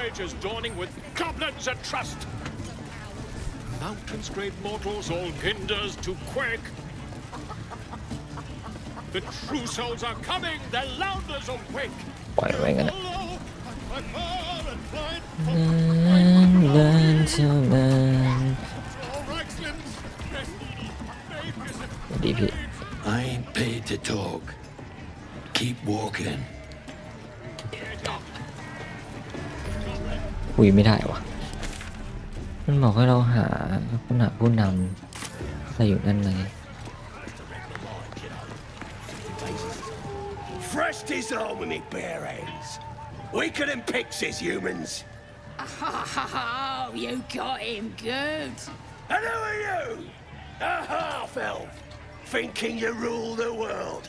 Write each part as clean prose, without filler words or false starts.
age is dawning with goblins at trust. Mountains great mortals, all hinders to quake. The true souls are coming, their louders awake. ปล่อยไว้กันนะ ดีพี่ I ain't paid to talk. Keep walking. คุยไม่ได้วะมันบอกให้เราหาผู้นำอะไรอยู่นั่นเลย Fresh disarm with me bare hands. Weaker than pixies, humans. Oh, you got him good. And who are you? A half-elf, thinking you rule the world.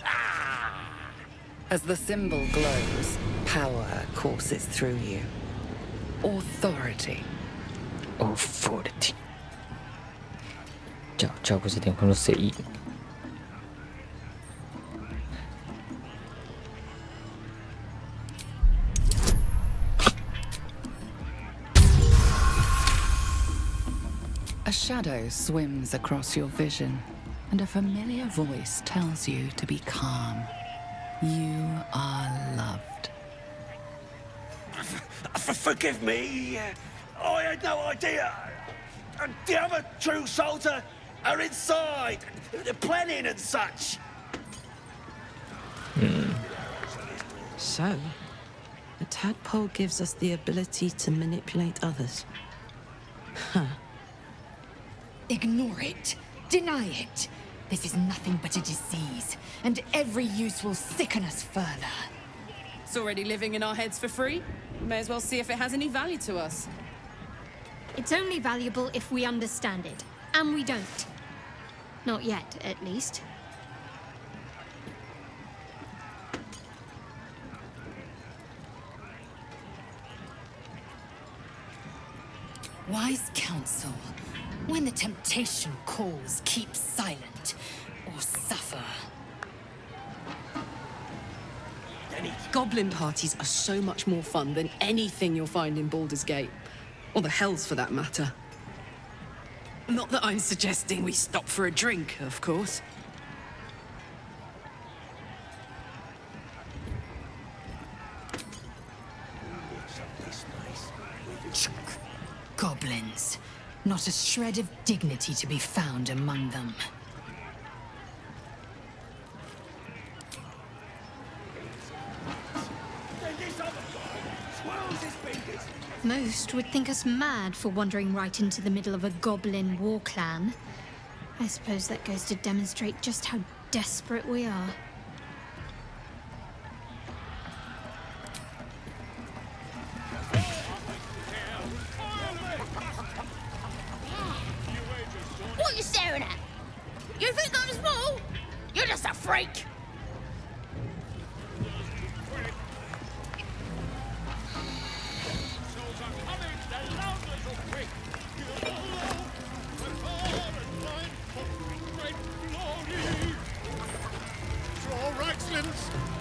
As the symbol glows, power courses through you. Authority. Authority เจ้าผู้แสดงความรู้สึกอีกA shadow swims across your vision, and a familiar voice tells you to be calm. You are loved. Forgive me. I had no idea. The other true souls are inside, planning and such. So, a tadpole gives us the ability to manipulate others. Huh. Ignore it. Deny it. This is nothing but a disease, and every use will sicken us further. It's already living in our heads for free. May as well see if it has any value to us. It's only valuable if we understand it, and we don't. Not yet, at least. Wise counsel. When the temptation calls, keep silent or suffer. Goblin parties are so much more fun than anything you'll find in Baldur's Gate. Or the Hells, for that matter. Not that I'm suggesting we stop for a drink, of course. Goblins. Not a shred of dignity to be found among them. Most would think us mad for wandering right into the middle of a goblin war clan. I suppose that goes to demonstrate just how desperate we are. What are you staring at? You think I'm small? You're just a freak.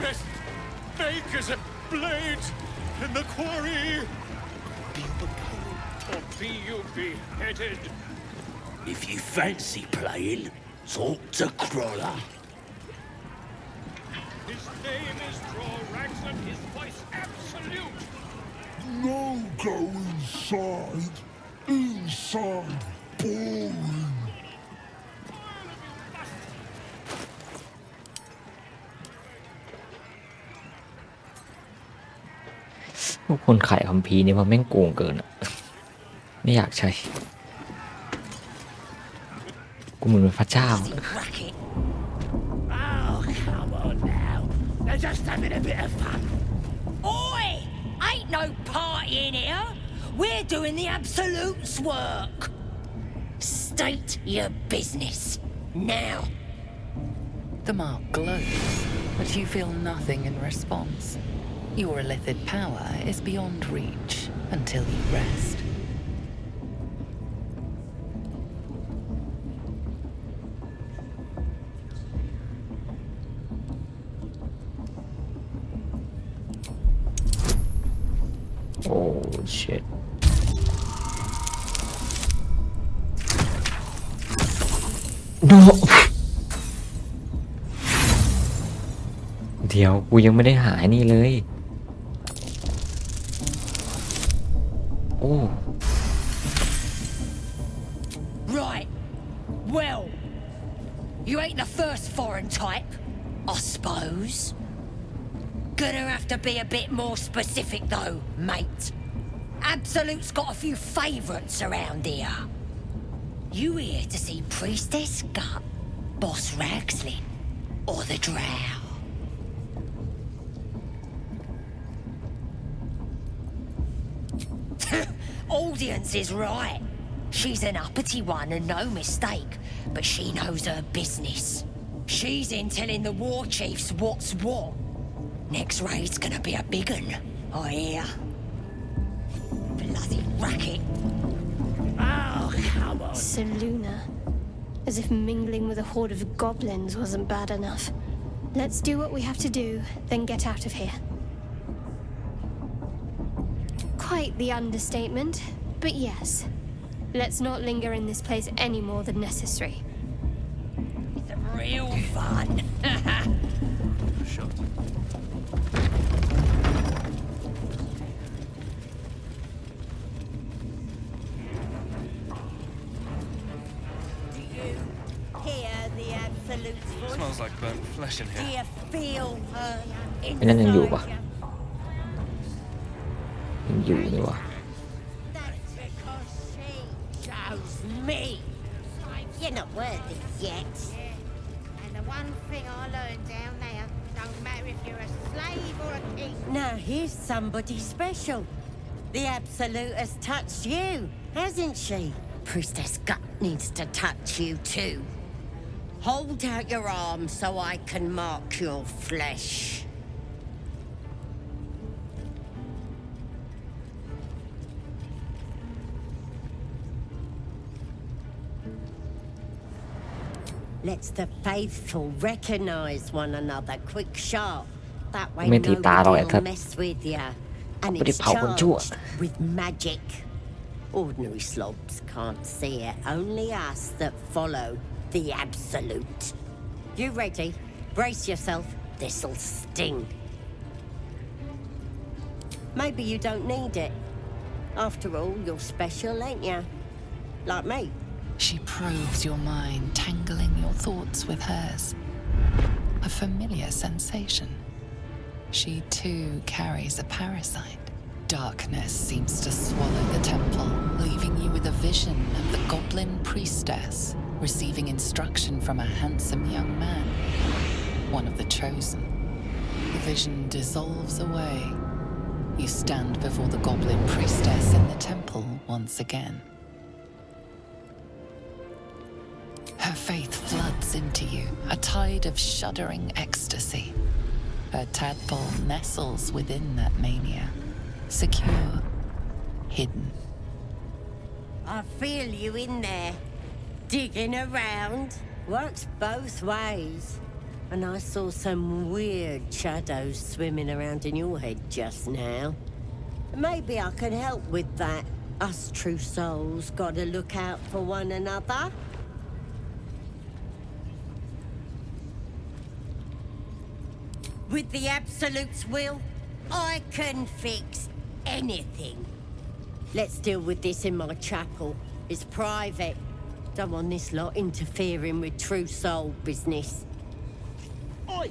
Best makers and blades in the quarry. Be becoming or be you beheaded. If you fancy playing, talk to Crawler. His name is Drorax and his voice absolute. No go inside. Inside boring. พวกคนขายคัมภีร์เนี่ยมันแม่งโกงเกินอะไม่อยากใช้กูเหมือนเป็นพระเจ้า Oh, come on now. They're just having a bit of fun. Oi! Ain't no party in here. We're doing the Absolute's work. State your business. Now. The mark glows, but you feel nothing in response. Your illithid power is beyond reach until you rest. โอ้ shit no เดี๋ยวกูยังไม่ได้หายนี่เลยโอ้ Right. Well, you ain't the first foreign type, I suppose. Gonna have to be a bit more specific though, mate. Absolute's got a few favourites around here. You here to see Priestess Gut, Boss Ragslin, or the Drow? Audience is right. She's an uppity one and no mistake, but she knows her business. She's in telling the war chiefs what's what. Next raid's gonna be a big un, I hear. Bloody racket. Oh, come on. Seluna. As if mingling with a horde of goblins wasn't bad enough. Let's do what we have to do, then get out of here. Quite the understatement, but yes. Let's not linger in this place any more than necessary. It's real fun. Shot. Do you hear the Absolute's voice? Smells like burnt flesh in Do here. you feel her ไอ้นั่นยังอยู่ปะ inside you? ยังอยู่นี่วะ That's because she chose me. You're not worthy yet. And the one thing I learned down there, don't matter if you're a slave or a king. Now here's somebody special. The Absolute has touched you, hasn't she? Priestess Gut needs to touch you too. Hold out your arm so I can mark your flesh. Let's the faithful recognize one another quick sharp. That way ไม่ตีตาหรอกไอ้ nobody ทัด will mess with you. And ไม่ได้ it's เผาคนชั่ว charged with magic. Ordinary slobs can't see it. Only us that follow the Absolute. You ready? Brace yourself. This'll sting. Maybe you don't need it. After all, you're special, ain't you? Like me. She probes your mind, tangling your thoughts with hers. A familiar sensation. She too carries a parasite. Darkness seems to swallow the temple, leaving you with a vision of the goblin priestess receiving instruction from a handsome young man, one of the chosen. The vision dissolves away. You stand before the goblin priestess in the temple once again. Her faith floods into you, a tide of shuddering ecstasy. Her tadpole nestles within that mania, secure, hidden. I feel you in there, digging around. Works both ways. And I saw some weird shadows swimming around in your head just now. Maybe I can help with that. Us true souls gotta look out for one another. With the Absolute's will, I can fix anything. Let's deal with this in my chapel. It's private. Don't want this lot interfering with true soul business. Oi!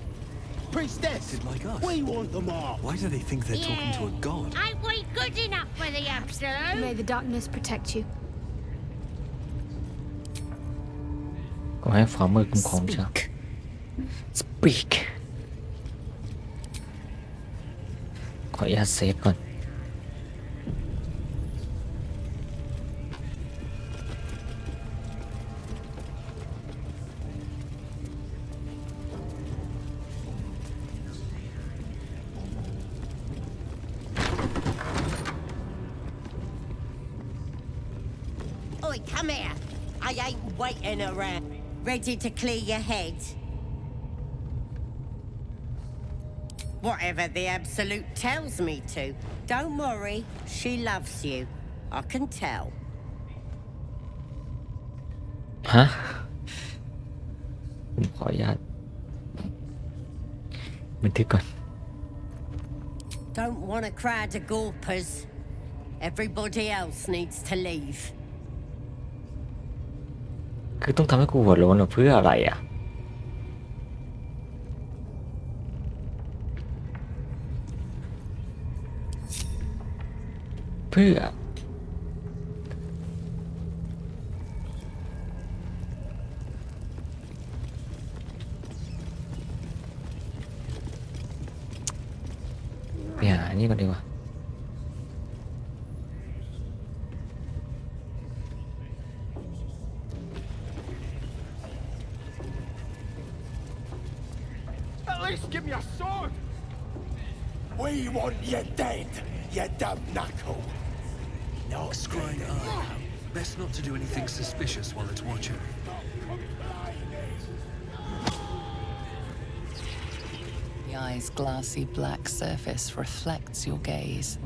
Priestess! Acted like us. We want the mark! Why do they think they're talking to a god? Ain't we good enough for the Absolute? May the darkness protect you. ก็ให้ฝ่ามือคุ้มครองจ้ะ Speak ขออนุญาตเซฟก่อน Oi, come here. I ain't waiting around. Ready to clear your head? Whatever the Absolute tells me to. Don't worry, she loves you. I can tell. ฮะผมขออนุญาตบันทึกก่อน Don't want a crowd of gawpers. Everybody else needs to leave. คือต้องทำให้กูหัวโล้นเพื่ออะไรอ่ะเพื่อไปหาอันนี้ก่อนดีกว่าAt least give me a sword! We want you dead, you dumb knuckle. Not Scrying eye. Best not to do anything suspicious while it's watching. The eye's glassy black surface reflects your gaze.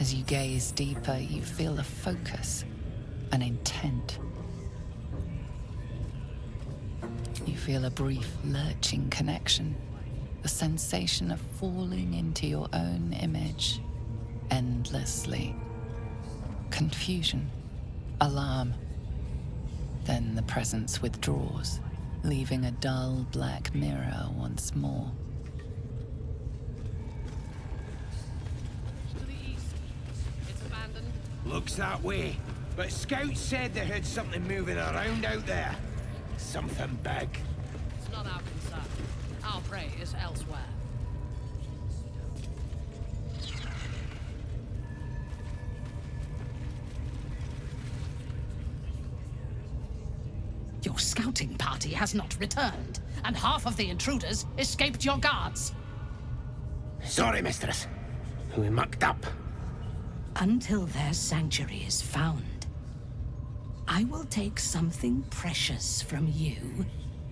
As you gaze deeper, you feel a focus, an intent. You feel a brief lurching connection, the sensation of falling into your own image endlessly. Confusion, alarm. Then the presence withdraws, leaving a dull black mirror once more. To the east. It's abandoned. Looks that way. But scouts said they heard something moving around out there. Something big. It's not our concern. Our prey is elsewhere. Your scouting party has not returned, and half of the intruders escaped your guards. Sorry, mistress. We mucked up. Until their sanctuary is found, I will take something precious from you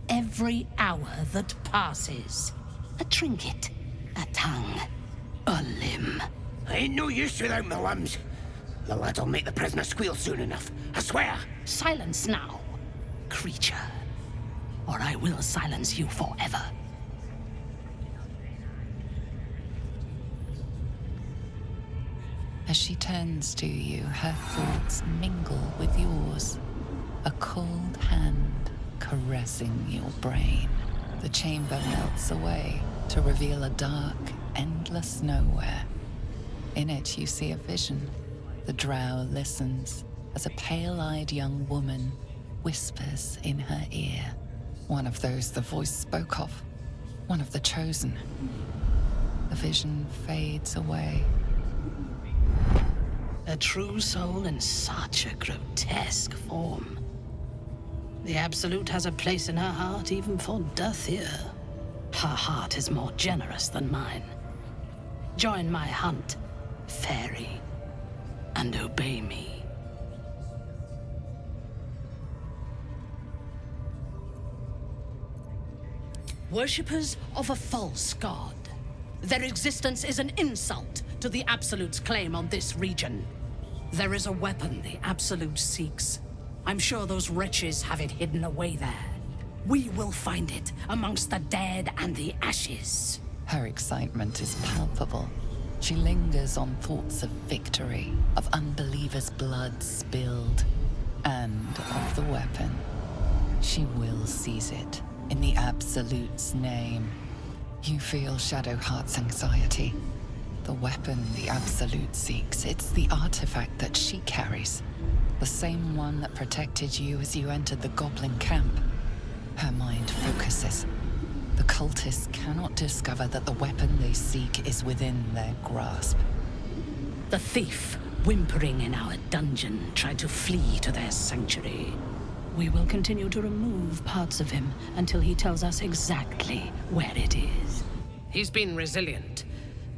every hour that passes. A trinket, a tongue, a limb. I ain't no use without my limbs. The lad'll make the prisoner squeal soon enough. I swear. Silence now, creature, or I will silence you forever. As she turns to you, her thoughts mingle with yours. A cold hand caressing your brain. The chamber melts away to reveal a dark, endless nowhere. In it, you see a vision. The drow listens as a pale-eyed young woman whispers in her ear. One of those the voice spoke of. One of the chosen. The vision fades away. A true soul in such a grotesque form. The Absolute has a place in her heart even for Dathir. Her heart is more generous than mine. Join my hunt, fairy, and obey me. Worshippers of a false god. Their existence is an insult to the Absolute's claim on this region. There is a weapon the Absolute seeks. I'm sure those wretches have it hidden away there. We will find it amongst the dead and the ashes. Her excitement is palpable. She lingers on thoughts of victory, of unbelievers' blood spilled, and of the weapon. She will seize it, in the Absolute's name. You feel Shadowheart's anxiety. The weapon the Absolute seeks, it's the artifact that she carries. The same one that protected you as you entered the goblin camp. Her mind focuses. The cultists cannot discover that the weapon they seek is within their grasp. The thief, whimpering in our dungeon, tried to flee to their sanctuary. We will continue to remove parts of him until he tells us exactly where it is. He's been resilient,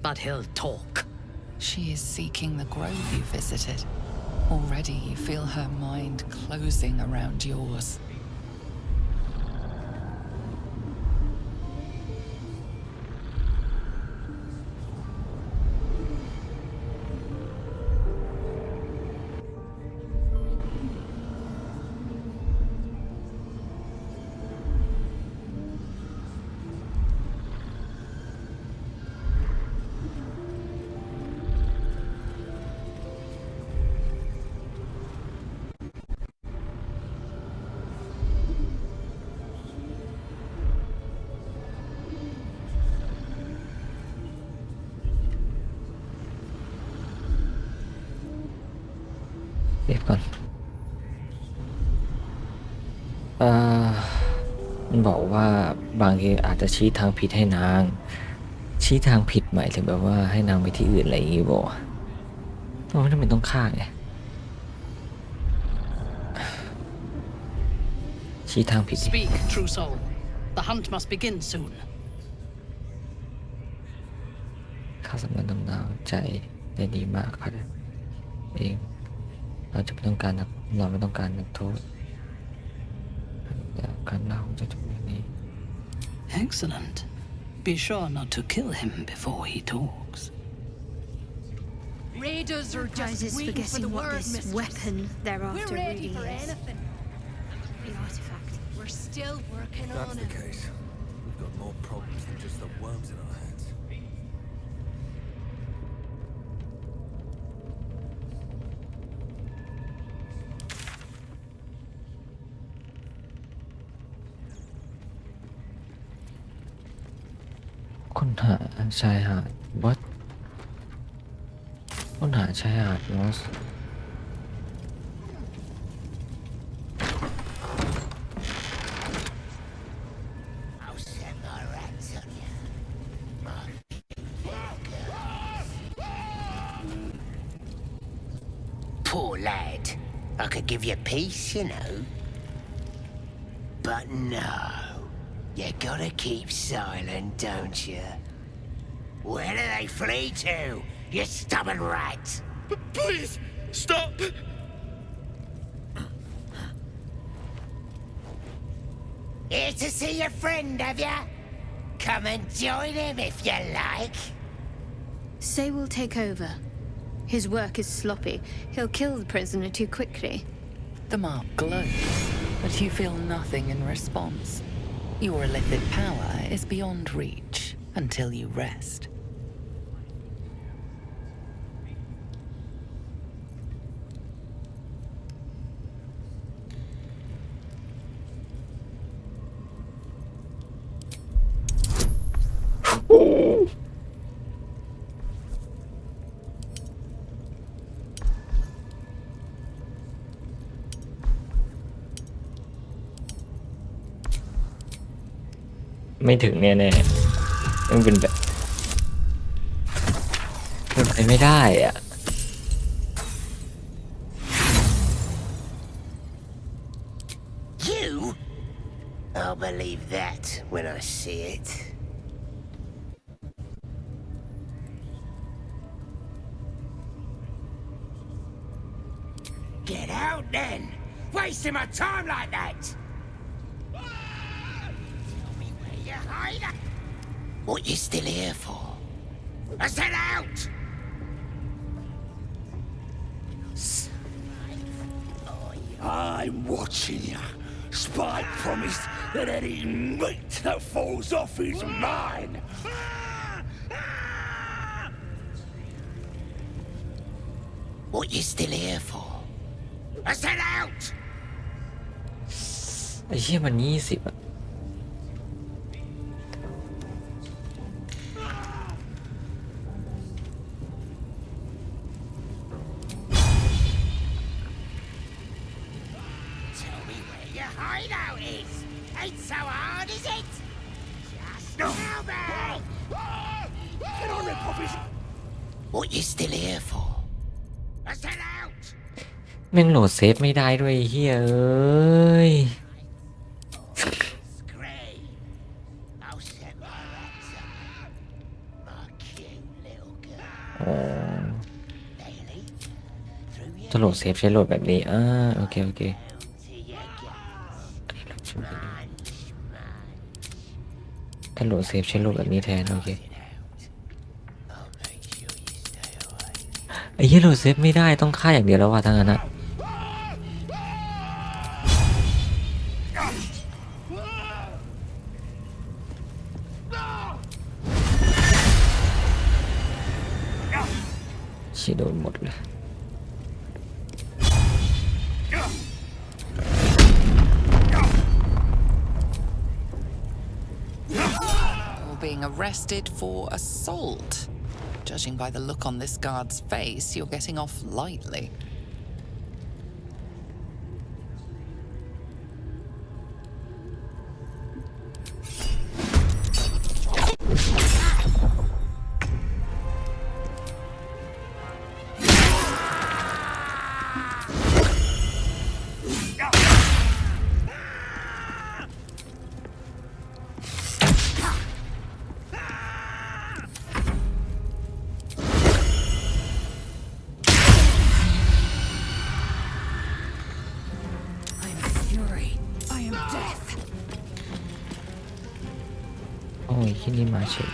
but he'll talk. She is seeking the grove you visited. Already you feel her mind closing around yours. เก็บก่อนมันบอกว่าบางทีอาจจะชี้ทางผิดให้นางชี้ทางผิดหมายถึงแบบว่าให้นางไปที่อื่นอะไรอย่างงี้บอกต้องไม่จำเป็นต้องฆ่าไงชี้ทางผิด Speak, true soul. The hunt must begin soon. ข้าสามารถนำดาวใจได้ดีมากค่ะเองเราจะไม่ต้องการเราไม่ต้องการนักโทษการเล่าจะจบอย่างนี้ Excellent. Be sure not to kill him before he talks. Raiders are just forgetting what this weapon they're after really is. The artifact. We're still working on it. That's the case. We've got more problems than just the worms in our heads. ค้นหาชายหาดวัดค้นหาชายหาดมอสPoor lad. I could give you peace, you know. But no. You gotta keep silent, don't you? Where do they flee to, you stubborn rat? Please, stop! Here to see your friend, have ya? Come and join him if you like. Say we'll take over. His work is sloppy. He'll kill the prisoner too quickly. The mark glows, but you feel nothing in response. Your illicit power is beyond reach until you rest. Oh! ไม่ถึงแน่ๆมันเป็นแบบเป็นไปไม่ได้อ่ะ You? I'll believe that when I see it. Get out then! Wasting my time like that! What you still here for? I said out! I'm watching you. Spike promised that any meat that falls off is mine. What you still here for? I said out! ไอ้เหี้ยมัน20อ่ะ Ain't so hard, is it? Just now, man! Can I rip off his... What you still here for? I said out! แม่งโหลดเซฟไม่ได้ด้วยเหี้ยเอ้ย จะโหลดเซฟใช้โหลดแบบนี้โอเคโอเคถ้าโหลดเซฟใช้โหลดแบบนี้แทนโอเคไอ้เหี้ยโหลดเซฟไม่ได้ต้องฆ่าอย่างเดียวแล้วว่ะทั้งนั้นอะชิโดนหมดเลยbeing arrested for assault. Judging by the look on this guard's face, you're getting off lightly. ที่นี่มาเฉย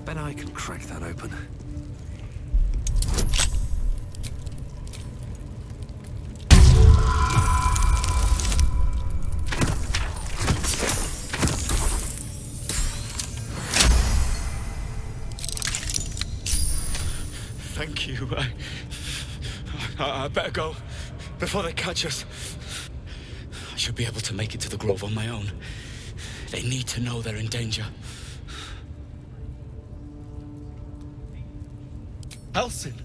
Bet I can crack that open. Thank you. I better go before they catch us. I should be able to make it to the grove on my own. They need to know they're in danger. Elson,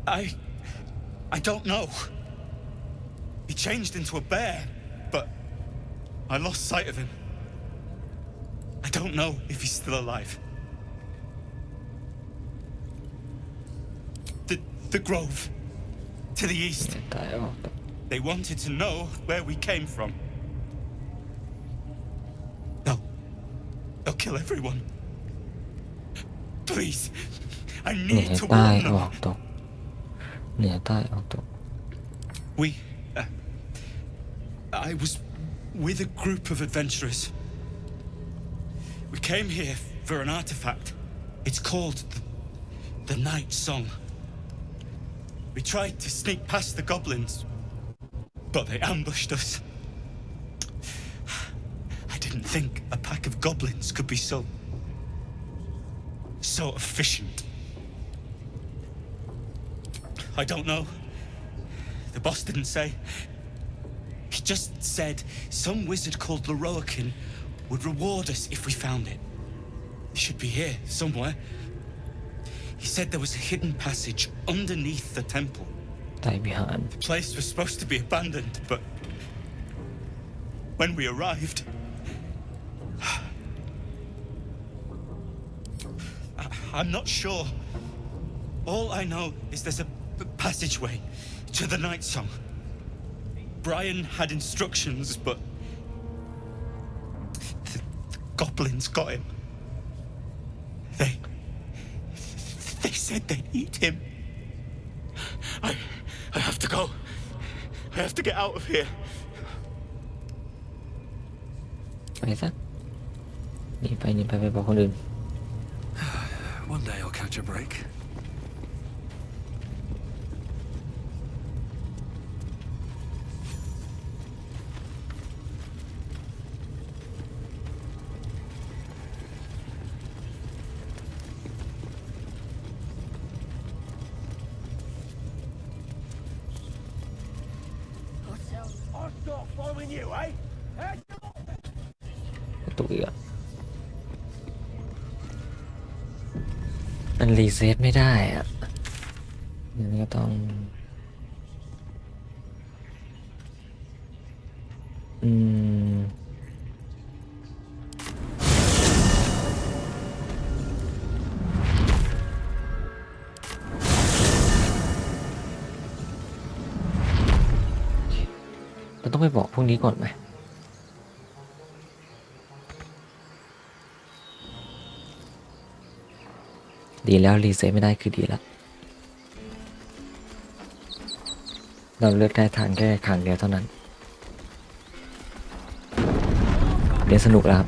I don't know. He changed into a bear, but I lost sight of him. I don't know if he's still alive. The grove, to the east. They wanted to know where we came from. They'll kill everyone. Please, I need to warn them. I was with a group of adventurers. We came here for an artifact. It's called the Night Song. We tried to sneak past the goblins, but they ambushed us. I didn't think a pack of goblins could be so efficient. I don't know. The boss didn't say. He just said some wizard called Leroakin would reward us if we found it. It should be here, somewhere. He said there was a hidden passage underneath the temple. The place was supposed to be abandoned, but when we arrived, I'm not sure. All I know is there's a passageway to the Night Song. Brian had instructions, but the goblins got him. They said they'd eat him. I have to go. I have to get out of here. ไปซะหนีไปบอกคนอื่น One day I'll catch a break. Following you, eh? ตัวอีกอะมันรีเซ็ตไม่ได้อะนี่ก็ต้องเราต้องไปบอกพวกนี้ก่อนไหมดีแล้วรีเซ็ตไม่ได้คือดีแล้วเราเลือกได้ทางแค่ครั้งเดียวเท่านั้นเรียนสนุกแล้วครับ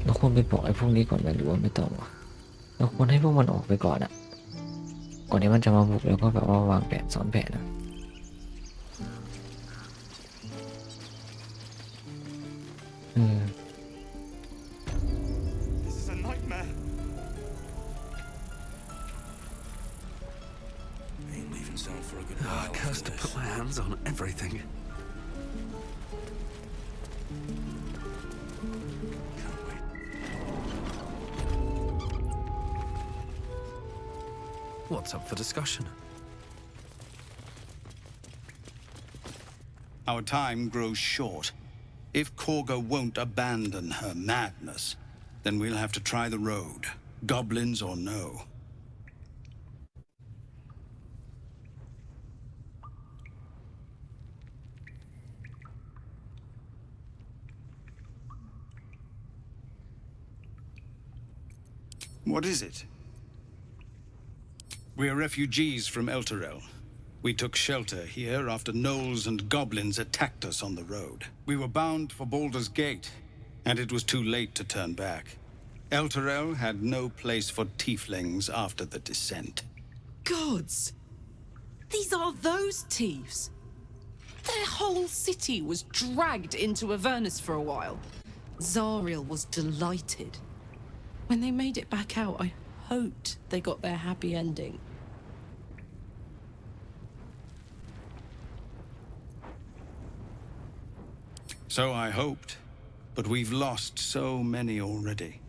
เราควรไปบอกไอ้พวกนี้ก่อนไหมหรือว่าไม่ต้องวะเราควรให้พวกมันออกไปก่อนอะก่อนที่มันจะมาบุกแล้วก็แบบว่าวางแผนซ้อนแผนนะCursed to put my hands on everything. Can't wait. What's up for discussion? Our time grows short. If Korga won't abandon her madness, then we'll have to try the road, goblins or no. What is it? We're refugees from Elturel. We took shelter here after gnolls and goblins attacked us on the road. We were bound for Baldur's Gate, and it was too late to turn back. Elturel had no place for tieflings after the descent. Gods! These are those thieves! Their whole city was dragged into Avernus for a while. Zariel was delighted. When they made it back out, I hoped they got their happy ending. So I hoped, but we've lost so many already.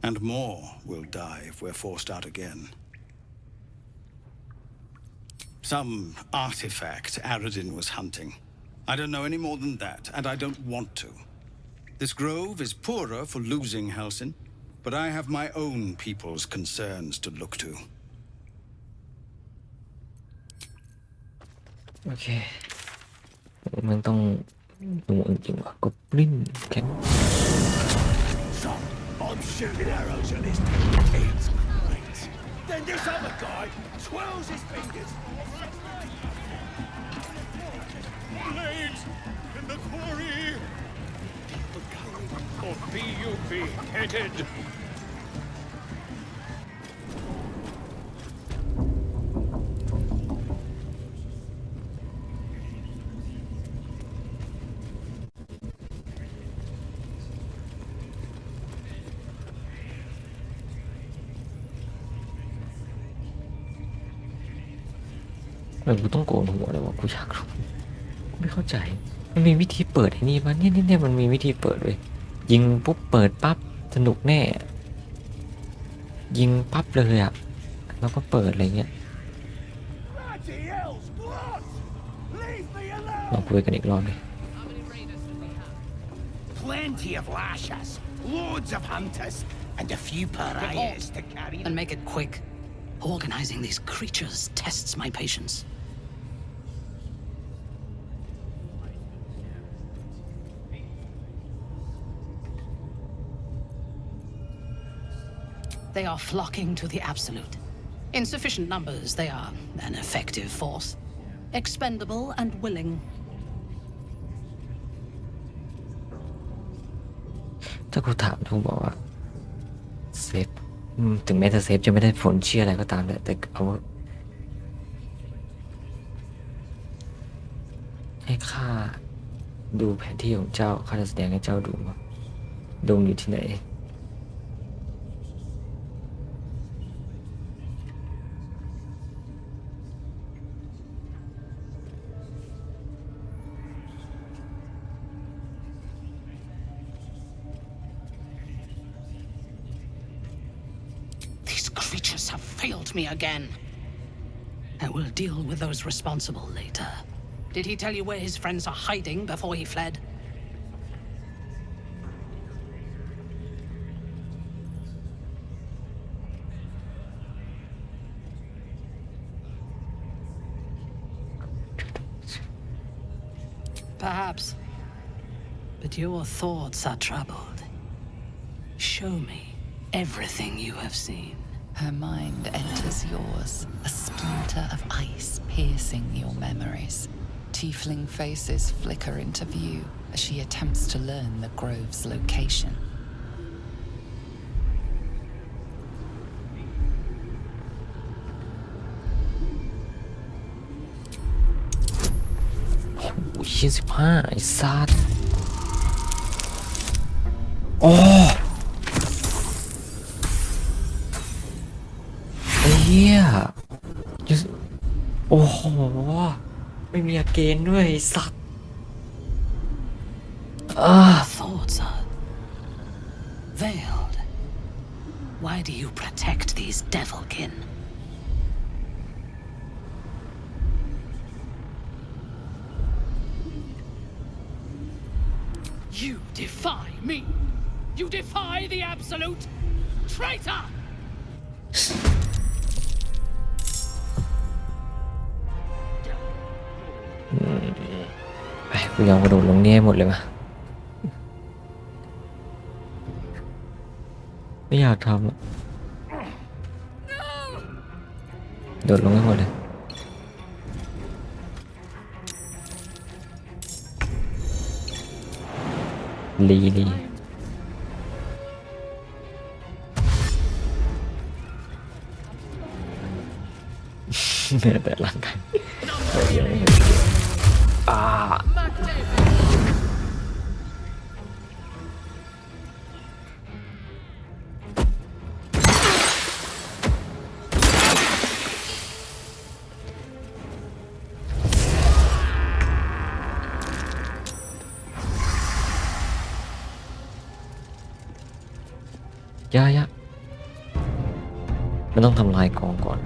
And more will die if we're forced out again. Some artifact Aradin was hunting. I don't know any more than that, and I don't want to. This grove is poorer for losing Halsin, but I have my own people's concerns to look to. Okay. มันต้องดูจริงๆว่ะก็ปริ้นแข็ง I'm shooting arrows at this. It's great. Then this other guy twirls his fingers. Blades in the quarry. Or be you beheaded.กูต้องโกนหัวเลยวะกูอยากรู้ไม่เข้าใจมันมีวิธีเปิดไอ้นี่ปะเนี่ยมันมีวิธีเปิดเว้ยยิงปุ๊บเปิดปั๊บสนุกแน่ยิงปั๊บเลยอะแล้วก็เปิดอะไรเงี้ยลองคุยกันอีกรอบเลย Plenty of lashers, loads of hunters, and a few pariahs to carry. And make it quick. Organizing these creatures tests my patience. They are flocking to the Absolute. In sufficient numbers, they are an effective force. Expendable and willing. ถ้ากูถามกูบอกว่าเซฟถึงแม้จะเซฟจะไม่ได้ผลเชื่ออะไรก็ตามแต่เอาให้ข้าดูแผนที่ของเจ้าข้าจะแสดงให้เจ้าดูว่าดงอยู่ที่ไหนFailed me again. I will deal with those responsible later. Did he tell you where his friends are hiding before he fled? Perhaps. But your thoughts are troubled. Show me everything you have seen. Her mind enters yours, a splinter of ice piercing your memories. Tiefling faces flicker into view as she attempts to learn the grove's location. Oh, 25ไอ้สัตว์โอ้เฮียโอ้โหไม่มีอาเกนด้วยสัตว์Thoughts are veiled. Why do you protect these devilkin? You defy me. You defy the Absolute. Traitor! ไปกูยอมกระโดดลงนี่ให้หมดเลยมาไม่อยากทำโดดลงให้หมดเลยลีแต่ร่างกายยะมันต้องทำลายกองก่อน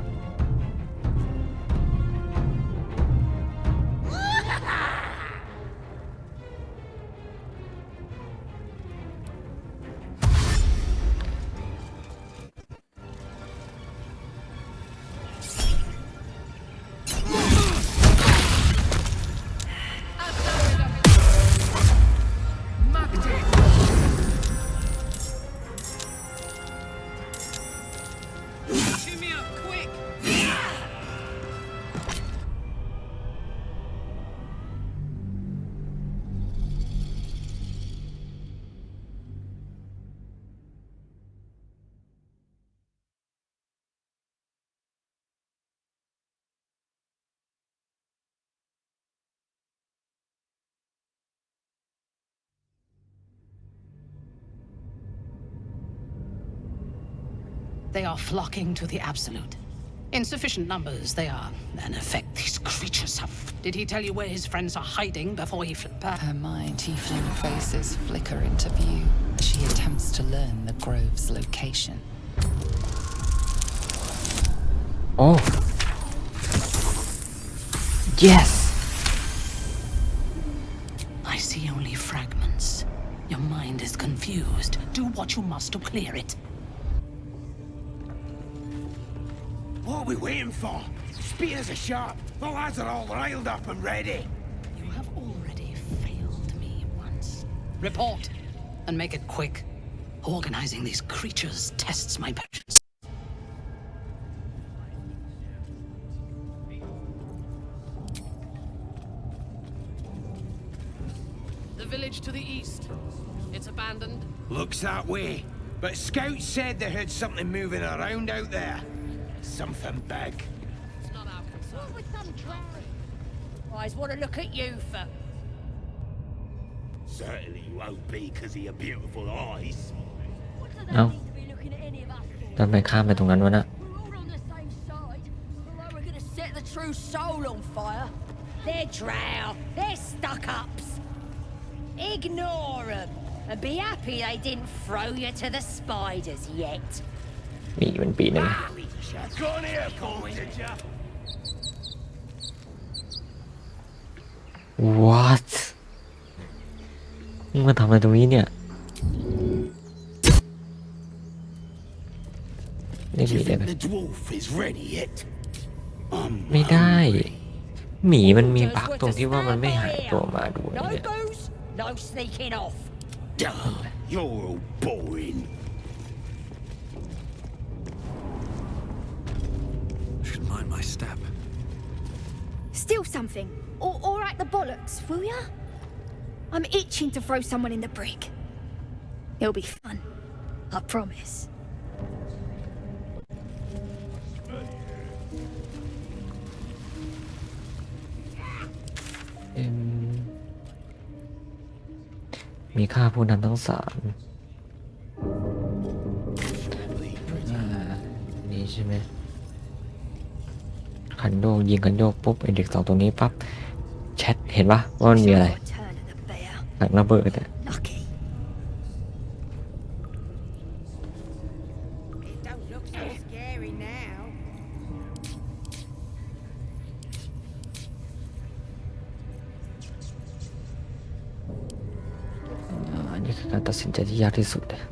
They are flocking to the Absolute. In sufficient numbers, they are an effect these creatures have. Did he tell you where his friends are hiding before he flipped back? Her mind tiefling faces flicker into view as she attempts to learn the grove's location. Oh. Yes. I see only fragments. Your mind is confused. Do what you must to clear it. What are we waiting for? Spears are sharp. The lads are all riled up and ready. You have already failed me once. Report, and make it quick. Organizing these creatures tests my patience. The village to the east. It's abandoned. Looks that way. But scouts said they heard something moving around out there. Something big. It's not our concern. With some guys want to look at you for. Certainly won't be because of your beautiful eyes. เอ้าทำไมข้ามไปตรงนั้นวะน่ะ We're gonna set the true soul on fire. They're drow. They're stuck-ups. Ignore them and be happy they didn't throw you to the spiders yet. มีมันปีหนึ่ง Go on here, did ya? What มึงมาทำอะไรตรงนี้เนี่ยนี่มีอะไรไหมไม่ได้หมีมันมีบั๊กตรงที่ว่ามันไม่หายตัวมาดูเนี่ย No sneaking off. You're all boring. Should mind my step. Steal something, or at the bollocks, will ya? I'm itching to throw someone in the brig. It'll be fun, I promise.มีค่าผู้นำทั้งสามนี่ใช่ไหมขันโยกยิงขันโยกปุ๊บไอเด็กสองตัวนี้ปั๊บแชทเห็นปะว่ามันมีอะไรหลังระเบิดอะ คือการตัดสินใจที่ยากที่สุดเลย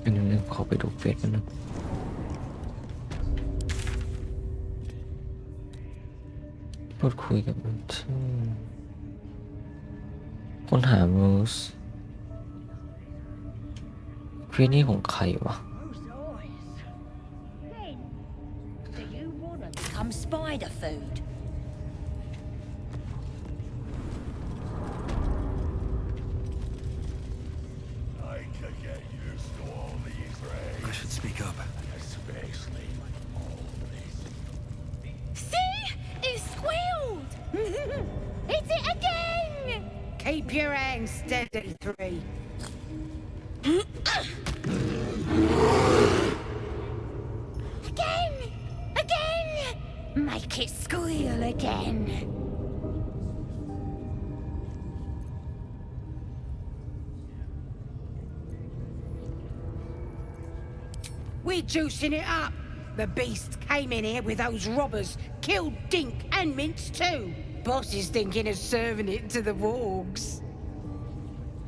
อันนี้ขอไปดูเฟซมันนะพูดคุยกับมันค้นหามูสเฟซนี่ของใครวะ Do you want to become spider food? I should speak up. See? It squealed! It's it again! Keep your hands steady, 3. Again! Again! Make it squeal again. We're juicing it up. The beast came in here with those robbers, killed Dink and Mince too. Boss is thinking of serving it to the wargs.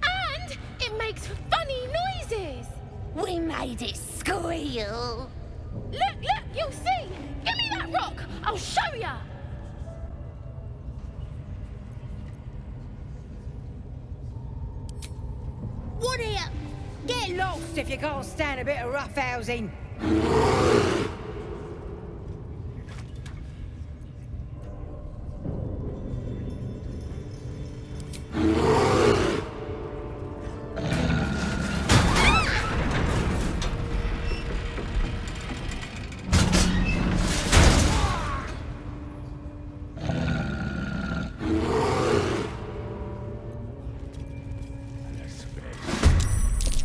And it makes funny noises! We made it squeal. Look, you'll see! Give me that rock! I'll show ya! What here? Get lost if you can't stand a bit of roughhousing.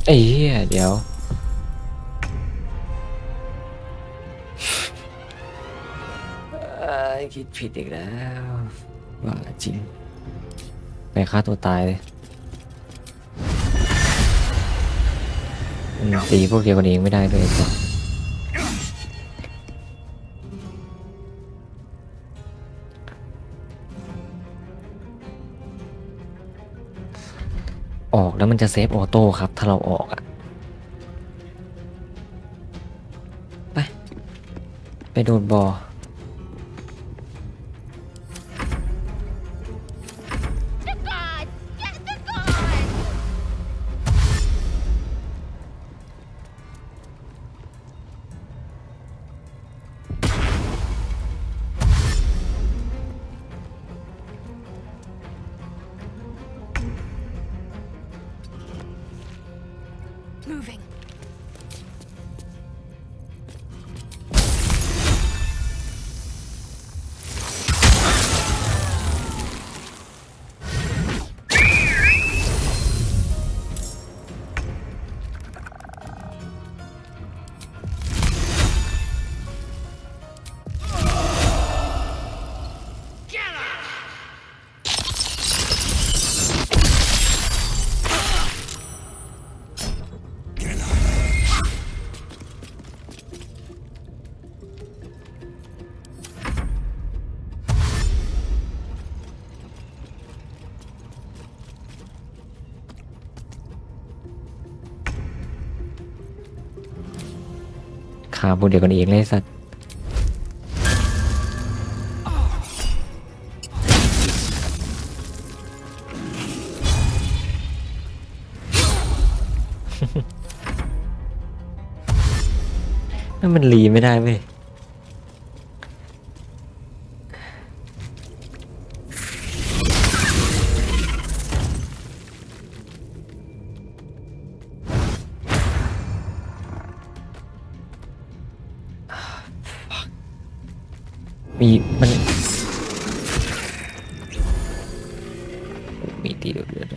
ไอ้เหี้ยเดี๋ยวคิดผิดอีกแล้วว่าจริงไปฆ่าตัวตายเลยตีพวกเดียวกันเองไม่ได้ด้วยจ้ะออกแล้วมันจะเซฟออโต้ครับถ้าเราออกอะไปโดนบอMoving. ขาบนเดียวกันเองเลยสัตว์มันรีไม่ได้เว้ยมันมีตีเดือด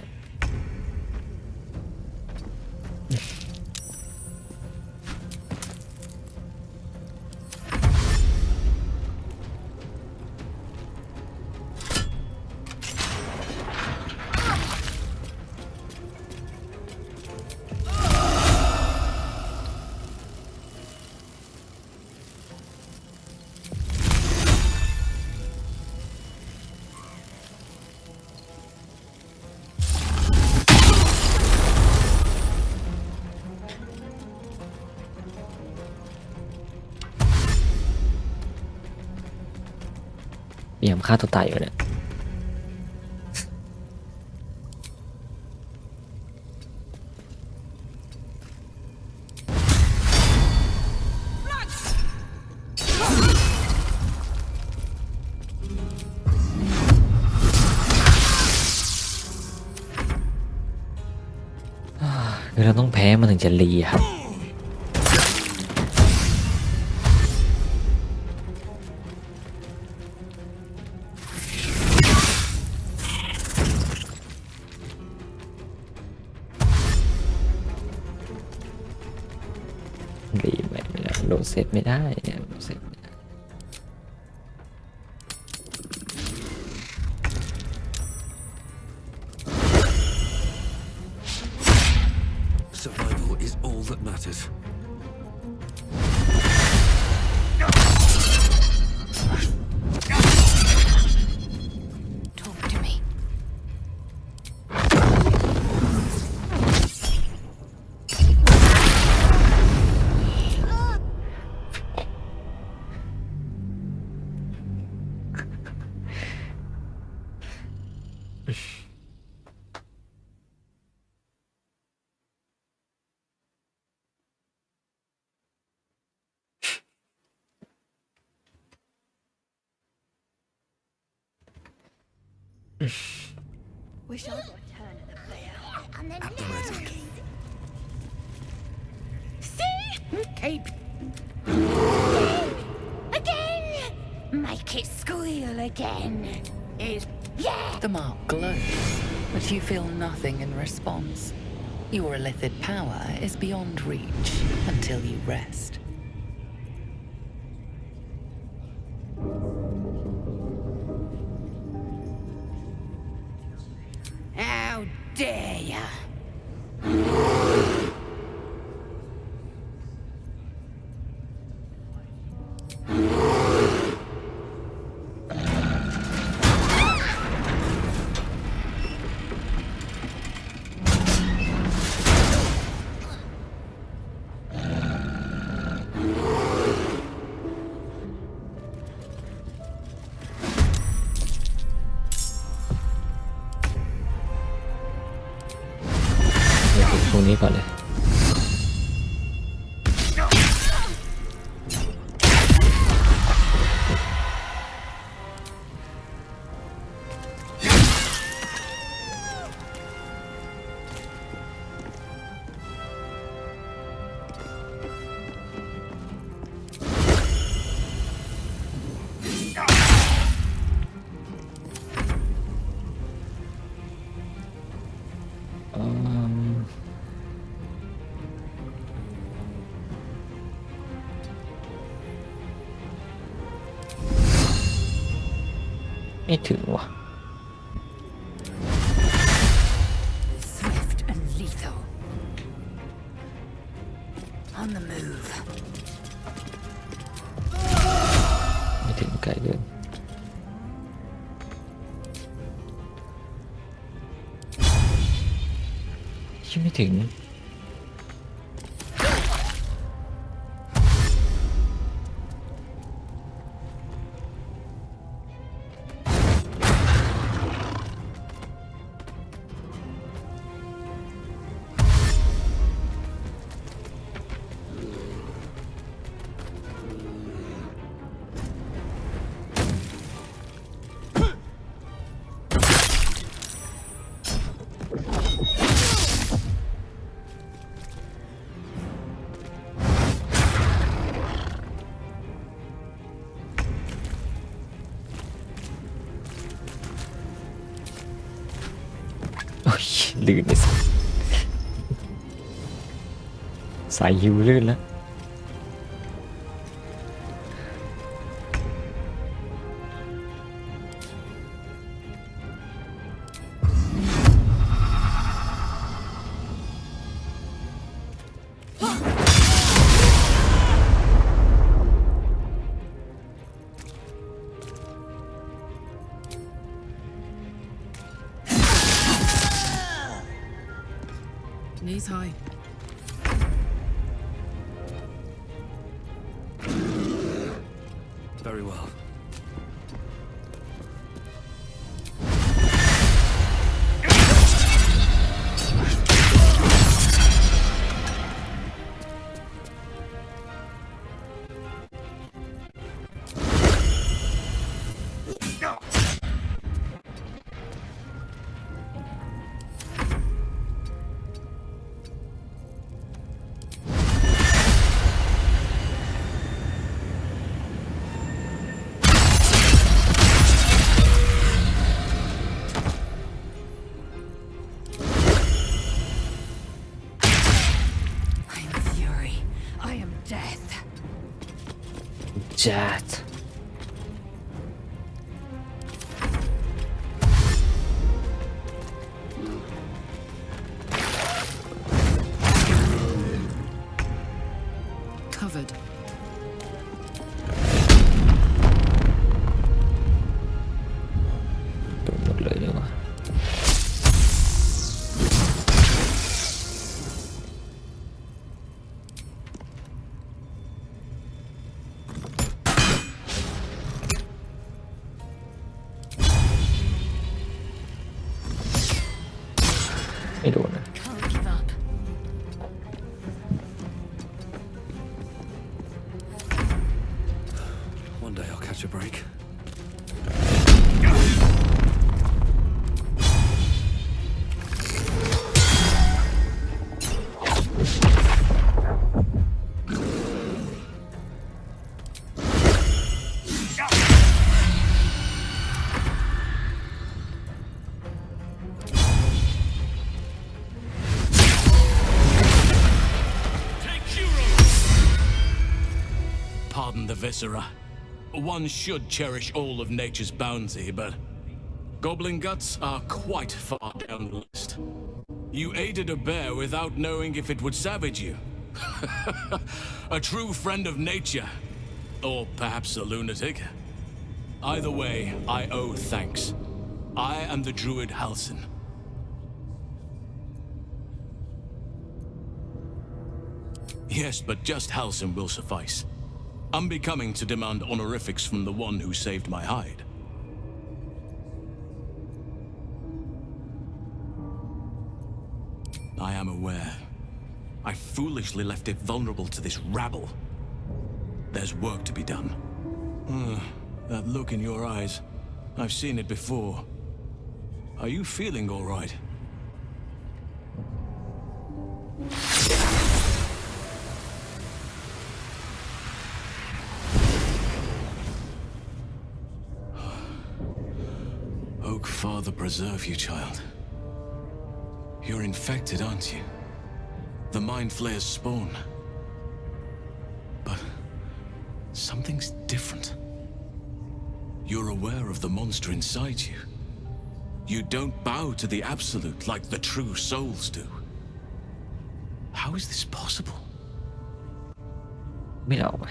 มฆ่าตัวตายอยู่เนี่ยคือเราต้องแพ้มันถึงจะรีครับรีไม่ได้โดนเซฟไม่ได้เนี่ยโดนเซฟไม่ได้ Survival is all that matters. Talk to me. Wish I got a turn at the player. And then At the ready. see? Keep. Again! Make it squeal again. It's Yeah! The mark glows, but you feel nothing in response. Your illithid power is beyond reach until you rest. how dare ya?ตรงนี้ก่อนเลยไม่ถึงว่ะ Swift and lethal. On the move. ไม่ถึงไกลเกินยังไม่ถึงโอ้ยลื่นเลยสัสสายฮิวลื่นแล้วKnees high. Very well. จัด Covered. โดนหมดเลยดีกว่าไม่โดนนะ Can't give up. One day I'll catch a break. Pardon the viscera. One should cherish all of nature's bounty, but goblin guts are quite far down the list. You aided a bear without knowing if it would savage you. A true friend of nature. Or perhaps a lunatic. Either way, I owe thanks. I am the druid Halsin. Yes, but just Halsin will suffice. Unbecoming to demand honorifics from the one who saved my hide. I am aware. I foolishly left it vulnerable to this rabble. There's work to be done. That look in your eyes. I've seen it before. Are you feeling all right? Oak Father preserve you, child. You're infected, aren't you? The Mind Flayer's spawn. But something's different. You're aware of the monster inside you. You don't bow to the Absolute like the true souls do. How is this possible? ไม่เอาไป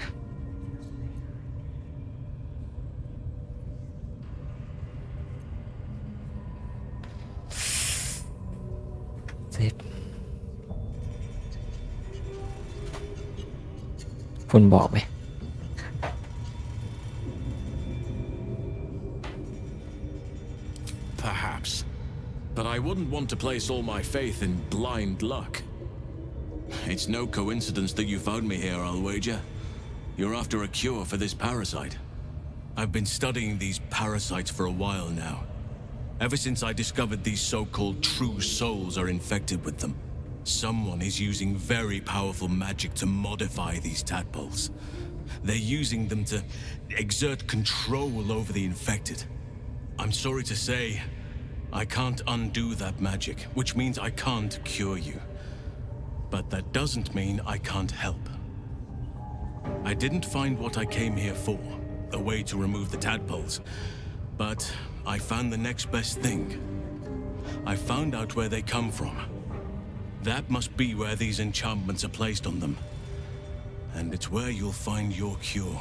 เซฟคุณบอกไหม Perhaps. But I wouldn't want to place all my faith in blind luck. It's no coincidence that you found me here, I'll wager. You're after a cure for this parasite. I've been studying these parasites for a while now. Ever since I discovered these so-called true souls are infected with them. Someone is using very powerful magic to modify these tadpoles. They're using them to exert control over the infected. I'm sorry to say, I can't undo that magic, which means I can't cure you. But that doesn't mean I can't help. I didn't find what I came here for, a way to remove the tadpoles, but I found the next best thing. I found out where they come from. That must be where these enchantments are placed on them. And it's where you'll find your cure.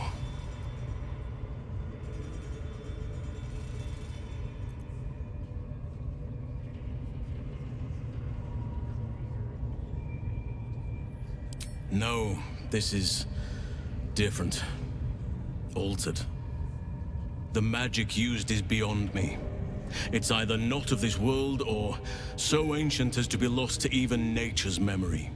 No, this is different. Altered. The magic used is beyond me. It's either not of this world or so ancient as to be lost to even nature's memory.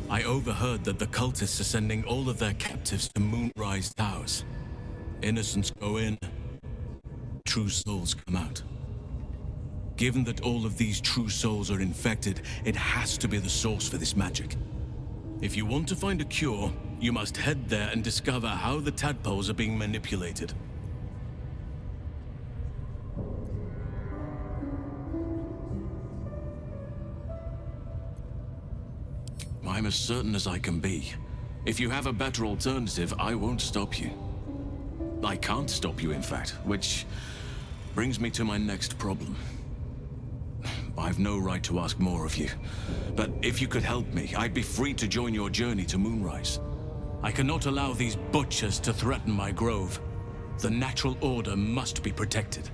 I overheard that the cultists are sending all of their captives to Moonrise Towers. Innocents go in, true souls come out. Given that all of these true souls are infected, it has to be the source for this magic. If you want to find a cure, you must head there and discover how the tadpoles are being manipulated. I'm as certain as I can be. If you have a better alternative, I won't stop you. I can't stop you, in fact, which brings me to my next problem. I've no right to ask more of you, but if you could help me, I'd be free to join your journey to Moonrise. I cannot allow these butchers to threaten my grove. The natural order must be protected.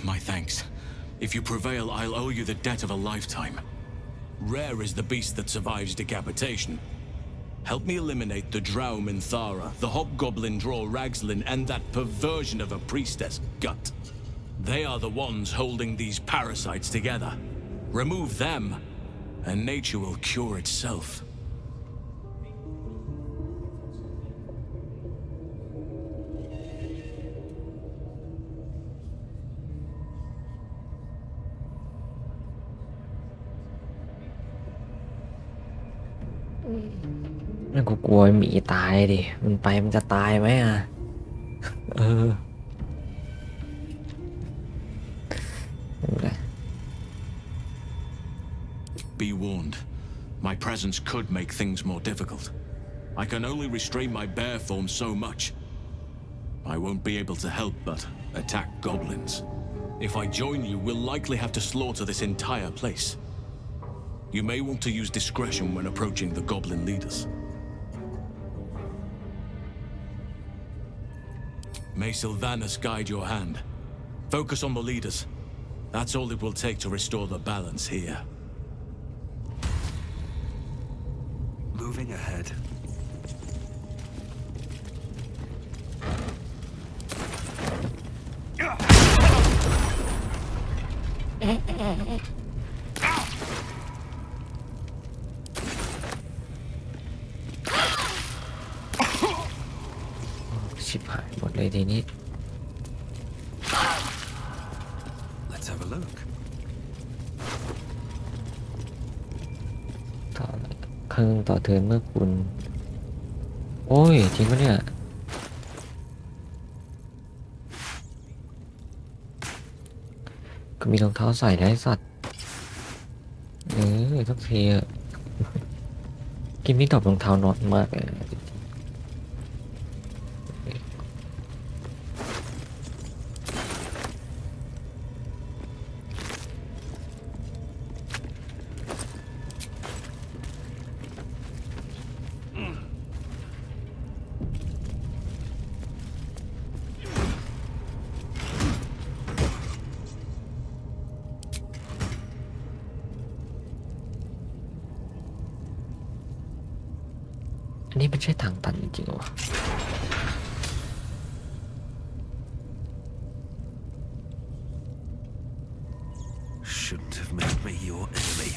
My thanks. If you prevail, I'll owe you the debt of a lifetime. Rare is the beast that survives decapitation. Help me eliminate the Drow Minthara, the Hobgoblin Draw Ragslin, and that perversion of a priestess, Gut. They are the ones holding these parasites together. Remove them, and nature will cure itself.นั่นกูกลัวหมีตายดิมันไปมันจะตายไหมอ่ะBe warned. My presence could make things more difficult. I can only restrain my bear form so much. I won't be able to help but attack goblins. If I join you, we'll likely have to slaughter this entire place. You may want to use discretion when approaching the goblin leaders. May Sylvanus guide your hand. Focus on the leaders. That's all it will take to restore the balance here. Moving ahead.ชิบหายหมดเลยทีนี้ Let's have a look. ครั้งต่อเทิร์นเมื่อคุณโอ้ยจริงปะเนี่ยก็มีรองเท้าใส่ได้สัตว์ต้องเทกินนี่ตอบรองเท้านอนมากเลยอันนี้มันใช่ทางตันจริงๆวะ Shouldn't have made me your enemy.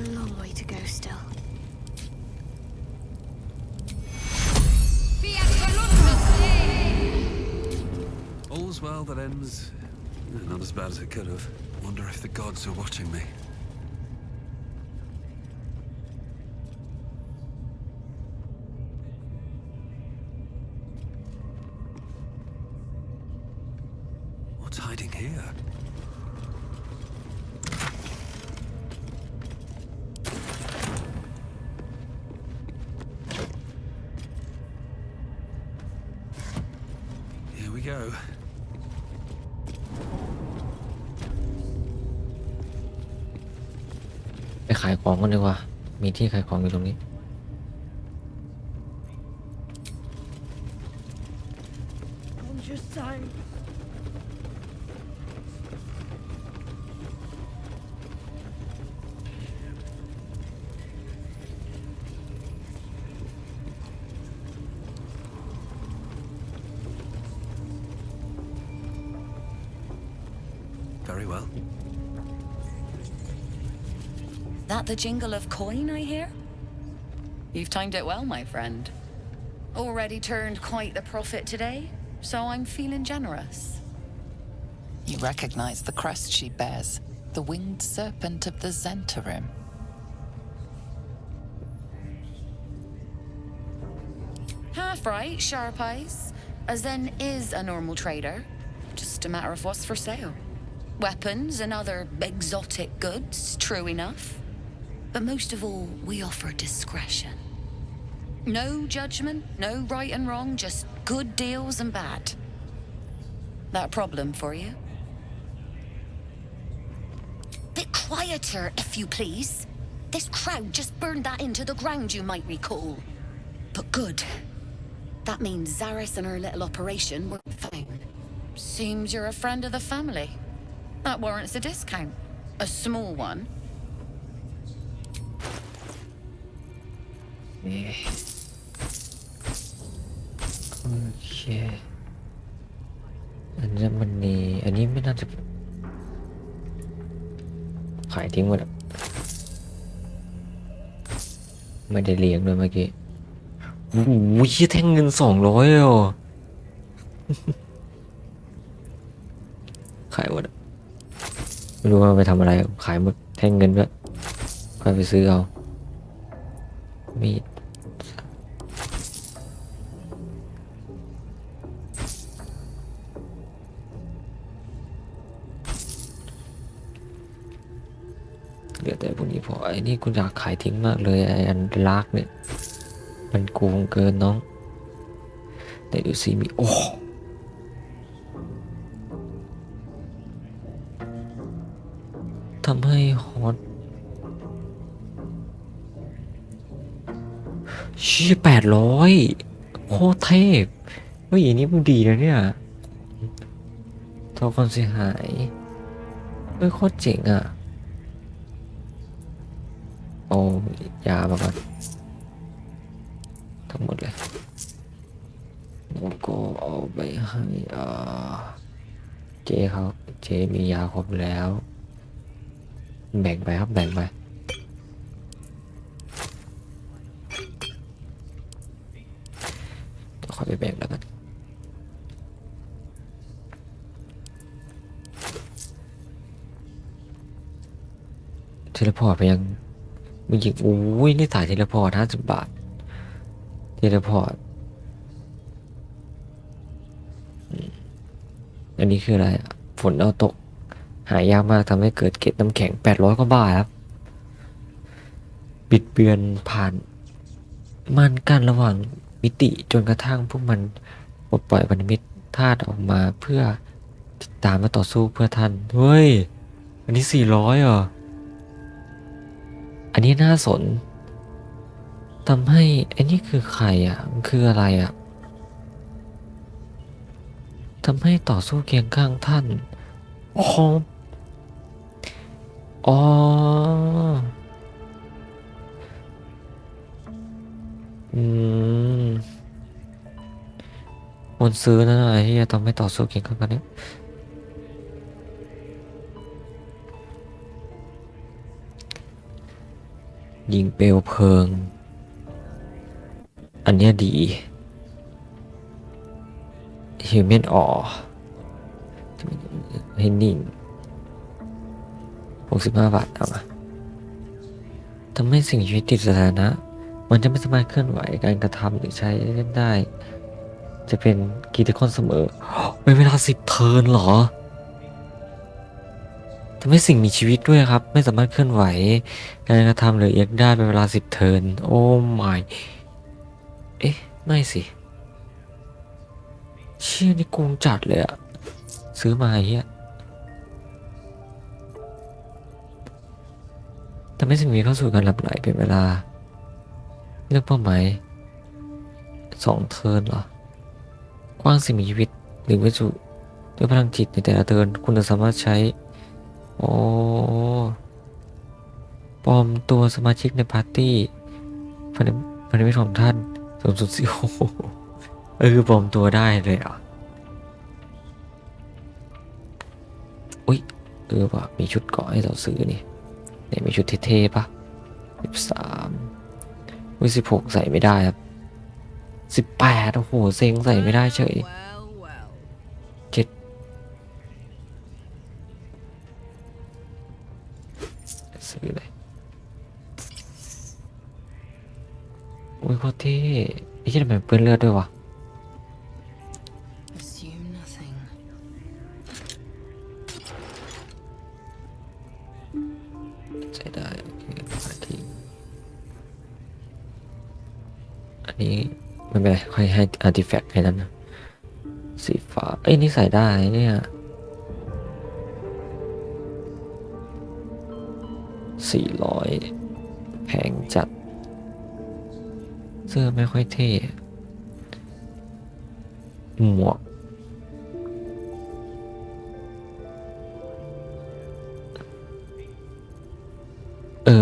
A long way to go still. All's well that ends. Not as bad as it could have. Wonder if the gods are watching me. What's hiding here? Here we go.ไปขายของกันดีกว่ามีที่ขายของอยู่ตรงนี้ Very well. That the jingle of coin I hear? You've timed it well, my friend. Already turned quite the profit today. so I'm feeling generous. You recognize the crest she bears, the winged serpent of the Zentarim. Half right, sharp eyes. A Zen is a normal trader. Just a matter of what's for sale. Weapons and other exotic goods, true enough. But most of all, we offer discretion. No judgment, no right and wrong, just good deals and bad. That a problem for you? Bit quieter, if you please. This crowd just burned that into the ground, you might recall. But good. That means Zaris and her little operation were found. Seems you're a friend of the family. That warrants a discount. A small one. โอเคอันนี้มันนี่อันนี้ไม่น่าจะขายทิ้งหมดอะไม่ได้เลี้ยงด้วยเมื่อกี้โอ้โหแท่งเงิน200อ่ะ ขายหมดอะไม่รู้ว่าไปทำอะไรขายหมดแท่งเงินด้วยค่อยไปซื้อเอามีดเหลือแต่พวกนี้พอไอ้นี่กูอยากขายทิ้งมากเลยไอ้อันลากเนี่ยมันโกงเกินน้องแต่ดูสิมีโอ้ทำให้ฮอตชี้800โคตรเทพเฮ้ยอันนี้มันดีนะเนี่ยทอความเสียหายเฮ้ยโคตรเจ๋งอ่ะเอายามาก่อนทั้งหมดเลยแล้วก็เอาไปให้เจ๊เขาเจ๊มียาครบแล้วแบ่งไปครับแบ่งไปขอไปแบ่งแล้วกันเทเลพอร์ตไปยังมึงยิงโอ้ยนี่ถ่ายเทเลพอร์ต50 บาทเทเลพอร์ตอันนี้คืออะไรฝนเอาตกหายากมากทำให้เกิดเกล็ดน้ำแข็ง800 กว่าบาทครับบิดเบือนผ่านม่านกั้นระหว่างมิติจนกระทั่งพวกมันปลดปล่อยพันธมิตรธาตุออกมาเพื่อติดตามมาต่อสู้เพื่อท่านเฮ้ยอันนี้400เหรออันนี้น่าสนทำให้อันนี้คือใครอ่ะมันคืออะไรอ่ะทำให้ต่อสู้เคียงข้างท่านอ๋อคนซื้อนะไอ้ที่จะทำให้ต่อสู้เคียงข้างกันเนี่ยยิงเปลวเพลิงอันเนี้ยดีฮิวแมนให้นิ่ง65 บาทเอามาทำให้สิ่งชีวิตติดสถานะมันจะไม่สามารถเคลื่อนไหวการกระทำหรือใช้เล่นได้จะเป็นกีติคอนเสมอเป็นเวลา10 เทิร์นเหรอทำให้สิ่งมีชีวิตด้วยครับไม่สามารถเคลื่อนไหวการกระทำหรือเอียกได้เป็นเวลา10 เทิร์นโอ้ my เอ๊ะไม่สิเชี่ยนี่โกงจัดเลยอะซื้อมาเฮียทำให้สิ่งมีเข้าสู่การหลับไหลเป็นเวลาเลือกเป้าหมาย2 เทิร์นเหรอกว้างสิ่งมีชีวิตหรือวัตถุด้วยพลังจิตในแต่ละเทิร์นคุณจะสามารถใช้ปลอมตัวสมาชิกในปาร์ตี้พันธมิตรของท่านสูงสุดสิคือปลอมตัวได้เลยอ่ะอุ๊ยว่ะมีชุดเกาะให้เราซื้อนี่เนี่ยมีชุดเท่ๆปะ1316ใส่ไม่ได้ครับ18โอ้โหเซ็งใส่ไม่ได้เฉย ซื้อเลยอุ้ยโคตรเท่ไอ้ที่ทำไมเปื้อนเลือดด้วยวะ Assume nothing. ใช้ได้โอเคทีอันนี้ไม่เป็นไรค่อยให้อาร์ติแฟกต์ให้นั้นนะสีฟ้าเอ้ยนี่ใส่ได้เนี่ย400แพงจัดเสื้อไม่ค่อยเท่หมวก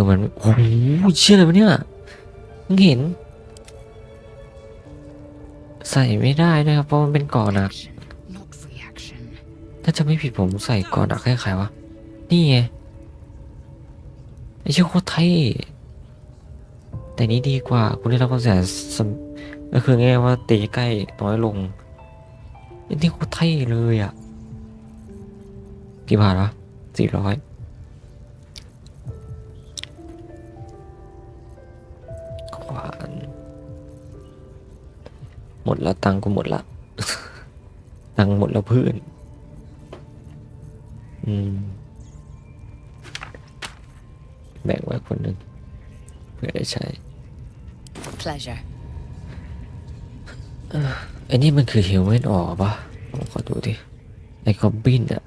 มันโอ้โหเชื่อเลยวะเนี่ยมึงเห็นใส่ไม่ได้นะครับเพราะมันเป็นก่อหนักถ้าจะไม่ผิดผมใส่ก่อหนักให้ใครวะนี่ไงไอ้เชี่ยโคตรเท่แต่นี้ดีกว่าคุณได้รับความเสียหายก็คือง่ายว่าตีใกล้น้อยลงอันนี้โคตรเท่เลยอ่ะกี่บาทวะ400ขวานหมดแล้วตังค์กูหมดละ ตังค์หมดแล้วเพื่อนแบ่งไว้คนหนึ่งเพื่อได้ใช้ Pleasure. ไอ้นี่มันคือเฮลเว่นออกปะผมขอดูดิไอ้คอบบินอะ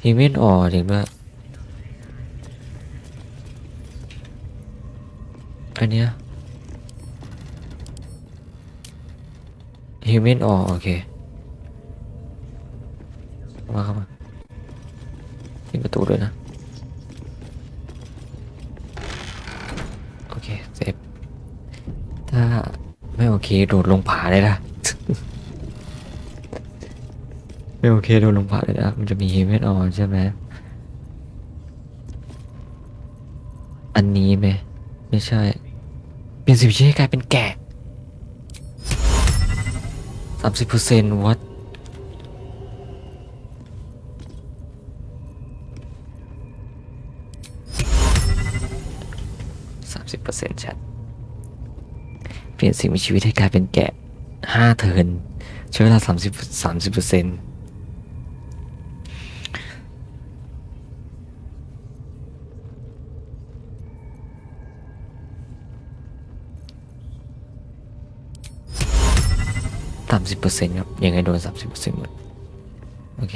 เฮลเว่นออกจริงปะอันเนี้ยเฮลเว่นออกโอเคเข้ามาปิดประตูด้วยนะโอเคเซฟถ้าไม่โอเคโดดลงผาเลยนะ ไม่โอเคโดดลงผาเลยนะมันจะมีเฮเว่นออนใช่ไหมอันนี้ไหมไม่ใช่เป็นสิบชิ้นให้กลายเป็นแกะ 30% วัด30%ชัดเปลี่ยนสิ่งมีชีวิตให้กลายเป็นแกะ5เทิร์นใช้เวลา30% 30%ครับยังไงโดน 30% หมดโอเค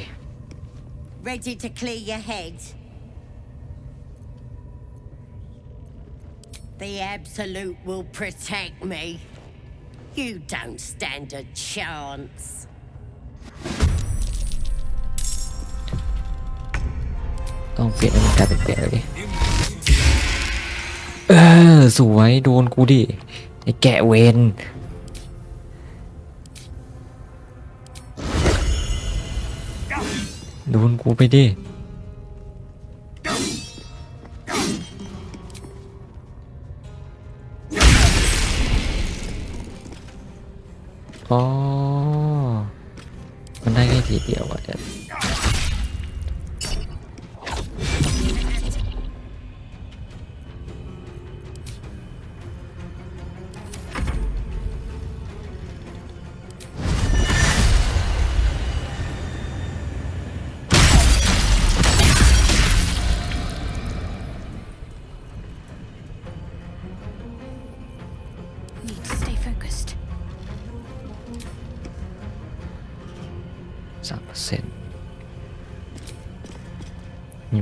Ready to clear your head? The Absolute will protect me. You don't stand a chance. ต้องเปลี่ยนให้มันกลายเป็นแกะเลยสวยโดนกูดิไอ้แกะเวนโดนกูไปดิอ๋อมันได้แค่ทีเดียวอ่ะเนี่ยNeed to stay focused. 3% 25%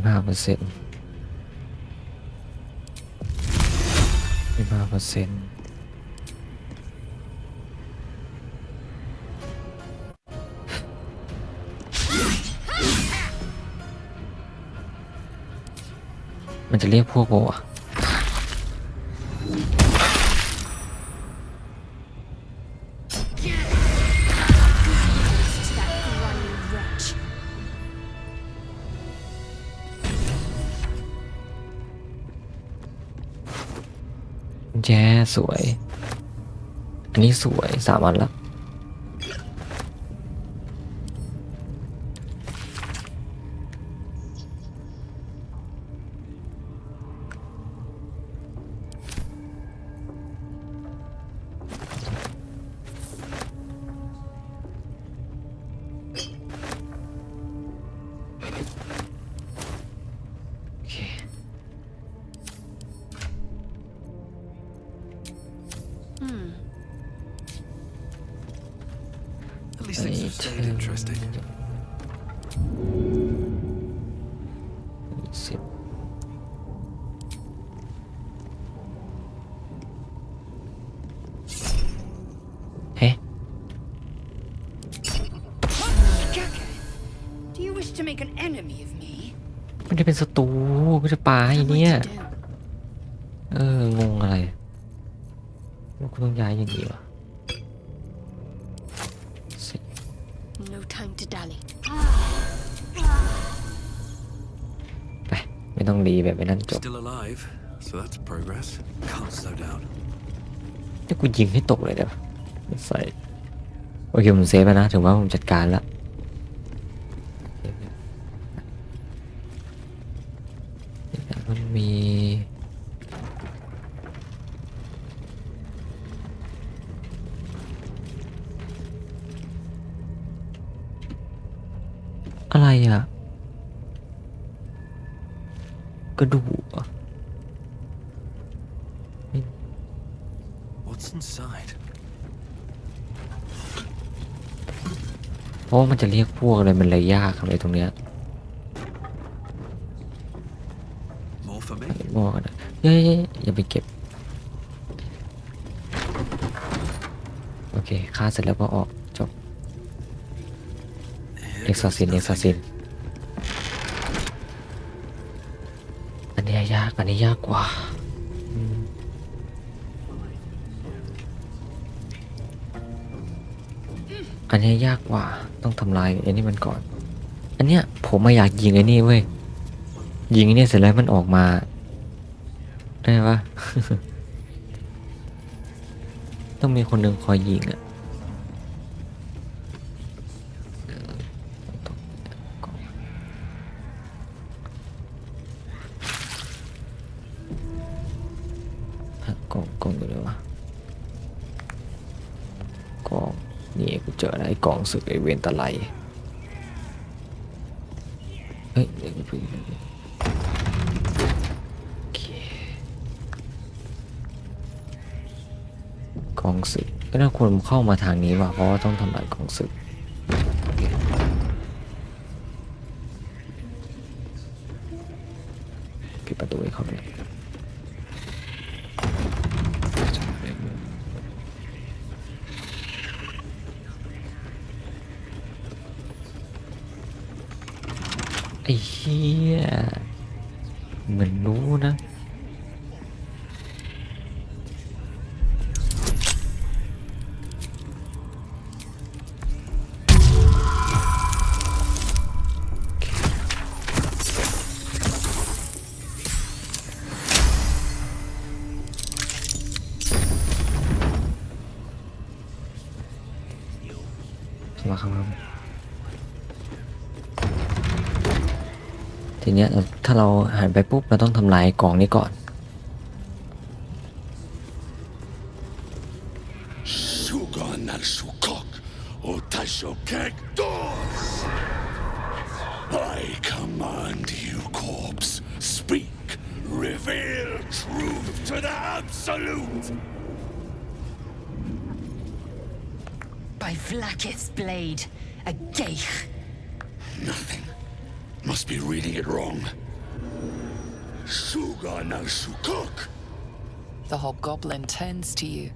มันจะเรียกพวกโอ่ะแย่สวยอันนี้สวย3 อันแล้ว stayed interesting. เฮ้ Do you wish to make an enemy of me? ไม่ได้เป็นศัตรูก็จะปาให้เนี่ยงงอะไรกูต้องย้ายอย่างนี้วะ No time to dally. ไปไม่ต้องรีแบบไปนั่นจบ Still alive, so that's progress. Can't slow down. นี่กูยิงให้ตกเลยเดี๋ยวใส่โอเคผมเซฟแล้วนะถือว่าผมจัดการแล้วมันมีอะไรอ่ะกระดูกอ่ะ What's inside? เพราะว่ามันจะเรียกพวกอะไรมันเลยยากอะไรตรงเนี้ย More for me? บอกกันนะอย่าไปเก็บโอเคฆ่าเสร็จแล้วก็ออกจบเอ็กซ์ซินอันนี้ยากกว่าอันนี้ยากกว่าต้องทำลายไอ้นี่มันก่อนอันเนี้ยผมไม่อยากยิงไอ้นี่เว้ยยิงไอ้นี่เสร็จแล้วมันออกมาได้ปะ ต้องมีคนหนึ่งคอยยิงอ่ะกล่องอยู่เลยวะกล่องนี่กูเจออะไรกล่องศึกไอเวนตะไลเฮ้ยเดี๋ยวกูโอเคกองศึกก็น่าควรเข้ามาทางนี้ว่ะเพราะว่าต้องทำลายกองศึกปิดประตูให้เขาเลยไอ้เหี้ยเหมือนรู้นะมาครับทีเนี้ยถ้าเราหันไปปุ๊บเราต้องทำลายกล่องนี้ก่อน I command you, corpse. Speak. Reveal truth to the absolute. By Vlaakith's blade, a geich. Nothing. Must be reading it wrong. Suga no Sukuk. The hobgoblin turns to you,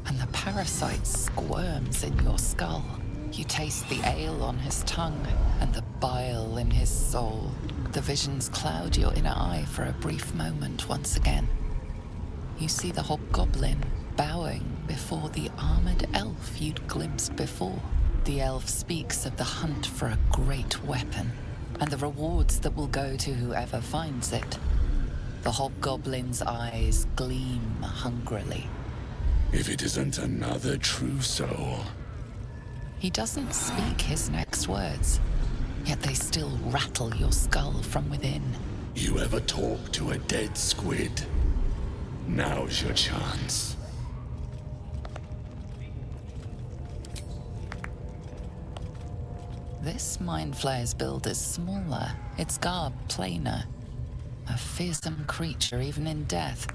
and the parasite squirms in your skull. You taste the ale on his tongue and the bile in his soul. The visions cloud your inner eye for a brief moment once again. You see the hobgoblin bowing before the armored elf you'd glimpsed before. The elf speaks of the hunt for a great weapon and the rewards that will go to whoever finds it. The hobgoblin's eyes gleam hungrily. If it isn't another true soul. He doesn't speak his next words, yet they still rattle your skull from within. You ever talk to a dead squid? Now's your chance. This mind flayer's build is smaller, its garb plainer. A fearsome creature even in death,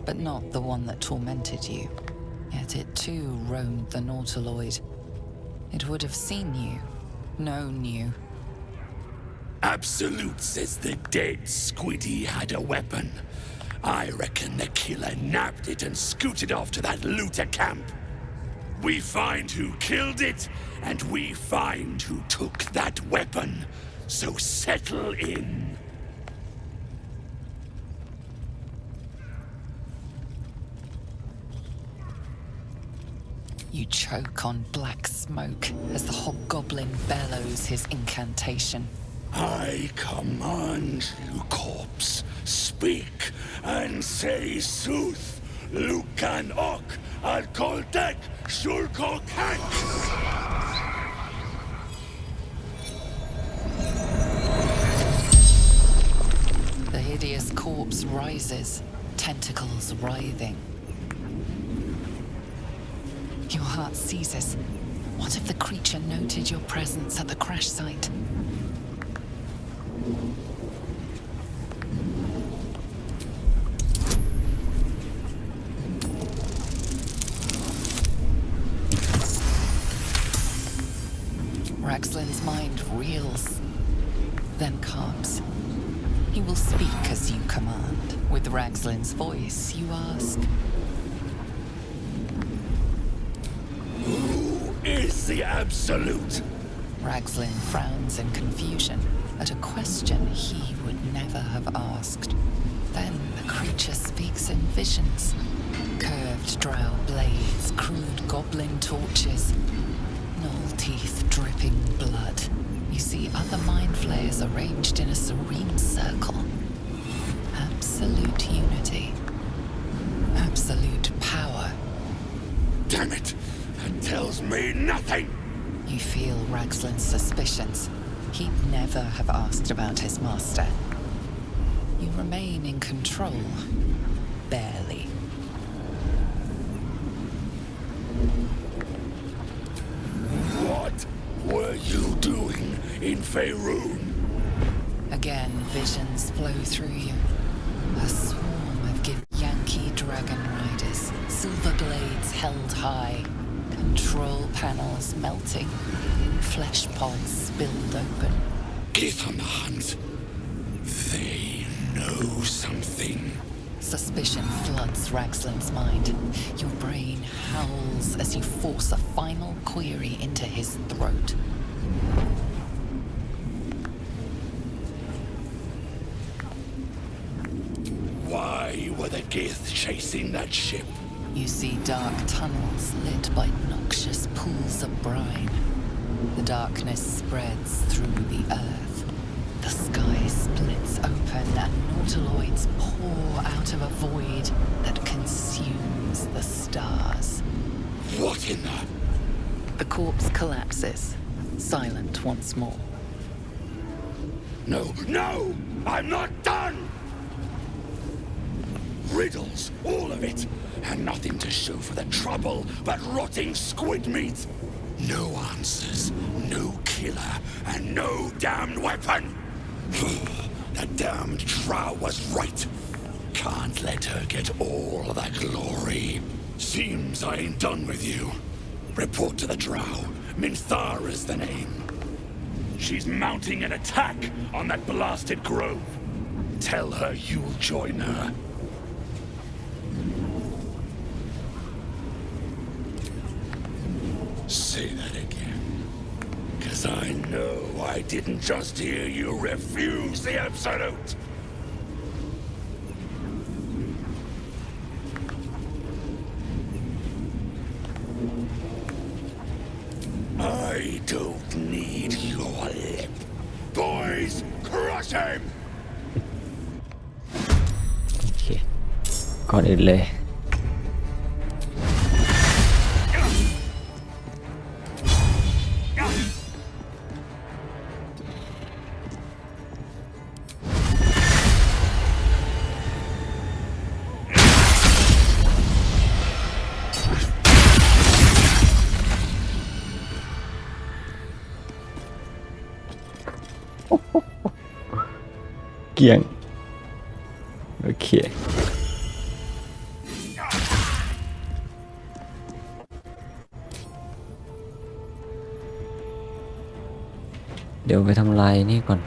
but not the one that tormented you. Yet it too roamed the Nautiloid. It would have seen you, known you. Absolute says the dead Squiddy had a weapon. I reckon the killer nabbed it and scooted off to that looter camp. We find who killed it, and we find who took that weapon. So settle in. You choke on black smoke as the hobgoblin bellows his incantation. I command you, corpse, speak and say sooth. Lucan ok, al koldek, shulko kank. The hideous corpse rises, tentacles writhing. Your heart seizes. What if the creature noted your presence at the crash site? Raxlin's mind reels, then calms. He will speak as you command. With Raxlin's voice, you ask, Who is the Absolute? Raxlin frowns in confusion at a question he would never have asked. Then the creature speaks in visions. Curved drow blades, crude goblin torches, gnoll teeth dripping blood. You see other mind flayers arranged in a serene circle. Absolute unity. Absolute power. Damn it! That tells me nothing! You feel Raxlin's suspicions. He'd never have asked about his master. You remain in control. Barely. What were you doing in Faerun? Again, visions flow through you. A swarm of Yankee dragon riders, silver blades held high, control panels melting, flesh pods spilled open. Get on the hunt. They know something. Suspicion floods Raxlin's mind. Your brain howls as you force a final query into his throat. Why were the Gith chasing that ship? You see dark tunnels lit by noxious pools of brine. The darkness spreads through the earth. The sky splits open and nautiloids pour out of a void that consumes the stars. What in the... The corpse collapses, silent once more. No, no! I'm not done! Riddles, all of it, and nothing to show for the trouble but rotting squid meat. No answers, no killer, and no damned weapon. That damned drow was right. Can't let her get all the glory. Seems I ain't done with you. Report to the drow. Minthara's the name. She's mounting an attack on that blasted grove. Tell her you'll join her. Say that again. 'Cause I know I didn't just hear you refuse the Absolute. I don't need your lip. Boys, crush him! โอเคก่อนอื่นเลย เกี่ยงโอเค เดี๋ยวไปทำลายนี่ก่อน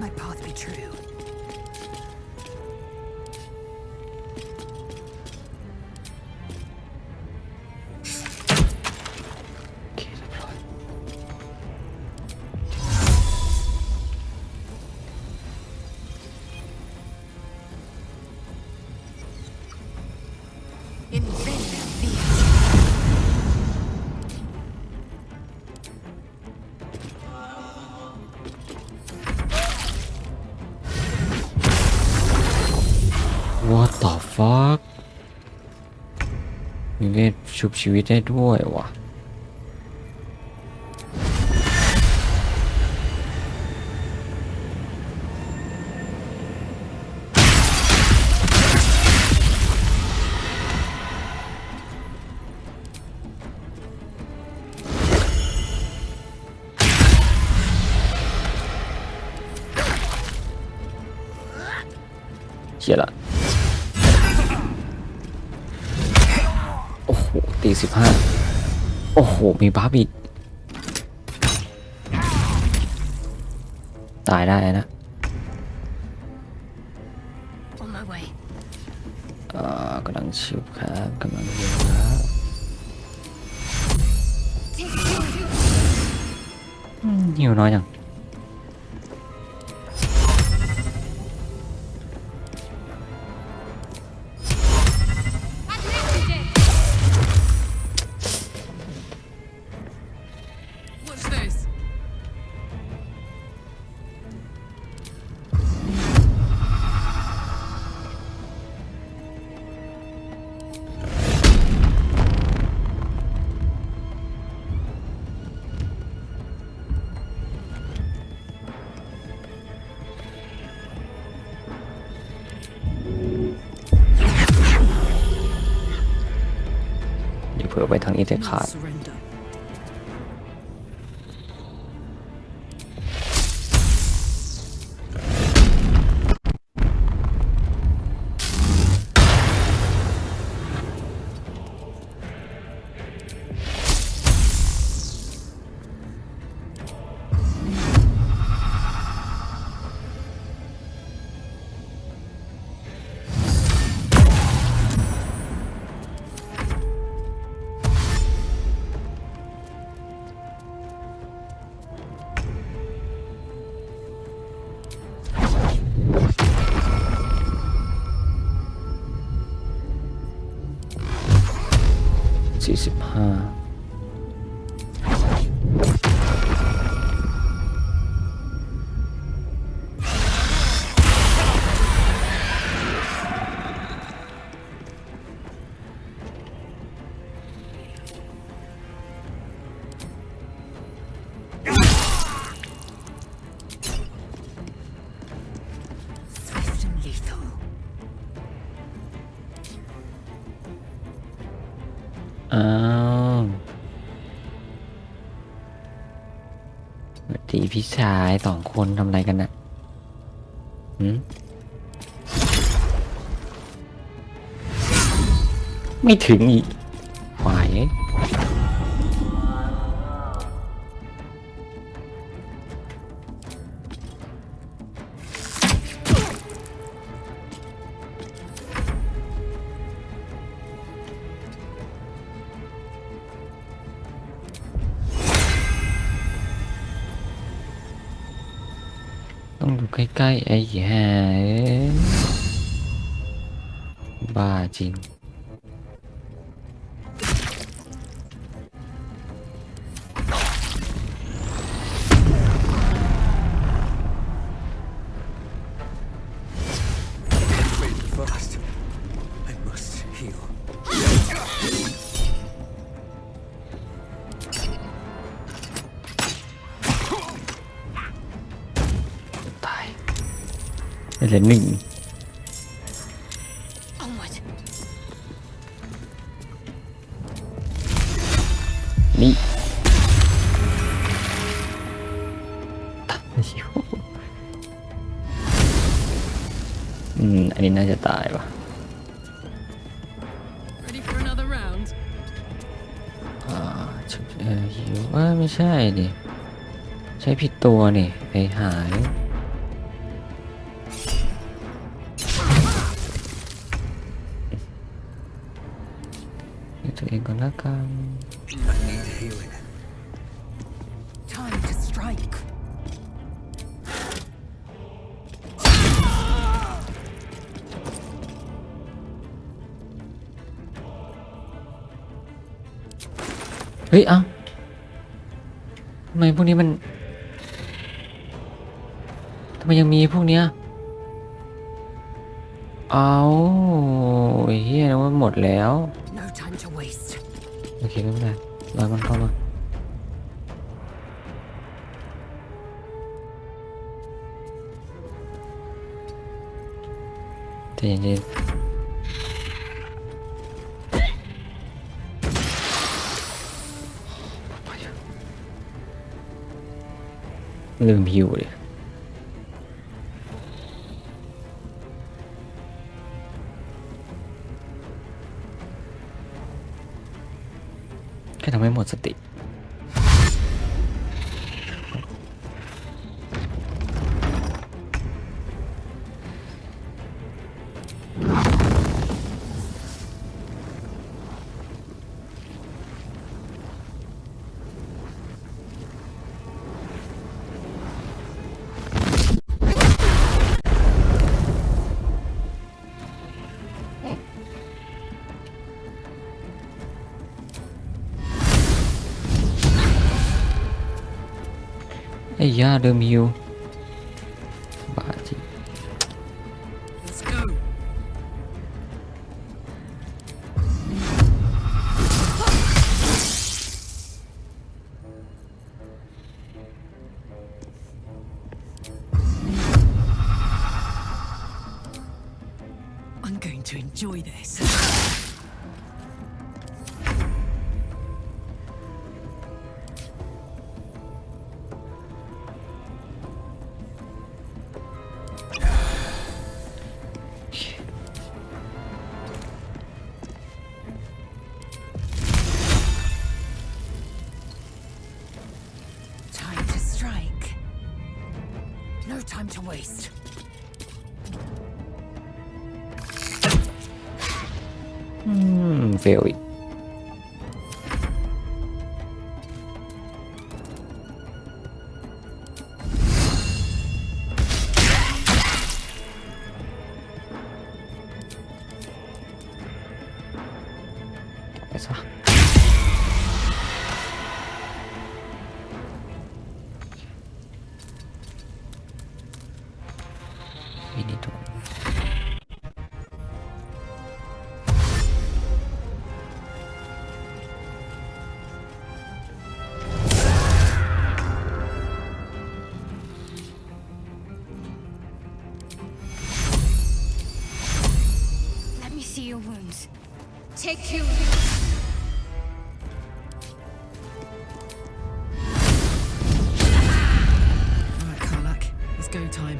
My path be true. What the fuck มีเวทชุบชีวิตได้ด้วยวะเชี่ยละโอ้โหตี15โอ้โหมีบัฟอีกตายได้นะ On my way. กำลังชิวครับกำลังเยอะครับหิวน้อยจังเผื่อไปทางนี้จะขาด 45อ้าวตีพี่ชาย2 คนทำอะไรกันนะไม่ถึงอีกหวายต้องดูใกล้ๆไอ้ห่าบ้าจริงเหลือ1นี่อันนี้น่าจะตายป่ะชุบ ไม่ใช่ดิใช้ผิดตัวนี่ไปหายตัวเองก่อนละกัน Time to strike. เฮ้ย เอ้าทำไมพวกนี้มันทำไมยังมีพวกเนี้ยเอาเฮียนะว่าหมดแล้ว No time to waste. โอเคไม่เป็นไรรอมันเข้ามาใจเย็นๆลืมหิวเลยแค่ทำให้หมดสติ ไอ้ย่าเดิมฮิวบ้าจริง Let's go. I'm going to enjoy this. Time to strike. No time to waste. เฟลอีกไปซะมินิตัวLet me see your wounds. Take you. Alright, Karlak, it's go time.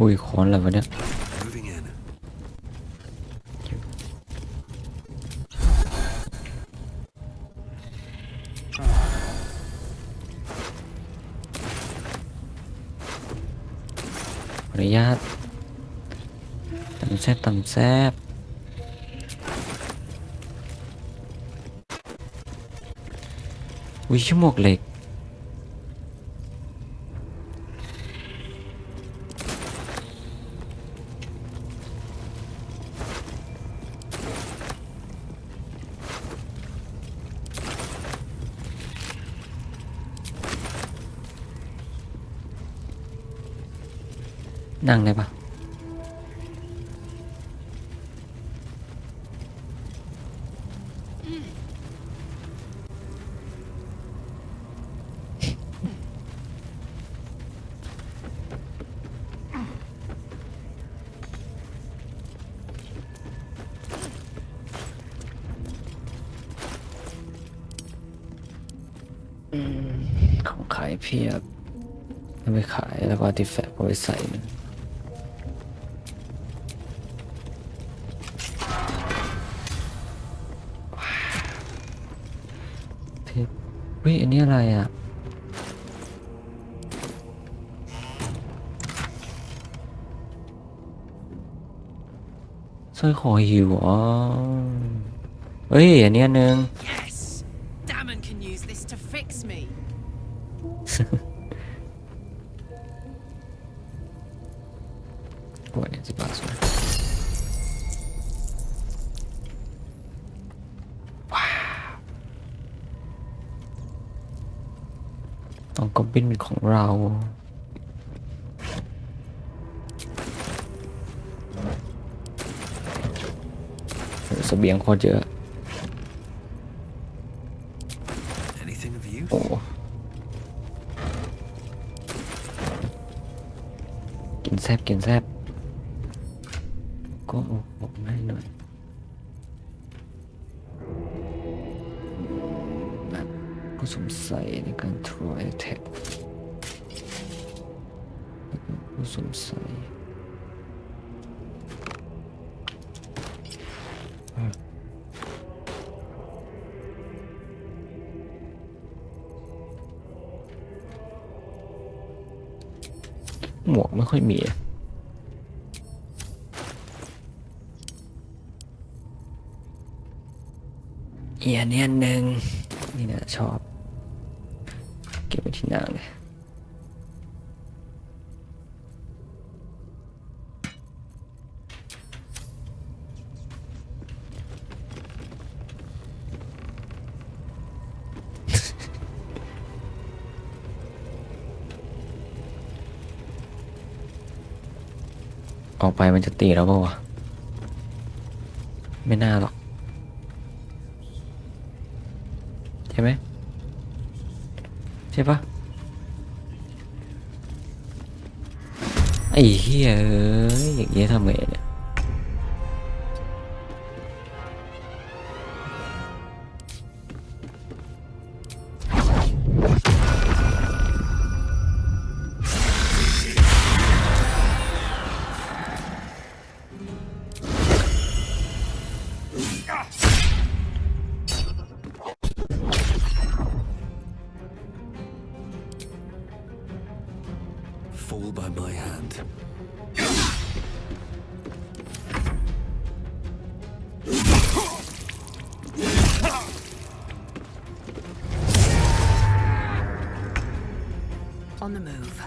อุ้ยคอนอะไรวะเนี่ย Moving in. ขออนุญาตตำแซ่บตำแซ่บอุ้ยชั่วโมงเหล็ก นั่งได้ปะของขายเพียบเอาไปขายแล้วก็อาร์ติแฟกต์เอาไปใส่นะเทปวิอันนี้อะไรอ่ะสร้อยคอหิวอ๋อเฮ้ยอันนี้นึง Yes! Damon can use this to fix me. กว่าเนี่ยจะบาทสวยว้าวต้องก็บินเป็นของเราเสบียงโคตรเยอะ Anything of use? โอ้กินแซบก็เอาผมให้หน่อยแบบผู้สงสัยในการ try attack ผู้สงสัยหมวกไม่ค่อยมีเอียเนี่ยหนึ่งนี่นะชอบเก็บไว้ที่นางเลยออกไปมันจะตีเราเปล่าวะไม่น่าหรอกใช่ไหมใช่ปะไอ้เหี้ยเอ้ยอย่างเงี้ยทำไงเนี่ยFall by my hand. On the move.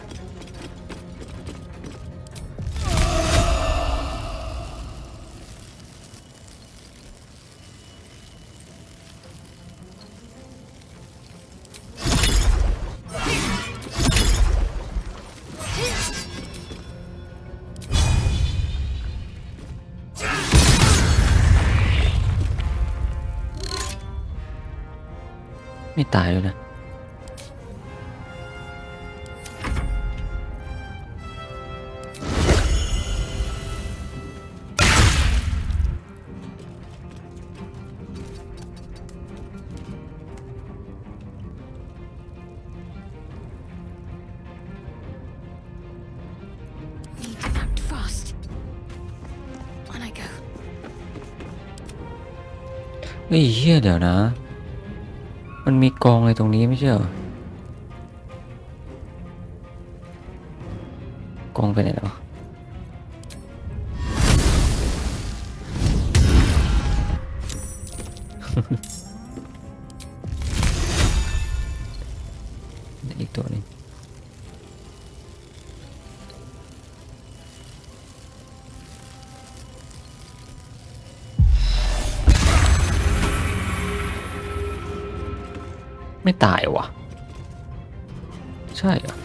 ไม่ตายเลยนะเฮ้ยเฮียเดี๋ยวนะมันมีกองอะไรตรงนี้ไม่ใช่เหรอกองไปไหนแล้วอีกตัวนึงไม่ตายวะใช่เหรอ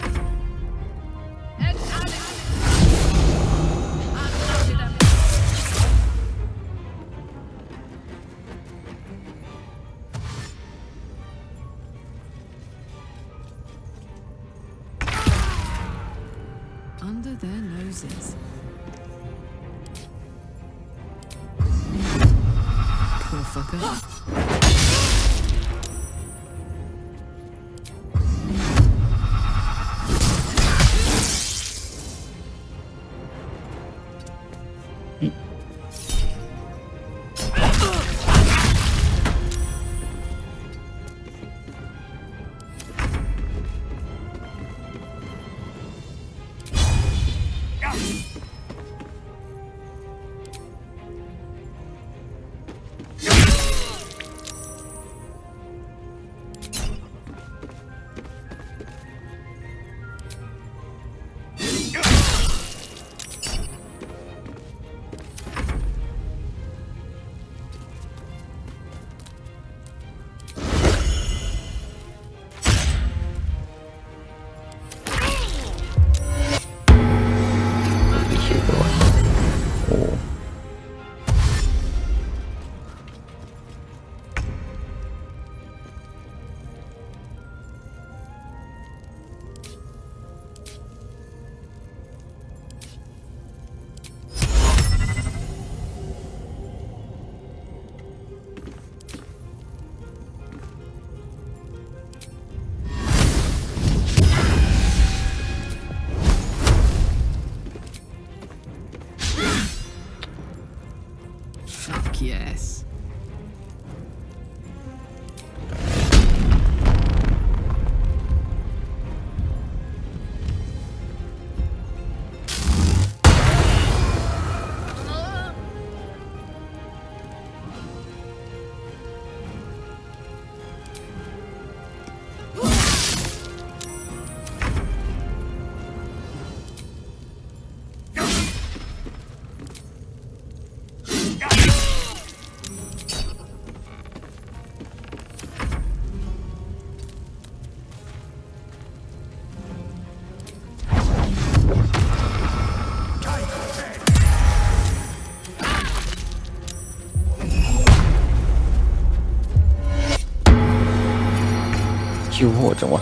sucker. Yes. Chiêu hộ chẳng quá.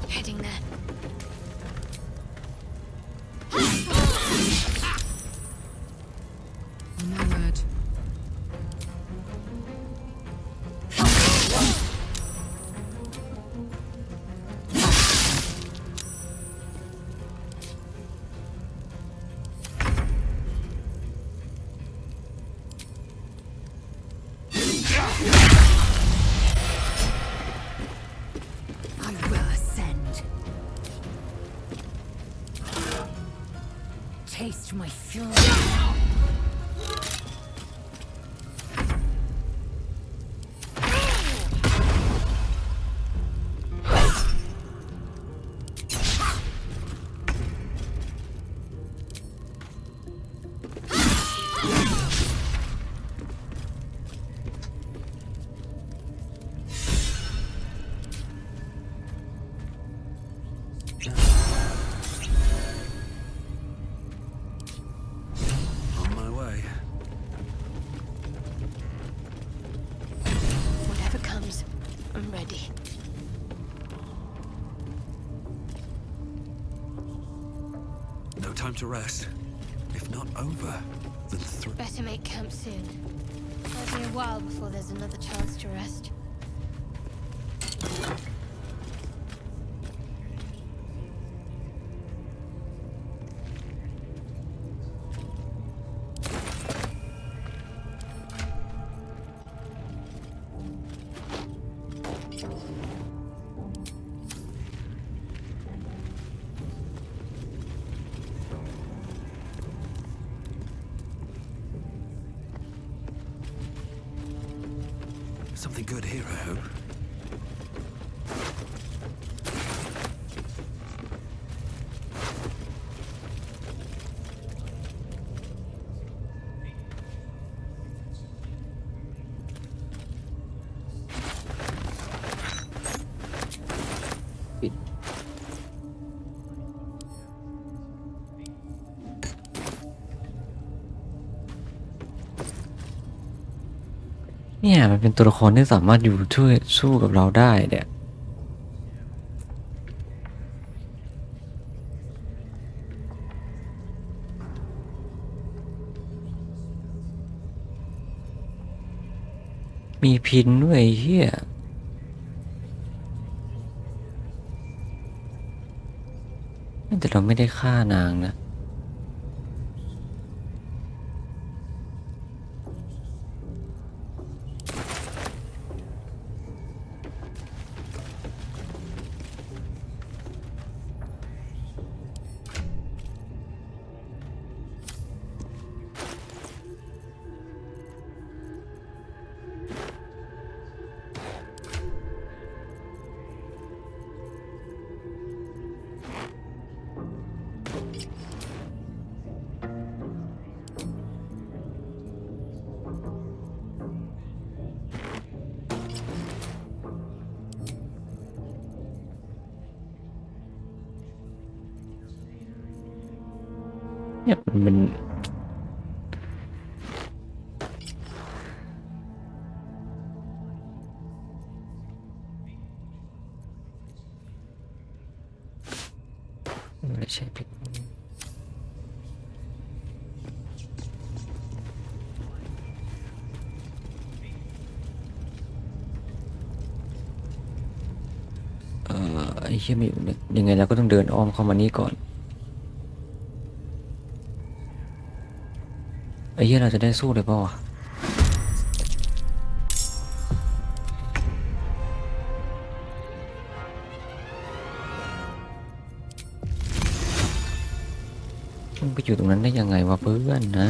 Heading there. No word. I will ascend. Taste my fury. On my way. Whatever comes, I'm ready. No time to rest. If not over, then Better make camp soon. Might be a while before there's another chance to rest. something good here, I hope. Wait.เนี่ยมันเป็นตัวละครที่สามารถอยู่ช่วยสู้กับเราได้เนี่ย มีพินด้วยเฮียแต่เราไม่ได้ฆ่านางนะเนี่ยมันไม่ใช่ผิดไอ้เหี้ยไม่อยู่เนี่ยยังไงเราก็ต้องเดินอ้อมเข้ามานี่ก่อนไอ้เหี้ยเราจะได้สู้เลยเปล่าวะมึงไปอยู่ตรงนั้นได้ยังไงวะเพื่อนนะ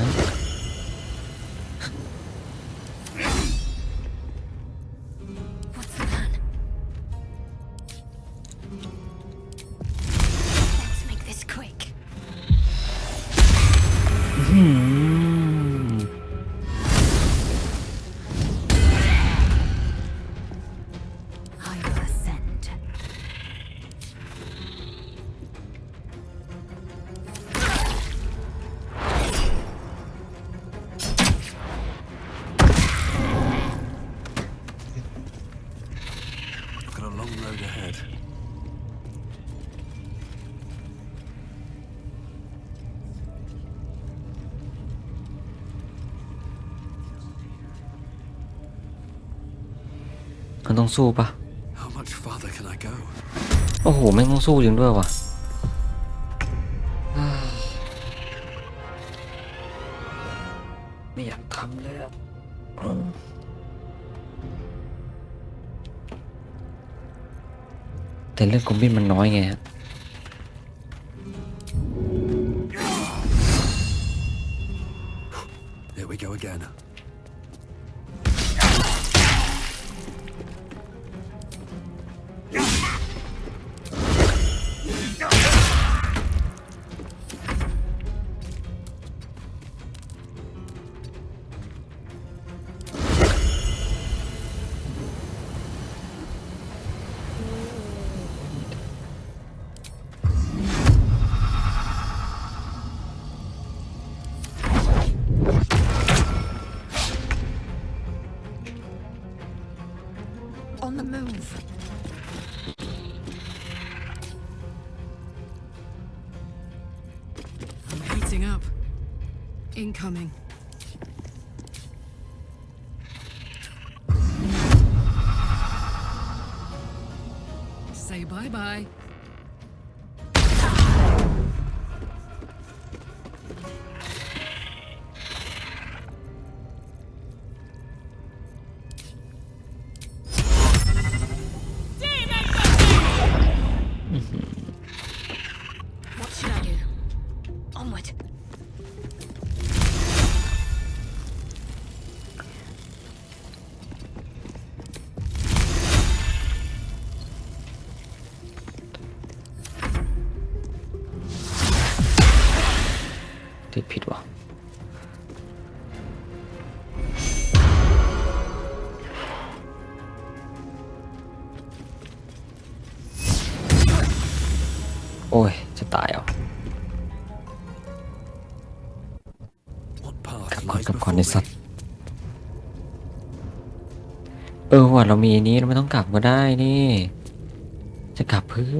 มันต้องสู้ปะโอ้โหไม่ต้องสู้จริงด้วยวะไม่อยากทำเลยอะแต่เรื่องคอมบินมันน้อยไงฮะHere we go again. On the move. I'm heating up. Incoming. Say bye-bye. What should I do? Onward. ติดผิดวะโอ้ยจะตายเอากลับก่อนในสัตว์ว่าเรามีอันนี้เราไม่ต้องกลับก็ได้นี่จะกลับเพื่อ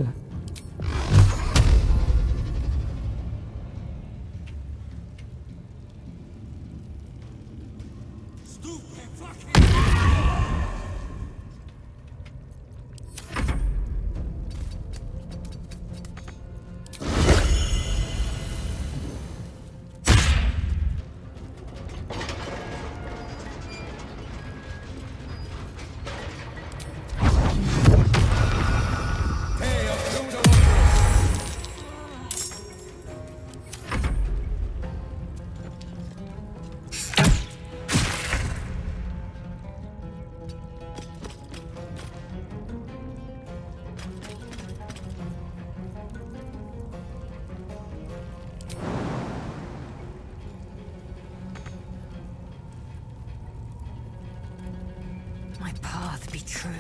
true.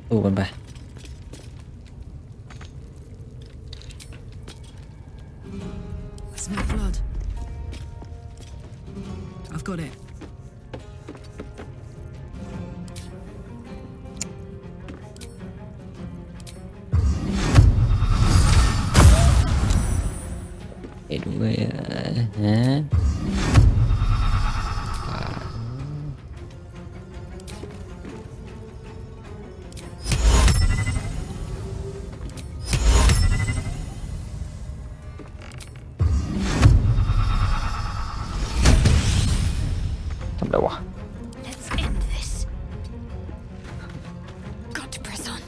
สู้กันไป I smell blood. I've got it.ด้วยฮะทำไรวะ Let's end this. Got to press on.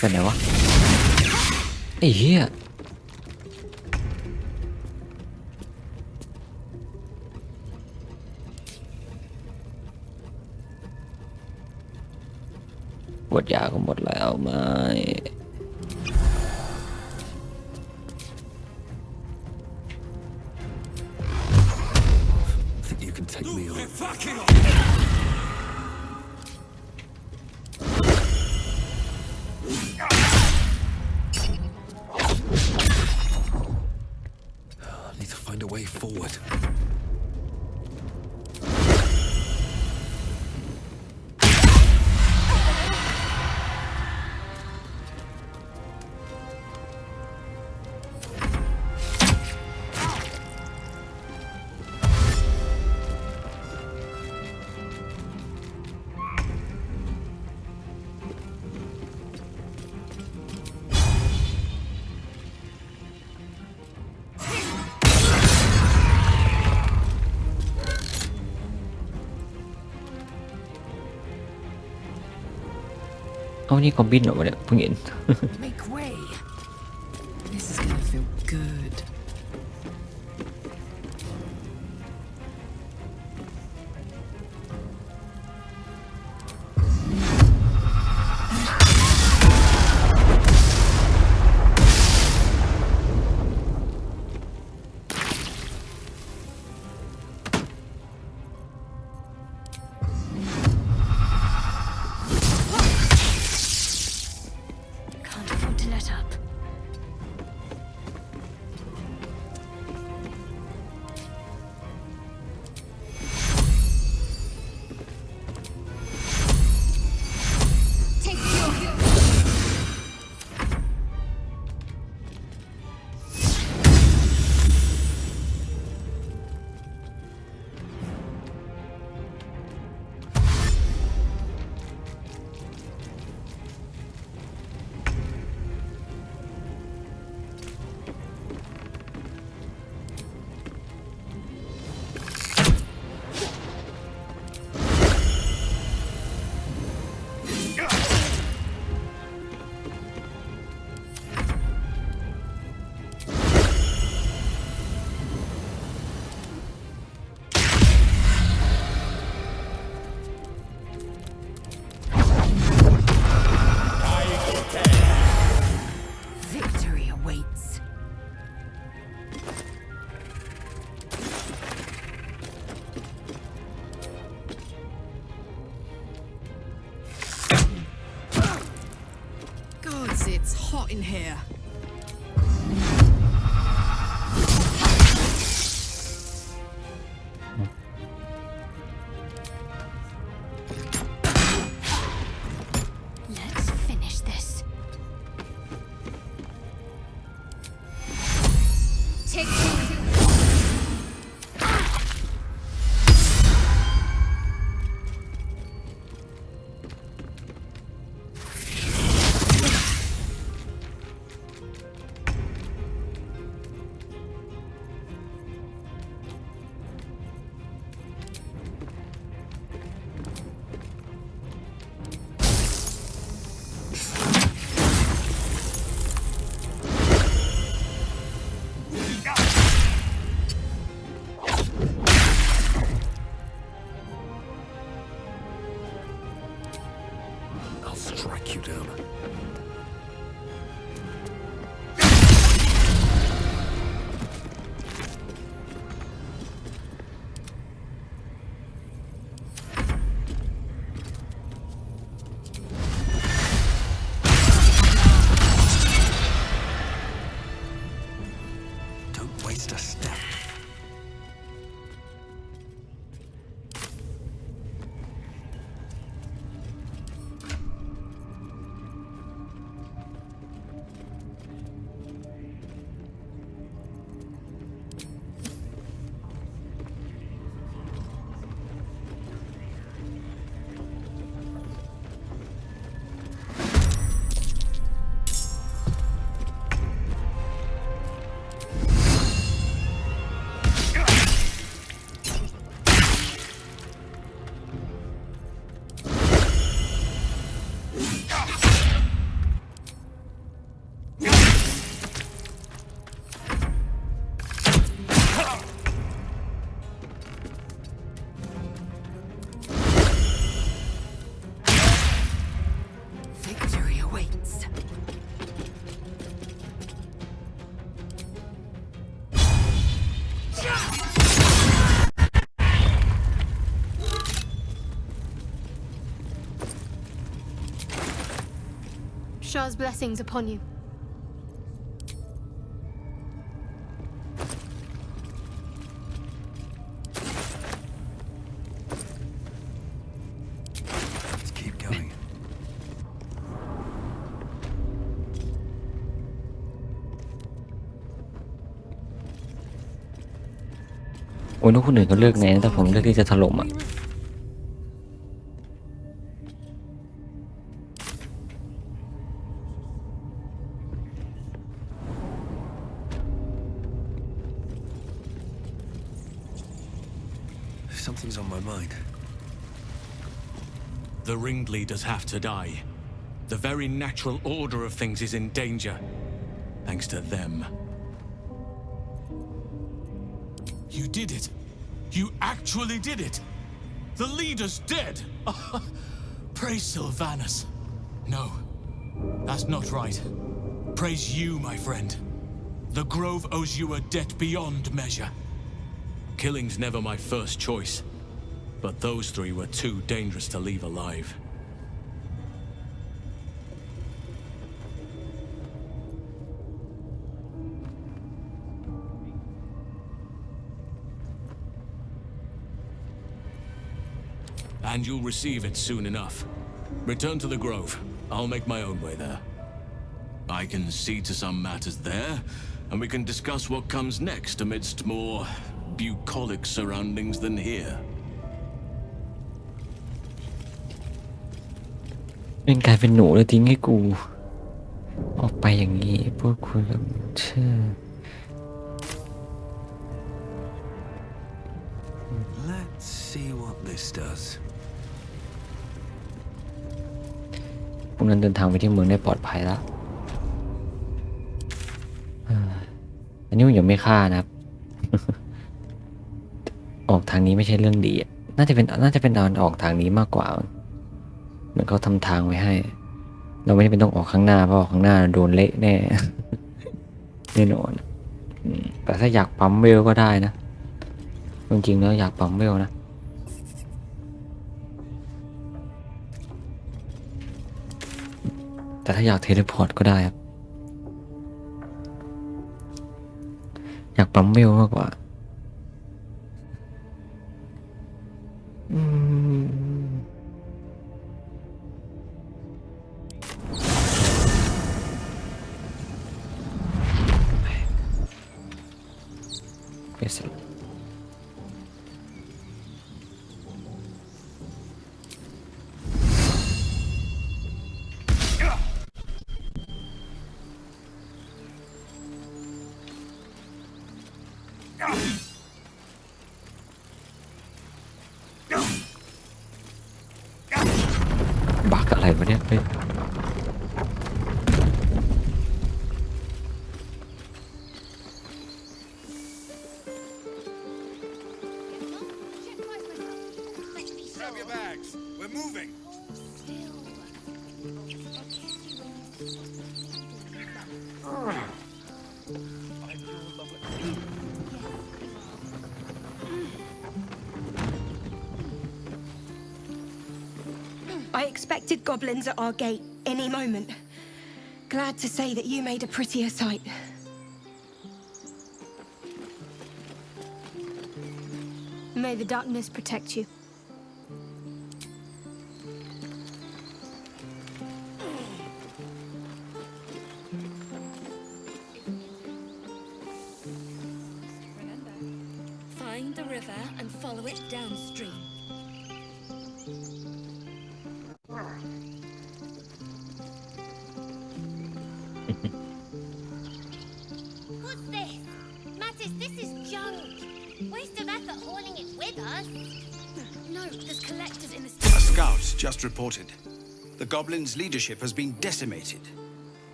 เป็นไงวะไอ้เหี้ยปวดยาก็หมดแล้วไหม Think you can take me on? I need to find a way forward.เอานี่คอมบินเหรอวะเนี่ยเพิ่งเห็น Make way. This is gonna feel good. Can't afford to let up. Take your... 'Cause it's hot in here. Let's finish this. Take strike you down. Don't waste a step. Victory awaits. Shah's blessings upon you. Let's keep going. โอ้ยแล้วคนอื่นเขาเลือกไงนะแต่ผมเลือกที่จะถล่มอ่ะ Something's on my mind. The ringleaders have to die. The very natural order of things is in danger. Thanks to them. You did it. You actually did it. The leader's dead. Praise Sylvanus. No, that's not right. Praise you, my friend. The Grove owes you a debt beyond measure. Killing's never my first choice, but those three were too dangerous to leave alive. And you'll receive it soon enough. Return to the Grove. I'll make my own way there. I can see to some matters there, and we can discuss what comes next amidst more bucolic surroundings than here. เป็นกลายเป็นหนูแล้วทิ้งให้กู ออกไปอย่างนี้พวกคุณเชื่อ Let's see what this does. พวกนั้นเดินทางไปที่เมืองได้ปลอดภัยแล้วอันนี้ผมยังไม่ฆ่านะครับ ออกทางนี้ไม่ใช่เรื่องดีอะน่าจะเป็นการออกทางนี้มากกว่าเหมือนเขาทำทางไว้ให้ เราไม่ได้เป็นต้องออกข้างหน้าเพราะออกข้างหน้าโดนเละแน่ แน่นอนแต่ถ้าอยากปั๊มเวลก็ได้นะจริงๆแล้วอยากปั๊มเวลนะแต่ถ้าอยากเทเลพอร์ตก็ได้ครับอยากปั๊มเวลมากกว่าเสร็จบักอะไรวะเนี่ยเฮ้ย Grab your bags. We're moving. I expected goblins at our gate any moment. Glad to say that you made a prettier sight. May the darkness protect you. Find the river and follow it downstream. What's this? Mattis, this is junk. Waste of effort hauling it with us. No, there's collectors in the... A scout just reported. The goblins' leadership has been decimated.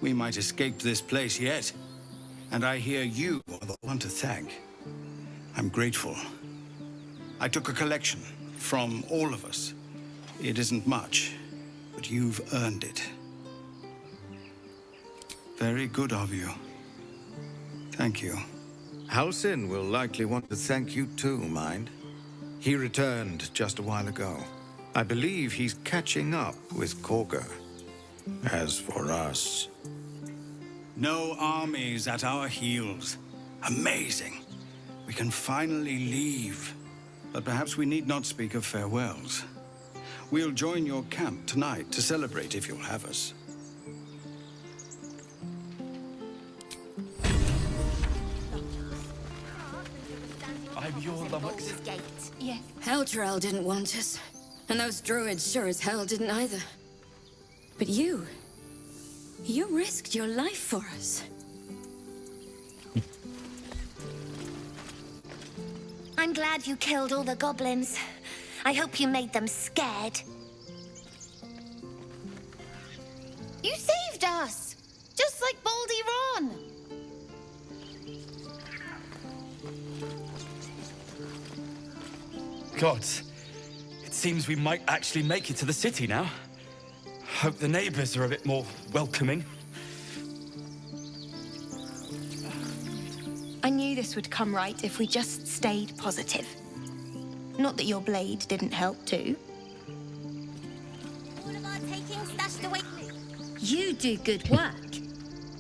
We might escape this place yet. And I hear you are the one to thank. I'm grateful. I took a collection from all of us. It isn't much, but you've earned it. Very good of you. Thank you. Halsin will likely want to thank you too, mind. He returned just a while ago. I believe he's catching up with Korga. As for us... No armies at our heels. Amazing. We can finally leave. But perhaps we need not speak of farewells. We'll join your camp tonight to celebrate if you'll have us. I'm your lummox. Yeah. Elturel didn't want us. And those druids sure as hell didn't either. But you risked your life for us. I'm glad you killed all the goblins. I hope you made them scared. You saved us! Just like Baldy Ron! Gods, it seems we might actually make it to the city now. Hope the neighbors are a bit more welcoming. I knew this would come right if we just stayed positive. Not that your blade didn't help too. All of our taking stashed away. You do good work.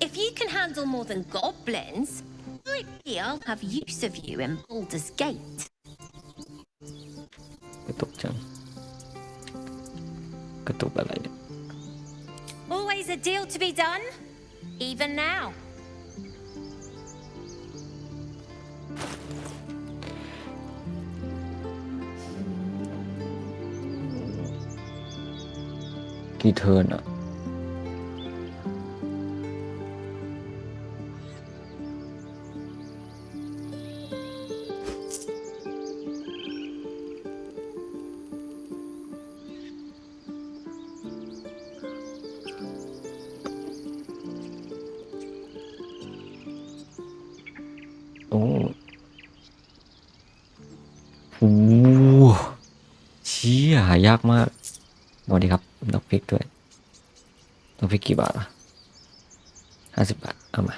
If you can handle more than goblins, maybe I'll have use of you in Baldur's Gate. Always a deal to be done, even now.กี่เทิร์นอะโอ้โหเชี่ยหายากมากสวัสดีครับดอกพริกด้วยดอกพริกกี่บาทวะ50 บาทเอามา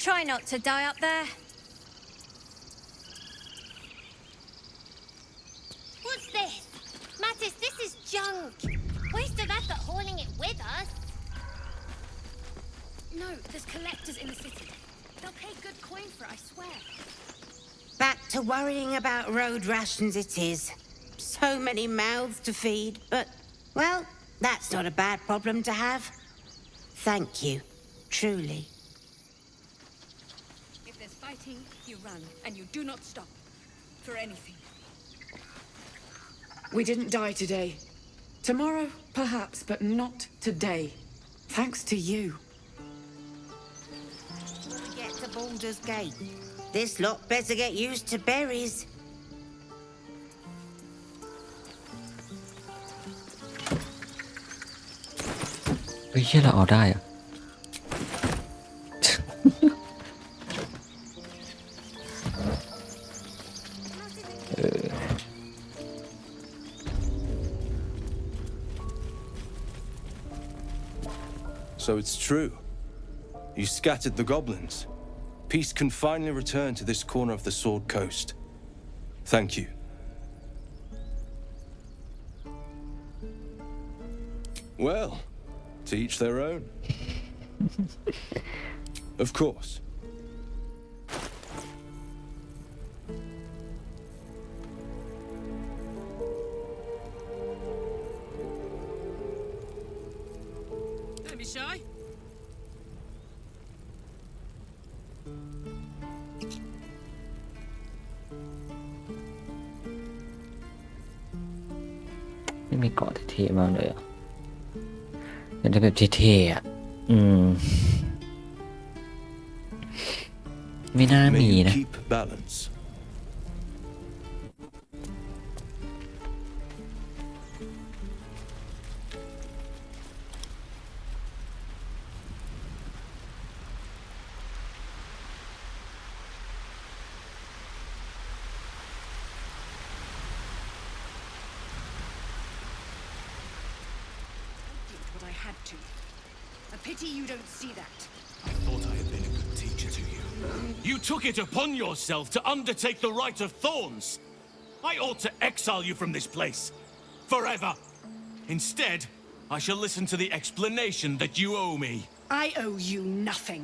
Try not to die up there. What's this? Mattis, this is junk. Waste of effort hauling it with us. No, there's collectors in the city. They'll pay good coin for it, I swear. Back to worrying about road rations it is. So many mouths to feed, but Well, that's not a bad problem to have. Thank you, truly. If there's fighting, you run, and you do not stop. For anything. We didn't die today. Tomorrow, perhaps, but not today. Thanks to you. Get to Baldur's Gate. This lot better get used to berries. เฮ้ยเชื่อเราเอาได้อะ So it's true. You scattered the goblins. Peace can finally return to this corner of the Sword Coast. Thank you. Well, to each their own. Of course. Don't be shy.ไม่มีเกาะเท่ๆมากเลยอ่ะอยากได้แบบเท่ๆอ่ะไม่น่ามีนะ Keep balance. What I had to. A pity you don't see that. I thought I had been a good teacher to you. You took it upon yourself to undertake the Rite of Thorns. I ought to exile you from this place. Forever. Instead, I shall listen to the explanation that you owe me. I owe you nothing.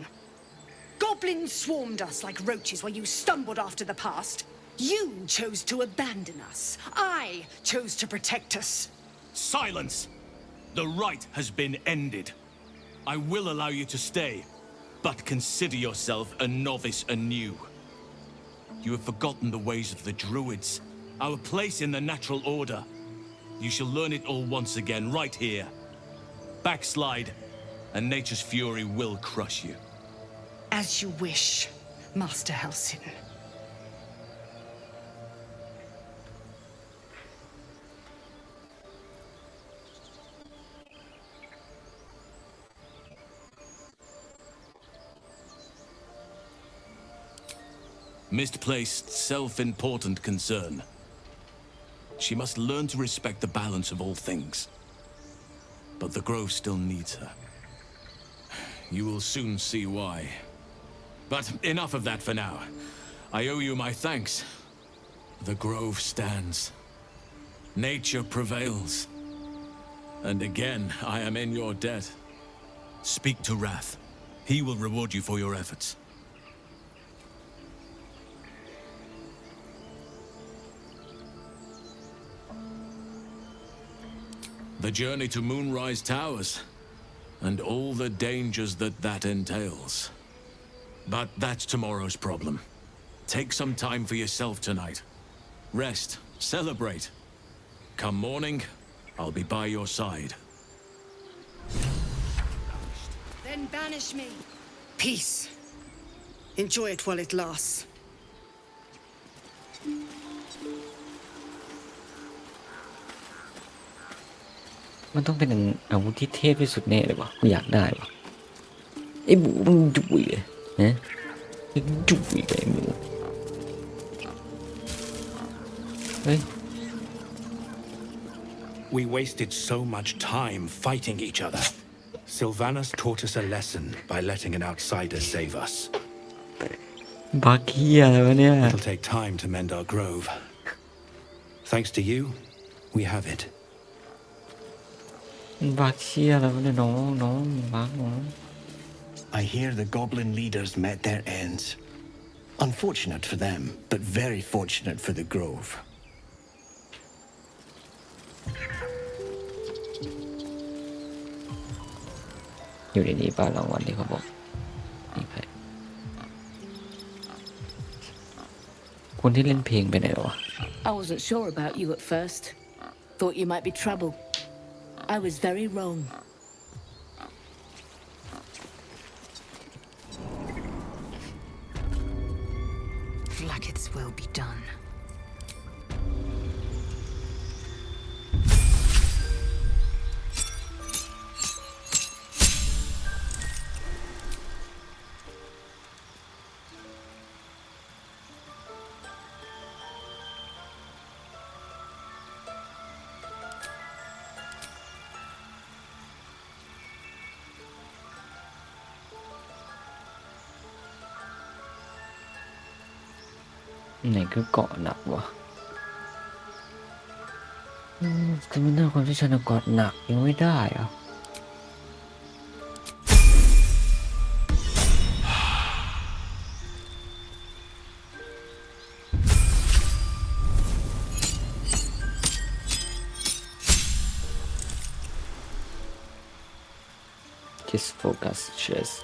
Goblins swarmed us like roaches while you stumbled after the past. You chose to abandon us. I chose to protect us. Silence! The rite has been ended. I will allow you to stay, but consider yourself a novice anew. You have forgotten the ways of the Druids, our place in the natural order. You shall learn it all once again, right here. Backslide, and nature's fury will crush you. As you wish, Master Halsin. Misplaced, self-important concern. She must learn to respect the balance of all things. But the Grove still needs her. You will soon see why. But enough of that for now. I owe you my thanks. The Grove stands. Nature prevails. And again, I am in your debt. Speak to Wrath. He will reward you for your efforts. The journey to Moonrise Towers, and all the dangers that entails. But that's tomorrow's problem. Take some time for yourself tonight. Rest, celebrate. Come morning, I'll be by your side. Then banish me. Peace. Enjoy it while it lasts. มันต้องเป็นอาวุธที่เทพที่สุดแน่เลยวะกูอยากได้วะไอ้หมูมึงจุ๋ยเลยนะจุ๋ยไอ้หมูเฮ้ย We wasted so much time fighting each other. Sylvanas taught us a lesson by letting an outsider save us. บักเฮียอะไรวะเนี่ย It'll take time to mend our grove. Thanks to you, we have it. บักเฮียอะไรวะเนี่ยน้องบักน้อง I hear the goblin leaders met their ends. Unfortunate for them, but very fortunate for the Grove. อยู่ในนี้ป่ะรางวัลที่เขาบอกนี่ไปคนที่เล่นเพลงไปไหนวะ I wasn't sure about you at first. Thought you might be trouble. I was very wrong. Like its will be done. ไหนคือเกาะหนักวะคือมันน่าความที่ฉันเกาะหนักยังไม่ได้อ่ะJust focus just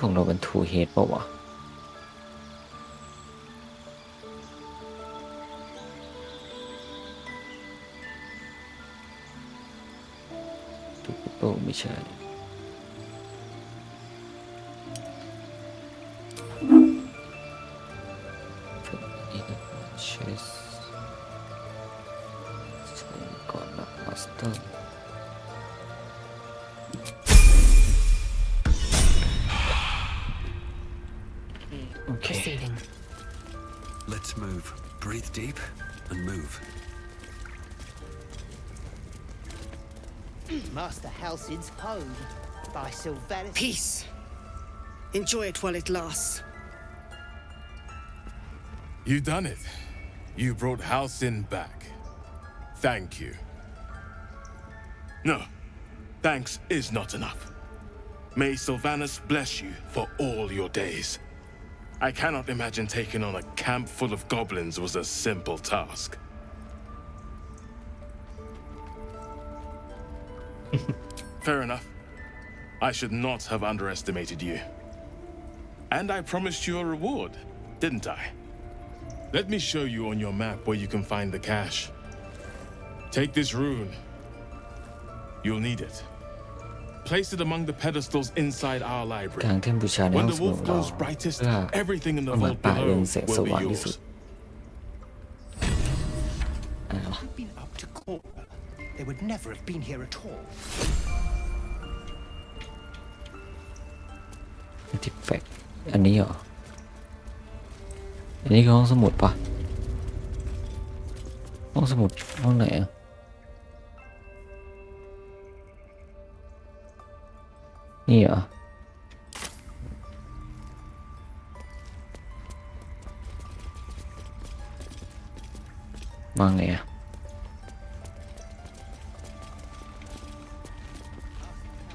ของเราเป็นทูเฮดป่าวะทูปิโป้ไม่ใช่เชสก่อนนะมาสเตอร์ Proceeding. Let's move. Breathe deep and move. Master Halcyon's Poem by Sylvanus. Peace. Enjoy it while it lasts. You done it. You brought Halcyon back. Thank you. No, thanks is not enough. May Sylvanus bless you for all your days. I cannot imagine taking on a camp full of goblins was a simple task. Fair enough. I should not have underestimated you. And I promised you a reward, didn't I? Let me show you on your map where you can find the cache. Take this rune. You'll need it. Place it among the pedestals inside our library. When the wolf glows brightest, everything in the vault below will be yours. If we'd been up to Corker, they would never have been here at all. Artifact อันนี้เหรออันนี้คือห้องสมุดปะห้องสมุดห้องไหนอะนี่เหรอวางไงอะ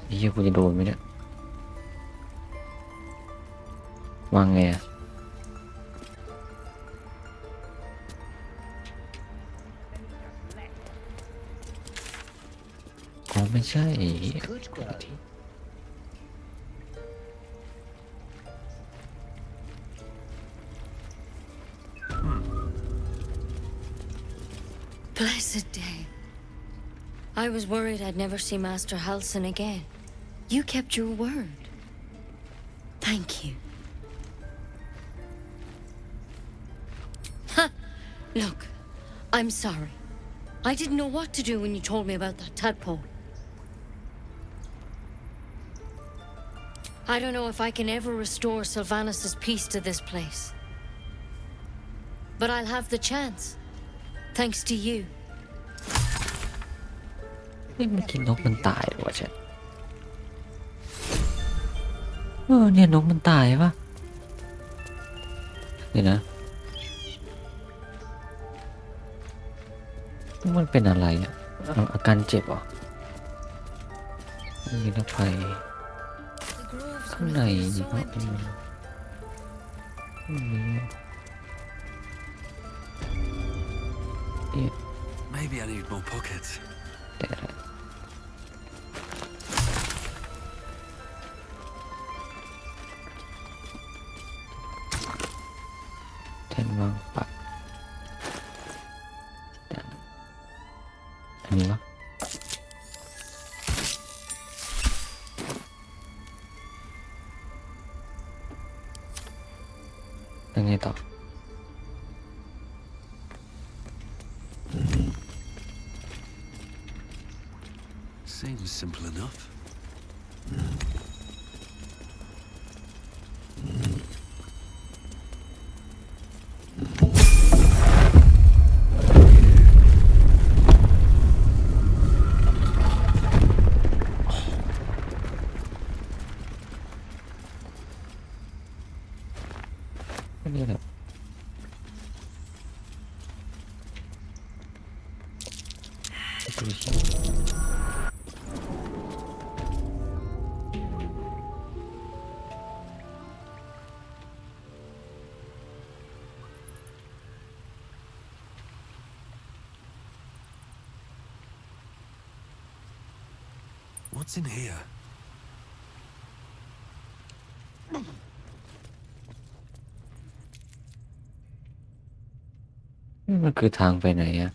นี่กูจะโดนไหมเนี่ยวางไงอะอ๋อไม่ใช่ Blessed day. I was worried I'd never see Master Halcyon again. You kept your word. Thank you. Ha! Look, I'm sorry. I didn't know what to do when you told me about that tadpole. I don't know if I can ever restore Sylvanus' peace to this place. But I'll have the chance. Thanks to you. นี่มันกินนกมันตายหรือวะฉันเนี่ยนกมันตายปะเดี๋ยวนะ มันเป็นอะไรอ่ะอาการเจ็บเหรอนี่นะไฟข้างในนี่ก็Maybe I need more pockets. แทนวางปักอันนี้วะยังไงต่อ Seems simple enough. Ini lah. What's in here? นี่มันคือทางไปไหนอะ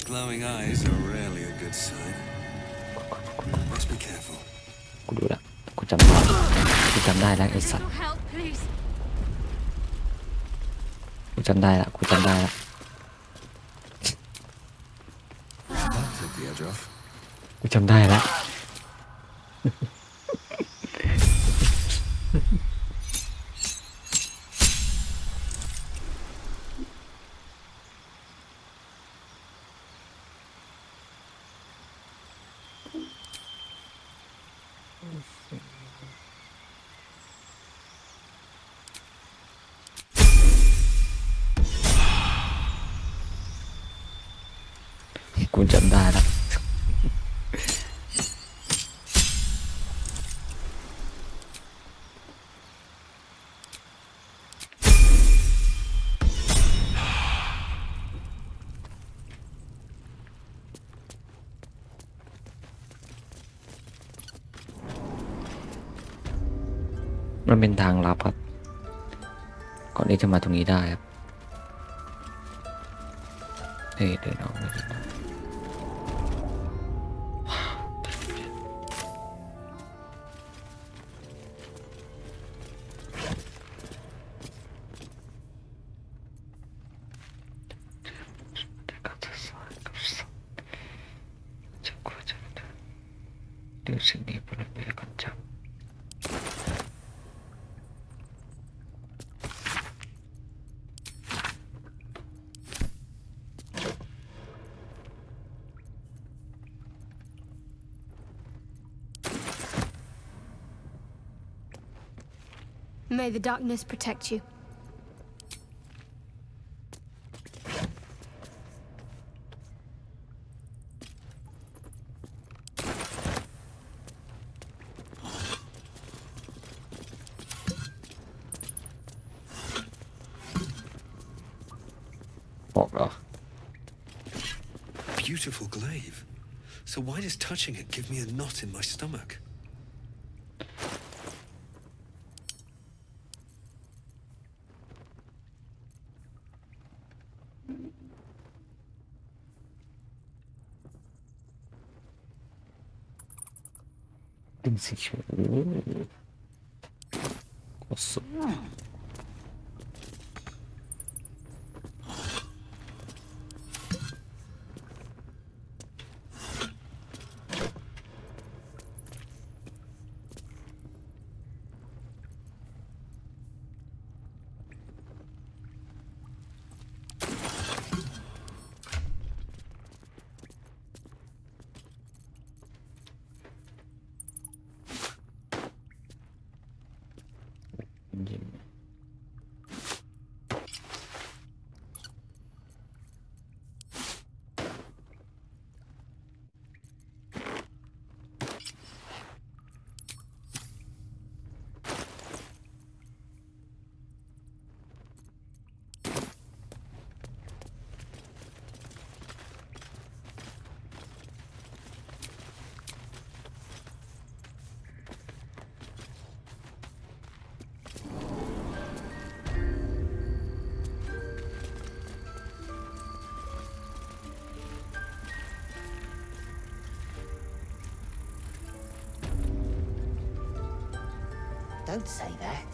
Glowing eyes are rarely a good sign. Let's be careful. กูดูละกูจำได้แล้วไอ้สัตว์ Help, please. กูจำได้ละ That took the edge off. กูจำได้ละ กูจำได้ละ มันเป็นทางลับครับ ก่อนที่จะมาตรงนี้ได้ครับเดินออกเลยเดี๋ยวสิ่งนี้เป็นเรื่องกันจังMay the darkness protect you. Beautiful glaive. So why does touching it give me a knot in my stomach? Don't say that.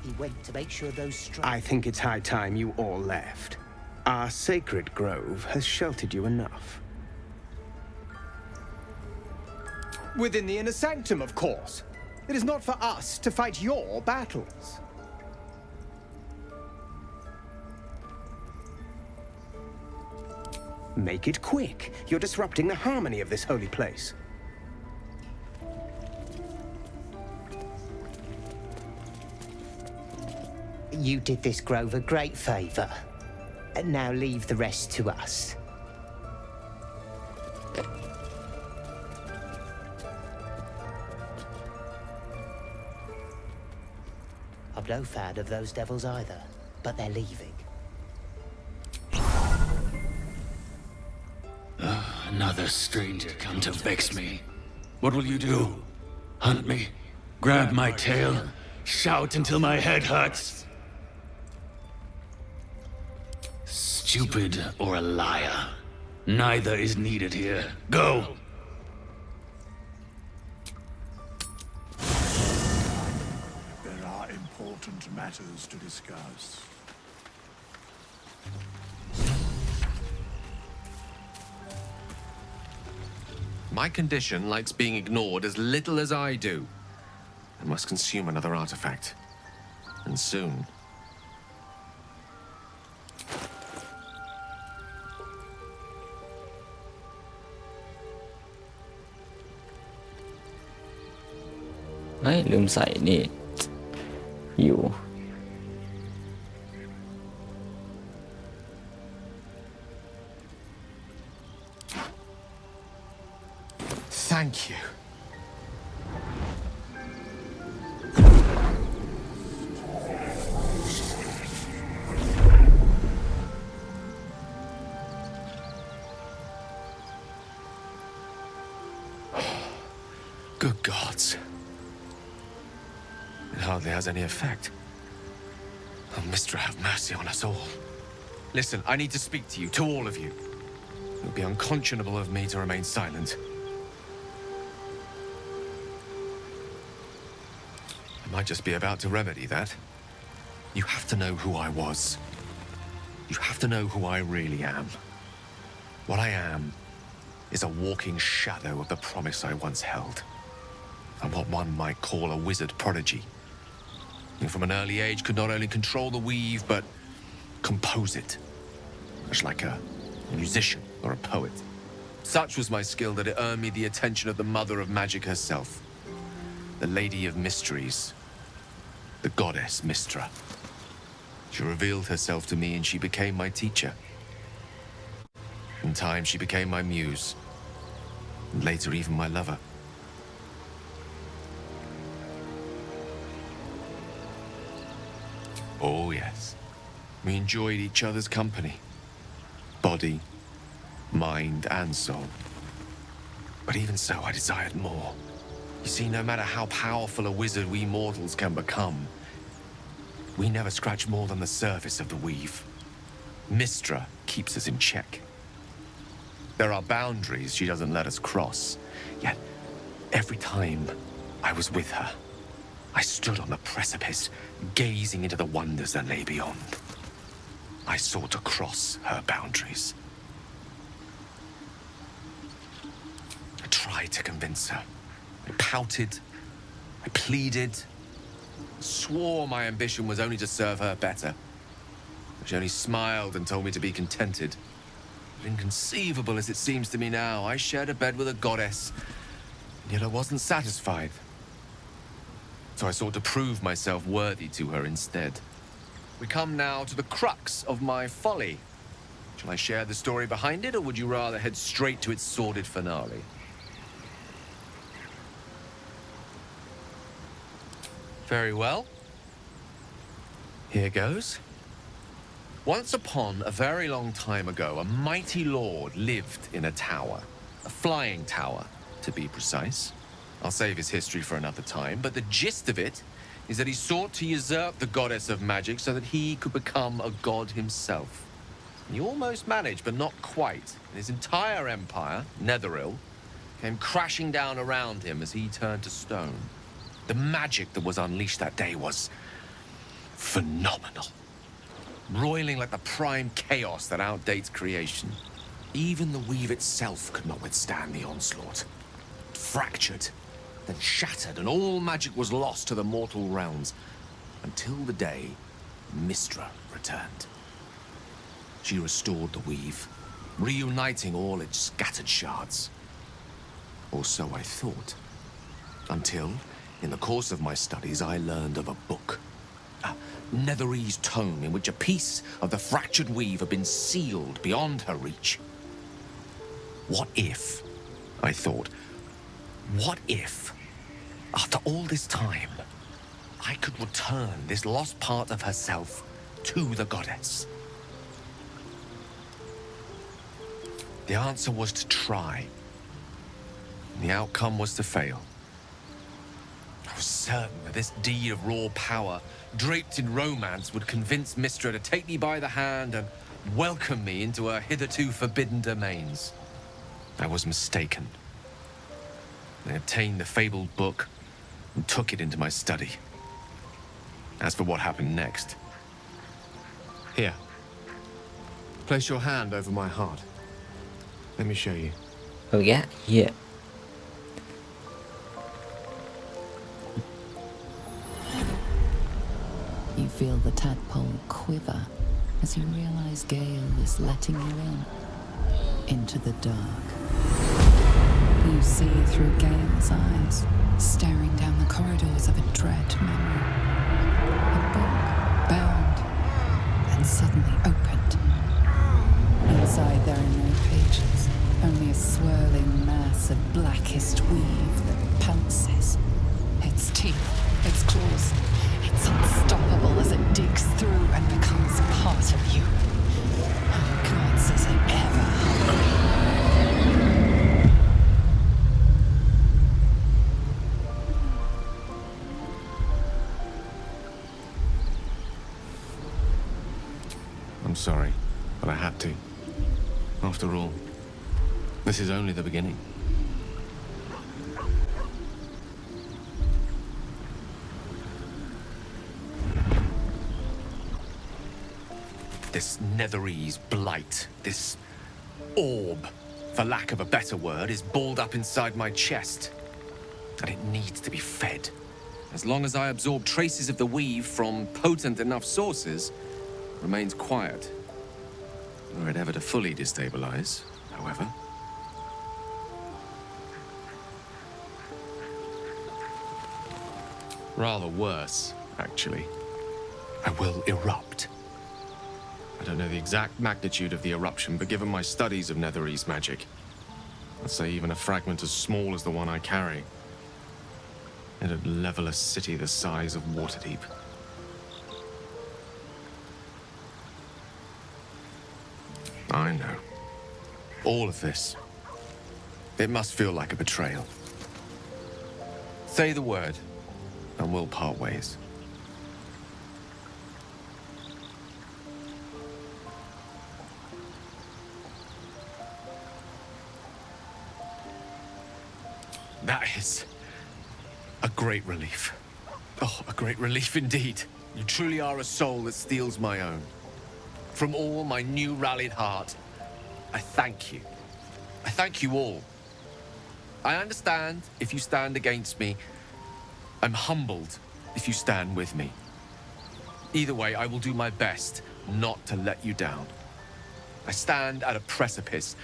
He went to make sure those I think it's high time you all left. Our sacred grove has sheltered you enough. Within the inner sanctum, of course. It is not for us to fight your battles. Make it quick. You're disrupting the harmony of this holy place. You did this grove a great favor. And now leave the rest to us. I'm no fan of those devils either, but they're leaving. Another stranger come to vex me. What will you do? Hunt me? Grab my tail? Shout until my head hurts? Stupid or a liar. Neither is needed here. Go! There are important matters to discuss. My condition likes being ignored as little as I do. I must consume another artifact. And soon. Hey, ลืมใส่นี่อยู่ Thank you. Good gods. It hardly has any effect. Oh, Mistra, have mercy on us all. Listen, I need to speak to you, to all of you. It would be unconscionable of me to remain silent. I might just be about to remedy that. You have to know who I was. You have to know who I really am. What I am is a walking shadow of the promise I once held. I'm what one might call a wizard prodigy. Who from an early age could not only control the weave, but compose it. Much like a musician or a poet. Such was my skill that it earned me the attention of the mother of magic herself. The Lady of Mysteries. The goddess Mistra. She revealed herself to me and she became my teacher. In time, she became my muse. And later, even my lover. Oh, yes. We enjoyed each other's company. Body, mind, and soul. But even so, I desired more. You see, no matter how powerful a wizard we mortals can become, we never scratch more than the surface of the weave. Mistra keeps us in check. There are boundaries she doesn't let us cross. Yet, every time I was with her, I stood on the precipice, gazing into the wonders that lay beyond. I sought to cross her boundaries. I tried to convince her. I pouted. I pleaded. Swore my ambition was only to serve her better. She only smiled and told me to be contented. But inconceivable as it seems to me now, I shared a bed with a goddess. Yet I wasn't satisfied. So I sought to prove myself worthy to her instead. We come now to the crux of my folly. Shall I share the story behind it, or would you rather head straight to its sordid finale? Very well. Here goes. Once upon a very long time ago, a mighty lord lived in a tower. A flying tower, to be precise. I'll save his history for another time, but the gist of it is that he sought to usurp the goddess of magic so that he could become a god himself. He almost managed, but not quite. And his entire empire, Netheril, came crashing down around him as he turned to stone. The magic that was unleashed that day was phenomenal. Roiling like the prime chaos that outdates creation. Even the weave itself could not withstand the onslaught. It fractured, then shattered, and all magic was lost to the mortal realms, until the day Mystra returned. She restored the weave, reuniting all its scattered shards. Or so I thought. Until, in the course of my studies, I learned of a book. A Netherese tome in which a piece of the fractured weave had been sealed beyond her reach. What if, I thought, what if, after all this time, I could return this lost part of herself to the goddess? The answer was to try. The outcome was to fail. I was certain that this deed of raw power, draped in romance, would convince Mystra to take me by the hand and welcome me into her hitherto forbidden domains. I was mistaken. I obtained the fabled book and took it into my study. As for what happened next... Here. Place your hand over my heart. Let me show you. Oh yeah? Yeah. You feel the tadpole quiver as you realize Gale is letting you into the dark. You see through Gale's eyes, staring down the corridors of a dread memory. A book bound and suddenly opened. Inside there are no pages, only a swirling mass of blackest weave that pounces. Its teeth, its claws, it's unstoppable as it digs through and becomes part of you. Oh gods, is it ever hungry? I'm sorry, but I had to. After all, this is only the beginning. This Netherese blight, this orb, for lack of a better word, is balled up inside my chest. And it needs to be fed. As long as I absorb traces of the weave from potent enough sources, it remains quiet. Were it ever to fully destabilize, however. Rather worse, actually. I will erupt. I don't know the exact magnitude of the eruption, but given my studies of Netherese magic, I'd say even a fragment as small as the one I carry, it'd level a city the size of Waterdeep. I know. All of this. It must feel like a betrayal. Say the word, and we'll part ways. That is a great relief. Oh, a great relief indeed. You truly are a soul that steals my own. From all my new rallied heart, I thank you. I thank you all. I understand if you stand against me. I'm humbled if you stand with me. Either way, I will do my best not to let you down. I stand at a precipice,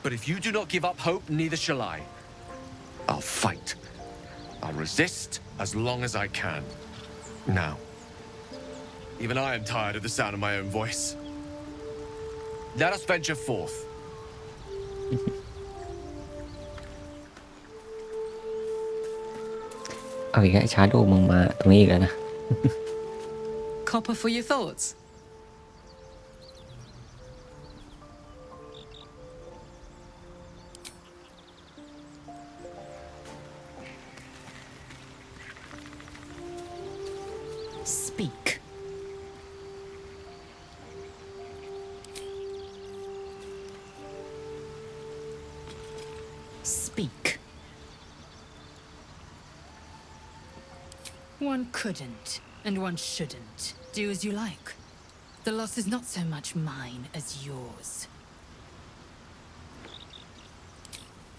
but if you do not give up hope, neither shall I. I'll fight. I'll resist as long as I can. Now, even I am tired of the sound of my own voice. Let us venture forth. เอาอีกแล้วชาโดมึงมาตรงนี้อีกแล้วนะ Copper for your thoughts. Speak. Speak. One couldn't, and one shouldn't. Do as you like. The loss is not so much mine as yours.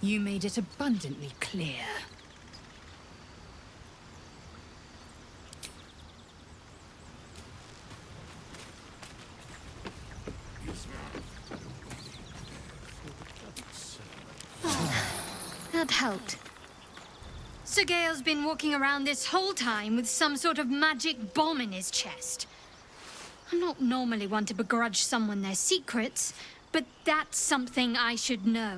You made it abundantly clear. That helped. Sergeo's been walking around this whole time with some sort of magic bomb in his chest. I'm not normally one to begrudge someone their secrets, but that's something I should know.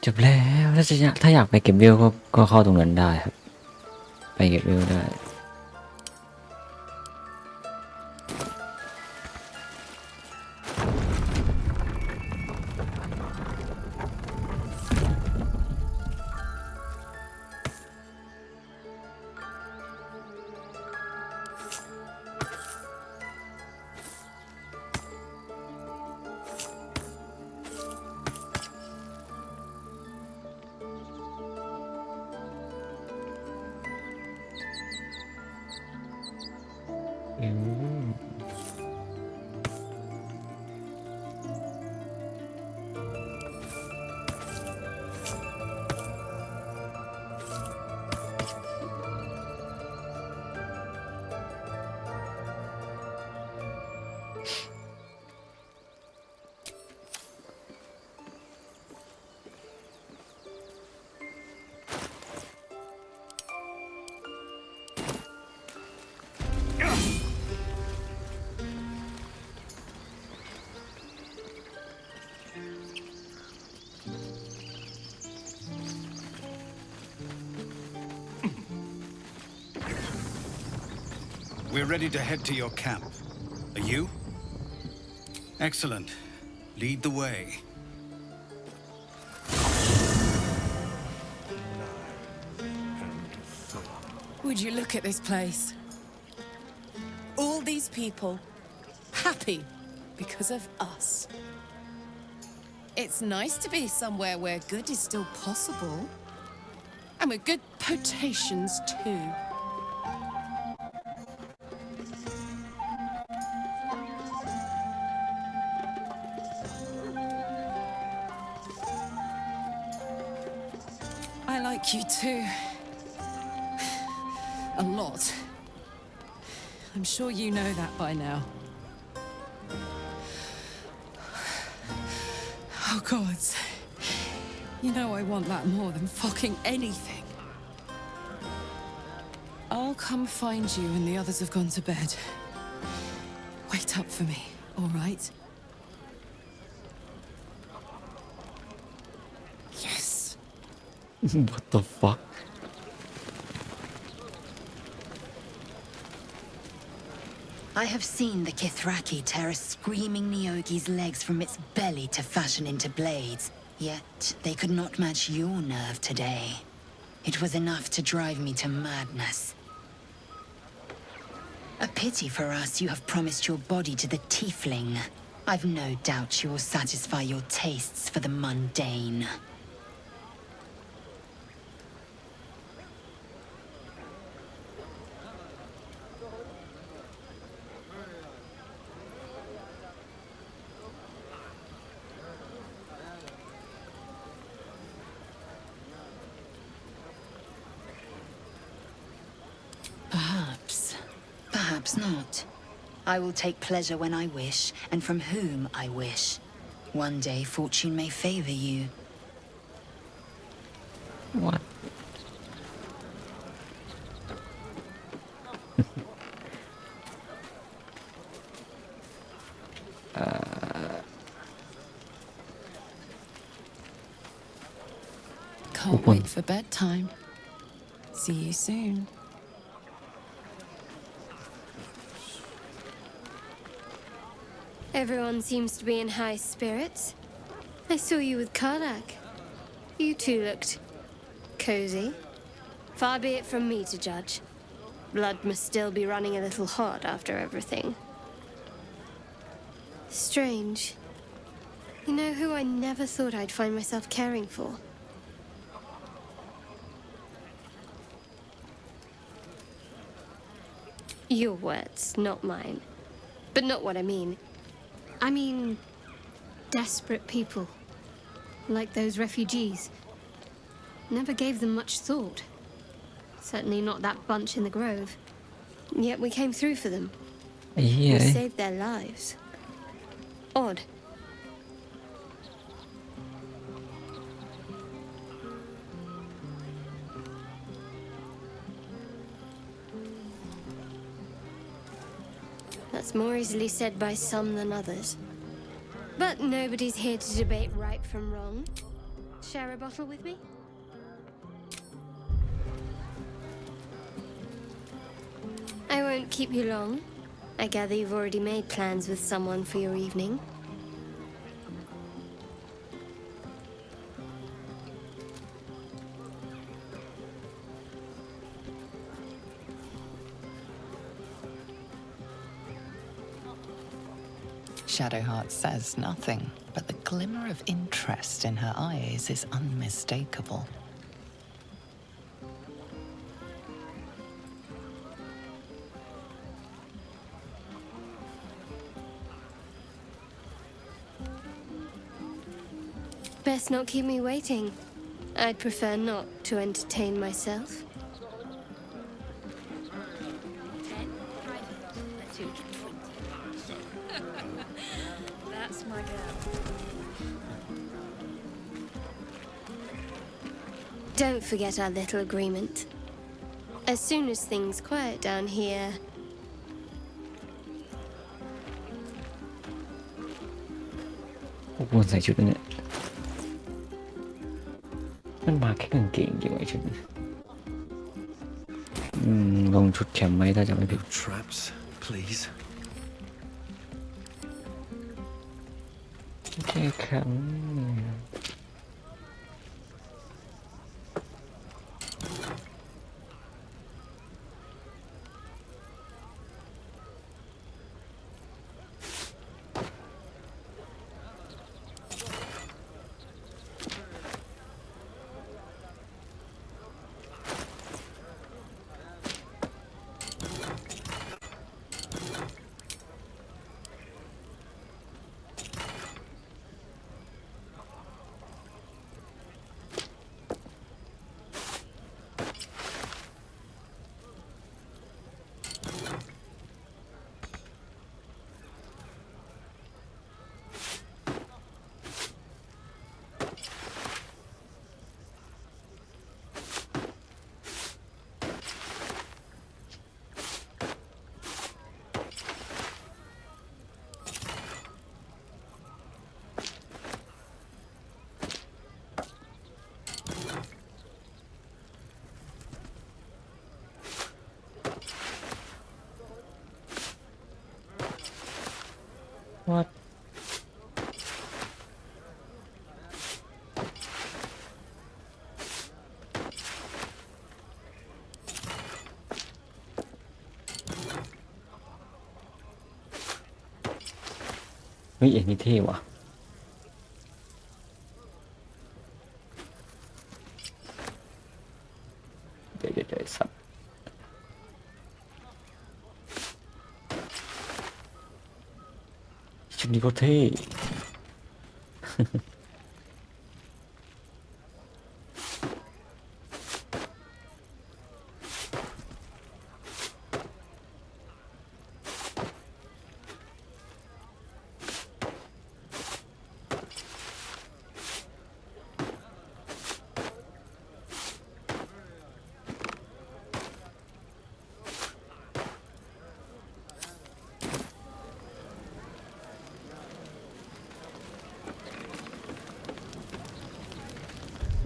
จบแล้วถ้าอยากไปเก็บเวลก็เข้าตรงนั้นได้ครับไปเก็บเวลได้ We're ready to head to your camp. Are you? Excellent. Lead the way. Would you look at this place? All these people happy because of us. It's nice to be somewhere where good is still possible. And with good potations too. I like you too. A lot. I'm sure you know that by now. Oh, gods. You know I want that more than fucking anything. I'll come find you when the others have gone to bed. Wait up for me, all right? Yes. What the fuck? I have seen the Kithraki tear a screaming Neogi's legs from its belly to fashion into blades. Yet they could not match your nerve today. It was enough to drive me to madness. A pity for us you have promised your body to the tiefling. I've no doubt you will satisfy your tastes for the mundane. Perhaps not. I will take pleasure when I wish, and from whom I wish. One day fortune may favor you. What? Can't wait for bedtime. See you soon. Everyone seems to be in high spirits. I saw you with Karlak. You two looked cozy. Far be it from me to judge. Blood must still be running a little hot after everything. Strange. You know who I never thought I'd find myself caring for? Your words, not mine. But not what I mean. I mean, desperate people. Like those refugees. Never gave them much thought. Certainly not that bunch in the grove. Yet we came through for them. Yeah. We saved their lives. Odd. That's more easily said by some than others. But nobody's here to debate right from wrong. Share a bottle with me? I won't keep you long. I gather you've already made plans with someone for your evening. Shadowheart says nothing, but the glimmer of interest in her eyes is unmistakable. Best not keep me waiting. I'd prefer not to entertain myself. That's my girl. Don't forget our little agreement. As soon as things quiet down here,ควรใส่ชุดเนี่ยมันมาแค่กางเกงจริงไอ้ชุดนี้ลงชุดแคมป์ไหมถ้าจะไม่ผิด Traps, please. แค่แคมป์วัดเฮ้ยอันนี้เท่ว่ะเดี๋ยวสับชุดนี้ก็เท่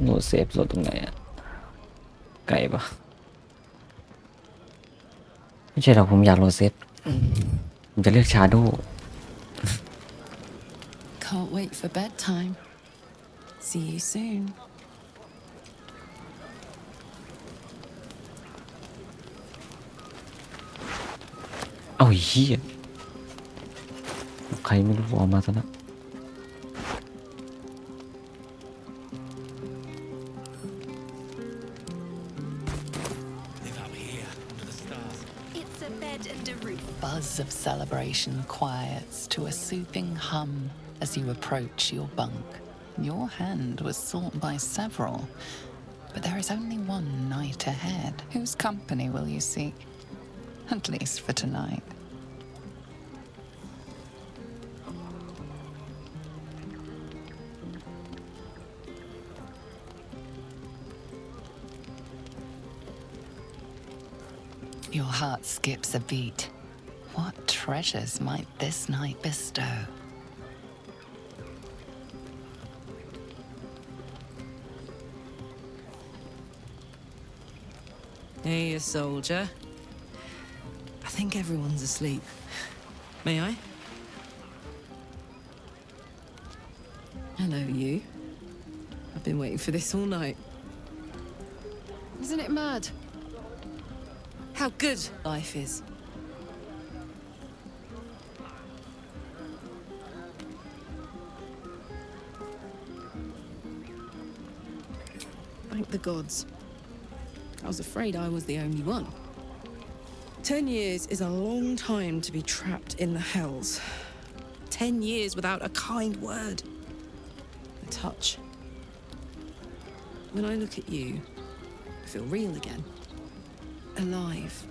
โหลดเซฟโหลดตรงไหนอะไกลปะไม่ใช่หรอกผมอยากโหลดเซฟผมจะเลือกชาโด Can't wait for bedtime. See you soon. เอาเหี้ยใครไม่รู้ออกมาซะนะBuzz of celebration quiets to a soothing hum as you approach your bunk. Your hand was sought by several, but there is only one night ahead. Whose company will you seek? At least for tonight. Your heart skips a beat. What treasures might this night bestow? Hey, a soldier. I think everyone's asleep. May I? Hello, you. I've been waiting for this all night. Isn't it mad? How good life is. Thank the gods. I was afraid I was the only one. 10 years is a long time to be trapped in the hells. 10 years without a kind word, a touch. When I look at you, I feel real again. Alive.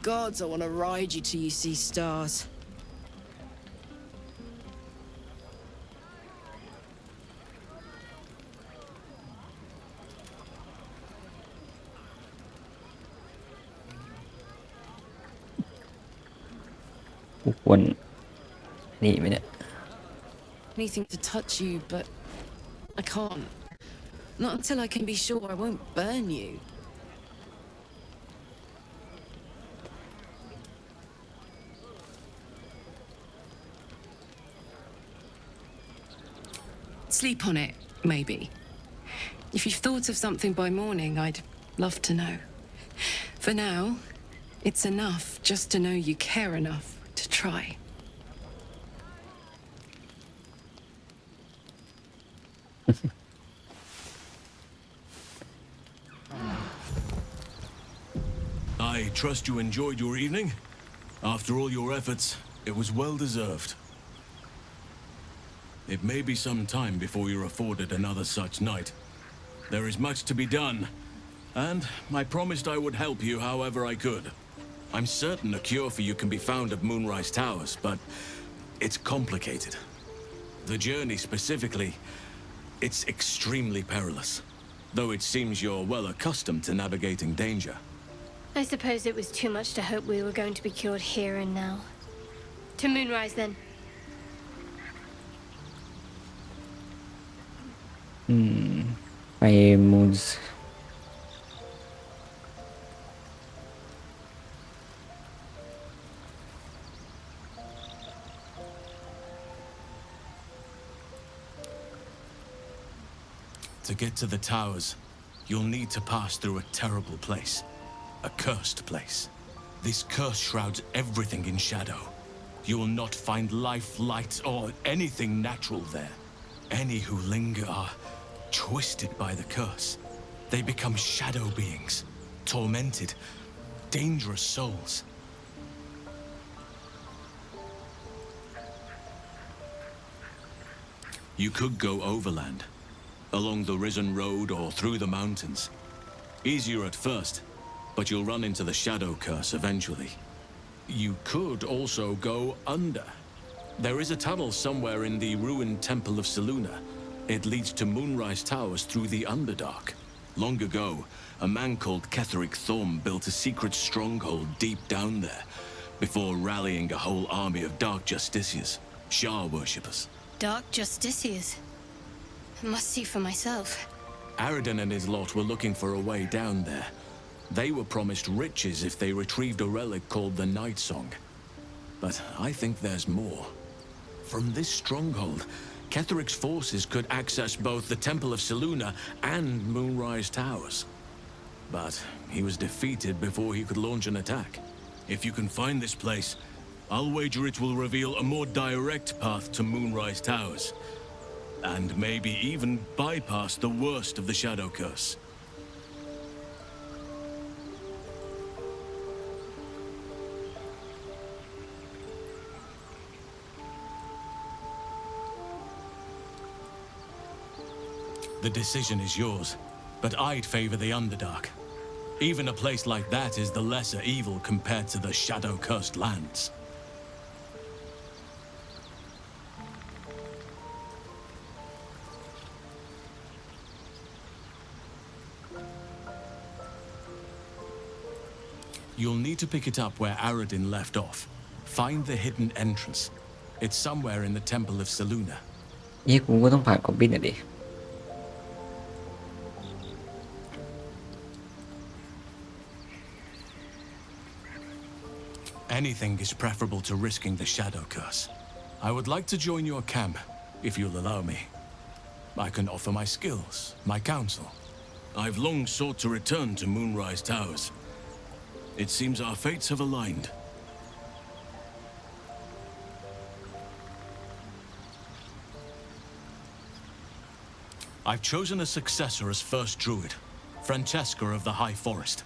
Gods, I want to ride you till you see stars. Anything to touch you, but I can't. Not until I can be sure I won't burn you. Sleep on it, maybe. If you've thought of something by morning, I'd love to know. For now, it's enough just to know you care enough to try. I trust you enjoyed your evening. After all your efforts, it was well deserved. It may be some time before you're afforded another such night. There is much to be done, and I promised I would help you however I could. I'm certain a cure for you can be found at Moonrise Towers, but it's complicated. The journey specifically, it's extremely perilous, though it seems you're well accustomed to navigating danger. I suppose it was too much to hope we were going to be cured here and now. To Moonrise, then. By Moons. To get to the towers, you'll need to pass through a terrible place. A cursed place. This curse shrouds everything in shadow. You will not find life, light, or anything natural there. Any who linger are twisted by the curse. They become shadow beings, tormented, dangerous souls. You could go overland, along the Risen Road or through the mountains. Easier at first, but you'll run into the shadow curse eventually. You could also go under. There is a tunnel somewhere in the ruined Temple of Seluna. It leads to Moonrise Towers through the Underdark. Long ago, a man called Ketheric Thorm built a secret stronghold deep down there, before rallying a whole army of Dark Justiciars, Shah worshippers. Dark Justiciars? I must see for myself. Aradin and his lot were looking for a way down there. They were promised riches if they retrieved a relic called the Night Song. But I think there's more. From this stronghold, Ketheric's forces could access both the Temple of Selûne and Moonrise Towers. But he was defeated before he could launch an attack. If you can find this place, I'll wager it will reveal a more direct path to Moonrise Towers. And maybe even bypass the worst of the Shadow Curse. The decision is yours, but I'd favor the Underdark. Even a place like that is the lesser evil compared to the Shadow-cursed lands. You'll need to pick it up where Aradin left off. Find the hidden entrance. It's somewhere in the Temple of Selûne. กูก็ต้องผ่านกอบบินอ่ะดิ Anything is preferable to risking the Shadow Curse. I would like to join your camp, if you'll allow me. I can offer my skills, my counsel. I've long sought to return to Moonrise Towers. It seems our fates have aligned. I've chosen a successor as first druid, Francesca of the High Forest.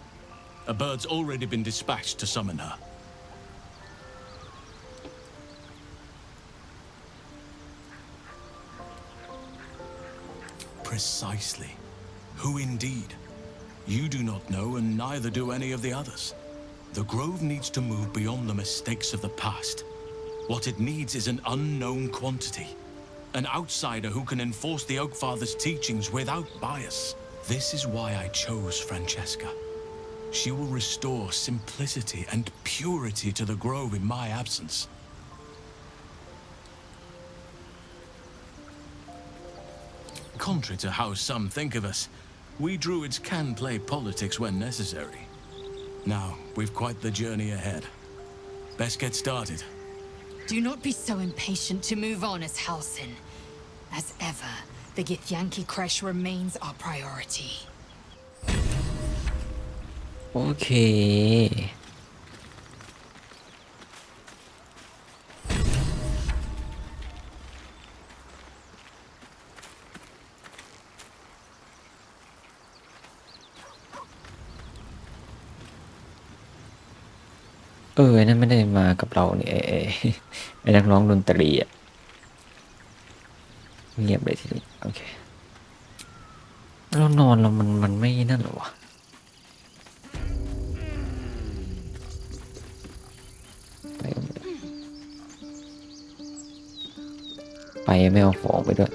A bird's already been dispatched to summon her. Precisely. Who indeed? You do not know, and neither do any of the others. The Grove needs to move beyond the mistakes of the past. What it needs is an unknown quantity. An outsider who can enforce the Oakfather's teachings without bias. This is why I chose Francesca. She will restore simplicity and purity to the Grove in my absence. Contrary to how some think of us, we druids can play politics when necessary. Now, we've quite the journey ahead. Best get started. Do not be so impatient to move on as Halsin. As ever, the Githyanki Kresh remains our priority. Okay.ไอ้นั่นไม่ได้มากับเราเนี่ยไอ้นักร้องดนตรีอ่ะเงียบเลยทีนี้โอเคเรานอนเรามันไม่นั่นหรอวะไปไม่เอาของไปด้วย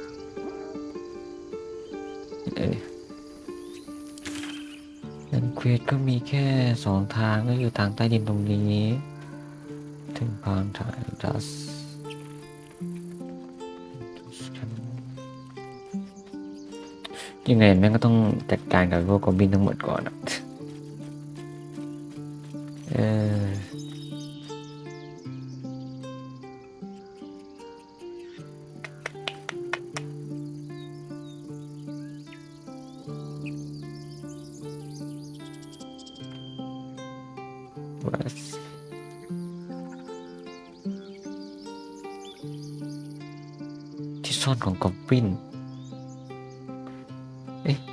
นั่นเควสก็มีแค่2 ทางก็อยู่ทางใต้ดินตรงนี้ถึงพานถ่ายดัสยังไงแม่งก็ต้องจัดการกับพวกกอบบินทั้งหมดก่อนอ่ะที่ซ่อนของกอบบิน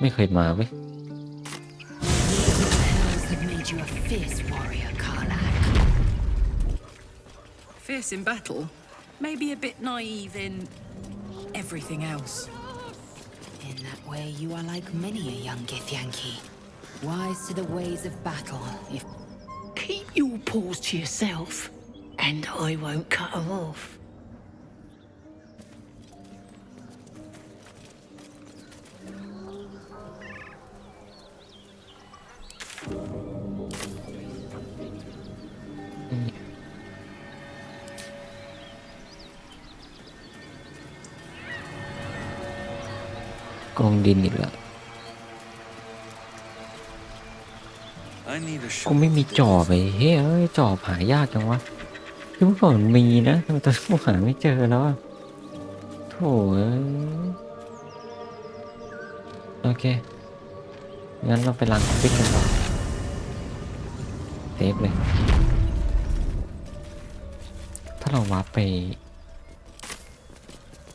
ไม่เคยมาเว้ย Fierce in battle, maybe a bit naive in everything else. In that way, you are like many a young Githyanki, wise to the ways of battle. If keep your paws to yourself, and I won't cut them off. กองดินอีกแล้วกูไม่มีจอบไปเฮ้ยจอบหายากจังวะคือเมื่อก่อนมีนะแต่ตอนนี้กูหาไม่เจอแล้วโถ่โอเคงั้นเราไปล้างฟิตกันต่อเซฟเลยถ้าเราวาร์ปไ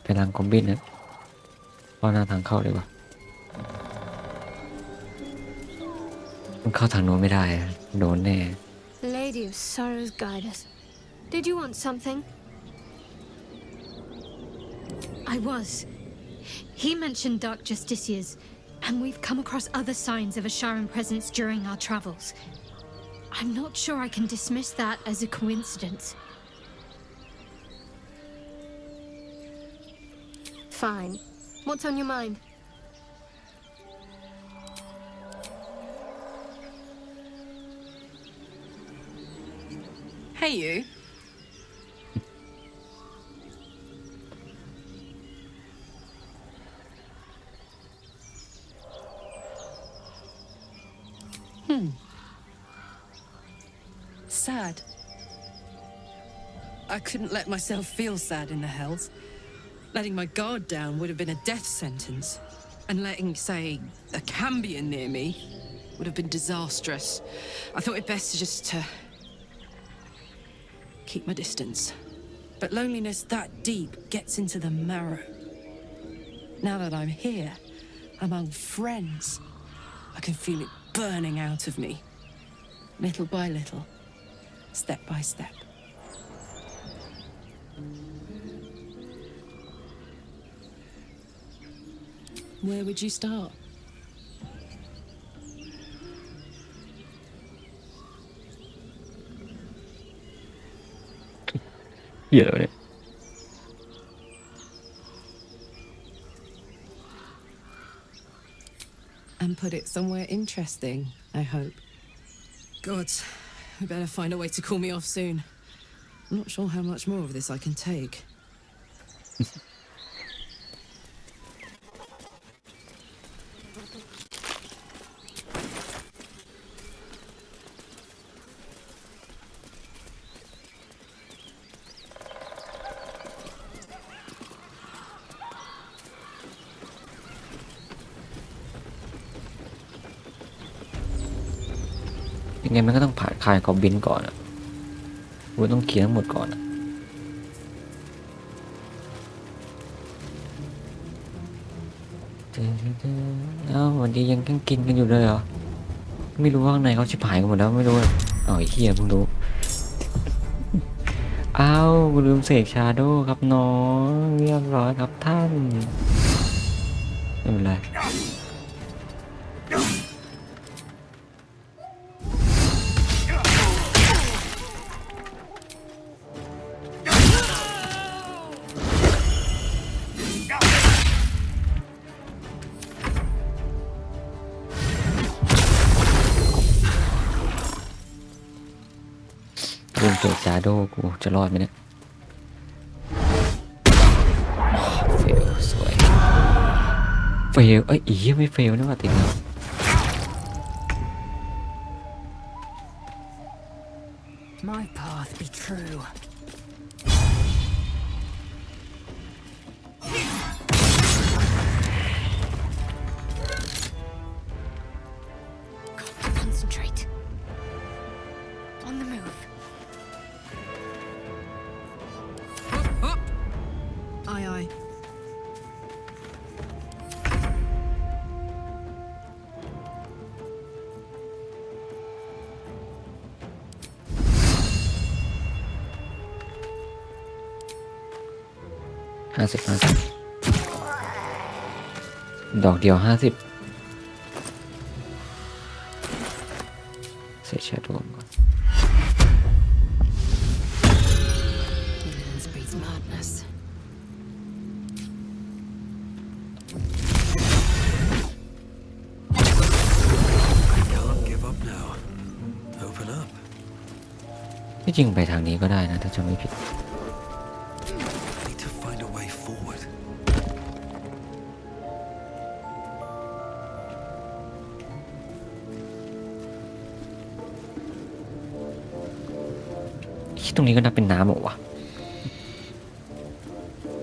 ปล้างคอมบินนะเพราะหน้าทางเข้าเลยว่ะมันเข้าทางโน้นไม่ได้โดนแน่ Lady of Sorrows, guide us. Did you want something? I was. He mentioned dark justiciars, and we've come across other signs of a Sharon presence during our travels. I'm not sure I can dismiss that as a coincidence. Fine. What's on your mind? Hey, you. Sad. I couldn't let myself feel sad in the hells. Letting my guard down would have been a death sentence. And letting, say, a Cambion near me would have been disastrous. I thought it best just to keep my distance. But loneliness that deep gets into the marrow. Now that I'm here, among friends, I can feel it burning out of me. Little by little, step by step. Where would you start? Yeah. And put it somewhere interesting, I hope. Gods, we better find a way to cool me off soon. I'm not sure how much more of this I can take. ยังไงมันก็ต้องผ่านคายกอบบินก่อนอ่ะกูต้องเคลียร์ทั้งหมดก่อนอ่ะเอ้าวันนี้ยังกินกันอยู่เลยเหรอไม่รู้ว่าข้างในเขาชิบหายกันหมดแล้วไม่รู้อ๋อไอ้เหี้ยเพิ่งรู้อ้าวกูลืมเสกชาโดว์ครับน้องเรียบร้อยครับท่านไม่เป็นไรลืมเสกชาโดว์กูจะรอดไหมเนี่ยเฟลสวยเฟลเอ้ยอีไม่เฟลนะว่าติดแล้ว My path be true. Concentrate. On the move. Up! Aye, aye. $50 ดอกเดียว50ใส่แชร์ตัวก่อน Ignorance breeds madness. Can't give up now. Open up. ที่จริงไปทางนี้ก็ได้นะถ้าจำไม่ผิด Need to find a way forward. ตรงนี้ก็นับเป็นน้ำหรอวะ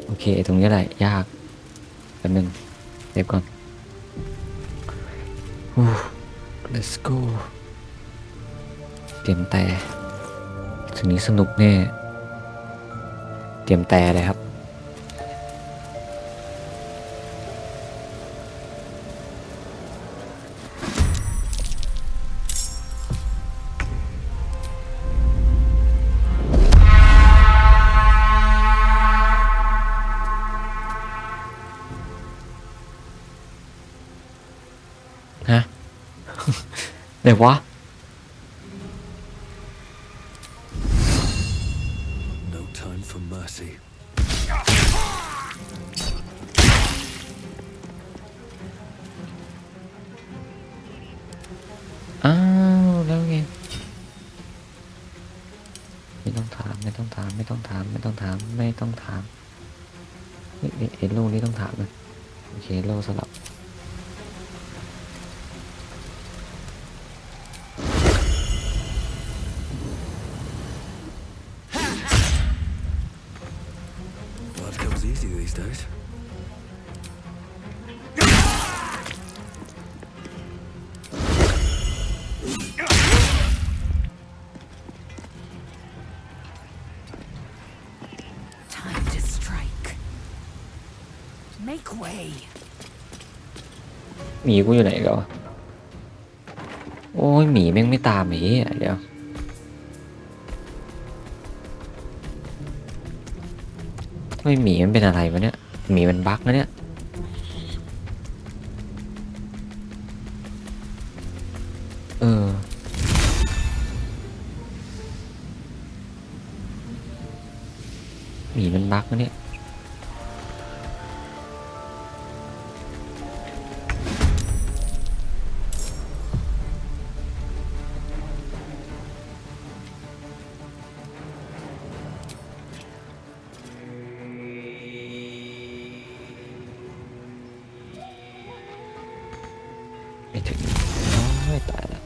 โอเคตรงนี้แหละยากแป๊บนึงเซฟก่อนlet's go เตรียมแต่สิ่งนี้สนุกแน่เตรียมแต่เลยครับฮะ ไหนวะ No time for mercy. อ้าวแล้วไงไม่ต้องถามไม่ต้องถามไม่ต้องถามไม่ต้องถามไม่ต้องถามเห็นโลนี้ต้องถามนะโอเคโลสลับBlood comes easy these days. Time to strike. Make way. หมีกูอยู่ไหนกันวะโอ้ยหมีแม่งไม่ตามหมีอ่ะเดี๋ยวเฮ้ยหมีมันเป็นอะไรวะเนี่ยหมีมันบั๊กนะเนี่ยหมีมันบั๊กนะเนี่ยไม่ถึงไม่ตายแล้ว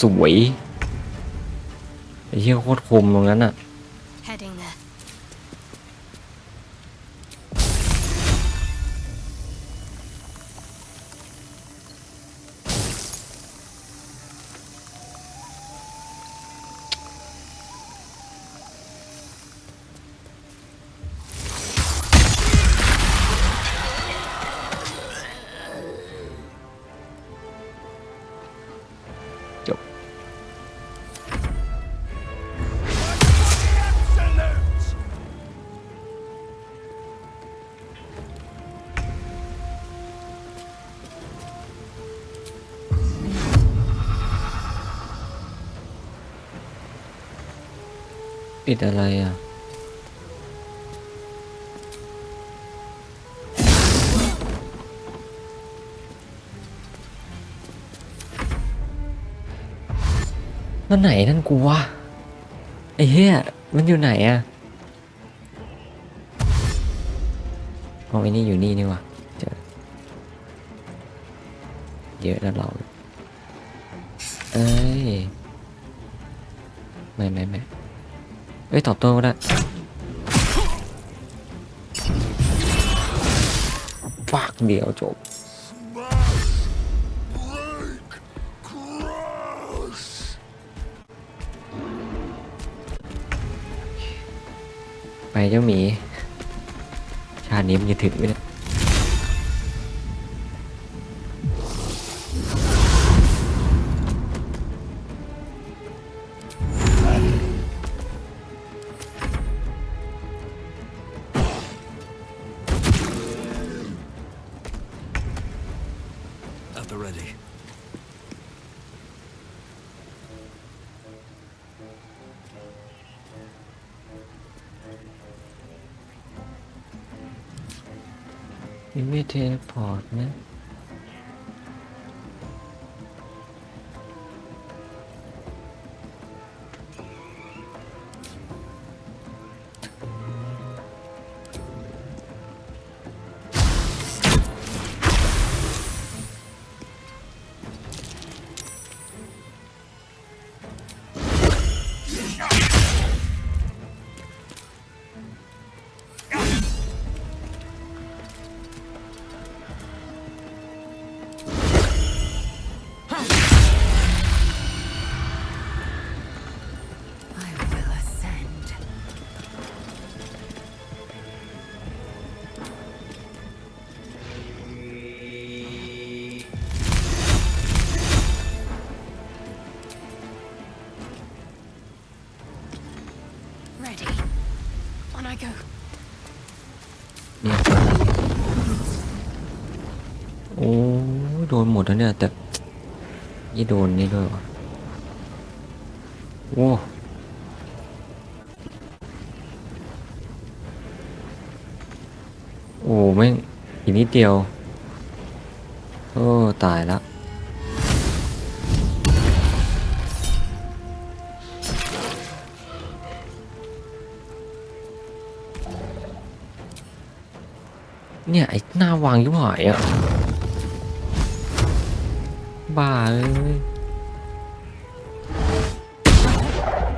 สวยไอ้เหี้ยโคตรคมตรงนั้นอ่ะ Heading there. จบปิดอะไรอ่ะแล้วไหนนั่นกูวะไอ้เหี้ยมันอยู่ไหนอ่ะอ๋อไอ้นี่อยู่นี่นี่วะเจอเยอะแล้วเราเอ้ยไม่เอ้ยตอบโต้ก็ได้ฟักเดียวจบไปเจ้าหมีชาตินี้มันจะถึงไหมเนี่ยAt the ready. ยังไม่เทเลพอร์ตนะ เนี่ยโอ้โดนหมดแล้วเนี่ยแต่ยี่โดนนี่ด้วยวะโอ้โอ้แม่งอีกนิดเดียวโอ้ตายละเนี่ยไอ้หน้าวางยุ่งหายอ่ะบ้าเอ้ย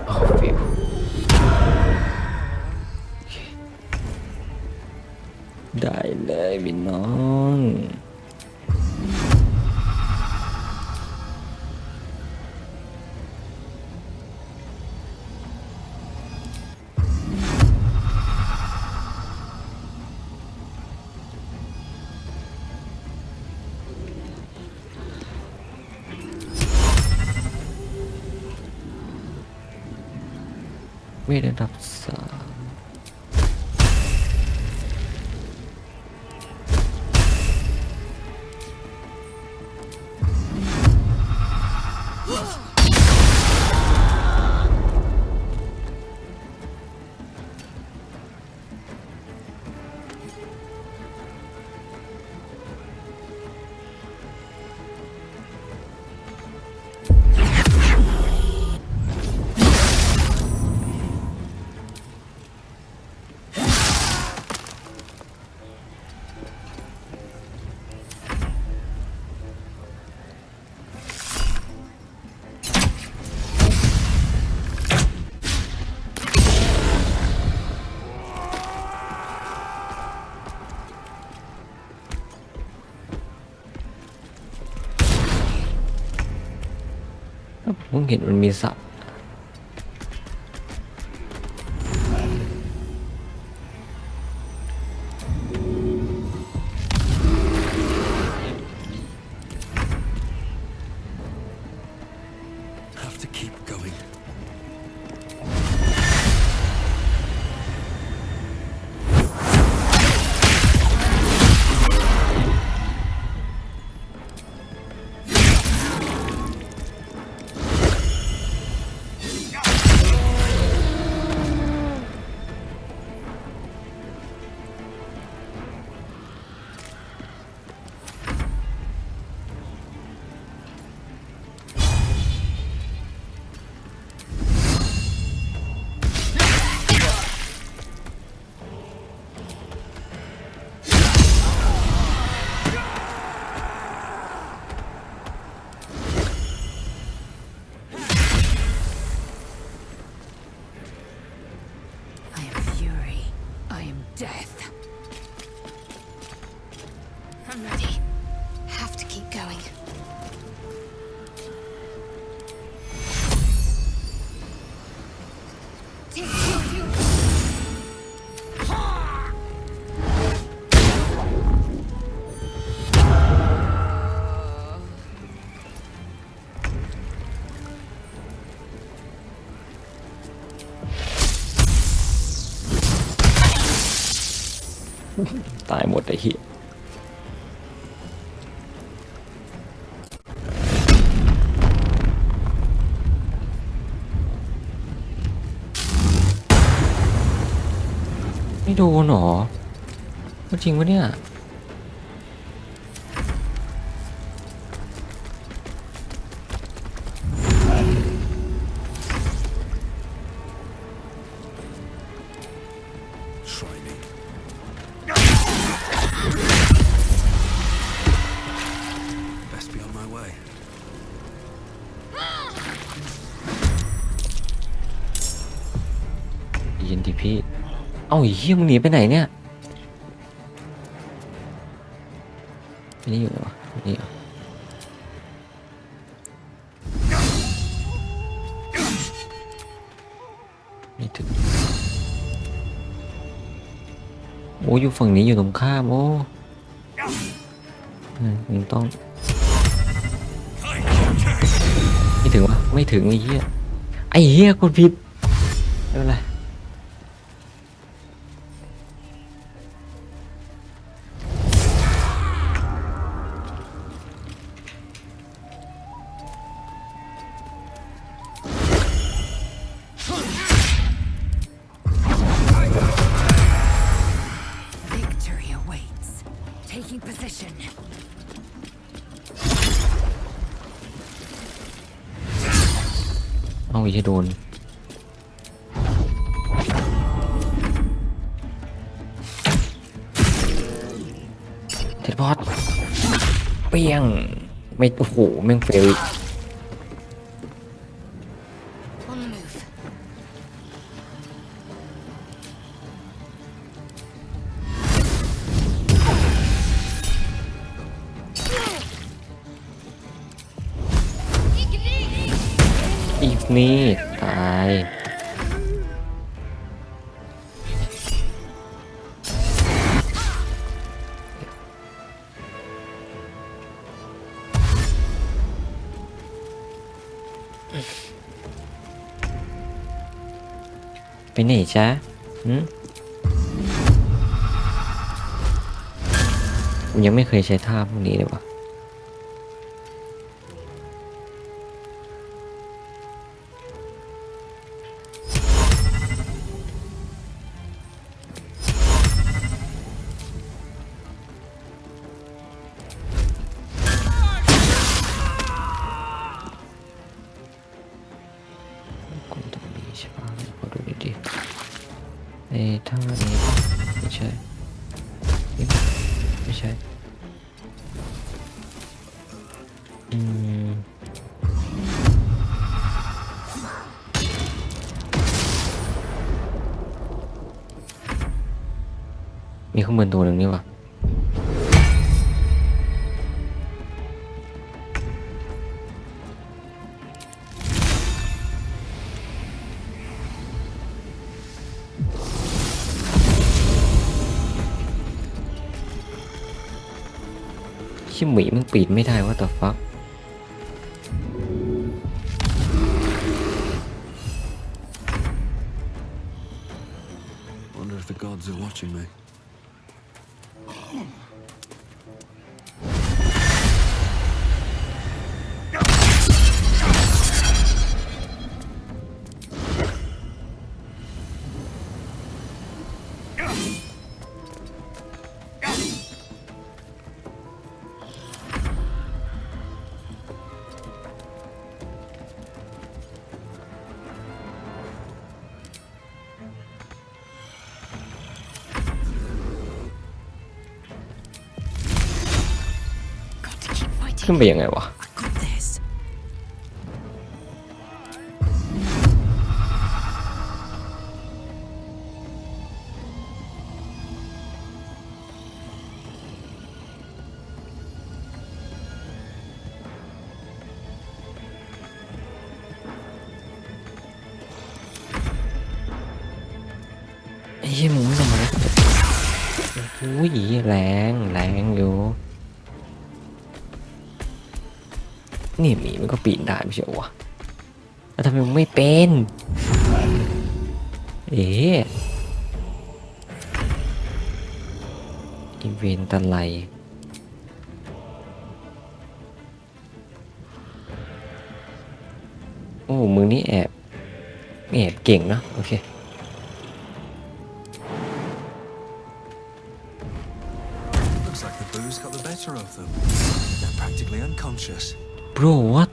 อ๋อฟิวได้เลยพี่น้องเวทระดับ3ผมเห็นมันมีสัตว์ Have to keep going. Death. I'm ready. Have to keep going.ตายหมดไอ้เหี้ยไม่โดนหรอจริงปะเนี่ยยินดีพี่เอ้าไอ้เหี้ยมึงหนีไปไหนเนี่ยไม่ได้อยู่เหรอนี่เหรอไม่ถึงโอ้อยู่ฝั่งนี้อยู่ตรงข้ามโอ้มึงต้องไม่ถึงวะไม่ถึงไอ้เหี้ยกดผิดไม่เป็นไร จะโดนเทเลพอร์ตเปี้ยงไม่โอ้โหแม่งเฟลอีกนี่ตายไปไหนจ๊ะผมยังไม่เคยใช้ท่าพวกนี้เลยวะท่านี้ไม่ใช่ไม่ใช่มีข้างบนตัวหนึ่งนี่วะขี้หมีมันปีนไม่ได้ว่าแต่ฟัก Wonder if the gods are watching me. Got to keep fighting. ขึ้นไปยังไงวะ I got this. ไอ้เหี้ยมึงไม่ต้องมาแล้วโอ้ยแรงอยู่นี่หมีมันก็ปีนได้ไม่ใช่วะแล้วทำไมมึงไม่เป็นอีเวนต์อะไรโอ้มึงนี่แอบเก่งนะโอเค Looks like the booze got the better of them. They're practically unconscious. Bro, what?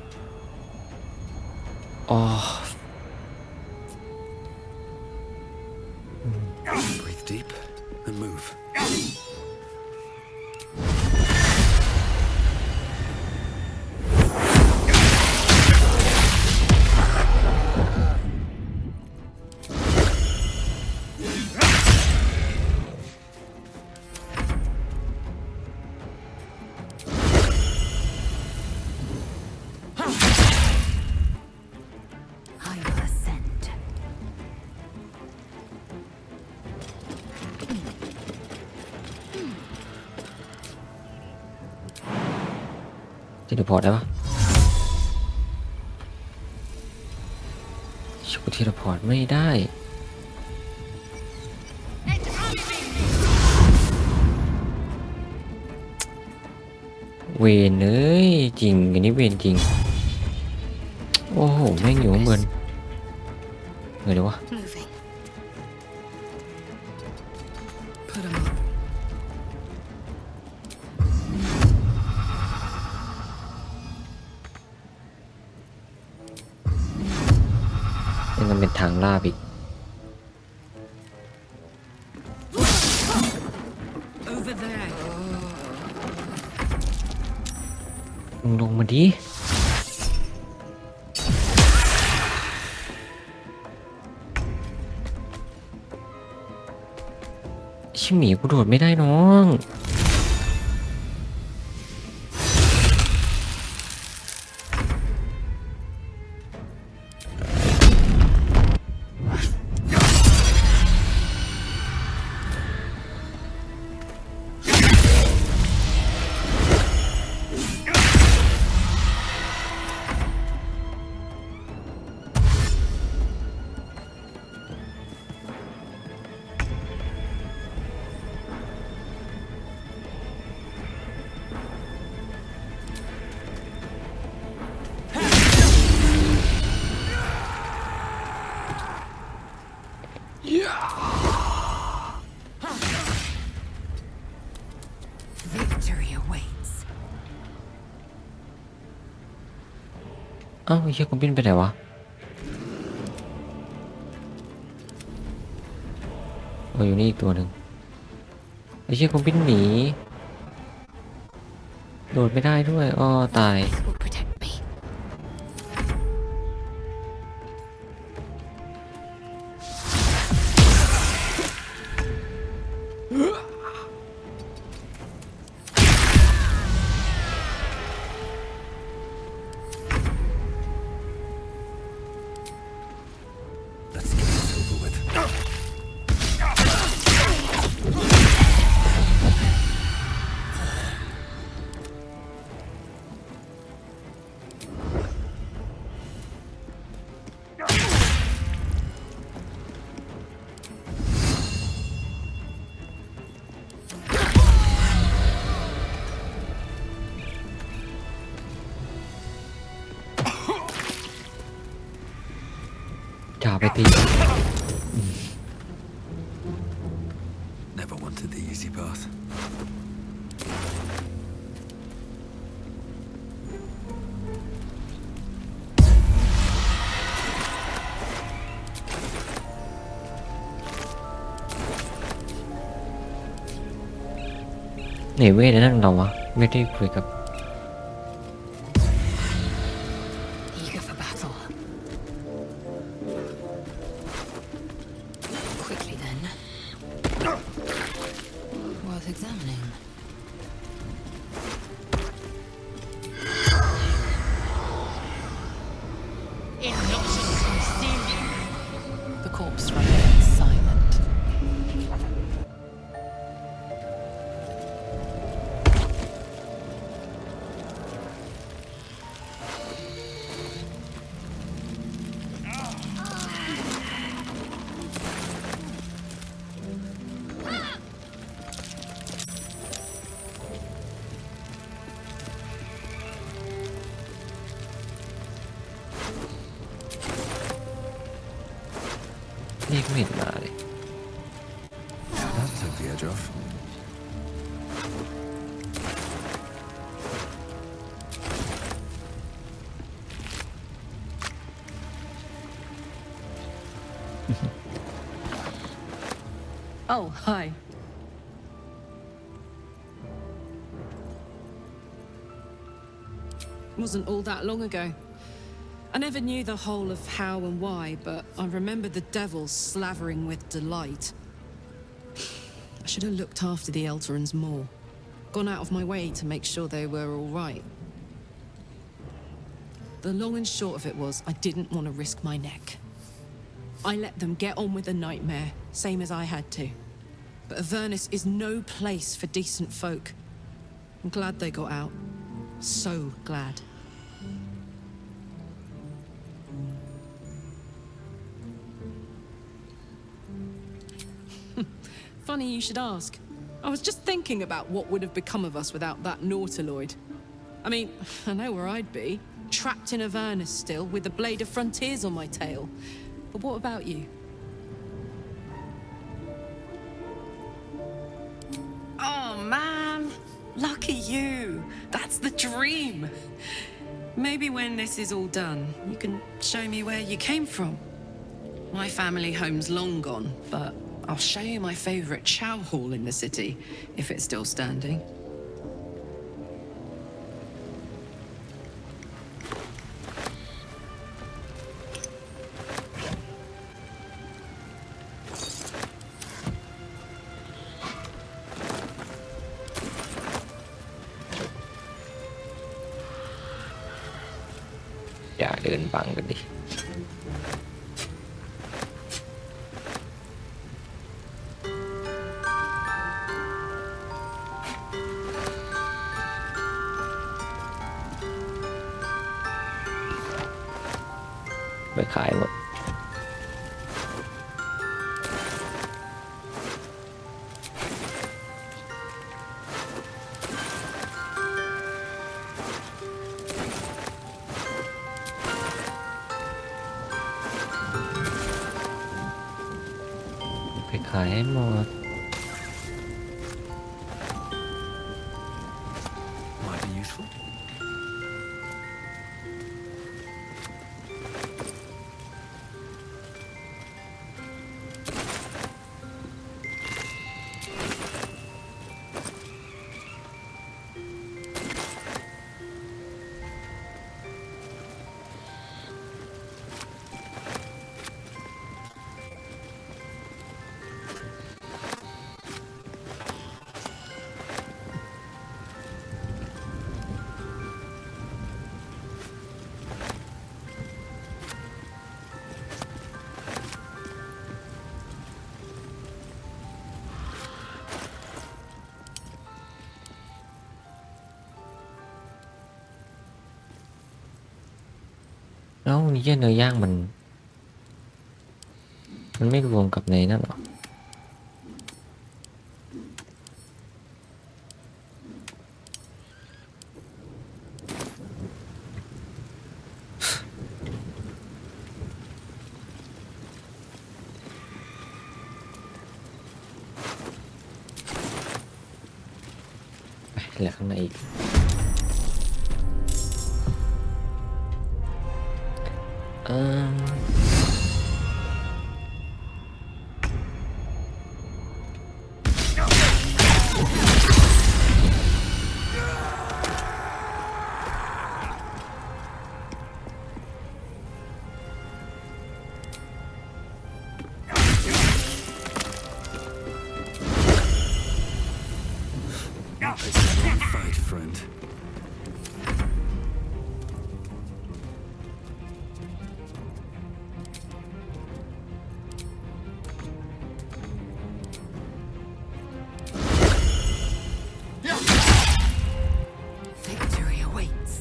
Oh. Breathe deep and move. I will ascend. เทเลพอร์ตได้ปะชูเทเลพอร์ตไม่ได้เวนเอ้ยจริงอันนี้เวนจริงโอ้โหแม่งอยู่ข้างบนเดี๋ยววะ Moving. Put 'em up. เป็นทางลาบอีก Over there. มึงลงมาดิชิหมีกูโดดไม่ได้น้อง Victory awaits. เอ้าไอ้เหี้ยกูบินไปไหนวะอยู่นี่อีกตัวหนึ่งไอ้เหี้ยกูบินหนีโดดไม่ได้ด้วยอ้อตาย Let's get this over with. Never wanted the easy path. Này quê để năng đầu à? Quê đi quê gặp. Eager for battle. Quickly then. Worth examining. The corpse remains silent. Niech mi dalej. That took the edge off. Oh, hi. Wasn't all that long ago. I never knew the whole of how and why, but I remember the devils slavering with delight. I should have looked after the Elterans more. Gone out of my way to make sure they were all right. The long and short of it was, I didn't want to risk my neck. I let them get on with the nightmare, same as I had to. But Avernus is no place for decent folk. I'm glad they got out. So glad. Funny you should ask. I was just thinking about what would have become of us without that Nautiloid. I mean, I know where I'd be. Trapped in Avernus still, with the Blade of Frontiers on my tail. But what about you? Oh, man. Lucky you. That's the dream. Maybe when this is all done, you can show me where you came from. My family home's long gone, but I'll show you my favourite chow hall in the city, if it's still standing. Dạ đừng bằng cái đi. Phải khải một. Phải khải một. Might be useful. Đó, cái นื้อย่างมันไม่รวมกับในนั่นหรอเหลือข้างในอีกFight, friend. Victory awaits.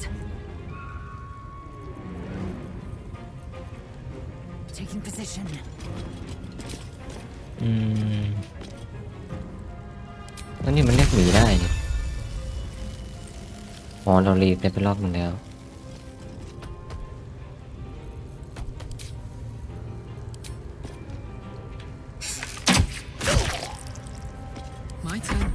Taking position. แล้วนี่มันเรียกหมีได้เนี่ยอ๋อเรารีบได้ไปรอบนึงแล้ว My turn.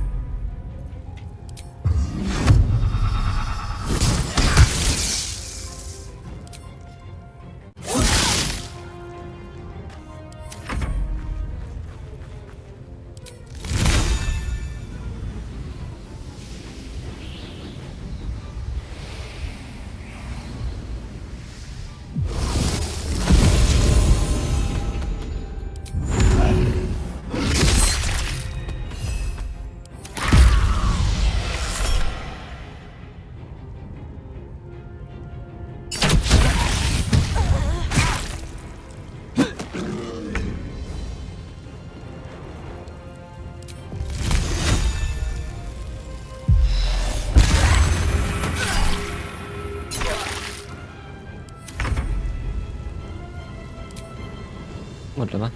หมดแล้วมั้ง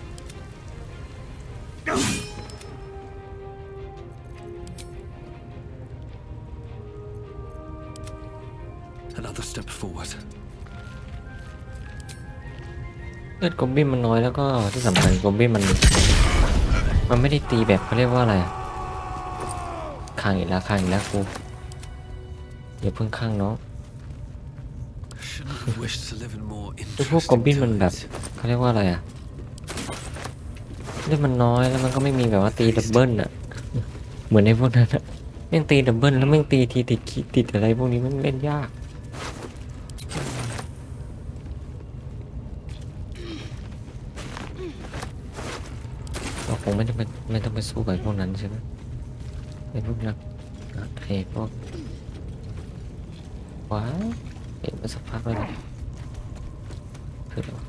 Another step forward. เลือดกอบบินมันน้อยแล้วก็ที่สำคัญกอบบินมันไม่ได้ตีแบบเขาเรียกว่าอะไรข้างอีกแล้วกูอย่าเพิ่งข้างเนาะคือพวกกอบบินมันแบบเขาเรียกว่าอะไร เลือดมันน้อยแล้วมันก็ไม่มีแบบว่าตีดับเบิลอะเหมือนในพวกนั้นอะแม่งตีดับเบิลแล้วแม่งตีทีติดขีดติดอะไรพวกนี้มันเล่นยากเราคงไม่ต้องไปสู้กับพวกนั้นใช่ไหมไอ้พวกนักไอ้พวกว้าวเห็นมาสักพักแล้วนะคืออะไรวะ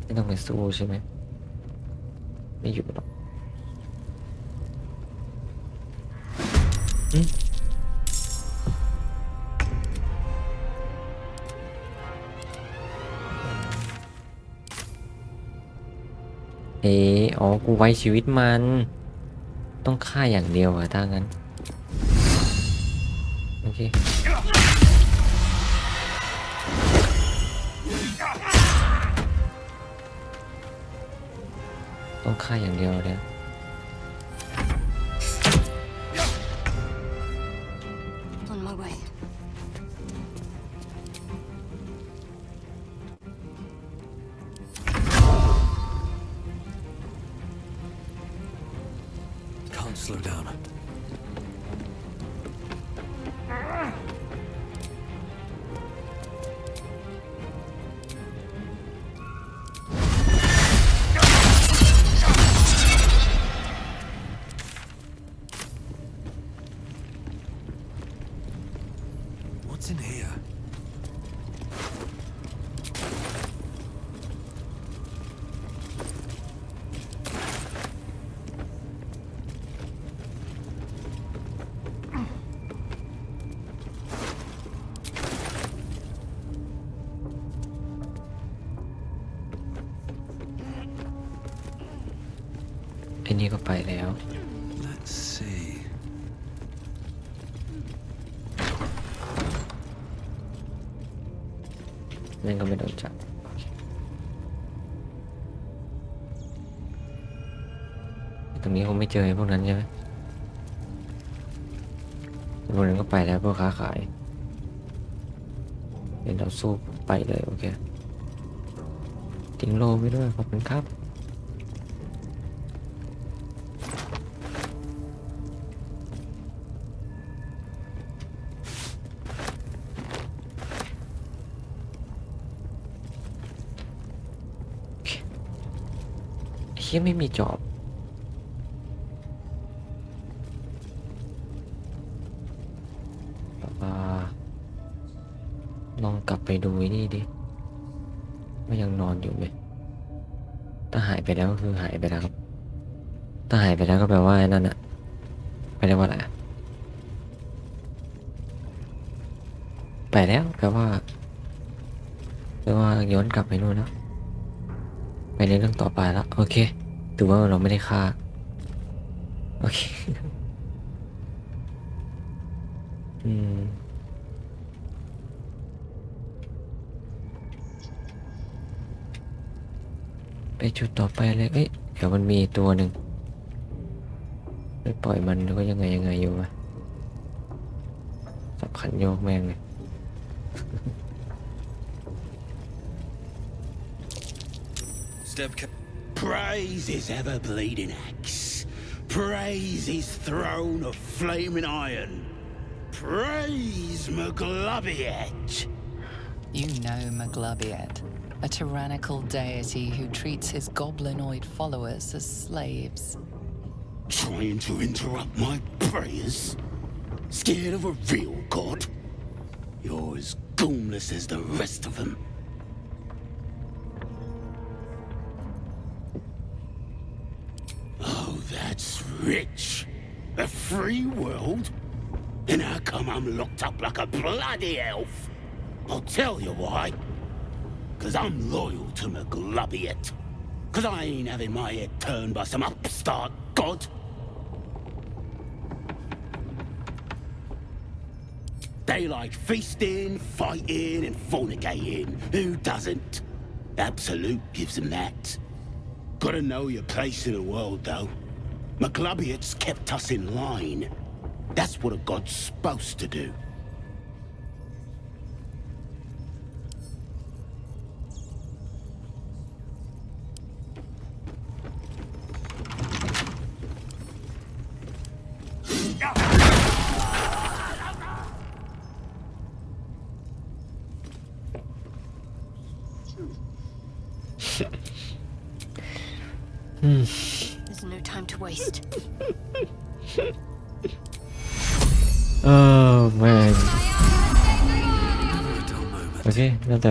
ไม่ต้องไปสู้ใช่ไหมไม่อยู่หรอกอ๋อกูไว้ชีวิตมันต้องฆ่าอย่างเดียวอะถ้างั้นโอเคต้องฆ่าอย่างเดียวเลย On my way. Can't slow down. What's in here?ไอ้นี่ก็ไปแล้ว Let's see. นั่นก็ไม่โดนจับตรงนี้คงไม่เจอไอ้พวกนั้นใช่ไหมพวกนั้นก็ไปแล้วพวกค้าขายเดี๋ยวเราสู้ไปเลยโอเคทิ้งโลไว้ด้วยขอบคุณครับเฮียไม่มีจอบลองกลับไปดูนี่ดิว่ายังนอนอยู่ไหมถ้าหายไปแล้วก็คือหายไปแล้วครับถ้าหายไปแล้วก็แปลว่าไอ้นั่นอะไปได้ว่าอะไรไปแล้วแปลว่าย้อนกลับไปนู่นแล้วไปในเรื่องต่อไปแล้วโอเคถือว่าเราไม่ได้ฆ่าโอเคไปจุดต่อไปเลยเอ้ยเดี๋ยวมันมีตัวหนึ่งไปปล่อยมันแล้วก็ยังไงอยู่วะสับขันโยกแม่งเลย Praise his ever-bleeding axe. Praise his throne of flaming iron. Praise Maglobiet. You know Maglobiet, a tyrannical deity who treats his goblinoid followers as slaves. Trying to interrupt my prayers? Scared of a real god? You're as goonless as the rest of them. Oh, that's rich. A free world? And how come I'm locked up like a bloody elf? I'll tell you why. 'Cause I'm loyal to Maglobiet. 'Cause I ain't having my head turned by some upstart god. They like feasting, fighting, and fornicating. Who doesn't? Absolute gives them that. Gotta know your place in the world, though. Maglobiet's kept us in line. That's what a god's supposed to do. There's no time to waste. แม่งโอเคน่าจะ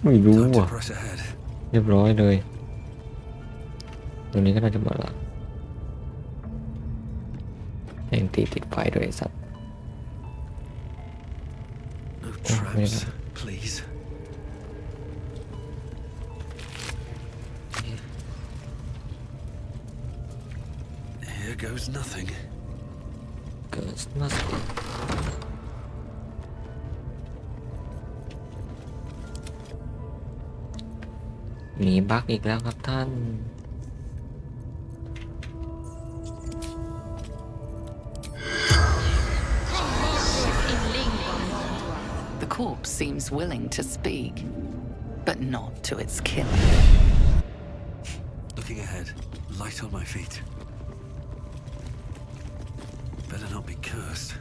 ไม่รู้อ่ะเรียบร้อยเลยตรงนี้ก็น่าจะหมดละยังติดไฟด้วยสัตว์ No traps, please. Here goes nothing. Goes nothing. มีบั๊กอีกแล้วครับท่าน The corpse seems willing to speak, but not to its killer. Looking ahead, light on my feet. Better not be cursed.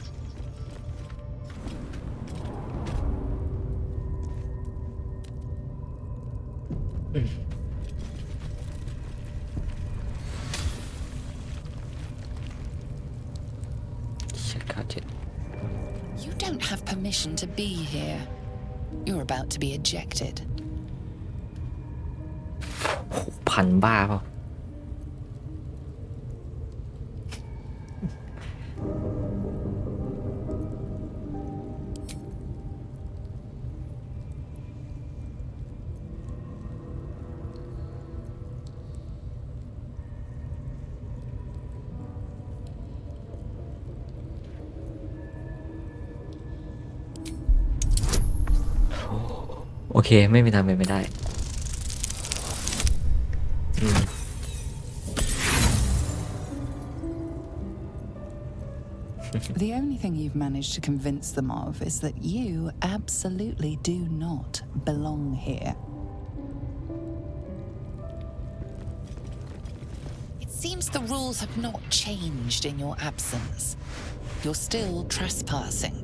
You don't have permission to be here. You're about to be ejected. พันบ้าเปล่าโอเคไม่มีทางเป็นไปได้The only thing you've managed to convince them of is that you absolutely do not belong here. It seems the rules have not changed in your absence. You're still trespassing.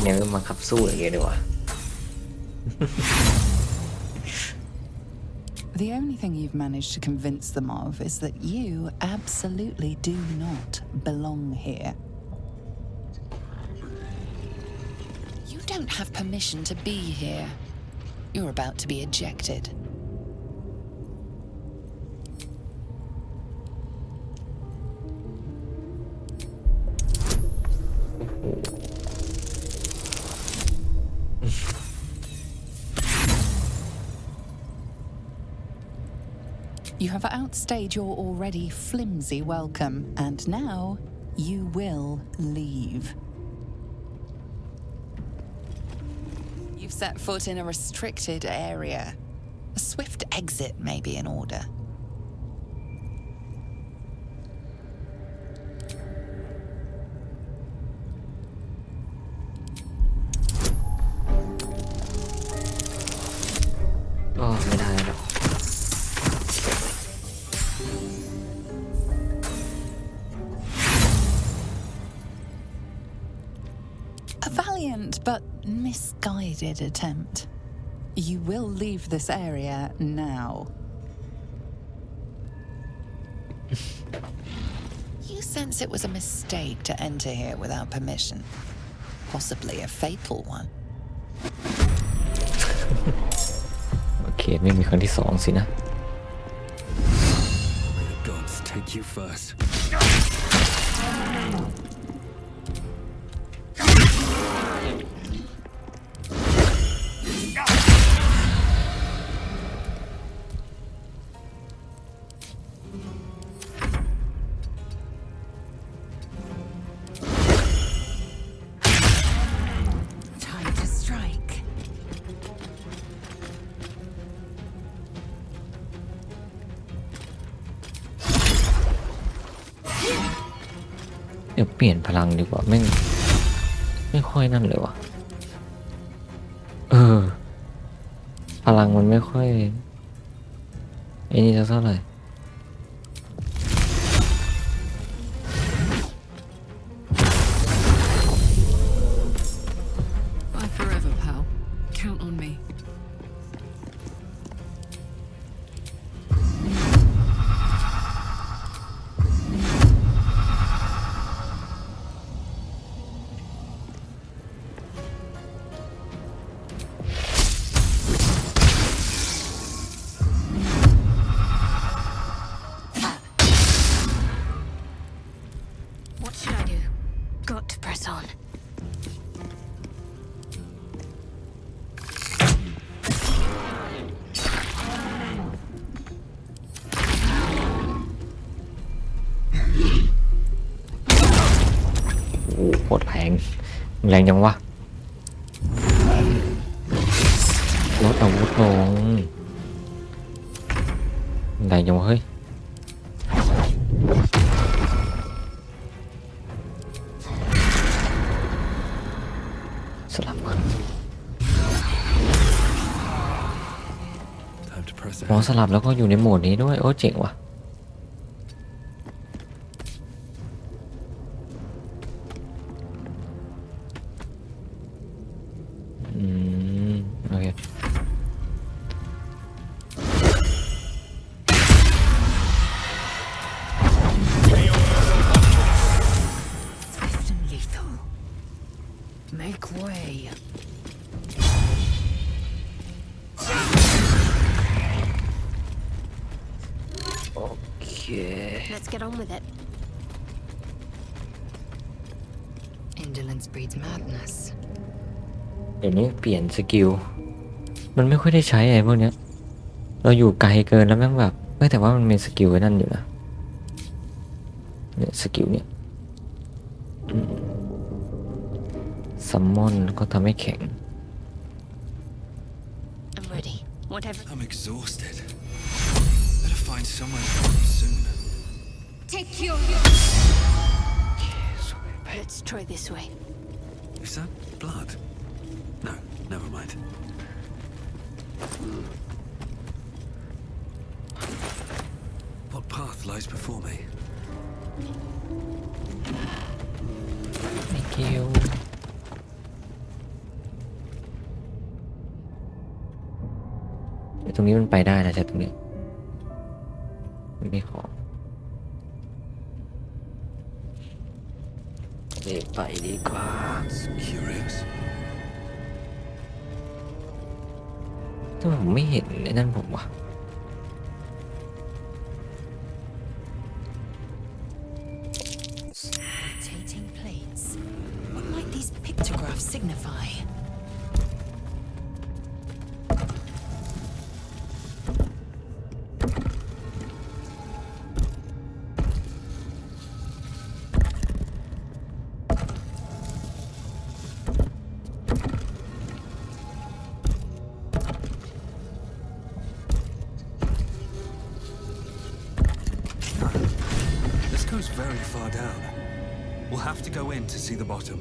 เนี่ยก็มาขับสู้อย่างเงี้ยดีกว่า The only thing you've managed to convince them of is that you absolutely do not belong here. You don't have permission to be here. You're about to be ejected. You have outstayed your already flimsy welcome, and now you will leave. You've set foot in a restricted area. A swift exit may be in order. Oh, ไม่ได้แล้ว A valiant but misguided attempt. You will leave this area now. You sense it was a mistake to enter here without permission. Possibly a fatal one. โอเคไม่มีครั้งที่สองสินะ May the gods take you first. Time to strike. เดี๋ยวเปลี่ยนพลังดีกว่าแม่ง ค่อยนั่นเลยวะพลังมันไม่ค่อยไอ้นี่จะเท่าไหร่โคตรแรงจังวะลดอาวุธลงแรงจังวะเฮ้ยสลับกันสลับแล้วก็อยู่ในโหมดนี้ด้วยโอ้เจ๋งว่ะโอเคMake way. Okay. Let's get on with it. Indolence breeds madness. เดี๋ยวนี้เปลี่ยนสกิลมันไม่ค่อยได้ใช้ไอ้พวกเนี้ยเราอยู่ไกลเกินแล้วแม่งแบบแต่ว่ามันมีสกิลไว้นั่นอยู่นะเนี่ยสกิลเนี่ยซัมมอนก็ทำให้แข็ง I'm ready. Whatever. I'm exhausted. Better find somewhere to go soon. Take your. Let's try this way. Is that blood? No, never mind. What path lies before me? Thank you. ตรงนี้มันไปได้นะใช่ตรงนี้ไม่มีของไปดีกว่า Curious. แต่ผมไม่เห็นในนั่นผมว่ะ Rotating plates. What might these pictographs signify? Goes very far down. We'll have to go in to see the bottom.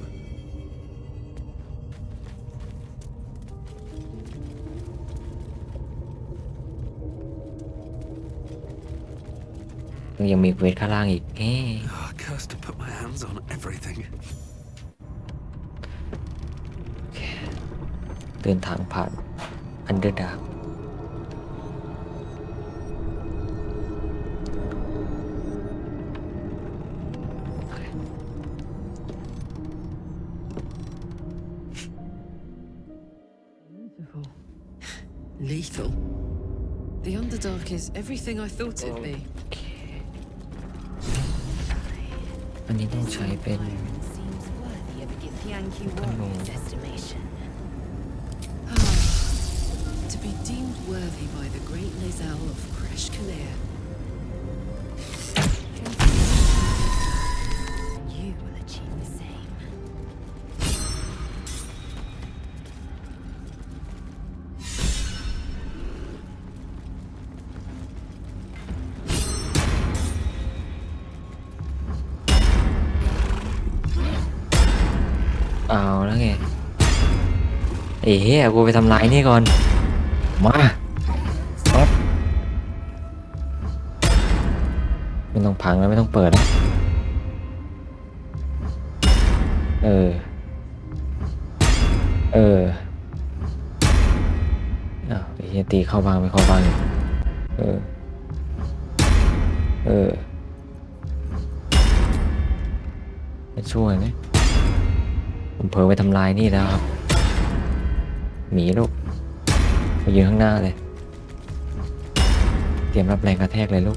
ยังมีเควสข้างล่างอีกCursed to put my hands on everything. เดินทางผ่านอันเดอร์ดาร์กLethal. The Underdark is everything I thought it'd be. อันนี้ต้องใช้เป็นธนู To be deemed worthy by the great Lae'zel of Kresh Kalir. You will achieve the same. แล้วไงเอ๋กูไปทำลายนี่ก่อนมาปั๊บไม่ต้องพังแล้วไม่ต้องเปิดแล้วไอ้เหี้ยตีเข้าบ้างไม่เข้าบ้างจะช่วยไหมผมเผลอไปทำลายนี่แล้วครับหมีลูกไปยืนข้างหน้าเลยเตรียมรับแรงกระแทกเลยลูก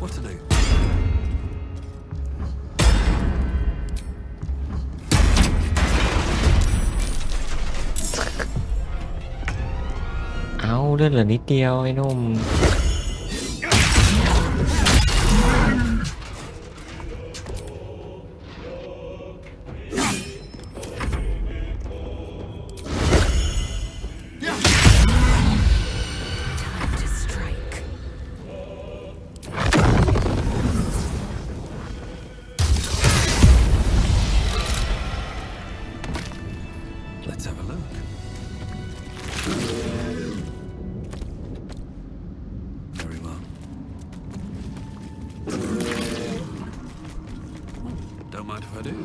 เอาเลือดเหลือนิดเดียวไอ้นุ่มDon't mind if I do.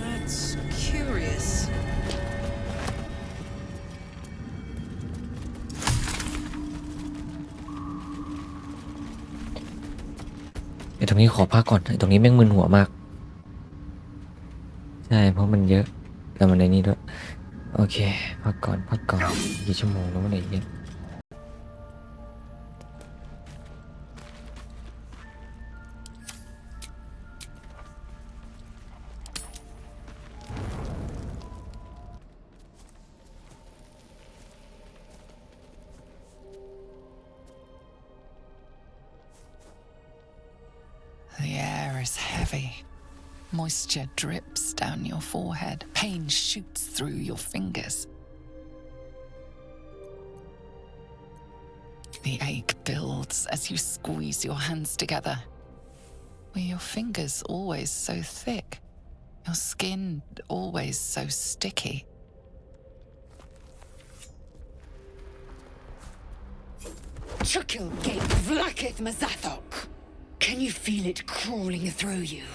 That's curious. ไอ้ตรงนี้ขอพักก่อนไอ้ตรงนี้แม่งมึนหัวมากใช่เพราะมันเยอะแล้วมันในนี้ด้วยโอเคพักก่อนกี่ชั่วโมงแล้ววันไหนเนี่ยThe air is heavy. Moisture drips down your forehead. Pain shoots through your fingers. The ache builds as you squeeze your hands together. Were your fingers always so thick? Your skin always so sticky? Chukil gate vlaketh Mazathok. Can you feel it crawling through you?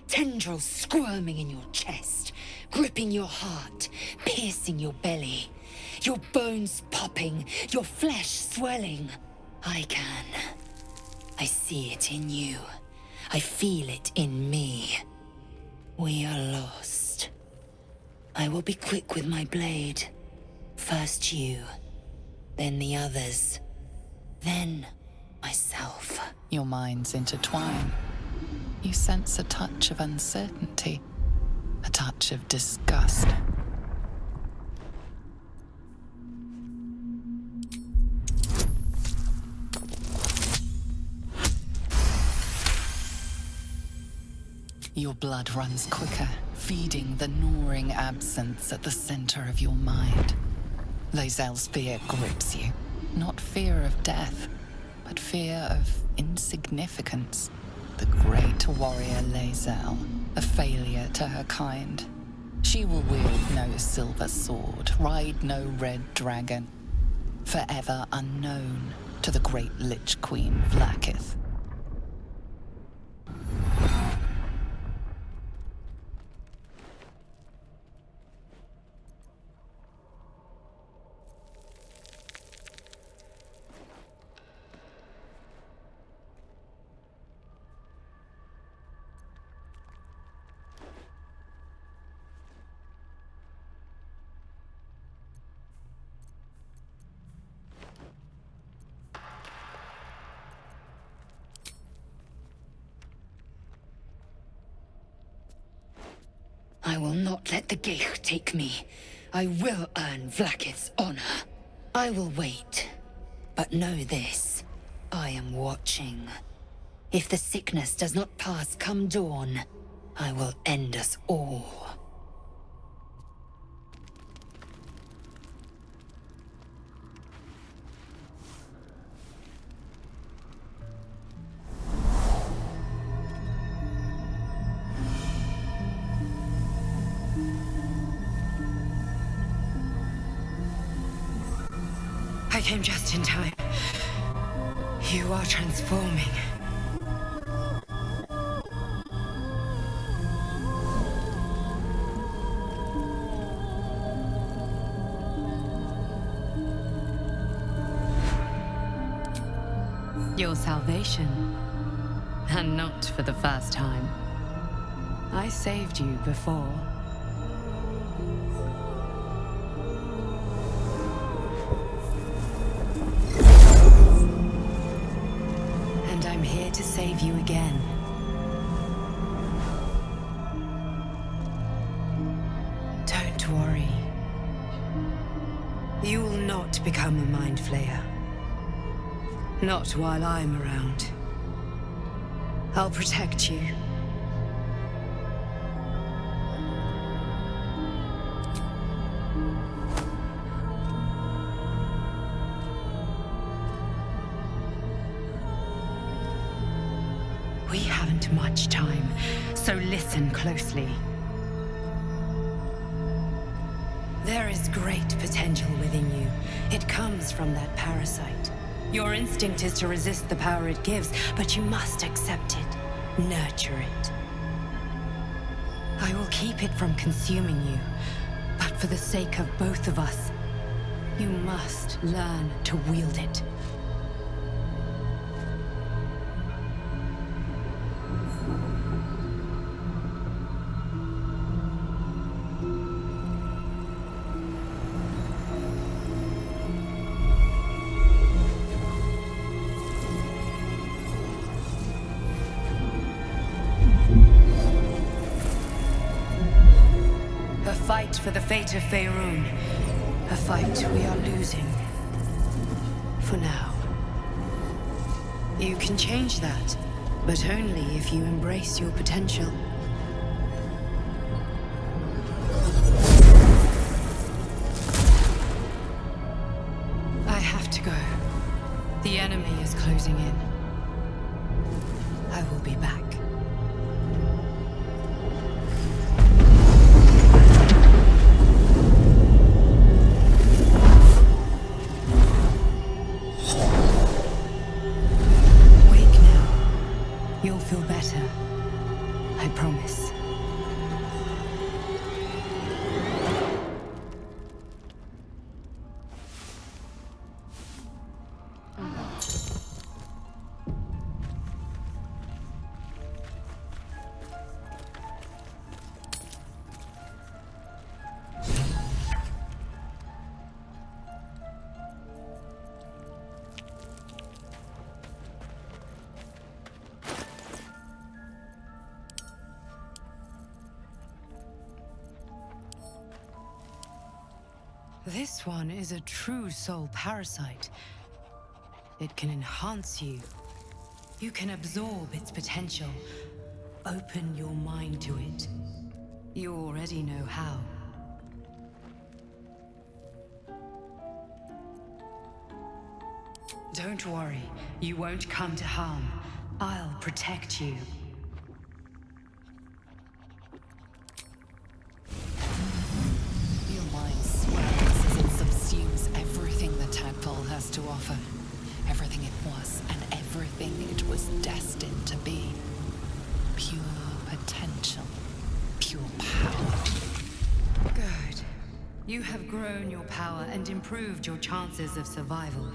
Tendrils squirming in your chest, gripping your heart, piercing your belly. Your bones popping, your flesh swelling. I can. I see it in you. I feel it in me. We are lost. I will be quick with my blade. First you, then the others, then myself. Your minds intertwine. You sense a touch of uncertainty, a touch of disgust. Your blood runs quicker, feeding the gnawing absence at the center of your mind. Lae'zel's fear grips you, not fear of death, but fear of insignificance. The great warrior Lae'zel, a failure to her kind. She will wield no silver sword, ride no red dragon, forever unknown to the great Lich Queen Vlakith. I will not let the Geich take me. I will earn Vlakith's honor. I will wait. But know this. I am watching. If the sickness does not pass come dawn, I will end us all. I came just in time. You are transforming. Your salvation. And not for the first time. I saved you before. And I'm here to save you again. Don't worry. You will not become a mind flayer. Not while I'm around. I'll protect you. We haven't much time, so listen closely. There is great potential within you. It comes from that parasite. Your instinct is to resist the power it gives, but you must accept it, nurture it. I will keep it from consuming you, but for the sake of both of us, you must learn to wield it. Fight for the fate of Faerun. A fight we are losing. For now. You can change that, but only if you embrace your potential. I have to go. The enemy is closing in. I will be back. You'll feel better. I promise. This one is a true soul parasite. It can enhance you. You can absorb its potential. Open your mind to it. You already know how. Don't worry, you won't come to harm. I'll protect you. Your mind swells as it subsumes everything the tadpole has to offer. Everything it was and everything it was destined to be. Pure potential. Pure power. Good. You have grown your power and improved your chances of survival.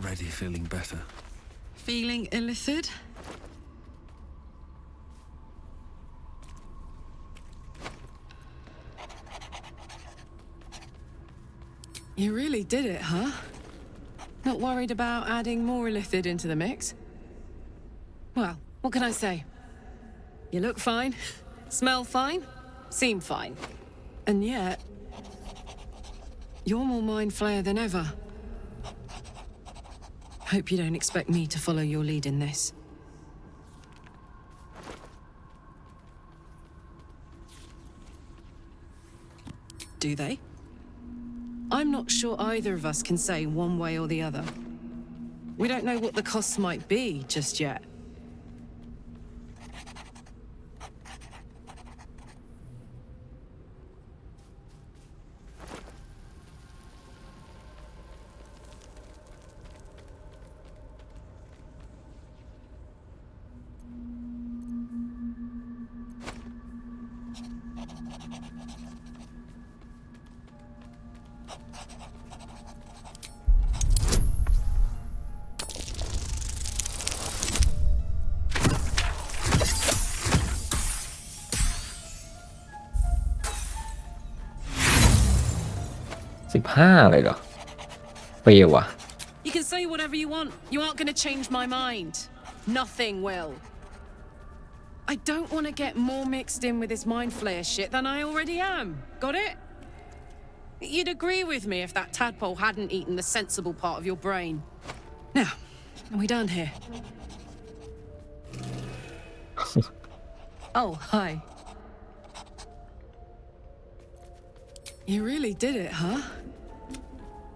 already feeling better. Feeling illithid? You really did it, huh? Not worried about adding more illithid into the mix? Well, what can I say? You look fine, smell fine, seem fine. And yet, you're more mind flayer than ever. Hope you don't expect me to follow your lead in this. Do they? I'm not sure either of us can say one way or the other. We don't know what the costs might be just yet.15เลยเหรอเปรี้ยวว่ะ You can say whatever you want. You aren't going to change my mind. Nothing will. I don't want to get more mixed in with this mind flayer shit than I already am. Got it? You'd agree with me if that tadpole hadn't eaten the sensible part of your brain. Now, are we done here? Oh, hi. You really did it, huh?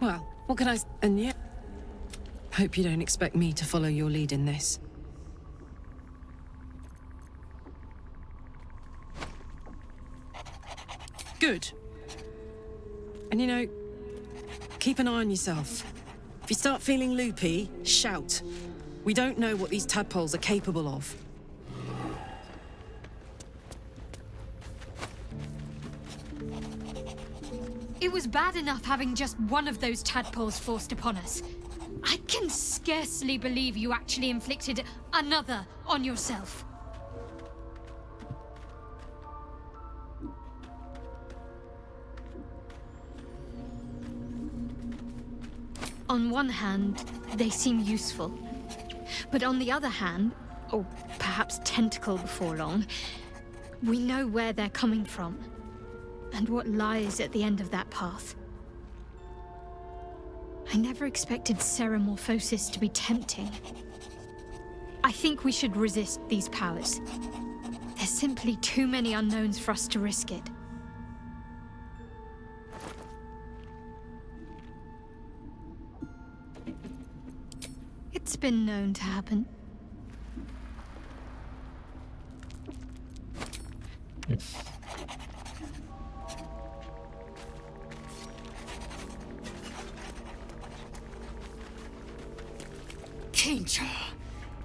Well, what can I... And yet... Hope you don't expect me to follow your lead in this. Good. And you know, keep an eye on yourself. If you start feeling loopy, shout. We don't know what these tadpoles are capable of. It was bad enough having just one of those tadpoles forced upon us. I can scarcely believe you actually inflicted another on yourself. On one hand, they seem useful. But on the other hand, or perhaps tentacle before long, we know where they're coming from. And what lies at the end of that path. I never expected ceramorphosis to be tempting. I think we should resist these powers. There's simply too many unknowns for us to risk it. It's been known to happen. Kincha,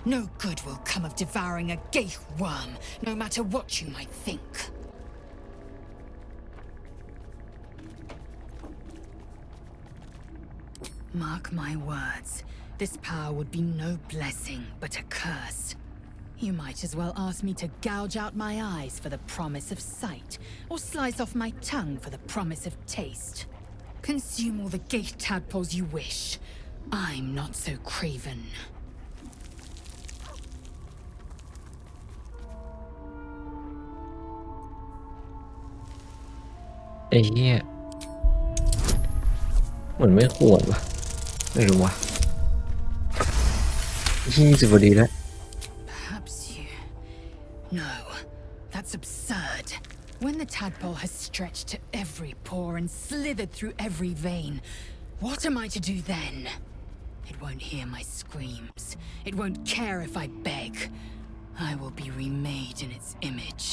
no good will come of devouring a gaith worm, no matter what you might think. Mark my words, this power would be no blessing, but a curse. You might as well ask me to gouge out my eyes for the promise of sight, or slice off my tongue for the promise of taste. Consume all the gaith tadpoles you wish. I'm not so craven. ไอ้เหี้ยเหมือนไม่ควรว่ะไม่รู้ว่ะ20พอดีแล้ว Perhaps you... No, that's absurd. When the tadpole has stretched to every pore and slithered through every vein, what am I to do then? It won't hear my screams. It won't care if I beg. I will be remade in its image.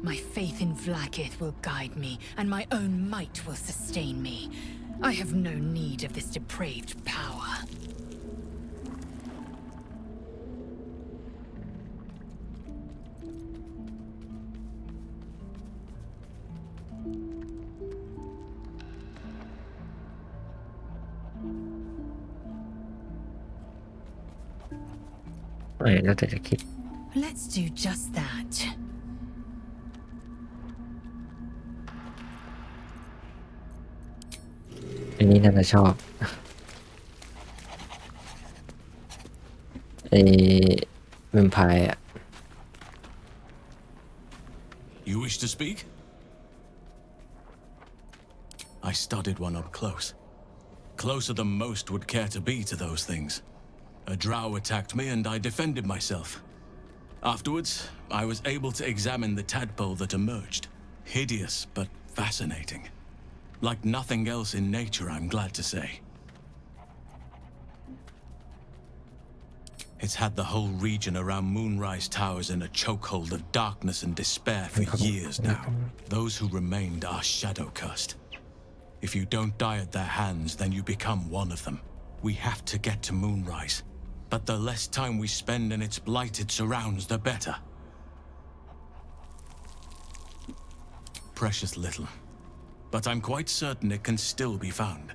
My faith in Vlaakith will guide me, and my own might will sustain me. I have no need of this depraved power. แล้วแต่จะคิด Let's do just that. อันนี้น่าจะชอบไอ้แวมไพร์อะ You wish to speak? I studied one up close. Closer than most would care to be to those things. A drow attacked me and I defended myself. Afterwards, I was able to examine the tadpole that emerged. Hideous, but fascinating. Like nothing else in nature, I'm glad to say. It's had the whole region around Moonrise Towers in a chokehold of darkness and despair for years now. Those who remained are shadow-cursed. If you don't die at their hands, then you become one of them. We have to get to Moonrise. But the less time we spend in its blighted surrounds, the better. Precious little. But I'm quite certain it can still be found.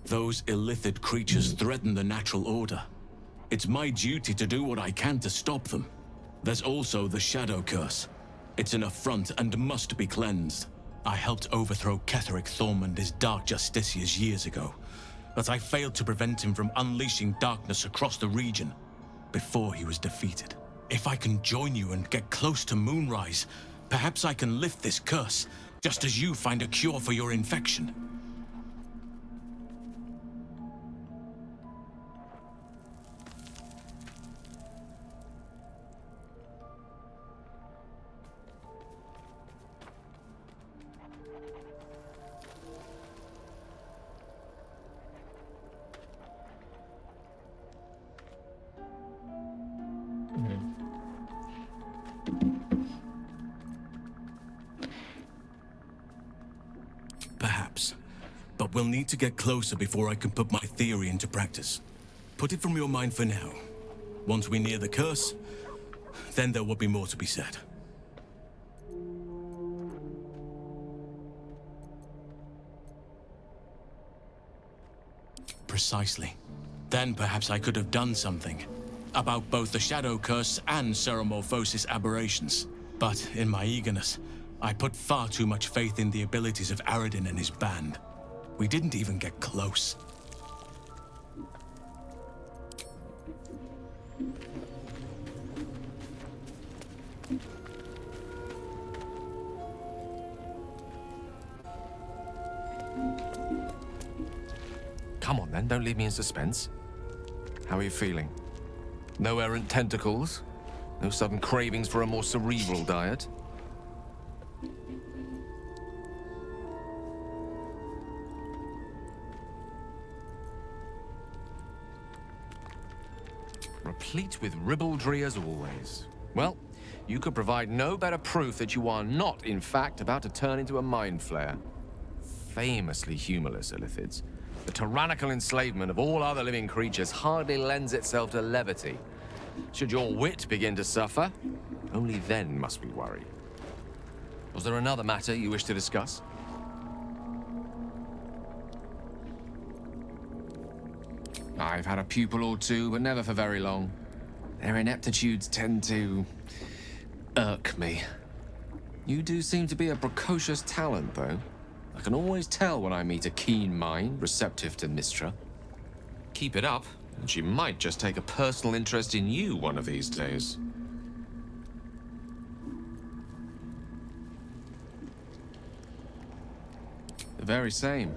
Those illithid creatures threaten the natural order. It's my duty to do what I can to stop them. There's also the Shadow Curse. It's an affront and must be cleansed. I helped overthrow Ketheric Thorm and his Dark Justiciars years ago, but I failed to prevent him from unleashing darkness across the region before he was defeated. If I can join you and get close to Moonrise, perhaps I can lift this curse, just as you find a cure for your infection. Perhaps. But we'll need to get closer before I can put my theory into practice. Put it from your mind for now. Once we near the curse, then there will be more to be said. Precisely. Then perhaps I could have done something about both the Shadow Curse and Ceremorphosis aberrations. But in my eagerness, I put far too much faith in the abilities of Aradin and his band. We didn't even get close. Come on then, don't leave me in suspense. How are you feeling? No errant tentacles? No sudden cravings for a more cerebral diet? Replete with ribaldry as always. Well, you could provide no better proof that you are not, in fact, about to turn into a mind flare. Famously humorless illithids, the tyrannical enslavement of all other living creatures hardly lends itself to levity. Should your wit begin to suffer, only then must we worry. Was there another matter you wish to discuss? I've had a pupil or two, but never for very long. Their ineptitudes tend to irk me. You do seem to be a precocious talent, though. I can always tell when I meet a keen mind receptive to Mystra. Keep it up, and she might just take a personal interest in you one of these days. The very same.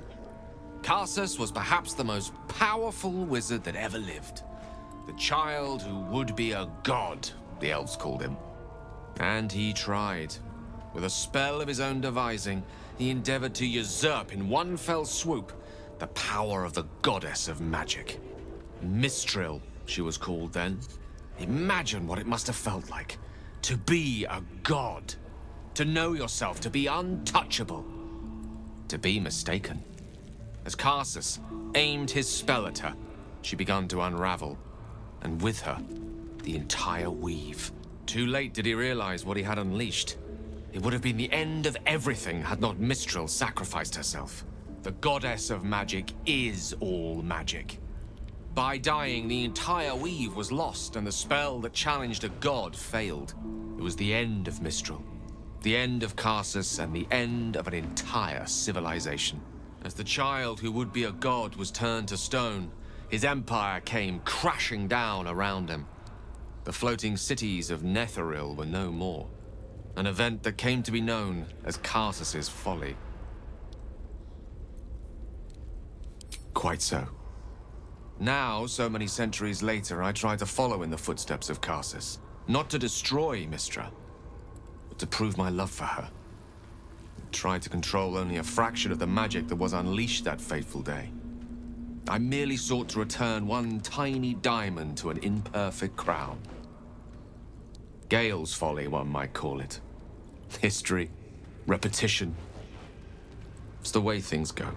Karsus was perhaps the most powerful wizard that ever lived. The child who would be a god, the elves called him. And he tried. With a spell of his own devising, he endeavored to usurp in one fell swoop the power of the goddess of magic. Mistril, she was called then. Imagine what it must have felt like. To be a god. To know yourself to be untouchable. To be mistaken. As Karsus aimed his spell at her, she began to unravel, and with her, the entire weave. Too late did he realize what he had unleashed. It would have been the end of everything had not Mistril sacrificed herself. The goddess of magic is all magic. By dying, the entire weave was lost, and the spell that challenged a god failed. It was the end of Mistral, the end of Karsus, and the end of an entire civilization. As the child who would be a god was turned to stone, his empire came crashing down around him. The floating cities of Netheril were no more, an event that came to be known as Karsus's folly. Quite so. Now, so many centuries later, I try to follow in the footsteps of Karsus. Not to destroy Mistra, but to prove my love for her. I tried to control only a fraction of the magic that was unleashed that fateful day. I merely sought to return one tiny diamond to an imperfect crown. Gale's folly, one might call it. History, repetition. It's the way things go.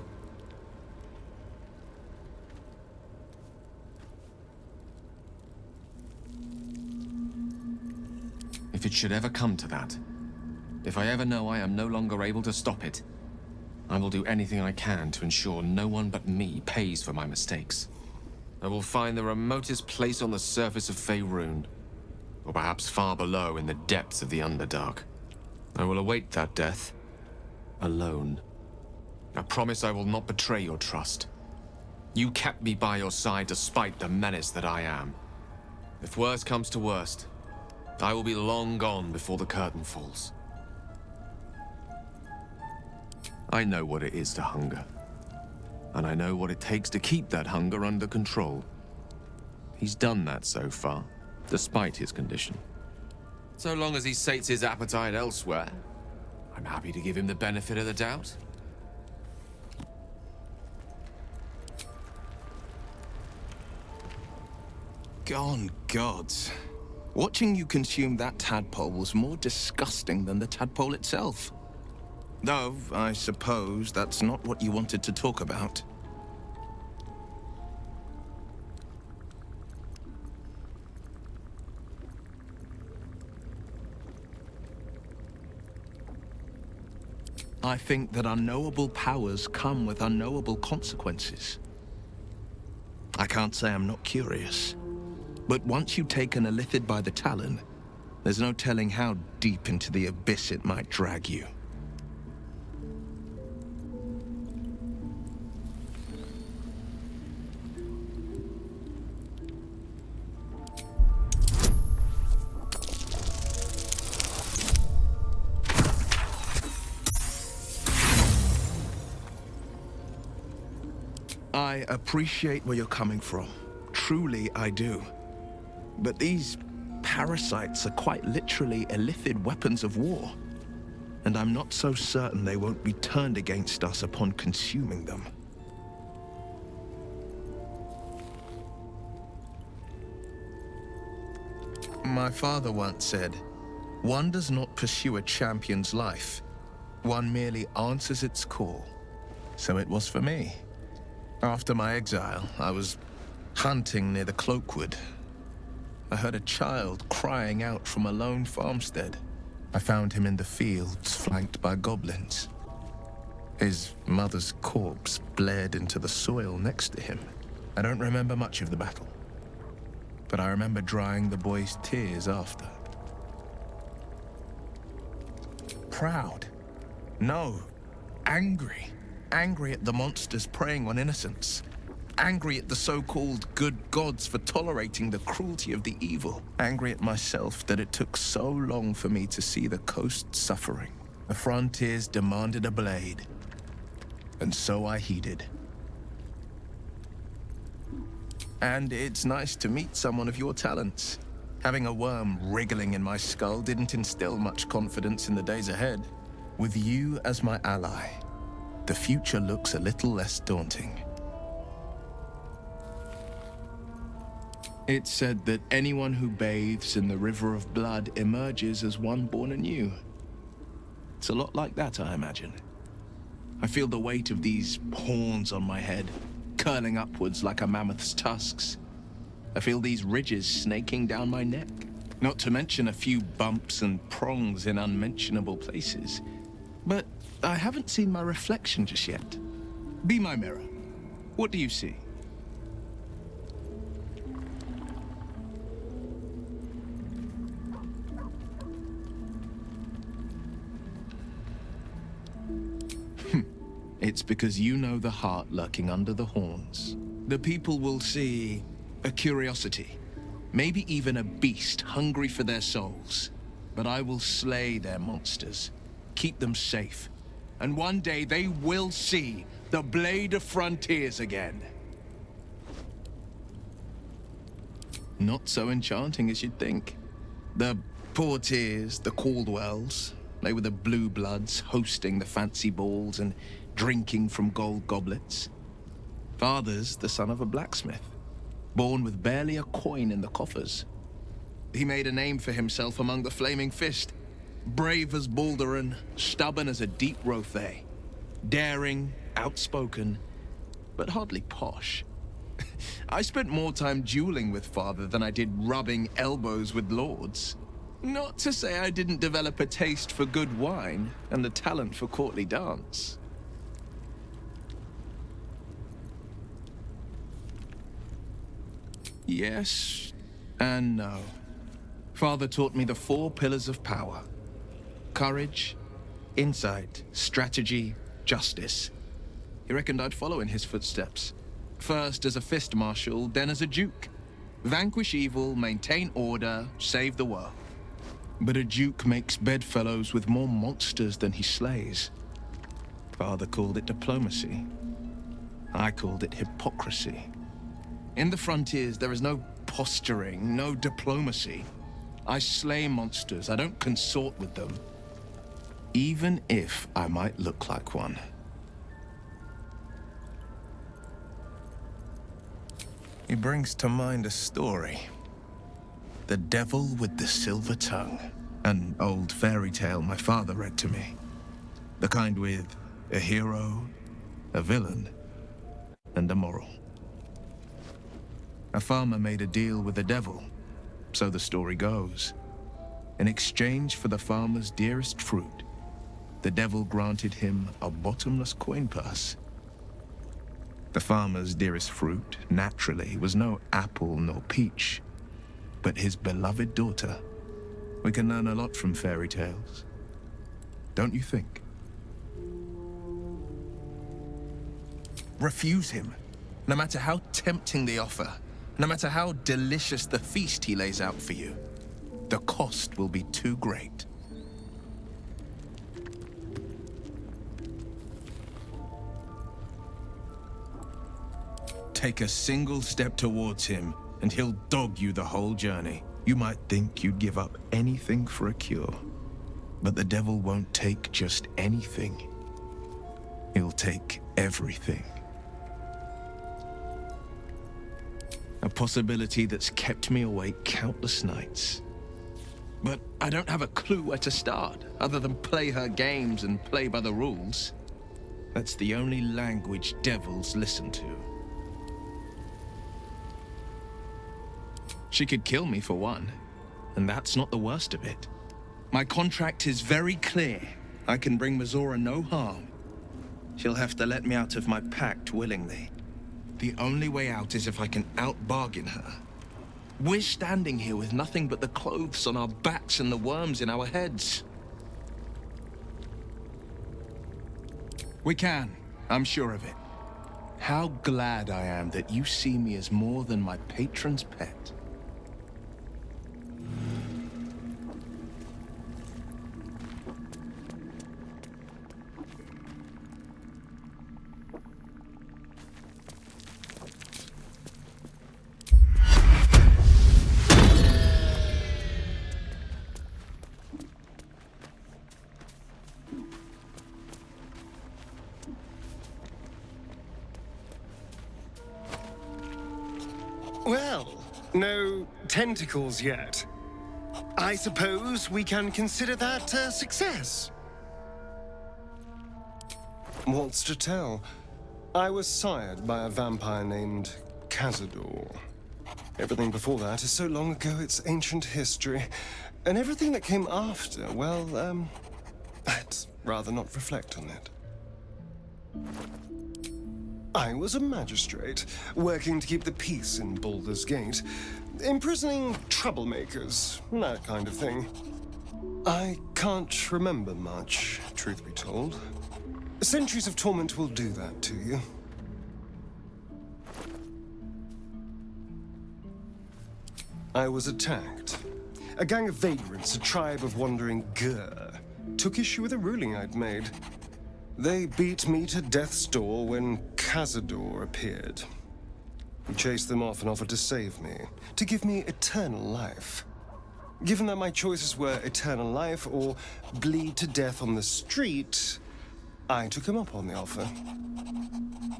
If it should ever come to that, if I ever know I am no longer able to stop it, I will do anything I can to ensure no one but me pays for my mistakes. I will find the remotest place on the surface of Faerun, or perhaps far below in the depths of the Underdark. I will await that death, alone. I promise I will not betray your trust. You kept me by your side despite the menace that I am. If worst comes to worst, I will be long gone before the curtain falls. I know what it is to hunger, and I know what it takes to keep that hunger under control. He's done that so far, despite his condition. So long as he sates his appetite elsewhere, I'm happy to give him the benefit of the doubt. Gone gods. Watching you consume that tadpole was more disgusting than the tadpole itself. Though, I suppose that's not what you wanted to talk about. I think that unknowable powers come with unknowable consequences. I can't say I'm not curious. But once you take an illithid by the talon, there's no telling how deep into the abyss it might drag you. I appreciate where you're coming from. Truly, I do. But these parasites are quite literally illithid weapons of war. And I'm not so certain they won't be turned against us upon consuming them. My father once said, "One does not pursue a champion's life. One merely answers its call." So it was for me. After my exile, I was hunting near the Cloakwood. I heard a child crying out from a lone farmstead. I found him in the fields, flanked by goblins. His mother's corpse bled into the soil next to him. I don't remember much of the battle, but I remember drying the boy's tears after. Proud? No. Angry. Angry at the monsters preying on innocents. Angry at the so-called good gods for tolerating the cruelty of the evil. Angry at myself that it took so long for me to see the coast suffering. The frontiers demanded a blade, and so I heeded. And it's nice to meet someone of your talents. Having a worm wriggling in my skull didn't instill much confidence in the days ahead. With you as my ally, the future looks a little less daunting. It's said that anyone who bathes in the river of blood emerges as one born anew. It's a lot like that, I imagine. I feel the weight of these horns on my head, curling upwards like a mammoth's tusks. I feel these ridges snaking down my neck, not to mention a few bumps and prongs in unmentionable places. But I haven't seen my reflection just yet. Be my mirror. What do you see? it's because you know the heart lurking under the horns. The people will see a curiosity, maybe even a beast hungry for their souls. But I will slay their monsters, keep them safe, and one day they will see the Blade of Frontiers again. Not so enchanting as you'd think. The Portiers, the Caldwells, they were the blue bloods hosting the fancy balls and drinking from gold goblets. Father's the son of a blacksmith, born with barely a coin in the coffers. He made a name for himself among the Flaming Fist, brave as Balduran, stubborn as a deep Rothay, daring, outspoken, but hardly posh. I spent more time dueling with Father than I did rubbing elbows with lords. Not to say I didn't develop a taste for good wine and the talent for courtly dance. Yes and no. Father taught me the 4 pillars of power: courage, insight, strategy, justice. He reckoned I'd follow in his footsteps. First as a fist marshal, then as a duke. Vanquish evil, maintain order, save the world. But a duke makes bedfellows with more monsters than he slays. Father called it diplomacy. I called it hypocrisy. In the frontiers, there is no posturing, no diplomacy. I slay monsters, I don't consort with them. Even if I might look like one. He brings to mind a story. The Devil with the Silver Tongue. An old fairy tale my father read to me. The kind with a hero, a villain, and a moral. A farmer made a deal with the devil, so the story goes. In exchange for the farmer's dearest fruit, the devil granted him a bottomless coin purse. The farmer's dearest fruit, naturally, was no apple nor peach, but his beloved daughter. We can learn a lot from fairy tales, don't you think? Refuse him, no matter how tempting the offer, no matter how delicious the feast he lays out for you. The cost will be too great. Take a single step towards him, and he'll dog you the whole journey. You might think you'd give up anything for a cure, but the devil won't take just anything. He'll take everything. A possibility that's kept me awake countless nights. But I don't have a clue where to start, other than play her games and play by the rules. That's the only language devils listen to. She could kill me for one, and that's not the worst of it. My contract is very clear. I can bring Mazora no harm. She'll have to let me out of my pact willingly. The only way out is if I can out-bargain her. We're standing here with nothing but the clothes on our backs and the worms in our heads. We can, I'm sure of it. How glad I am that you see me as more than my patron's pet. Well, no tentacles yet. I suppose we can consider that a success. What's to tell? I was sired by a vampire named Cazador. Everything before that is so long ago it's ancient history. And everything that came after, well, I'd rather not reflect on it. I was a magistrate, working to keep the peace in Baldur's Gate, imprisoning troublemakers, that kind of thing. I can't remember much, truth be told. Centuries of torment will do that to you. I was attacked. A gang of vagrants, a tribe of wandering Gur, took issue with a ruling I'd made. They beat me to death's door when Cazador appeared. He chased them off and offered to save me, to give me eternal life. Given that my choices were eternal life or bleed to death on the street, I took him up on the offer.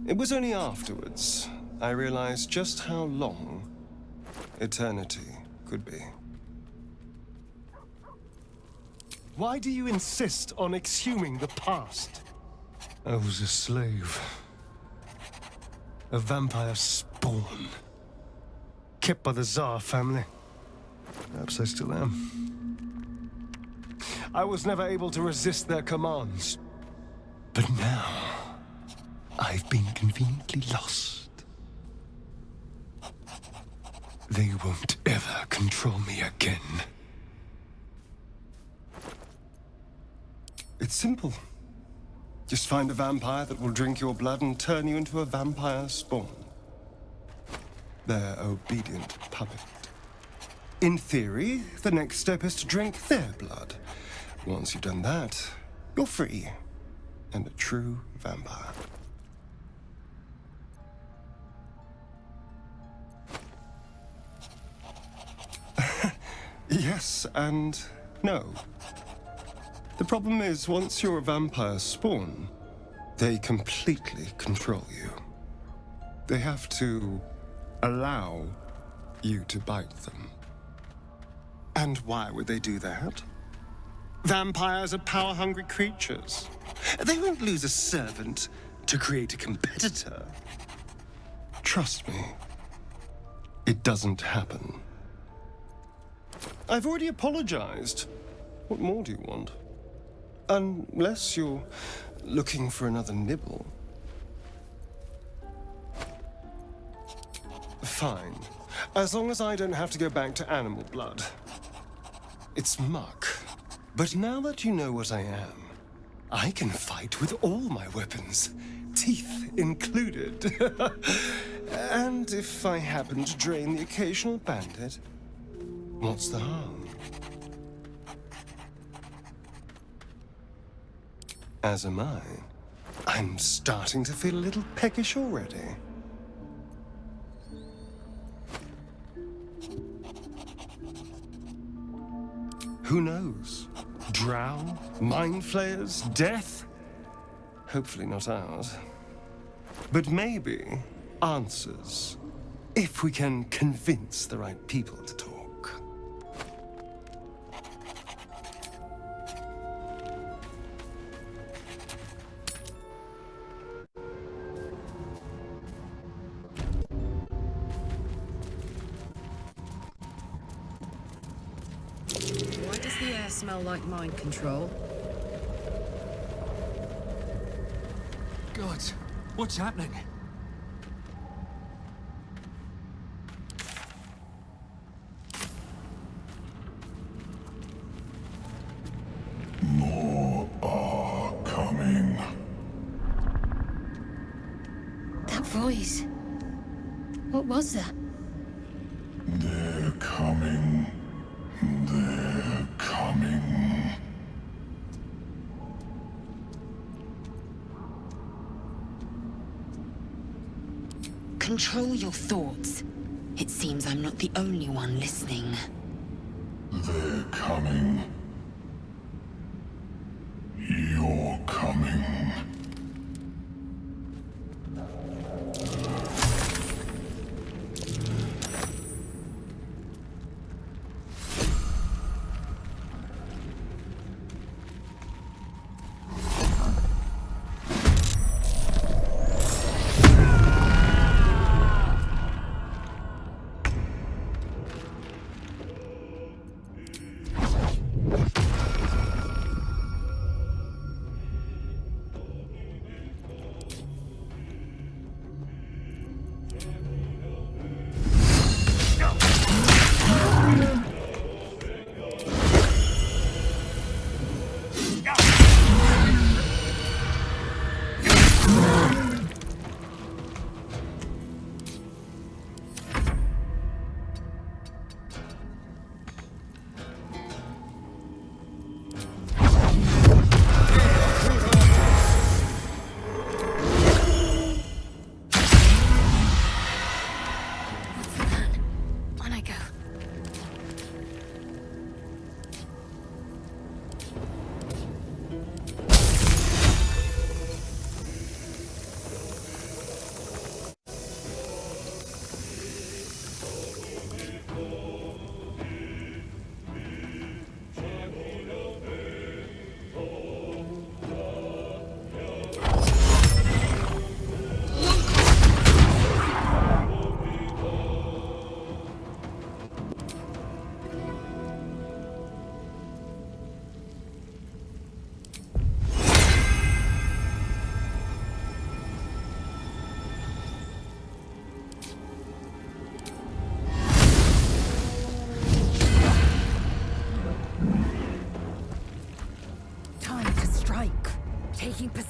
It was only afterwards I realized just how long eternity could be. Why do you insist on exhuming the past? I was a slave. A vampire spawn. Kept by the Tsar family. Perhaps I still am. I was never able to resist their commands. But now, I've been conveniently lost. They won't ever control me again. It's simple. Just find a vampire that will drink your blood and turn you into a vampire spawn. Their obedient puppet. In theory, the next step is to drink their blood. Once you've done that, you're free and a true vampire. Yes and no. The problem is, once you're a vampire spawn, they completely control you. They have to allow you to bite them. And why would they do that? Vampires are power-hungry creatures. They won't lose a servant to create a competitor. Trust me, it doesn't happen. I've already apologized. What more do you want? Unless you're looking for another nibble. Fine. As long as I don't have to go back to animal blood. It's muck. But now that you know what I am, I can fight with all my weapons, teeth included. And if I happen to drain the occasional bandit, what's the harm? As am I. I'm starting to feel a little peckish already. Who knows? Drow? Mind flayers? Death? Hopefully not ours. But maybe answers, if we can convince the right people to talk. Why does the air smell like mind control? God, what's happening? More are coming. That voice. What was that? They're coming. They're coming. Control your thoughts. It seems I'm not the only one listening. They're coming. You're coming.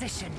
position.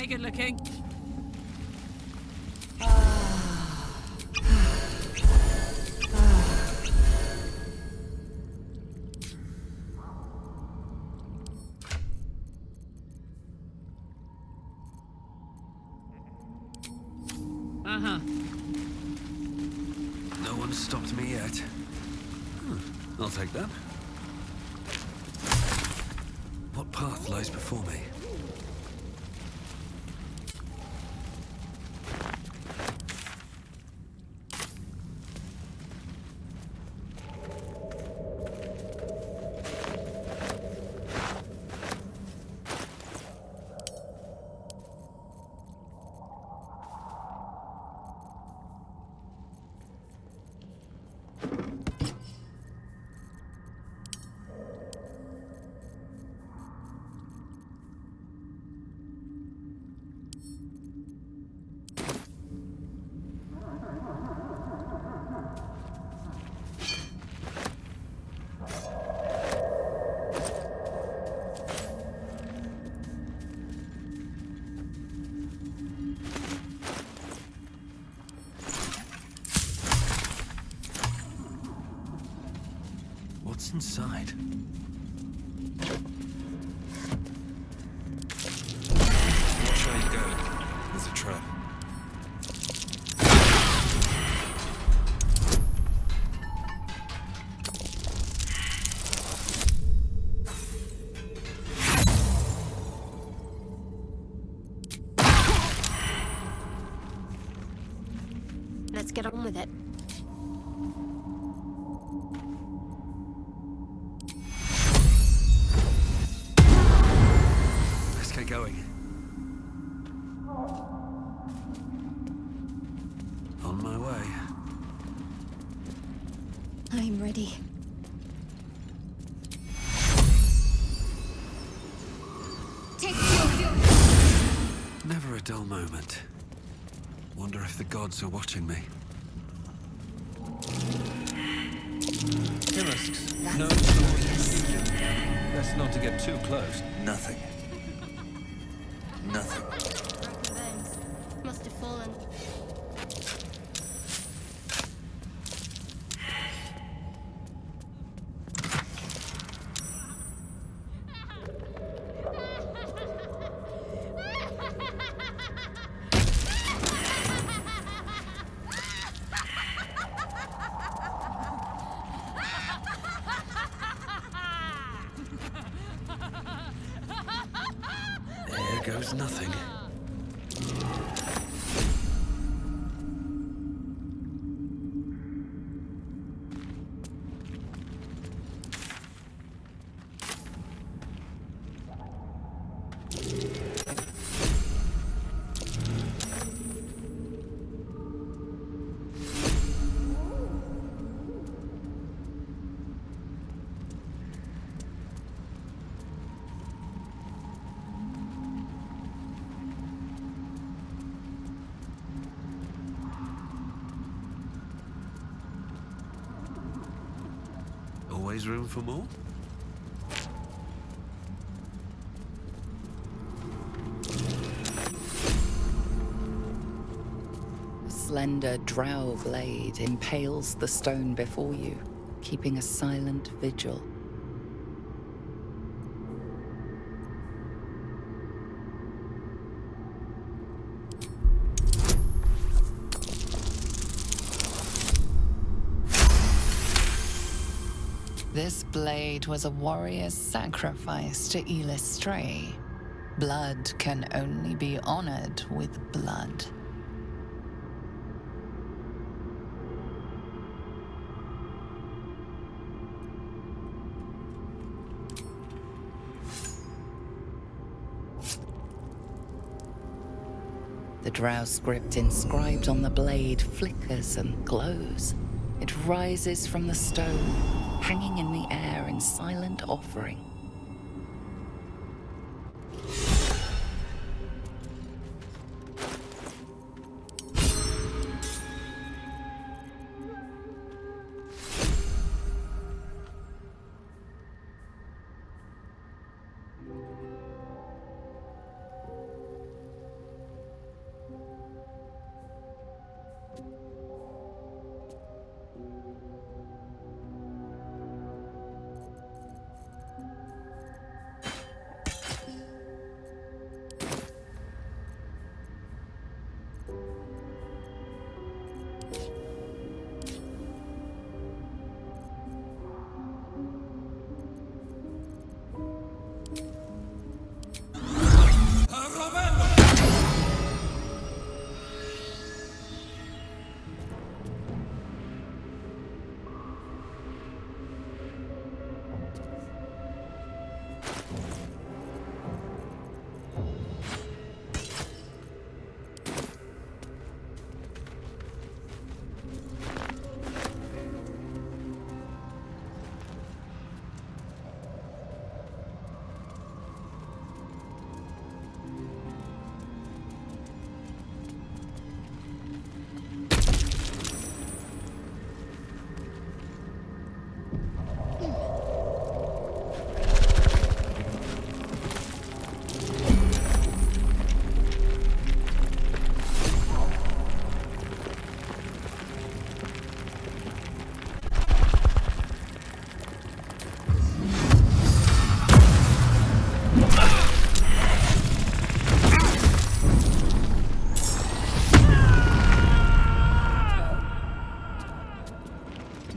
Good looking. No one's stopped me yet. I'll take that. What path lies before me? What's inside? Watch where you go. There's a trap. Let's get on with it. Let's get going. On my way. I'm ready. Take your Never a dull moment. Wonder if the gods are watching me. Risks. No source. Best not to get too close. Nothing. Nothing. Must have fallen. There goes nothing. Always room for more? A slender drow blade impales the stone before you, keeping a silent vigil. This blade was a warrior's sacrifice to P.3. Blood can only be honored with blood. The drow script inscribed on the blade flickers and glows. It rises from the stone, hanging in the air in silent offering.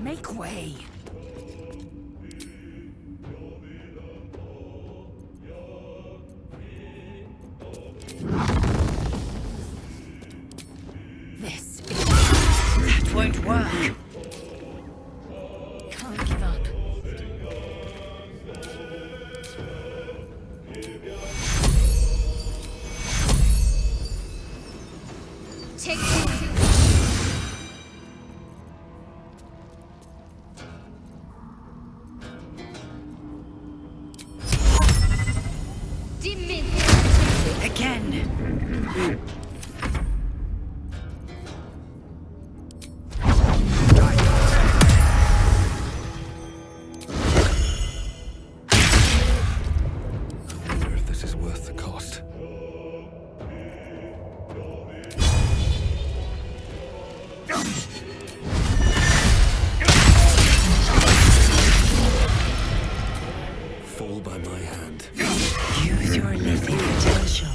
Make way. This is... That won't work. Can't give up. Take it. Again. Fall by my hand. Use your living potential.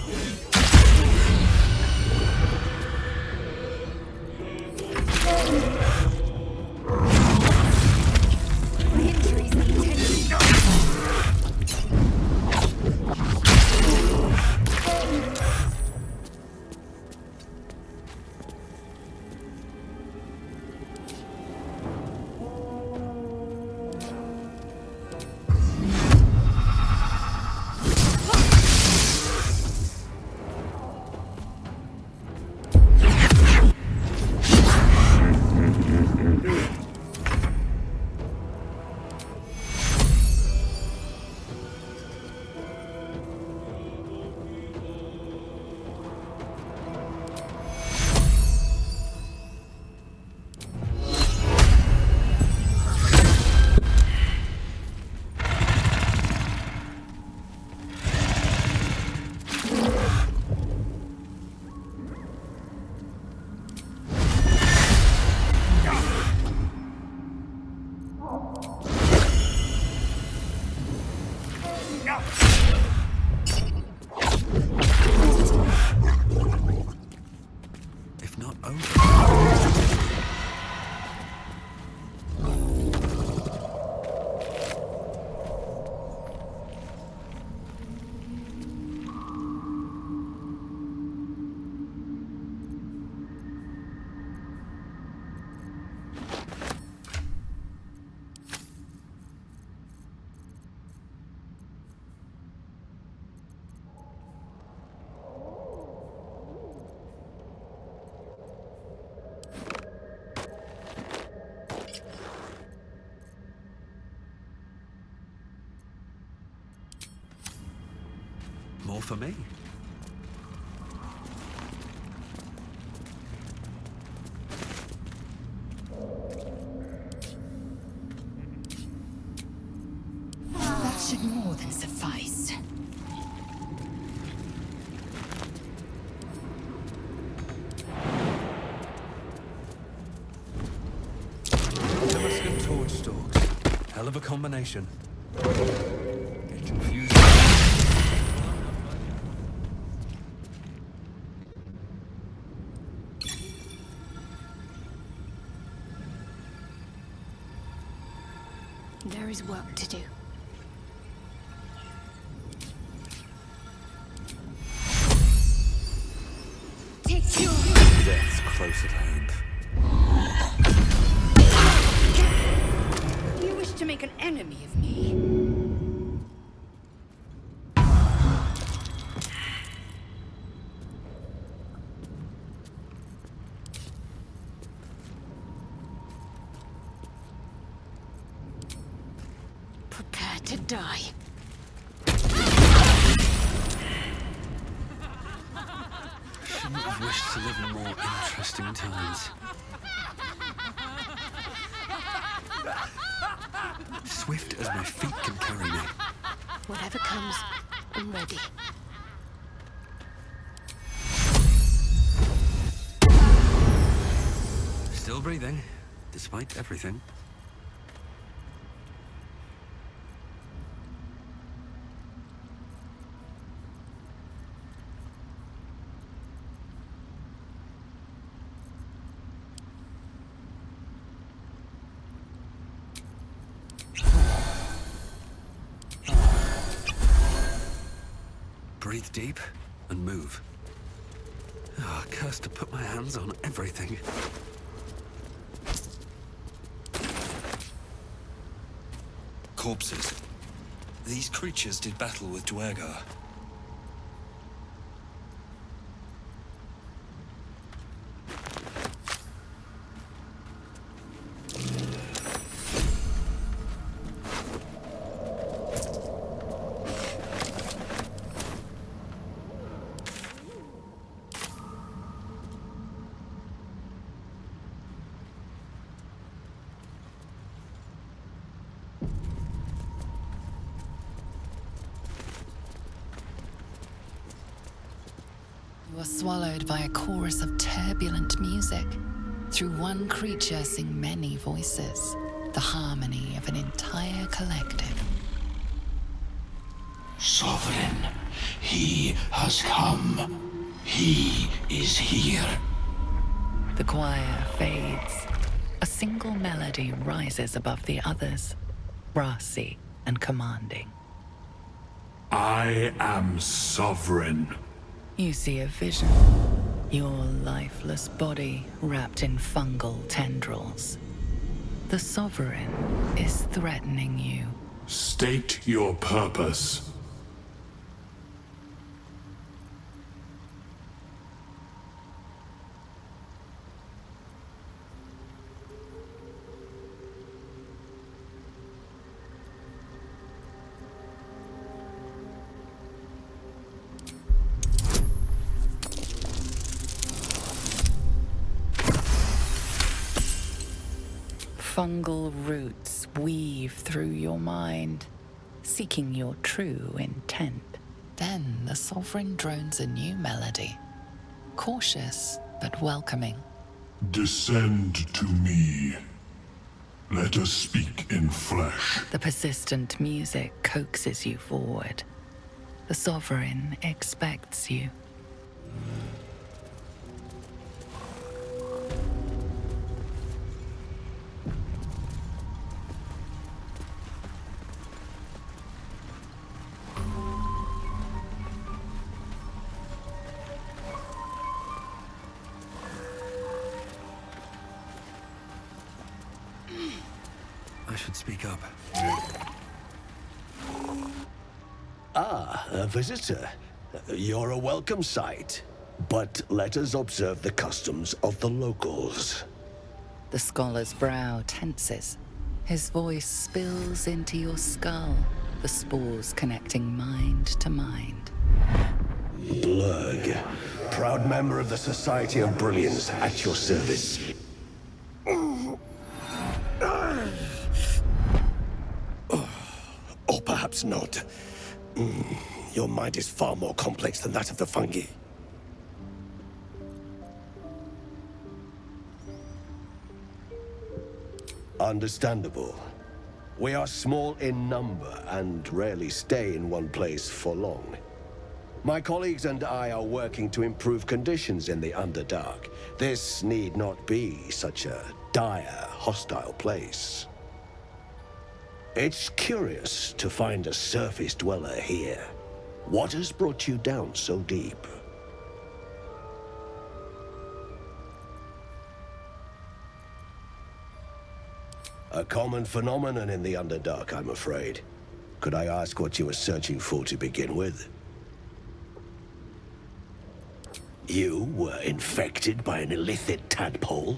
If not over. More for me. That should more than suffice. Damascus torch stalks. Hell of a combination. Get confused. There is work to do. Take your... Death's close at hand. You wish to make an enemy of me? Prepare to die. Shouldn't have wished to live in more interesting times. Swift as my feet can carry me. Whatever comes, I'm ready. Still breathing, despite everything. Breathe deep and move. Ah, cursed to put my hands on everything. Corpses. These creatures did battle with Duergar. You are swallowed by a chorus of turbulent music. Through one creature sing many voices, the harmony of an entire collective. Sovereign, he has come. He is here. The choir fades. A single melody rises above the others, brassy and commanding. I am sovereign. You see a vision. Your lifeless body wrapped in fungal tendrils. The Sovereign is threatening you. State your purpose. Fungal roots weave through your mind, seeking your true intent. Then the Sovereign drones a new melody, cautious but welcoming. Descend to me. Let us speak in flesh. The persistent music coaxes you forward. The Sovereign expects you. I should speak up. Ah, a visitor. You're a welcome sight. But let us observe the customs of the locals. The scholar's brow tenses. His voice spills into your skull, the spores connecting mind to mind. Blurg, proud member of the Society of Brilliance, at your service. Or perhaps not. Your mind is far more complex than that of the fungi. Understandable. We are small in number and rarely stay in one place for long. My colleagues and I are working to improve conditions in the Underdark. This need not be such a dire, hostile place. It's curious to find a surface dweller here. What has brought you down so deep? A common phenomenon in the Underdark, I'm afraid. Could I ask what you were searching for to begin with? You were infected by an illicit tadpole?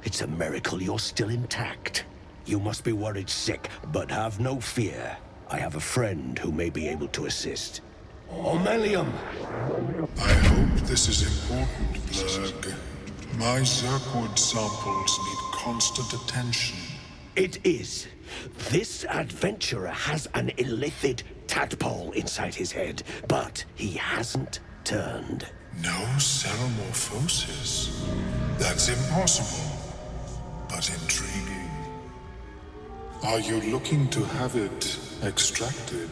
It's a miracle you're still intact. You must be worried sick, but have no fear. I have a friend who may be able to assist. Omelium! I hope this is important, Blurg. My Zerkwood samples need constant attention. It is. This adventurer has an illicit tadpole inside his head, but he hasn't turned. No ceremorphosis. That's impossible, but intriguing. Are you looking to have it extracted?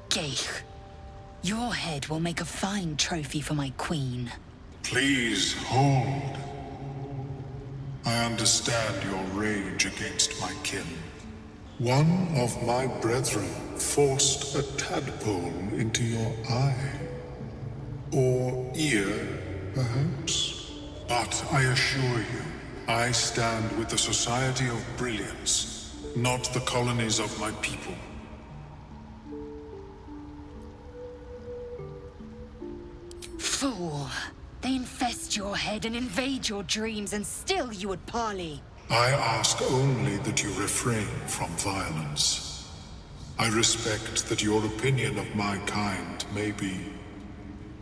Geich, your head will make a fine trophy for my queen. Please hold. I understand your rage against my kin. One of my brethren forced a tadpole into your eye. Or ear, perhaps? But I assure you, I stand with the Society of Brilliance, not the colonies of my people. Fool! They infest your head and invade your dreams, and still you would parley. I ask only that you refrain from violence. I respect that your opinion of my kind may be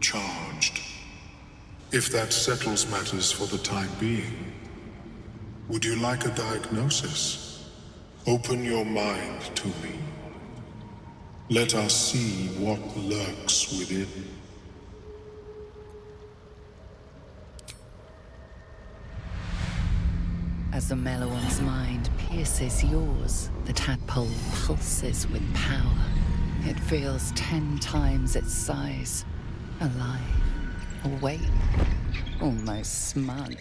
charged. If that settles matters for the time being, would you like a diagnosis? Open your mind to me. Let us see what lurks within. As the Meloan's mind pierces yours, the tadpole pulses with power. It feels 10 times its size. Alive, awake, almost smug.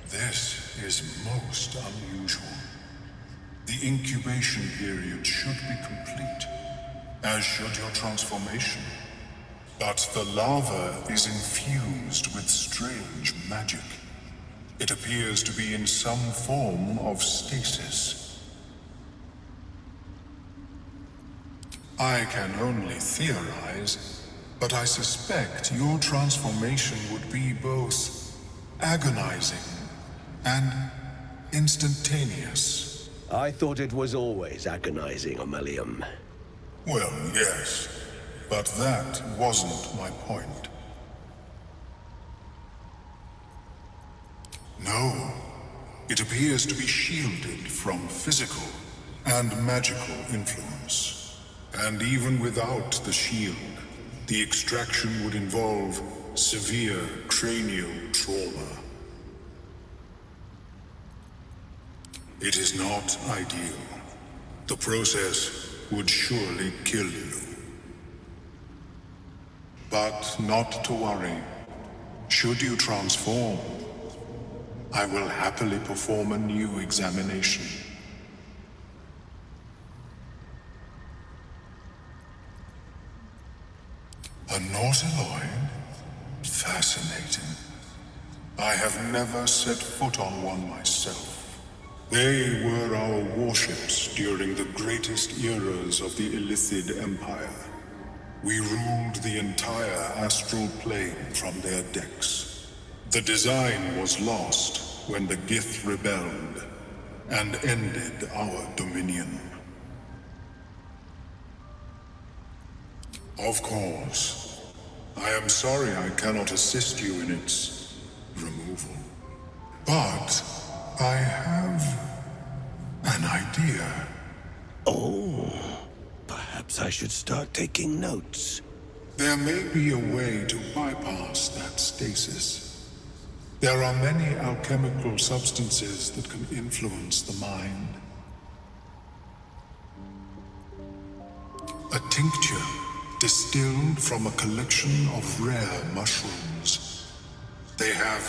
This is most unusual. The incubation period should be complete, as should your transformation. But the larva is infused with strange magic. It appears to be in some form of stasis. I can only theorize, but I suspect your transformation would be both agonizing and instantaneous. I thought it was always agonizing, Aurelium. Well, yes, but that wasn't my point. No, it appears to be shielded from physical and magical influence. And even without the shield, the extraction would involve severe cranial trauma. It is not ideal. The process would surely kill you. But not to worry. Should you transform, I will happily perform a new examination. A nautiloid? Fascinating. I have never set foot on one myself. They were our warships during the greatest eras of the Illithid Empire. We ruled the entire astral plane from their decks. The design was lost when the Gith rebelled and ended our dominion. Of course, I am sorry I cannot assist you in its removal. But I have an idea. Oh, perhaps I should start taking notes. There may be a way to bypass that stasis. There are many alchemical substances that can influence the mind. A tincture distilled from a collection of rare mushrooms. They have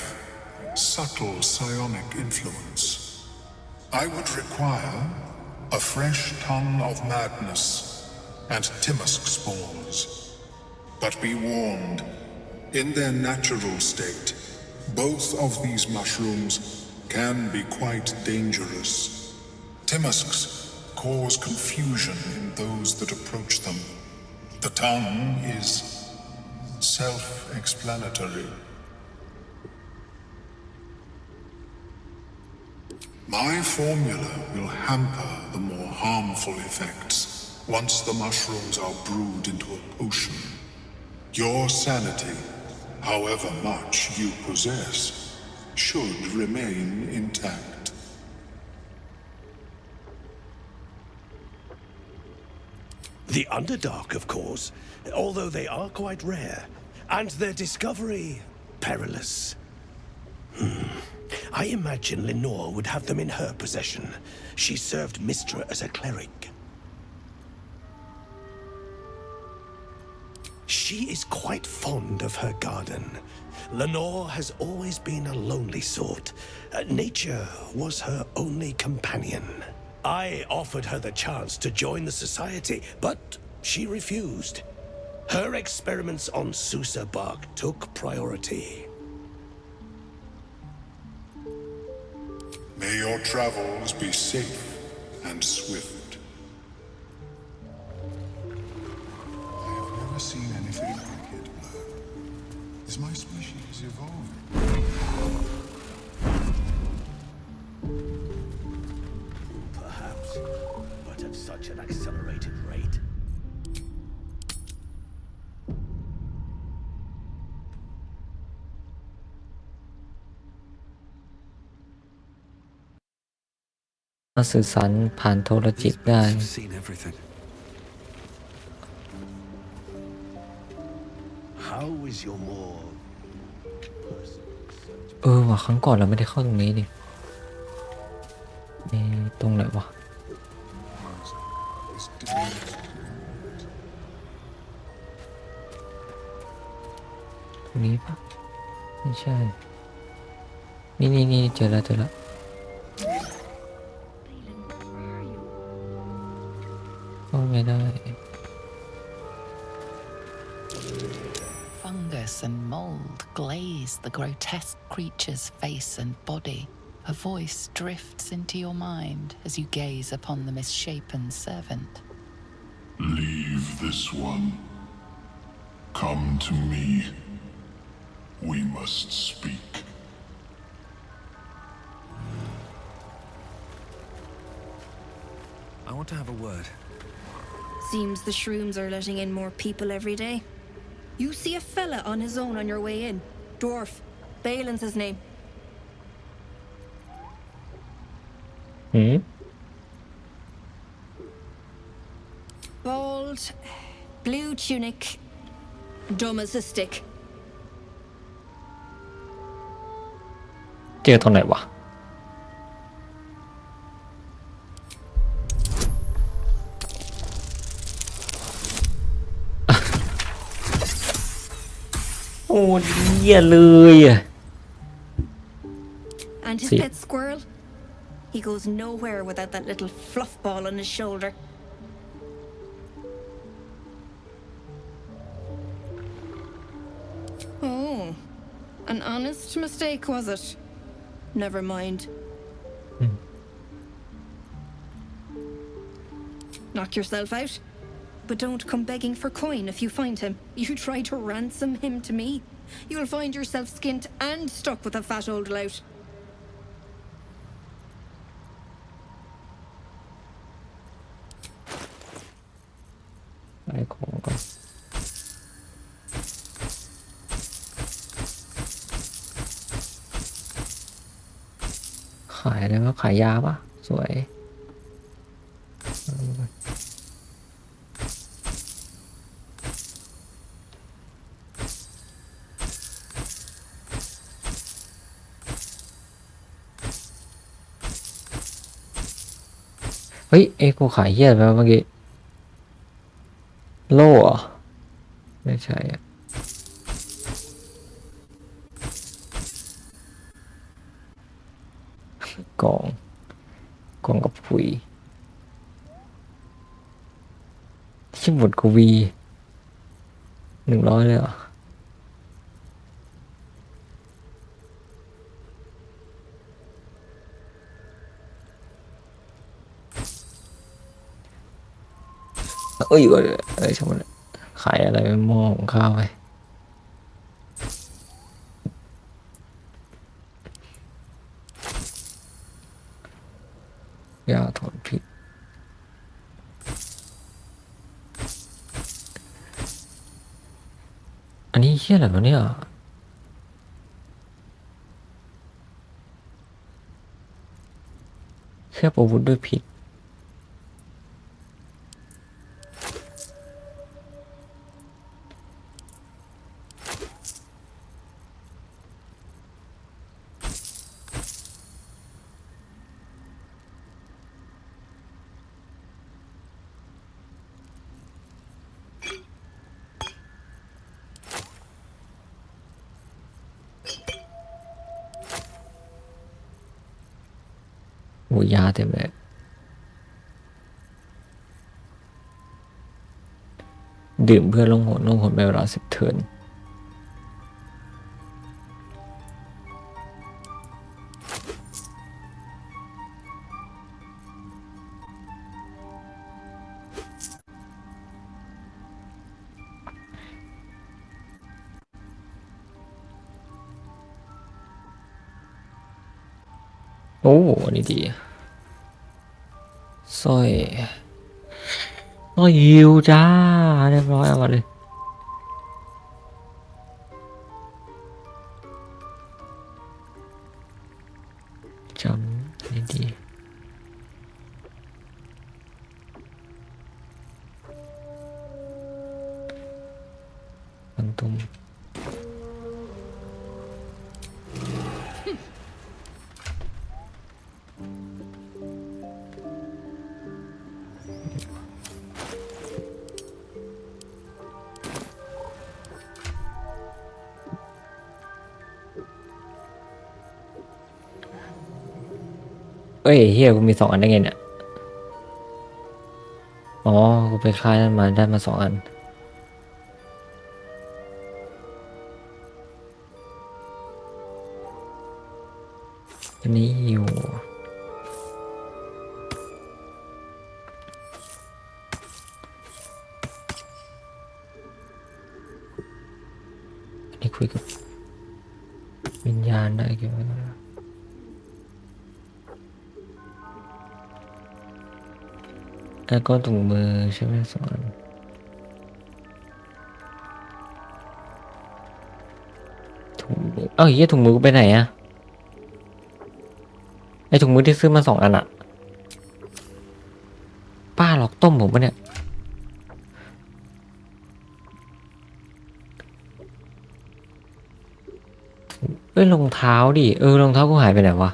subtle psionic influence. I would require a fresh ton of madness and Timusk spores. But be warned, in their natural state, both of these mushrooms can be quite dangerous. Timusks cause confusion in those that approach them. The tongue is self-explanatory. My formula will hamper the more harmful effects once the mushrooms are brewed into a potion. Your sanity, however much you possess, should remain intact. The Underdark, of course, although they are quite rare, and their discovery perilous. I imagine Lenore would have them in her possession. She served Mystra as a cleric. She is quite fond of her garden. Lenore has always been a lonely sort. Nature was her only companion. I offered her the chance to join the society, but she refused. Her experiments on Susa bark took priority. May your travels be safe and swift. I have never seen anything like it, Blur. Is my species evolving? Perhaps, but at such an accelerated rate.สื่อสารผ่านโทรจิตได้ How is your more ว่ะครั้งก่อนเราไม่ได้เข้าตรงนี้ดิ ตรงไหนวะตรงนี้ปะไม่ใช่นี่เจอแล้วเข้าไม่ได้ Fungus and mold glaze the grotesque creature's face and body. A voice drifts into your mind as you gaze upon the misshapen servant. Leave this one. Come to me. We must speak. I want to have a word. Seems the shrooms are letting in more people every day. You see a fella on his own on your way in. Dwarf. Balin's his name. Bald, blue tunic, dumb as a stick. เจอตรงไหนวะโอ้เหี้ยเลยอ่ะ And his pet squirrel? He goes nowhere without that little fluff ball on his shoulder. Oh, an honest mistake, was it? Never mind. Knock yourself out. But don't come begging for coin if you find him. You try to ransom him to me, you'll find yourself skint and stuck with a fat old lout.ขายอะไรวะขายยาปะสวยเฮ้ยกูขายเหี้ยไปเมื่อกี้โล่เหรอไม่ใช่อ่ะกล่องกับปุ๋ยชื่อบทกวี100เลยเหรอเอ้ยอะไรช่างมันขายอะไรหม้อของข้าวไปยาถอนพิษอันนี้เหี้ยอะไรวะเนี่ยแค่อาวุธด้วยพิษโอ้ยาเต็มเลยดื่มเพื่อลงหนไปเวลา10 เทิร์นโอ้อันนี้ดีสร้อยฮิวจ้าเรียบร้อยเอามาเลยจำนี่ดีมันตุ้ม เอ้ยเฮียกูมี2 อันได้ไงเนี่ยอ๋อกูไปคลายนั่นมาได้มา2 อันอันนี้อยู่อันนี้คุยกับวิญญาณได้เกี่ยวกับแล้วก็ถุงมือใช่ไหม2 อันถุงมือเอ้าเหี้ยถุงมือกูไปไหนอะไอถุงมือที่ซื้อมา2 อันอะป้าหลอกต้มผมปะเนี่ยเอ้ยรองเท้าดิรองเท้ากูหายไปไหนวะ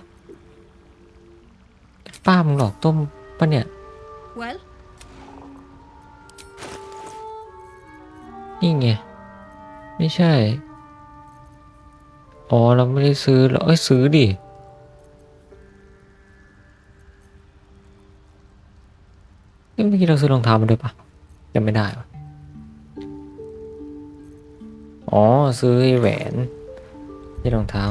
ป้ามึงหลอกต้มปะเนี่ย Well นี่ไงไม่ใช่อ๋อเราไม่ได้ซื้อหรอซื้อดิเมื่อกี้เราซื้อรองเท้ามาด้วยปะจำไม่ได้วะอ๋อซื้อแหวนที่รองเท้า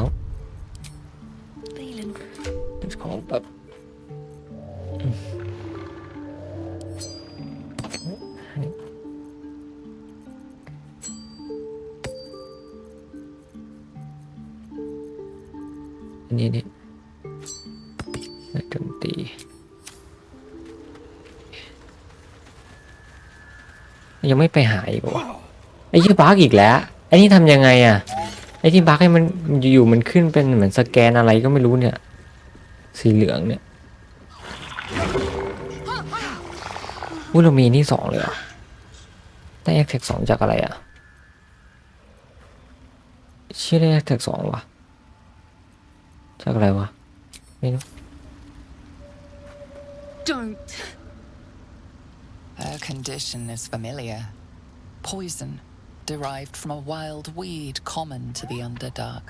ของแบบอันนี้นี่โจมตียังไม่ไปหาอีกวะไอ้ที่บั๊กอีกแล้วไอ้นี่ทำยังไงอะไอ้ที่บั๊กให้มันอยู่มันขึ้นเป็นเหมือนสแกนอะไรก็ไม่รู้เนี่ยสีเหลืองเนี่ยเรามีนี่2เลยอ่ะได้แอคแท็ก2จากอะไรอ่ะเชื่อได้แอคแท็ก2วะจากอะไรวะไม่รู้ Don't. Her condition is familiar. Poison, derived from a wild weed common to the Underdark.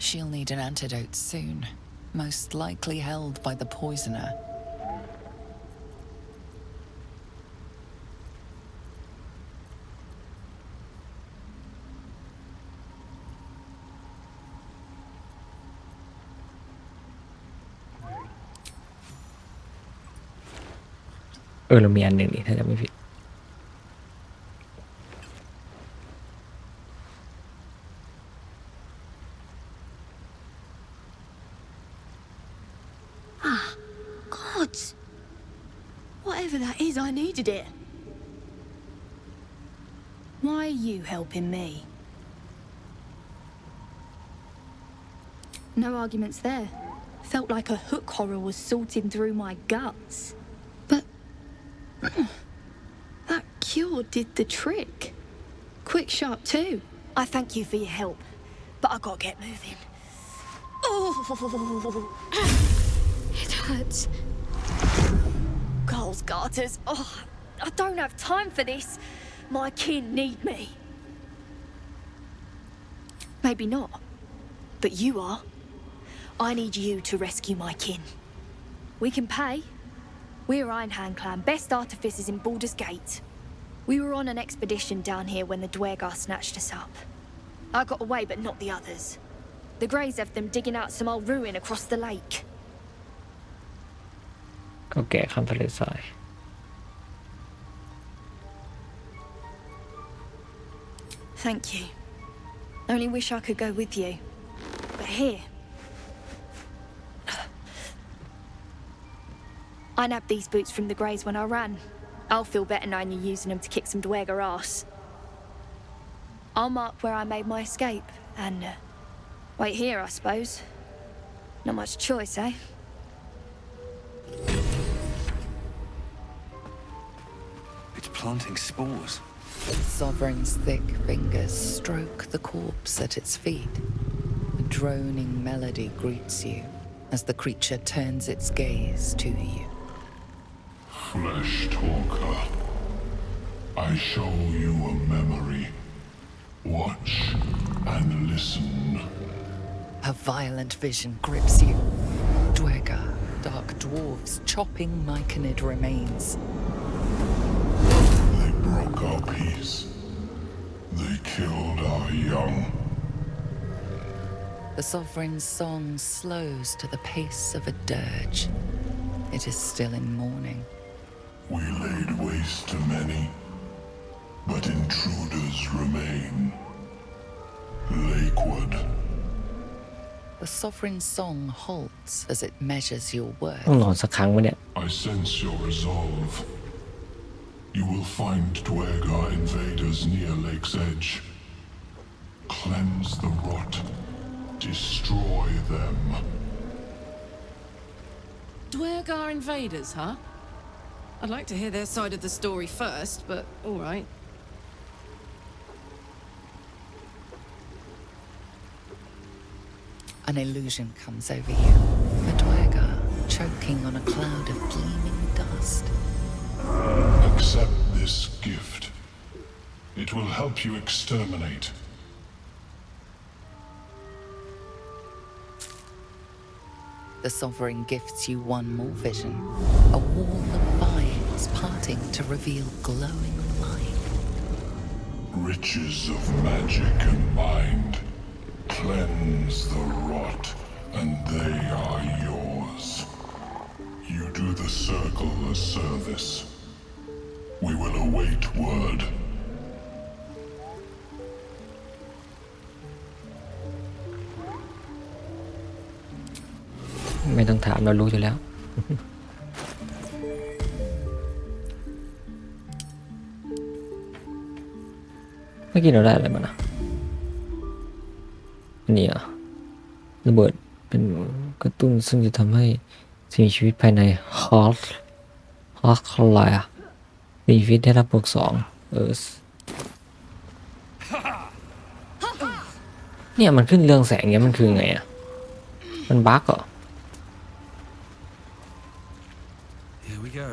She'll need an antidote soon, most likely held by the poisoner. เรามีอันหนึ่งนี่ถ้าจะไม่ผิดGods! Whatever that is, I needed it. Why are you helping me? No arguments there. Felt like a hook horror was sorting through my guts. But that cure did the trick. Quick, sharp too. I thank you for your help, but I gotta get moving. Oh, it hurts. Coles garters. Oh, I don't have time for this. My kin need me. Maybe not, but you are. I need you to rescue my kin. We can pay. We're Ironhand Clan, best artificers in Baldur's Gate. We were on an expedition down here when the Dwergar snatched us up. I got away, but not the others. The Greys have them digging out some old ruin across the lake. ก็แก่ข้ามทะเลทราย Thank you. Only wish I could go with you. But here. I nabbed these boots from the Greys when I ran. I'll feel better knowing you're using them to kick some Dwergar ass. I'll mark where I made my escape, and wait here, I suppose. Not much choice, eh? It's planting spores. Sovereign's thick fingers stroke the corpse at its feet. A droning melody greets you as the creature turns its gaze to you. Flesh talker, I show you a memory. Watch and listen. A violent vision grips you. Dwergar, dark dwarves chopping Myconid remains. They broke our peace. They killed our young. The Sovereign's song slows to the pace of a dirge. It is still in mourning. We laid waste to many, but intruders remain. Lakewood. The Sovereign's song halts as it measures your ต้ worth. องนอนสักครั้งวะเนี่ย I sense your resolve. You will find Dwergar invaders near Lake's Edge. Cleanse the rot. Destroy them. Dwergar invaders, huh? I'd like to hear their side of the story first, but all right. An illusion comes over you. A Dwergar choking on a cloud of gleaming dust. Accept this gift. It will help you exterminate. The Sovereign gifts you one more vision. A wall of vines parting to reveal glowing light. Riches of magic and mind. Cleanse the rot, and they are yours. You do the circle a service. We will await word. ไม่ต้องถามเรารู้อยู่แล้ว เมื่อกี้เราได้อะไรมานะอันนี้อ่ะระเบิดเป็นกระตุ้นซึ่งจะทำให้สิ่งมีชีวิตภายในฮอสอะไรอ่ะมีชีวิตได้รับบวก2เนี่ยมันขึ้นเรืองแสงเงี้ยมันคือไงอ่ะมันบั๊กเหรอ Here we go.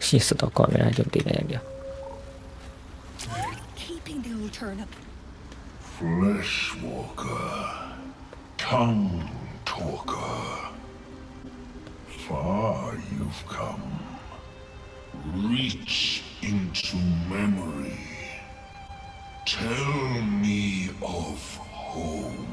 ชี้สต็อกก่อนไม่ได้โจมตีได้อย่างเดียว Keeping the old turnip. Fleshwalker. Tongue talker. Far you've come. Reach into memory. Tell me of home.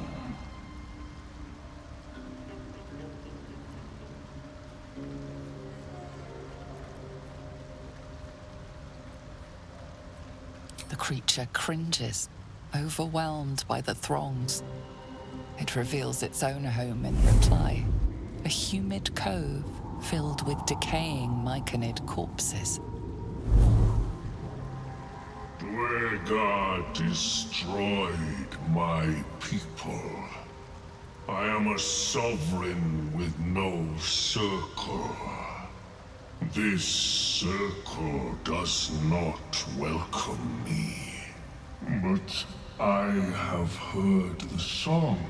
The creature cringes, overwhelmed by the throngs. It reveals its own home in reply, a humid cove filled with decaying Myconid corpses. Dwergar destroyed my people. I am a sovereign with no circle. This circle does not welcome me. But I have heard the song.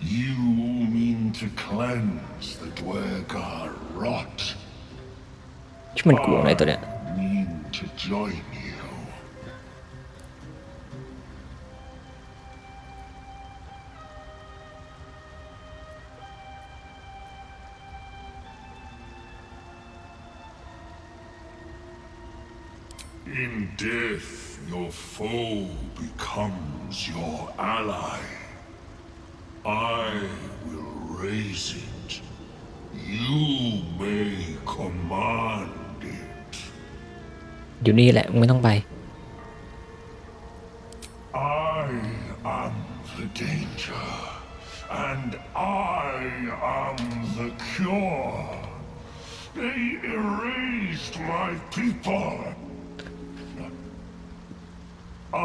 You mean to cleanse the Dwergar rot. ที่มันกลัวอะไรตัวเนี้ย Mean to join you. In death, your foe becomes your ally. I will raise it. You may command it. อยู่นี่แหละไม่ต้องไป I am the danger, and I am the cure. They erased my people. I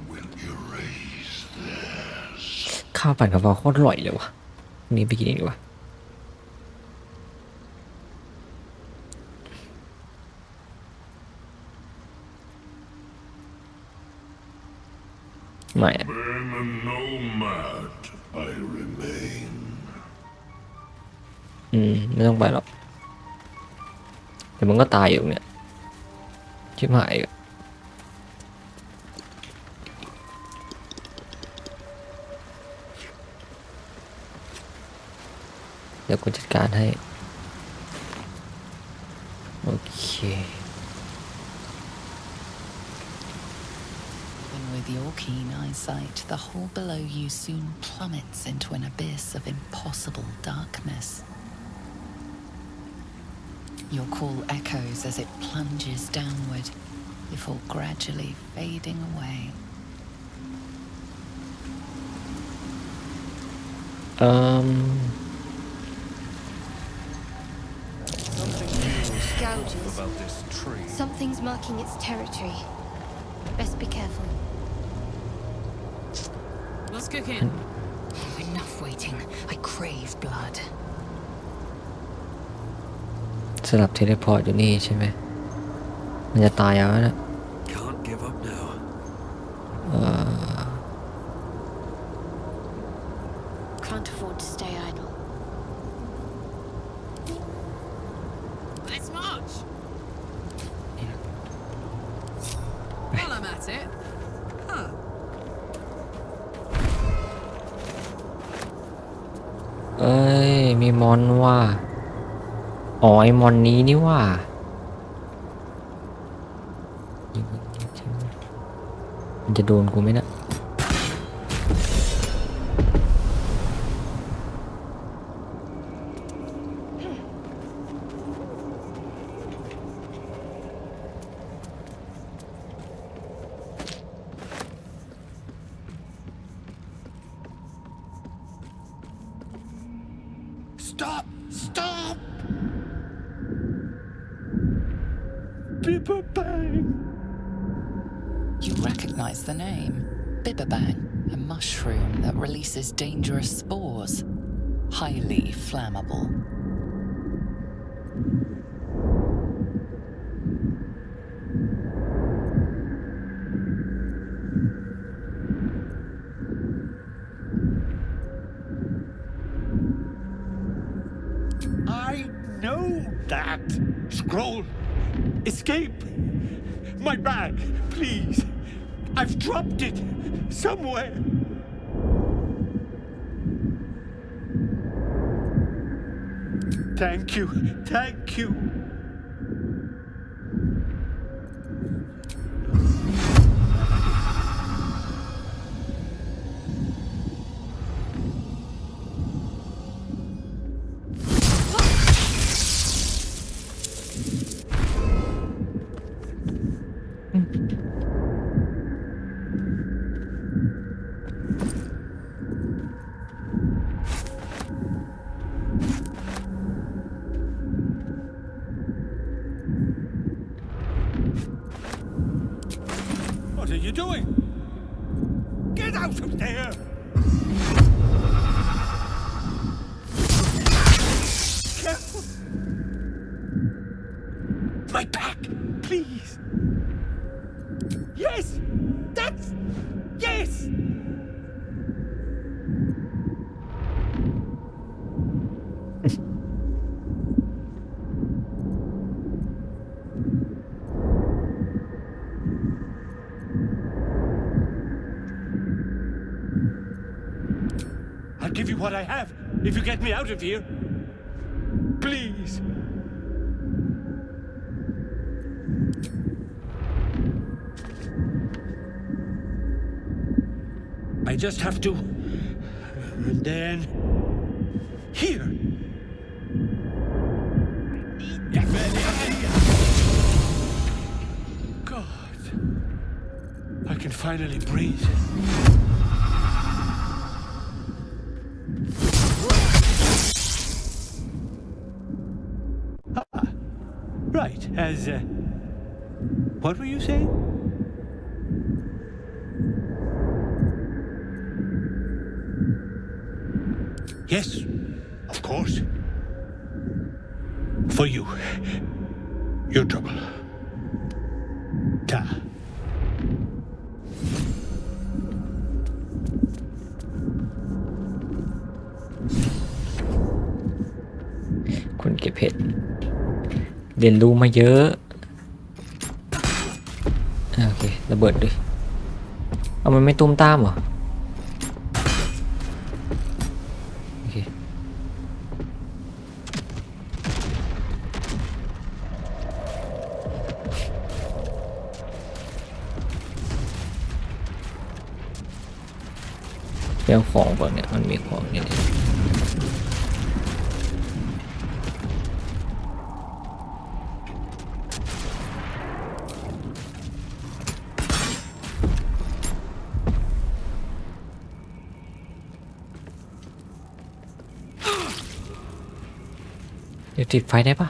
will erase theirs. ข้าวปั่นกะเพราโคตรอร่อยเลยวะนี่ไปกินเองดีกว่าไม่อะ Then a nomad I remain. ไม่ต้องไปหรอกเดี๋ยวมันก็ตายอยู่เนี่ยชิบหายอ่ะ เดี๋ยวกูจัดการให้โอเค Even with your keen eyesight, the hole below you soon plummets into an abyss of impossible darkness. Your call echoes as it plunges downward, before gradually fading away. Gouges. Something's marking its territory. Best be careful. What's cooking? Enough waiting. I crave blood. สลับเทเลพอร์ตอยู่นี่ใช่ไหมมันจะตายเอาแล้วนะ Can't give up now. Can't afford to stay idle. Let's march. While I'm at it. Huh. เอ้ยมีมอนว่าอ๋อไอมอนนี้นี่ว่ามันจะโดนกูไหมนะStop! Stop! Bibberbang! You recognize the name. Bibberbang, a mushroom that releases dangerous spores. Highly flammable. I know that! Scroll! Escape! My bag, please! I've dropped it somewhere! Thank you, thank you! What are you doing? Get out of there! Careful! My back, please! Yes! That's... Yes! I'll give you what I have if you get me out of here. Please. I just have to. And then. Here. God. I can finally breathe. Right, as, what were you saying? Yes, of course. For you. Your trouble. Ta. คนเก็บเห็ดเรียนรู้มาเยอะโอเคระเบิดดิเอามันไม่ตุ้มตามเหรอโอเค เรื่องของก่อนเนี่ยมันมีของเนี่ยเดี๋ยวติดไฟได้ปะ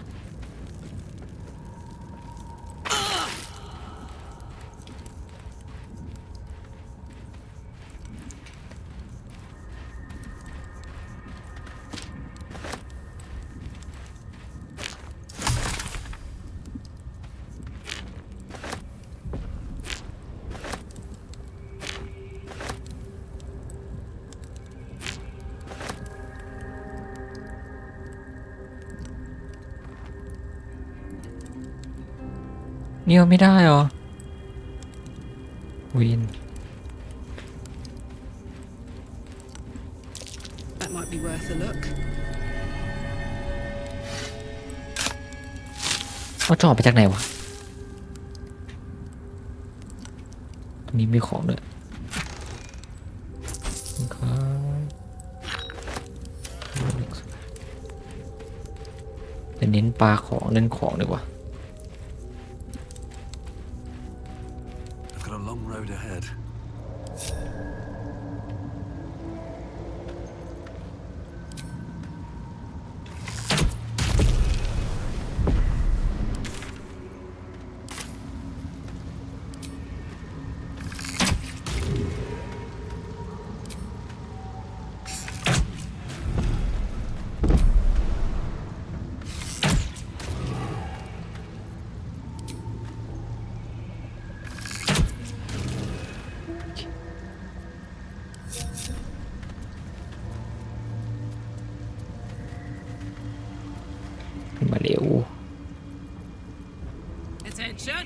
เนี่ยไม่ได้หรอวิน That might be worth a look. เอาจอบไปจากไหนวะตรงนี้มีของด้วยจะเน้นปลาของเน้นของดีกว่า I've got a long road ahead.มาเร็ว Attention.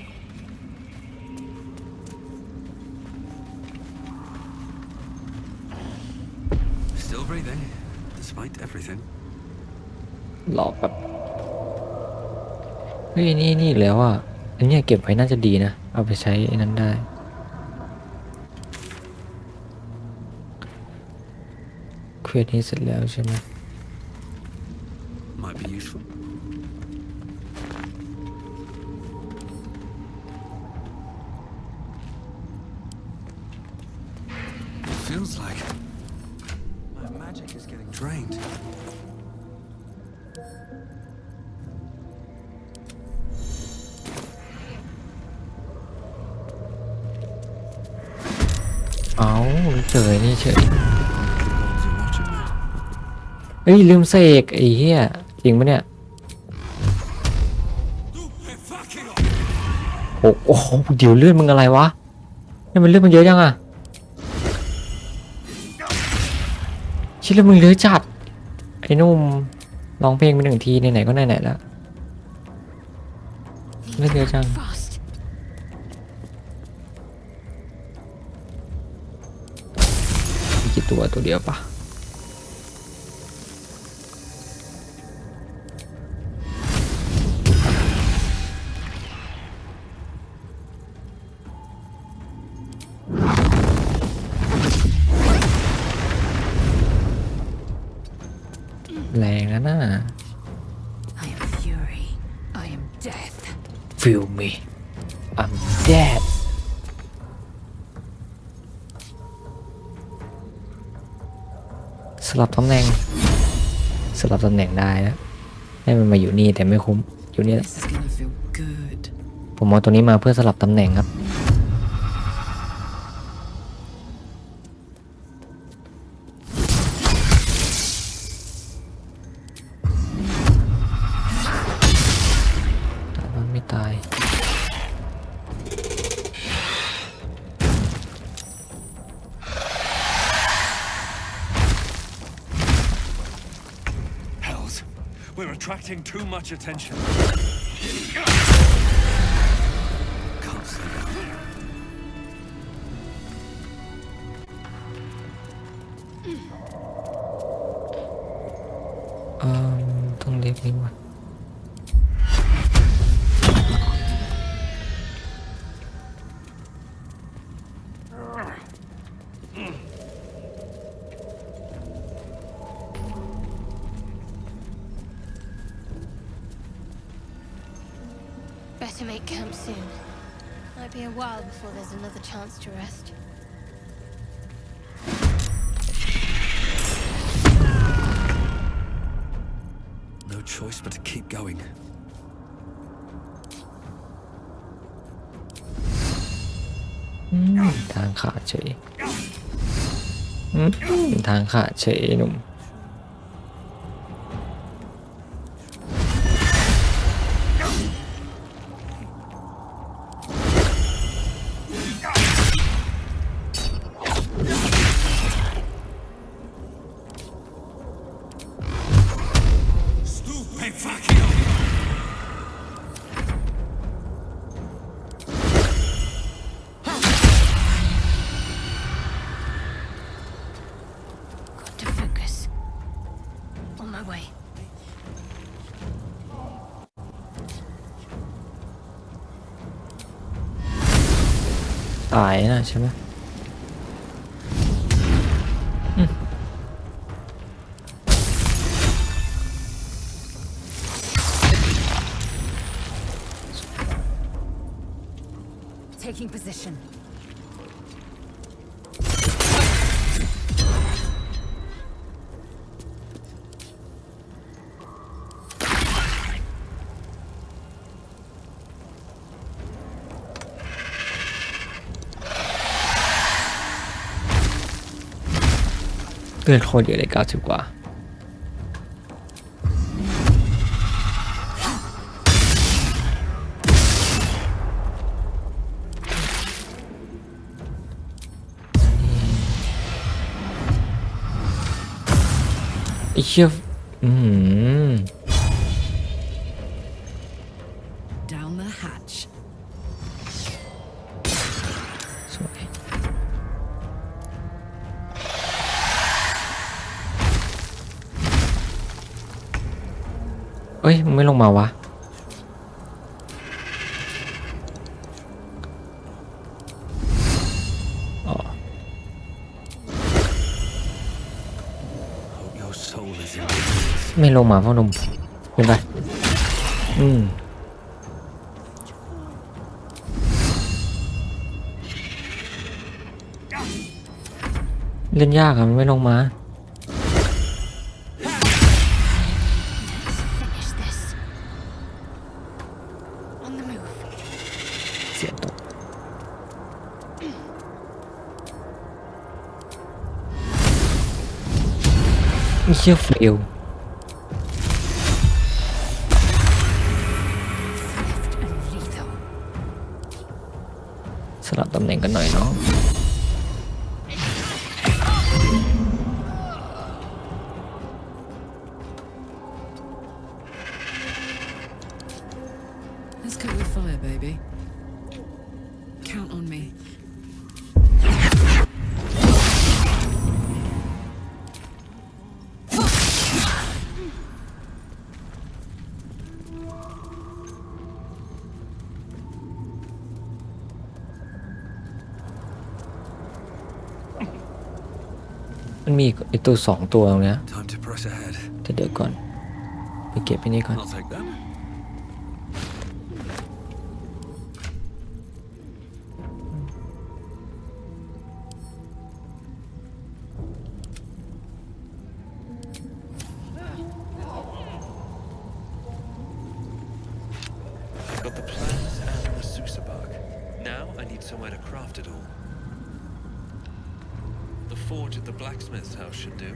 Still breathing, despite everything. รอแบบเฮ้ยนี่แล้วอ่ะอันนี้เก็บไว้น่าจะดีนะเอาไปใช้ไอ้นั้นได้เควสนี้เสร็จแล้วใช่ไหม Might be useful. Feels like my magic is getting drained. Oh, เจอนี่เฉยเฮ้ยลืมเสกไอ้เหี้ยจริงปะเนี่ยโอ้โหเดี๋ยวเลือดมึงอะไรวะนี่มันเลือดมันเยอะจังอะชิลมึงเลือดจัดไอ้นุ่มร้องเพลงไป1 ทีไหนๆก็ไหนๆแล้วเลือดเยอะจังมีกี่ตัวเดียวปะแรงนะน่ะ I am fury. I am death. Feel me I'm dead สลับตำแหน่งได้นะให้มันมาอยู่นี่แต่ไม่คุ้มอยู่นี่แหละผมเอาตัวนี้มาเพื่อสลับตำแหน่งครับตาย Hells, we're attracting too much attention. Can't slow down. ต้องเรียกนี่ว่า to make camp soon. Might be a while before there's another chance to rest. No choice but to keep going. ทางขาดเฉยทางขาดเฉยหนุ่มตายนะใช่ไหมTaking position. เลือดโคตรเยอะเลย90 กว่าไอ้เชี่ยDown the hatch. สวยเอ้ยมึงไม่ลงมาวะอ๋อไม่ลงมาพ่อหนุ่มขึ้นไปเล่นยากอะมันไม่ลงมาเสียตกไม่เชื่อเฟลสลับตำแหน่งกันหน่อยเนาะLet's cook with fire, baby. Count on me.มันมีไอตัว2 ตัวตรงเนี้ย Time to press ahead. แต่เดี๋ยวก่อนไปเก็บไปนี่ก่อน I'll take that. I've got the plans and the Sousa bark. Now I need somewhere to craft it all. The forge at the blacksmith's house should do.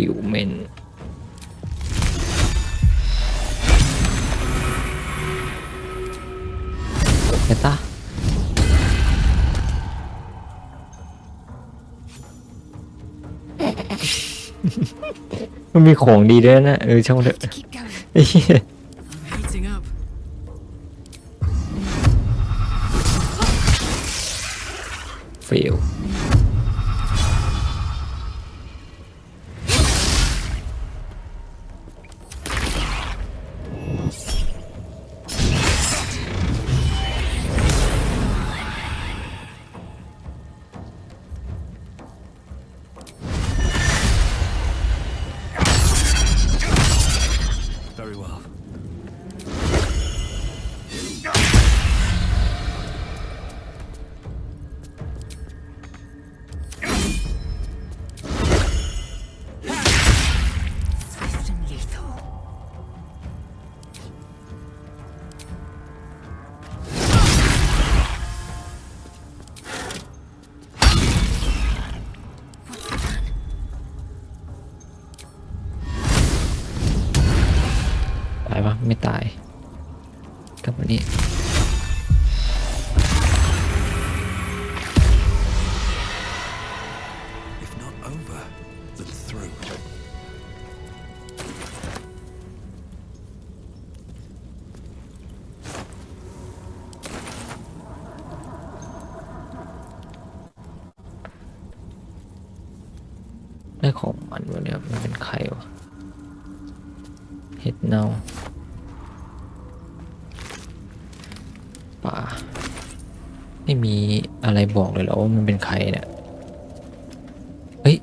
ดิวเมนเห็นปะมันมีของดีด้วยนะช่างมันเถอะไอ้เหี้ย Heating up. เฟลVery well. Swift and lethal. What's the plan? ตายปะไม่ตายกลับมานี่ If not over, then through. ได้ของมันวะเนี่ยมันเป็นใครวะเห็ดเน่าป่าไม่มีอะไรบอกเลยเหรอว่ามันเป็นใครเนี่ยเฮ้ย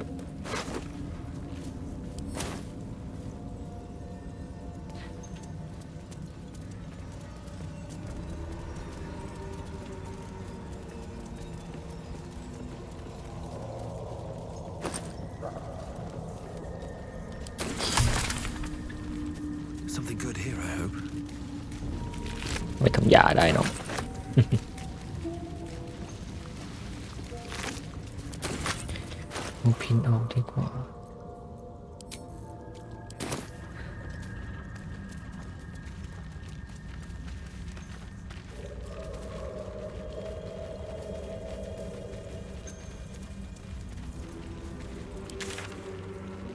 Something good here, I hope. ไม่ทำยาได้เนาะ เอาพินออกดีกว่า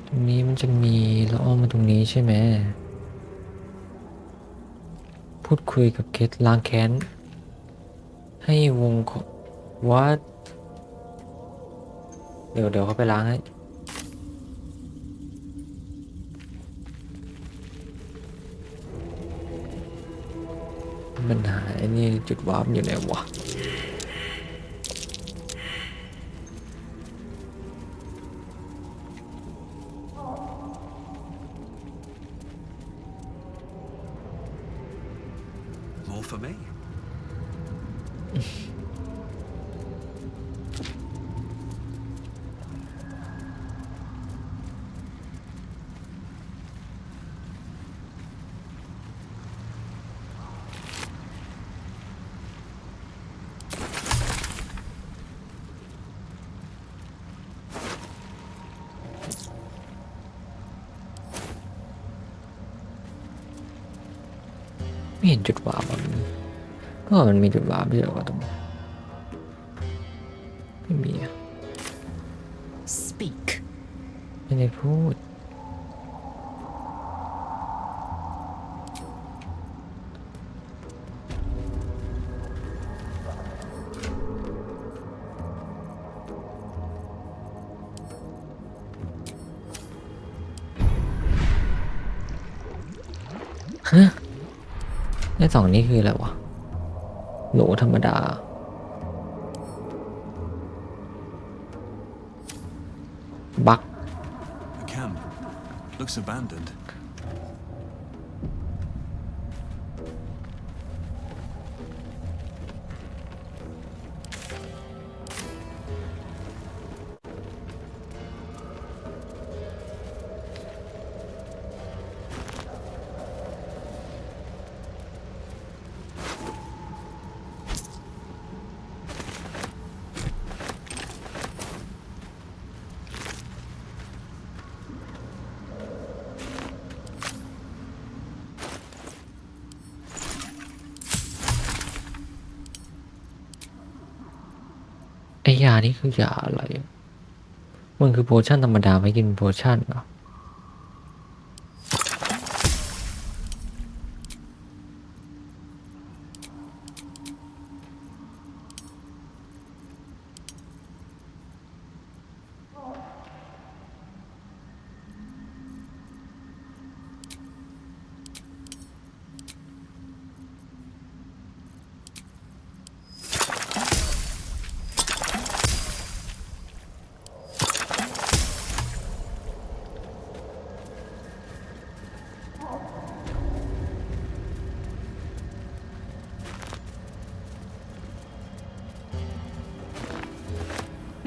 ตรงนี้มันจะมีแล้วอ้อมมาตรงนี้ใช่ไหมพูดคุยกับเคสล้างแค้นให้วงวัดเดี๋ยวเขาไปล้างให้มันหายนี่จุดวาร์ปอยู่ไหนวะ More for me. ไม่เห็นจุดวาร์ปมันก็มันมีจุดวาร์ปด้วยเหรอวะตรงนี้ไม่มีอะ Speak. ไม่ได้พูดฮะไอ้สองนี้คืออะไรวะหนูธรรมดาบัก The camp looks abandoned. ไอ้ยานี่คือยาอะไรมันคือโพชั่นธรรมดาไม่กินโพชั่นเหรอ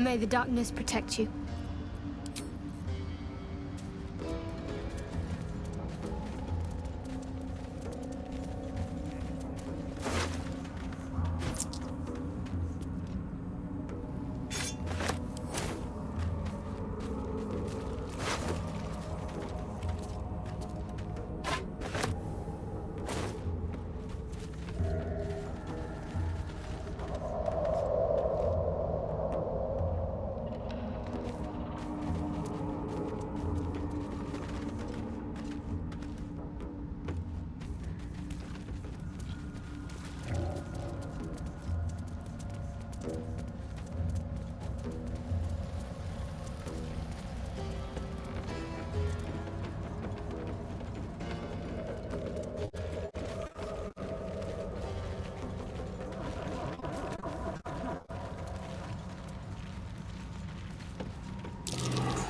May the darkness protect you.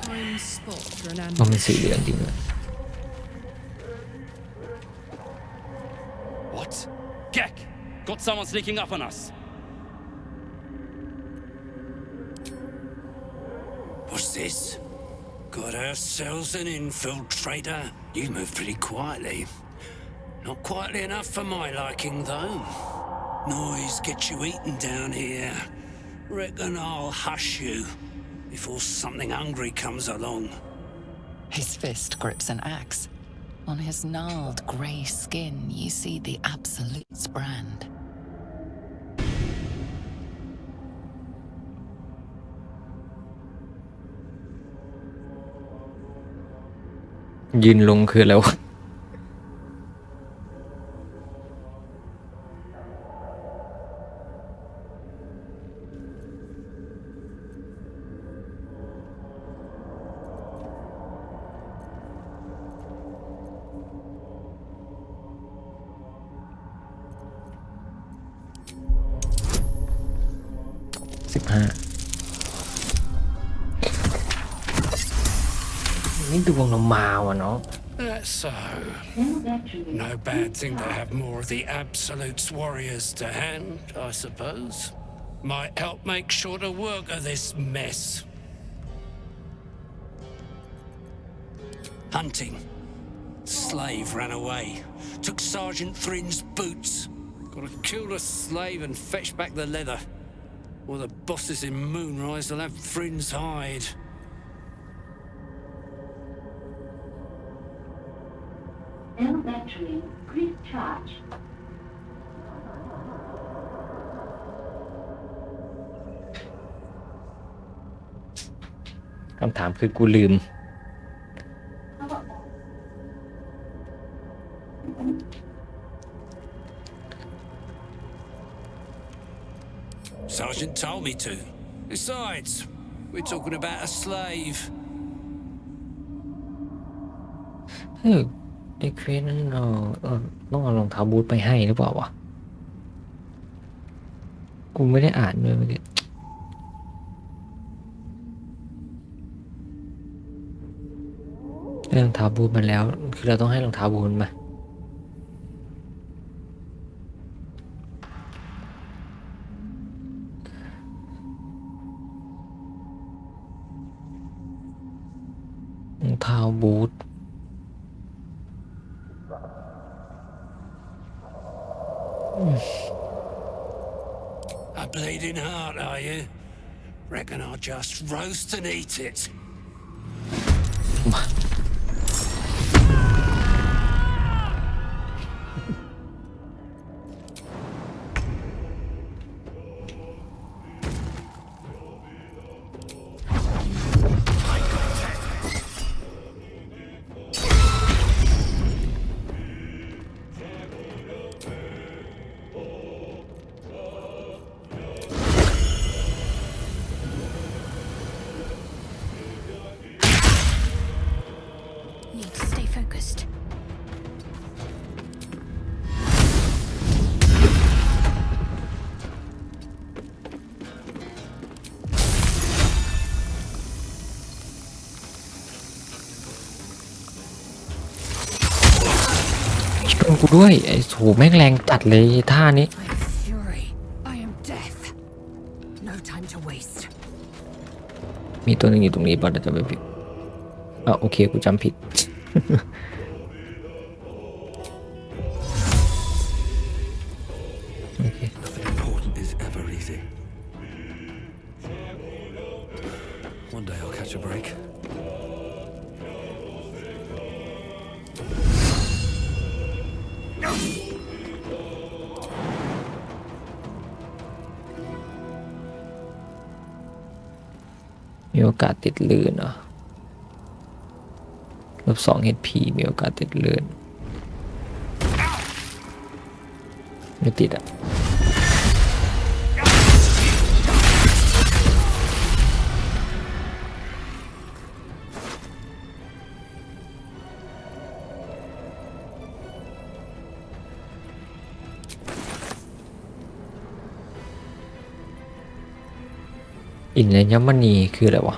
Prime spot for an มันเป็น ambush. สีเหลืองจริงเลย What? Gek! Got someone sneaking up on us. What's this? Got ourselves an infiltrator. You move pretty quietly. Not quietly enough for my liking, though. Noise gets you eaten down here. Reckon I'll hush you before something hungry comes along. His fist grips an axe. On his gnarled grey skin, you see the Absolute's brand. ยืนลงคืออะไรวะนี่ดวงเรามาว่ะเนาะ That's so. No bad thing to have more of the Absolute's warriors to hand, I suppose. Might help make shorter work of this mess. Hunting. Slave ran away. Took Sergeant Thrin's boots. Gotta kill the slave and fetch back the leather. Or the bosses in Moonrise will have Thrin's hide. Battery, quick charge. คำถามคือกูลืม Sergeant told me to. Besides, we're talking about a slave. ไอ้เควสนั้นเราต้องเอารองเท้าบูทไปให้หรือเปล่าวะกูไม่ได้อ่านเลยเมื่อกี้ได้รองเท้าบูทมาแล้วคือเราต้องให้รองเท้าบูทมารองเท้าบูทA bleeding heart, are you? Reckon I'll just roast and eat it. ด้วยไอ้โหแม่งแรงจัดเลยท่านี้ Fury, I am death. No time to waste. มีตัวหนึงอยู่ตรงนี้ป่ะเราจะไปผิดโอเคกูจำผิด Nothing important is ever easy. One day I'll catch a break. มีโอกาสติดลื่นเหรอ-2 HP มีโอกาสติดลื่นไม่ติดอ่ะอินเลยยมณีคืออะไรวะ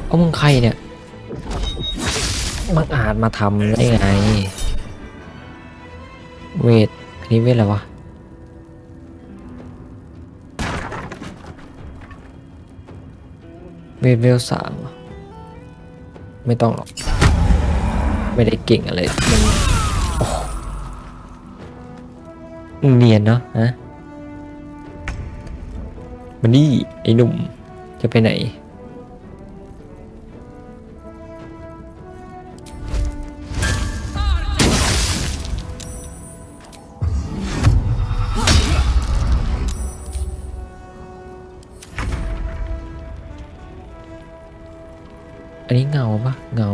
เอามึงใครเนี่ยมันอาจมาทำได้ไงเวทอันนี้เวทอะไรวะเวล3ไม่ต้องหรอกไม่ได้เก่งอะไรมันเนียนเนาะฮะมันนี่ไอ้หนุ่มจะไปไหนอันนี้เงาปะเงา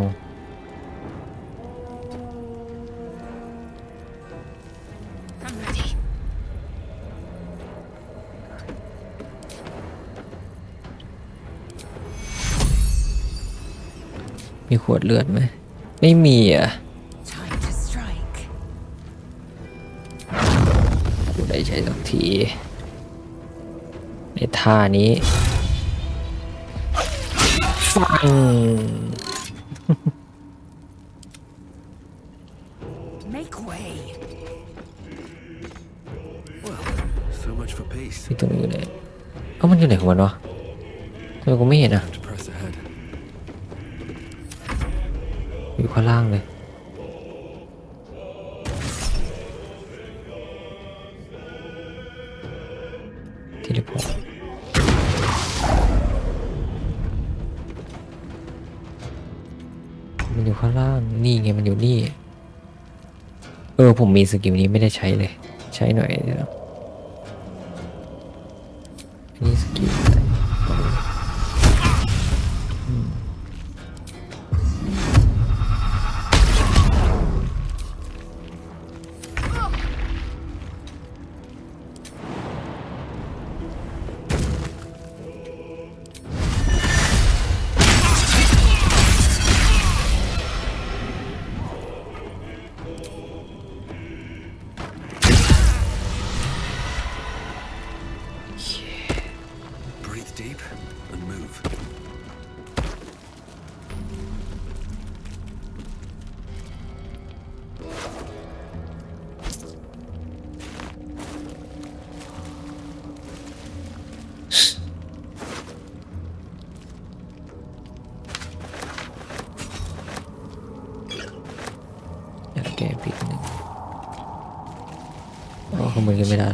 มีขวดเลือดไหมไม่มีอ่ะกูได้ใช้สักทีในท่านี้ฟัง Make way. So much for peace. ที่ตรงนี้อยู่ไหนมันอยู่ไหนของมันวะทำไมกูไม่เห็นอ่ะอยู่ข้างล่างเลยทีละพอมันอยู่ข้างล่างนี่ไงมันอยู่นี่ผมมีสกิลนี้ไม่ได้ใช้เลยใช้หน่อยเดี๋ยวอันนี้สกิลอะไรDeep and move. อยากแก้ผิดนึงขโมยกันไม่ได้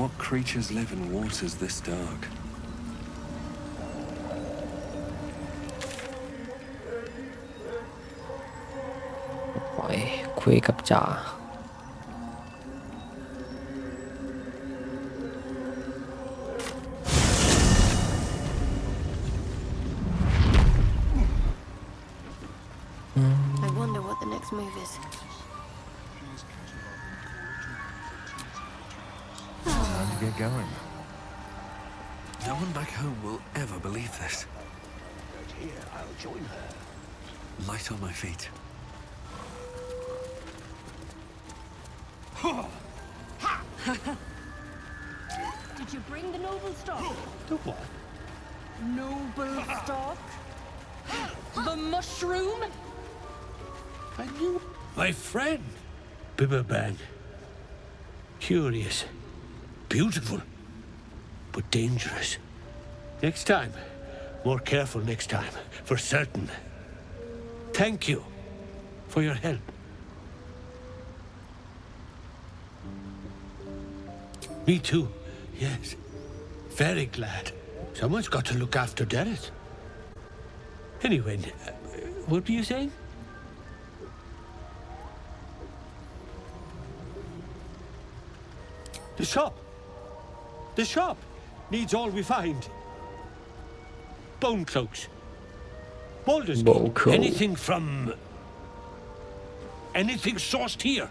What creatures live in waters this dark? ปล่อยคุยกับจ่า to get going. No one back home will ever believe this. But here, I'll join her. Light on my feet. Did you bring the noble stock? The what? Noble stock? The mushroom? I knew. My friend. Bibberbang. Curious. Beautiful. But dangerous. Next time. More careful next time. For certain. Thank you. For your help. Me too. Yes. Very glad. Someone's got to look after Derek. Anyway, what were you saying? The shop. The shop needs all we find. Bone cloaks. Boulders. Anything from... anything sourced here.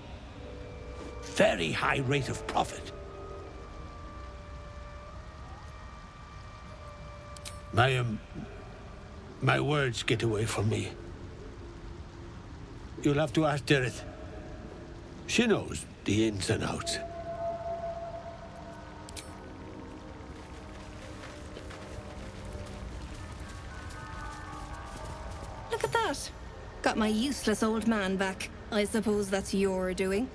Very high rate of profit. My words get away from me. You'll have to ask Dereth. She knows the ins and outs. Look at that. Got my useless old man back. I suppose that's your doing.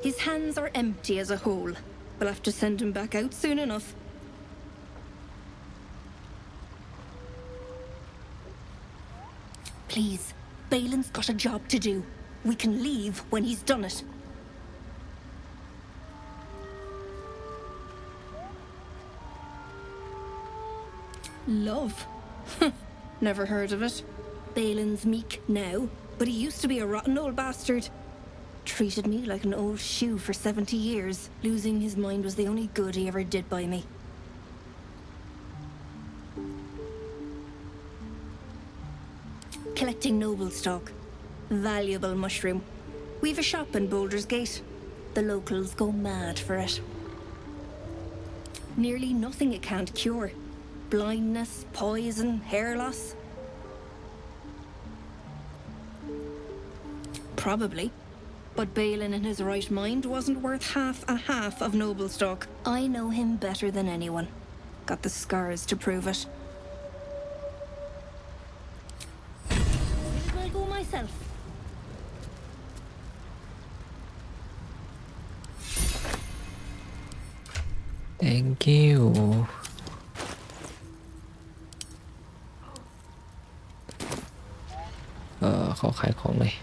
His hands are empty as a whole. We'll have to send him back out soon enough. Please, Balin's got a job to do. We can leave when he's done it. Love? Never heard of it. Balin's meek now, but he used to be a rotten old bastard. Treated me like an old shoe for 70 years. Losing his mind was the only good he ever did by me. Collecting noble stock. Valuable mushroom. We've a shop in Boulder's Gate. The locals go mad for it. Nearly nothing it can't cure. Blindness, poison, hair loss. Probably. But Balin in his right mind wasn't worth half of noble stock. I know him better than anyone. Got the scars to prove it. Where did I go myself? Thank you. Khao khaiของเลย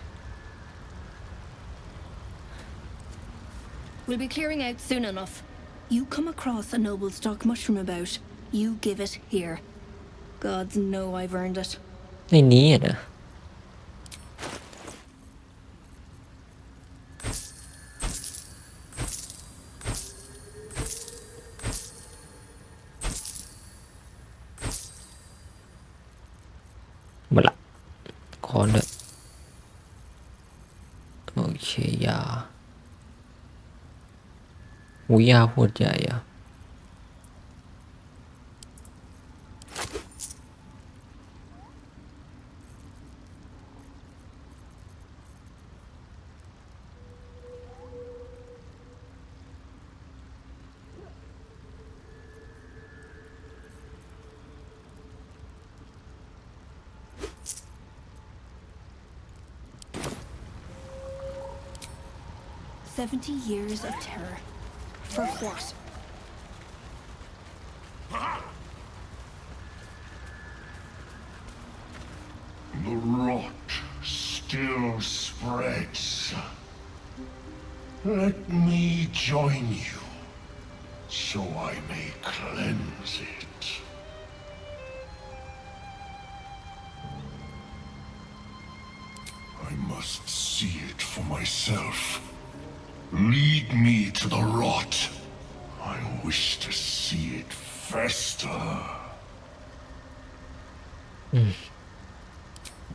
We'll be clearing out soon enough. You come across a noble stock mushroom about, you give it here. Gods know I've earned it. ในนี้อ่ะนะหมดละคอนเลยโอเคยาหูยาโคตรใหญ่อะ70 years of terror. For what? The rot still spreads. Let me join you, so I may cleanse it. I must see it for myself. Lead me to the rot. I wish to see it fester.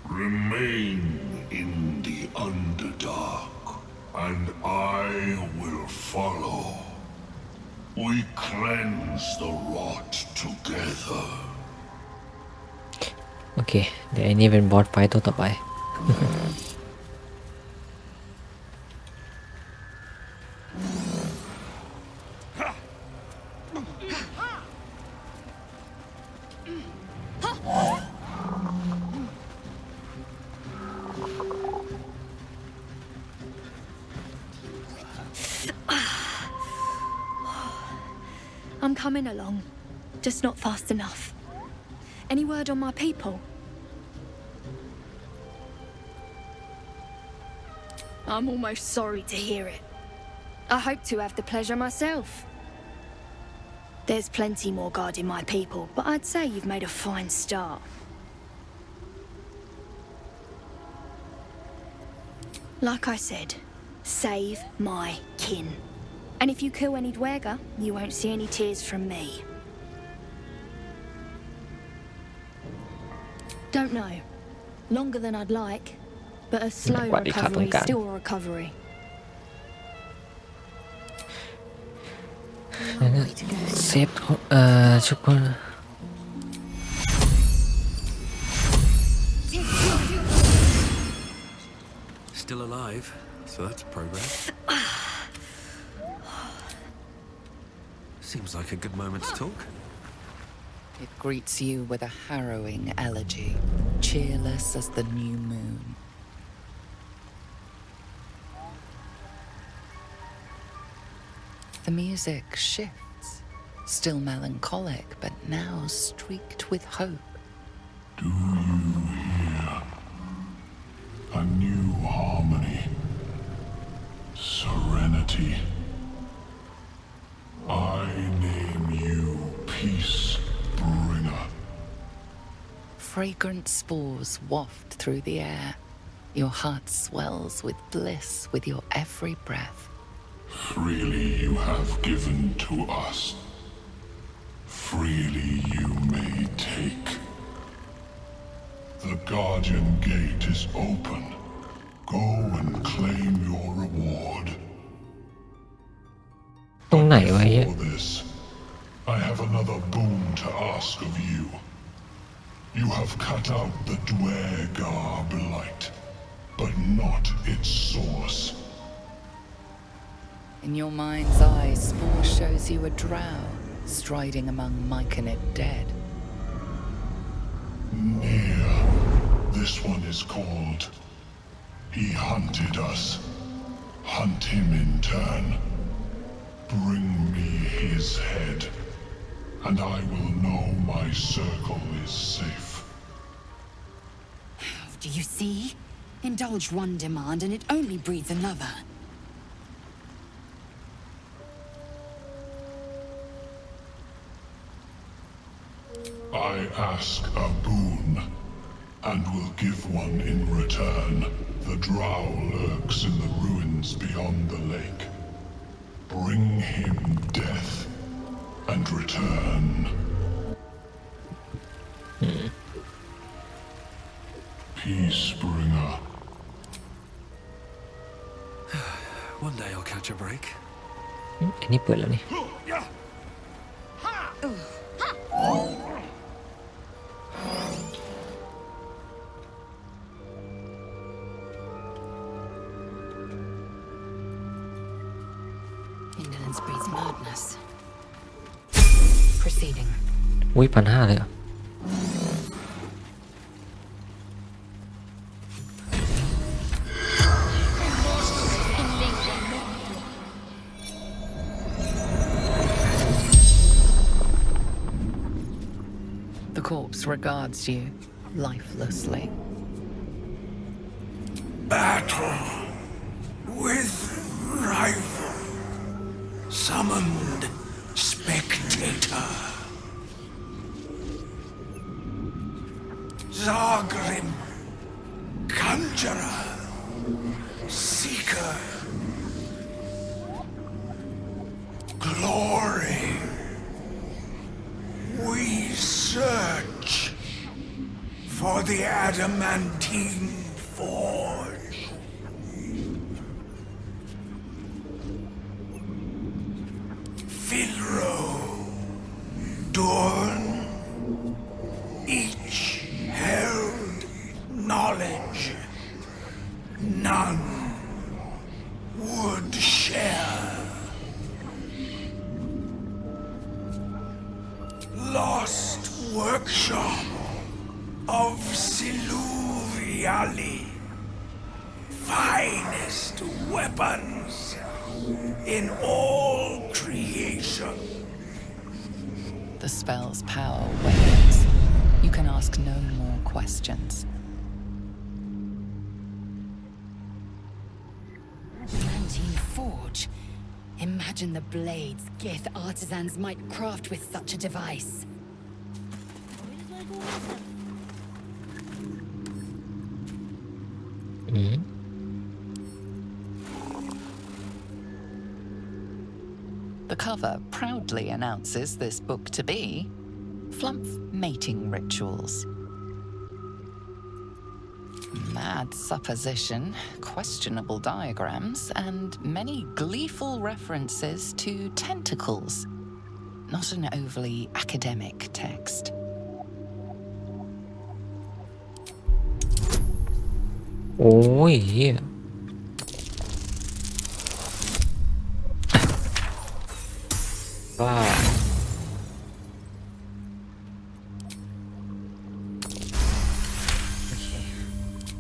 Remain in the Underdark, and I will follow. We cleanse the rot together. โอเคเดี๋ยวไอ้นี่เป็นบอสไฟต์ตัวต่อไป I'm coming along, just not fast enough. Any word on my people? I'm almost sorry to hear it. I hope to have the pleasure myself. There's plenty more guarding my people, but I'd say you've made a fine start. Like I said, save my kin. And if you kill any Dwerger, you won't see any tears from me. Don't know. Longer than I'd like, but a slow recovery is still a recovery. เซฟชุกคน Still alive, so that's progress. Seems like a good moment to talk. It greets you with a harrowing elegy, cheerless as the new moon. The music shifts, still melancholic, but now streaked with hope. Do you hear? A new harmony. Serenity. I name you Peace Bringer. Fragrant spores waft through the air. Your heart swells with bliss with your every breath. Freely you have given to us. Freely you may take. The Guardian Gate is open. Go and claim your reward. ตรงไหนวะเหี้ย For this, I have another boon to ask of you. You have cut out the Dwergar blight, but not its source. In your mind's eye, Spore shows you a drow striding among myconid dead. Near. This one is called. He hunted us. Hunt him in turn. Bring me his head, and I will know my circle is safe. Do you see? Indulge one demand and it only breeds another. I ask a boon, and will give one in return. The drow lurks in the ruins beyond the lake. Bring him death, and return. Peace Bringer. One day I'll catch a break. อันนี้เปิดแล้วนี่ Indolence breeds madness. Proceeding. อุ้ย1,500เลยเหรอ The corpse regards you lifelessly. Battle with rival. Summoned spectator. Zargrim. Conjurer. Seeker. Glory. We search for the adamantine forge. Fill Dorn. Each held knowledge. None would share. Lost workshop of Siluviali. Finest weapons in all creation. The spell's power wanes. You can ask no more questions. Mantine Forge. Imagine the blades Gith artisans might craft with such a device. The cover proudly announces this book to be Flumph Mating Rituals. Mad supposition, questionable diagrams, and many gleeful references to tentacles. Not an overly academic text. Oh, yeah. Wow.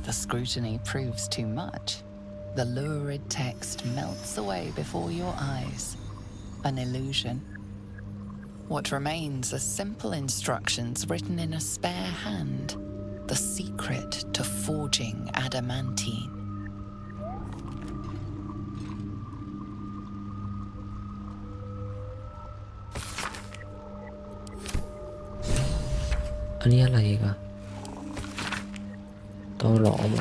The scrutiny proves too much. The lurid text melts away before your eyes. An illusion. What remains are simple instructions written in a spare hand. The secret to forging adamantine. Ini apa lagi kah? Tolong.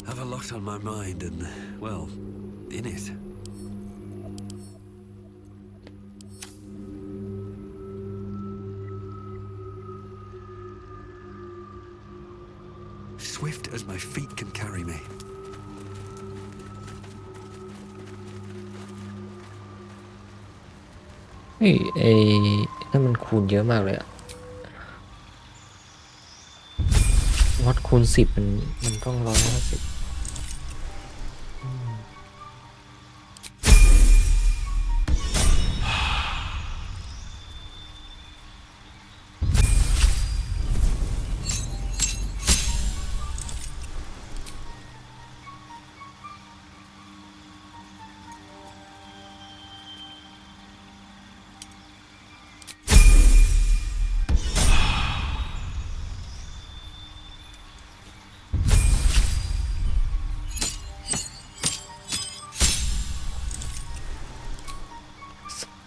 Have a lot on my mind and, well, in it. Swift as my feet can carry me. เฮ้ยนั่นมันคูณเยอะมากเลยอะวัดคูณ10มันต้อง150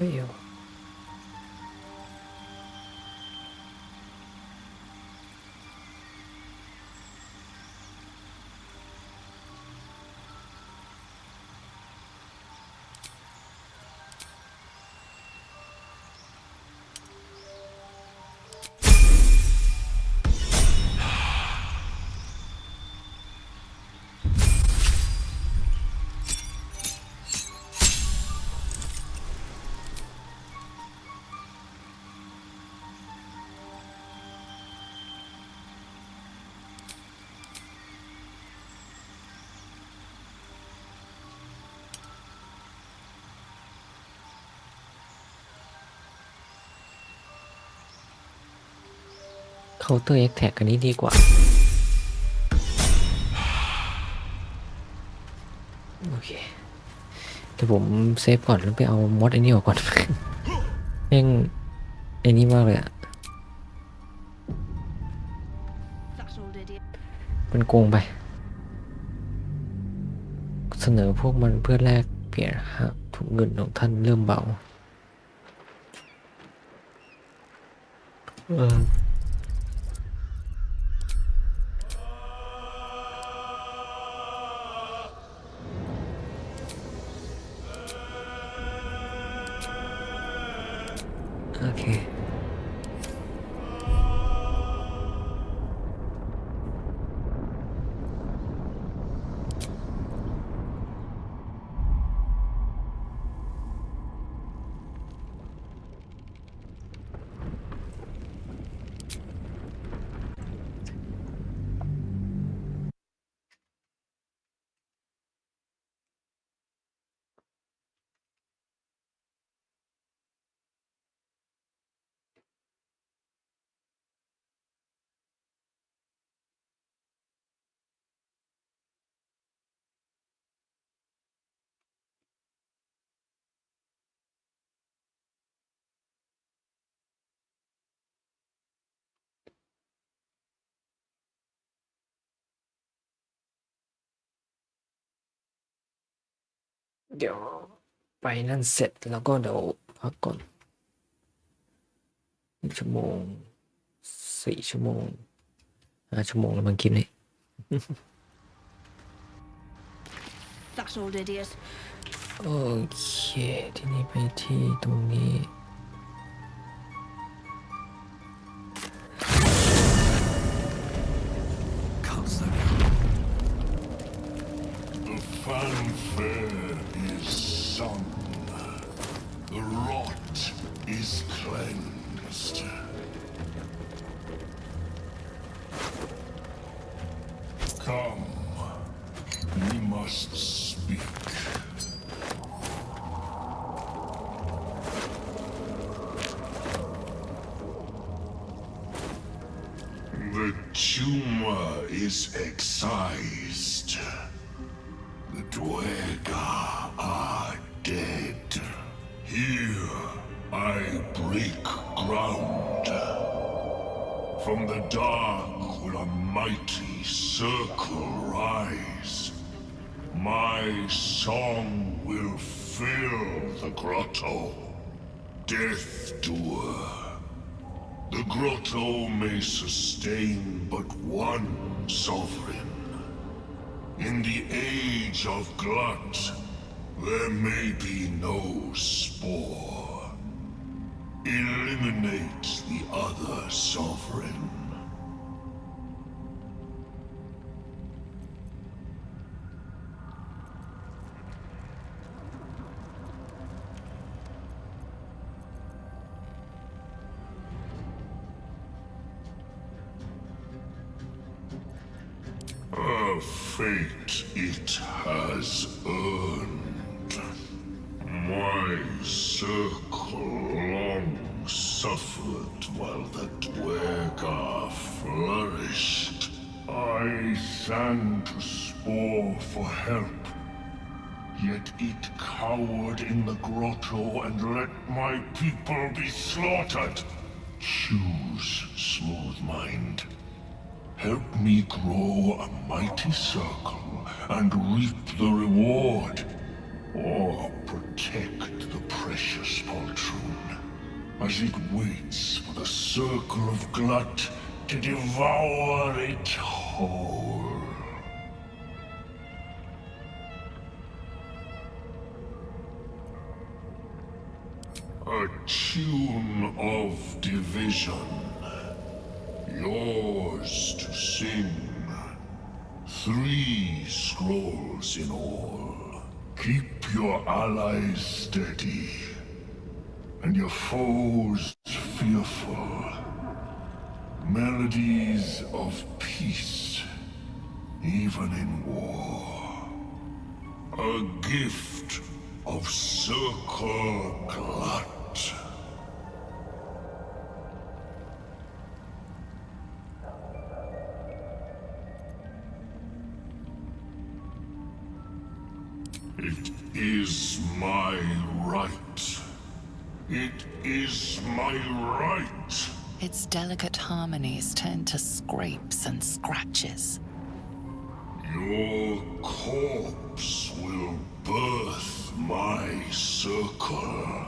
ไม่เอาเคาน์เตอร์แอคแท็กอันนี้ดีกว่าโอเคเดี๋ยวผมเซฟก่อนแล้วไปเอามอดไอ้นี่ออกก่อน แม่งไอ้นี่มากเลยอะมันโกงไปเสนอพวกมันเพื่อแลกเปลี่ยนหากถุงเงินของท่านเริ่มเบา เดี๋ยวไปนั่นเสร็จแล้วก็เดี๋ยวพักก่อน1 ชั่วโมง4 ชั่วโมง5 ชั่วโมงแล้วมันคลิปนี้ That old idiot. โอเคทีนี้ไปที่ตรงนี้ The fanfare is sung. The rot is cleansed. Come, we must speak. The tumor is excised. The Dwerga are dead. Here I break ground. From the dark will a mighty circle rise. My song will fill the grotto. Death Doer. The grotto may sustain but one sovereign. In the age of glut, there may be no spore. Eliminate the other sovereign. A fate it has earned. My circle long suffered while the Dwerga flourished. I sang to Spore for help, yet it cowered in the grotto and let my people be slaughtered. Choose, Smooth Mind. Help me grow a mighty circle and reap the reward, or protect the precious poltroon as it waits for the circle of glut to devour it whole. A tune of division. Yours to sing. 3 scrolls in all. Keep your allies steady, and your foes fearful. Melodies of peace, even in war. A gift of circle glut. It is my right. It is my right. Its delicate harmonies turn to scrapes and scratches. Your corpse will birth my circle.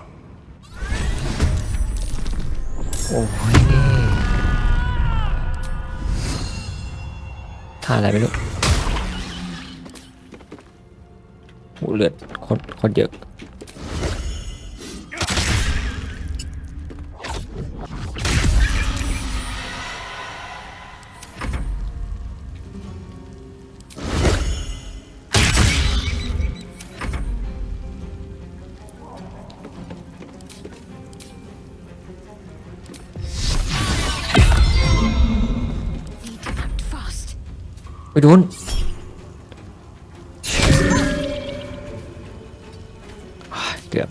โอ้ยท่าอะไรไม่รู้โอ้เลือดคนเยอะไปโดนเกือบ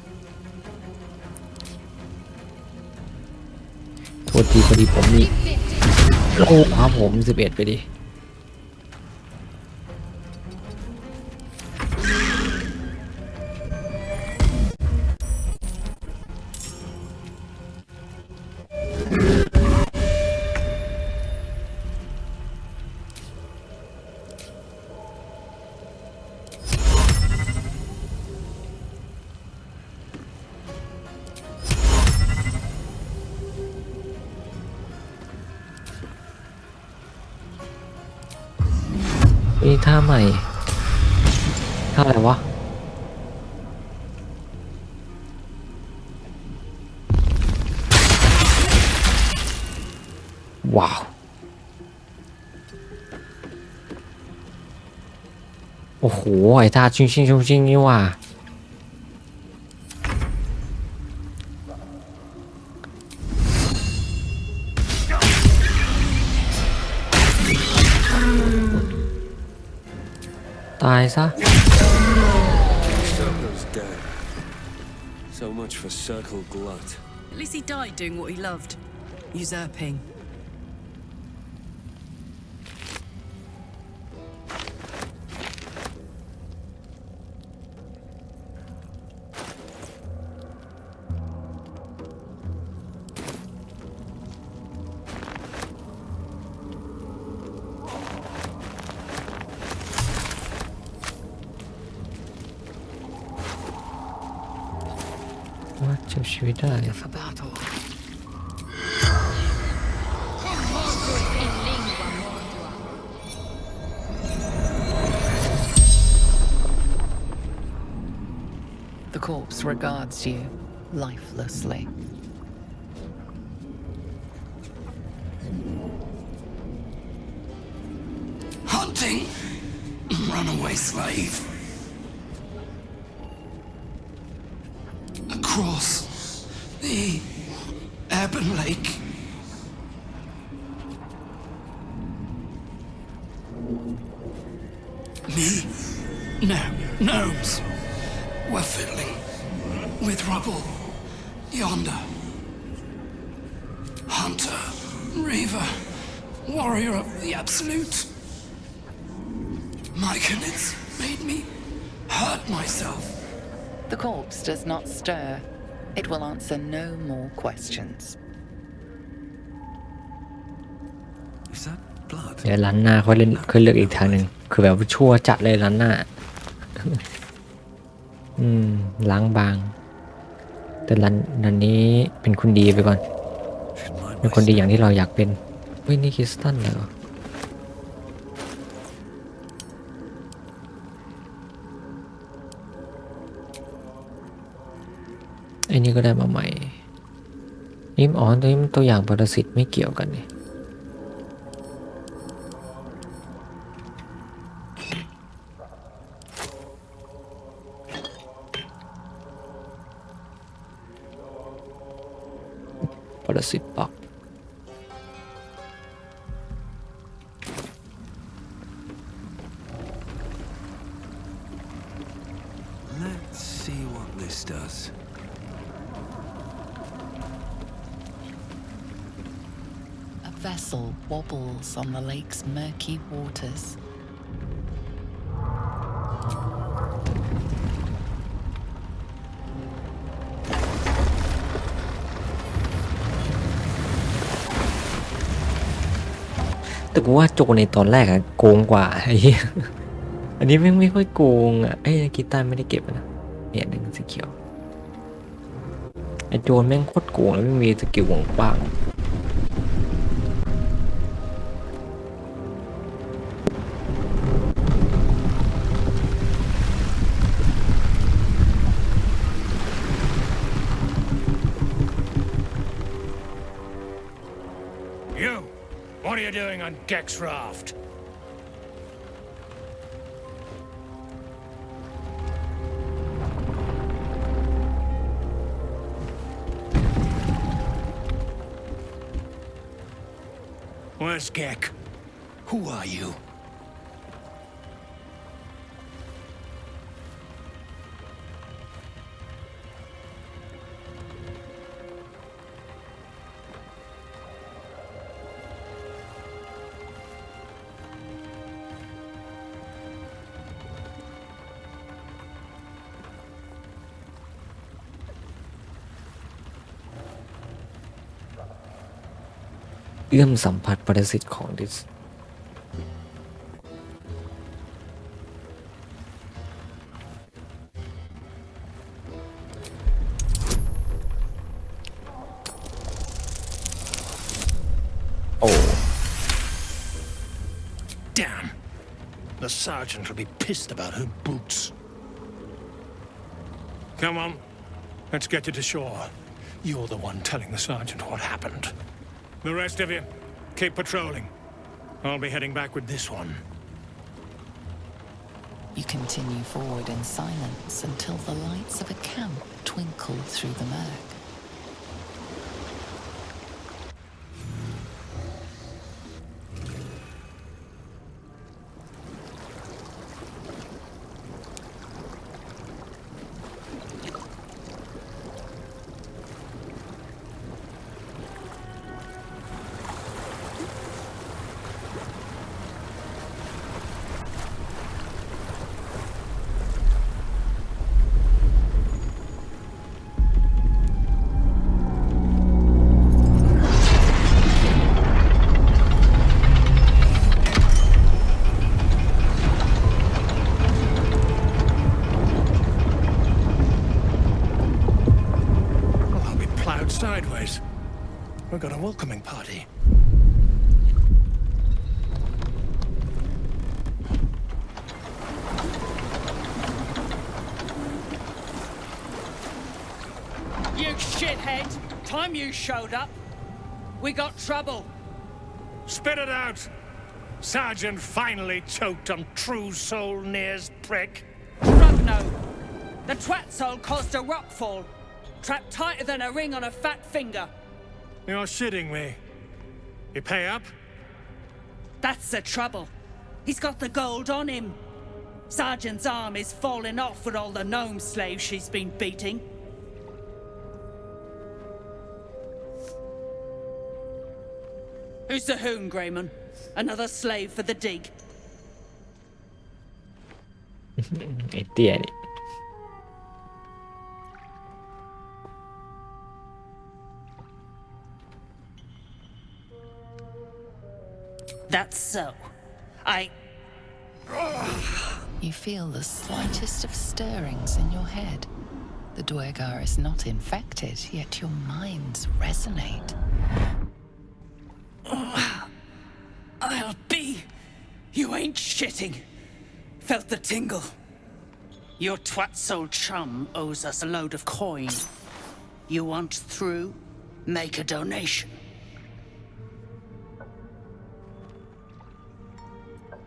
โทษทีพอดีผมมีโอ้ครับผม11ไปดิ มีท่าใหม่ท่าอะไรวะว้าวโอ้โหไอ้ท่าชิงชิงชิงชิงนี่ว่ะตายซะ Circle's dead. So much for circle glut. At least he died doing what he loved. Usurping. What if she died? For battle. The corpse regards you lifelessly. Hunting! Runaway slave. Across the Ebon Lake. Me? No, gnomes. We're fiddling with rubble yonder. Hunter, Reaver, warrior of the Absolute. My connects made me hurt myself. The corpse does not stir. It will answer no more questions. Is that blood? เดี๋ยวร้านหน้าเขาเลือกอีกทางหนึ่งคือแบบชั่วจัดเลยร้านหน้า ล้างบางแต่ร้านนี้เป็นคนดีไปก่อนเป็นคนดีอย่างที่เราอยากเป็นเฮ้ยนี่คริสตัลเหรอไอ้นี่ก็ได้มาใหม่นี่อ๋อตัวนี้มันตัวอย่างปรสิตไม่เกี่ยวกันนี่ปรสิตปักLet's see what this does. A vessel wobbles on the lake's murky waters.แต่กูว่าโจในตอนแรกอะโกงกว่าไอ้เหี้ยอันนี้ไม่ค่อยโกงอะไอ้กีตาร์ไม่ได้เก็บนะเนี่ยหนึ่งสีเขียวไอ้โจนแม่งโคตรโกงแล้วไม่มีสกิลหวงบ้างWhat are you doing on Gek's raft? Where's Gek? Who are you?เอื้อมสัมผัสปรสิตของดิสโอ้ Damn. The sergeant will be pissed about her boots. Come on. Let's get you to shore. You're the one telling the sergeant what happened. The rest of you, keep patrolling. I'll be heading back with this one. You continue forward in silence until the lights of a camp twinkle through the murk. Sideways. We've got a welcoming party. You shithead! Time you showed up, we got trouble. Spit it out! Sergeant finally choked on True Soul Near's prick. Rugno! The twat soul caused a rockfall. Trapped tighter than a ring on a fat finger. You're shitting me. You pay up? That's the trouble. He's got the gold on him. Sergeant's arm is falling off with all the gnome slaves she's been beating. Who's the hoon, Greyman? Another slave for the dig. ไอ้เตี้ยนี่ That's so. You feel the slightest of stirrings in your head. The Duergar is not infected, yet your minds resonate. I'll be. You ain't shitting. Felt the tingle. Your twat soul chum owes us a load of coin. You want through? Make a donation.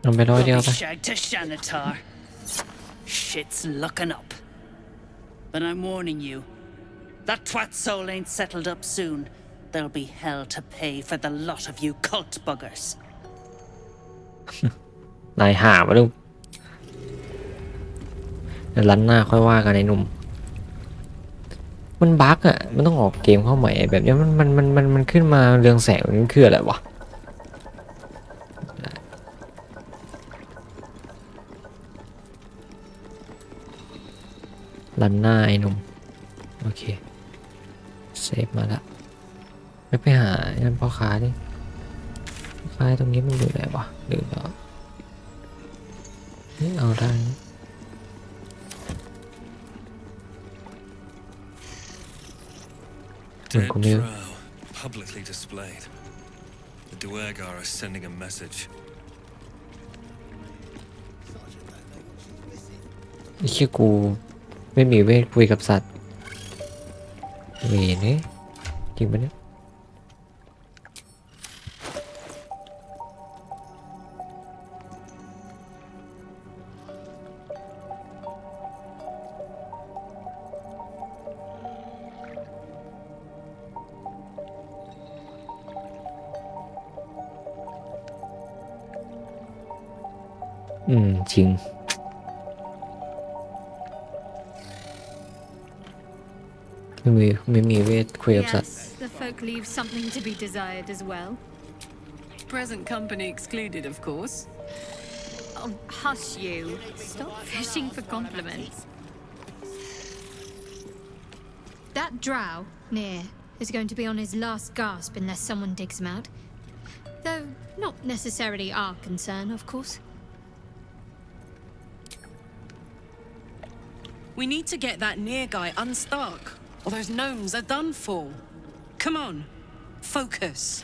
ลงไปร้อยเดียวไป Shag to Shanatar. Shit's looking up. But I'm warning you. That twat soul ain't settled up soon. There'll be hell to pay for the lot of you cult buggers. นายหามาลูกเดี๋ยวรันหน้าค่อยว่ากันไอ้หนุ่มมันบั๊กอ่ะมันต้องออกเกมเข้าใหม่แบบนี้มันขึ้นมาเรืองแสงมันคืออะไรวะรันหน้าไอ้หนุ่มโอเคเซฟมาละไม่ไปหานั่นพ่อค้าดิพ่อค้าตรงนี้มันอยู่ไหนวะลืมแล้วนี่เอาได้Dead drow, publicly displayed. The Duergar are sending a message. ไอ้เชี่ยกูไม่มีเวทคุยกับสัตว์เวเนี่ยจริงปะเนี่ยจริงไม่มีเวทคุยกับสัตว์ Yes, the folk leave something to be desired as well. Present company excluded, of course. Oh, hush you. Stop fishing for compliments. That drow, near, is going to be on his last gasp unless someone digs him out. Though not necessarily our concern, of course. We need to get that near guy unstuck, or those gnomes are done for. Come on, focus.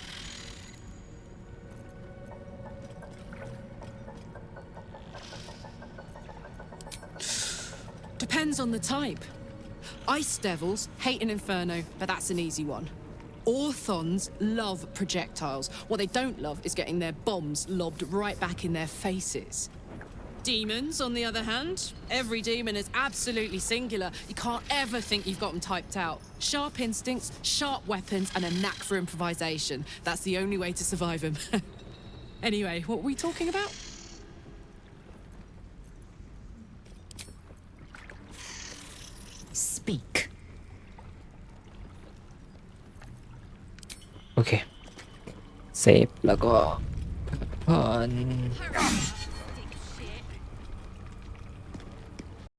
Depends on the type. Ice devils hate an inferno, but that's an easy one. Orthons love projectiles. What they don't love is getting their bombs lobbed right back in their faces. Demons, on the other hand, every demon is absolutely singular. You can't ever think you've got them typed out. Sharp instincts, sharp weapons, and a knack for improvisation. That's the only way to survive them. Anyway, what were we talking about? Speak. โอเคเซฟแล้วก็ผ่อน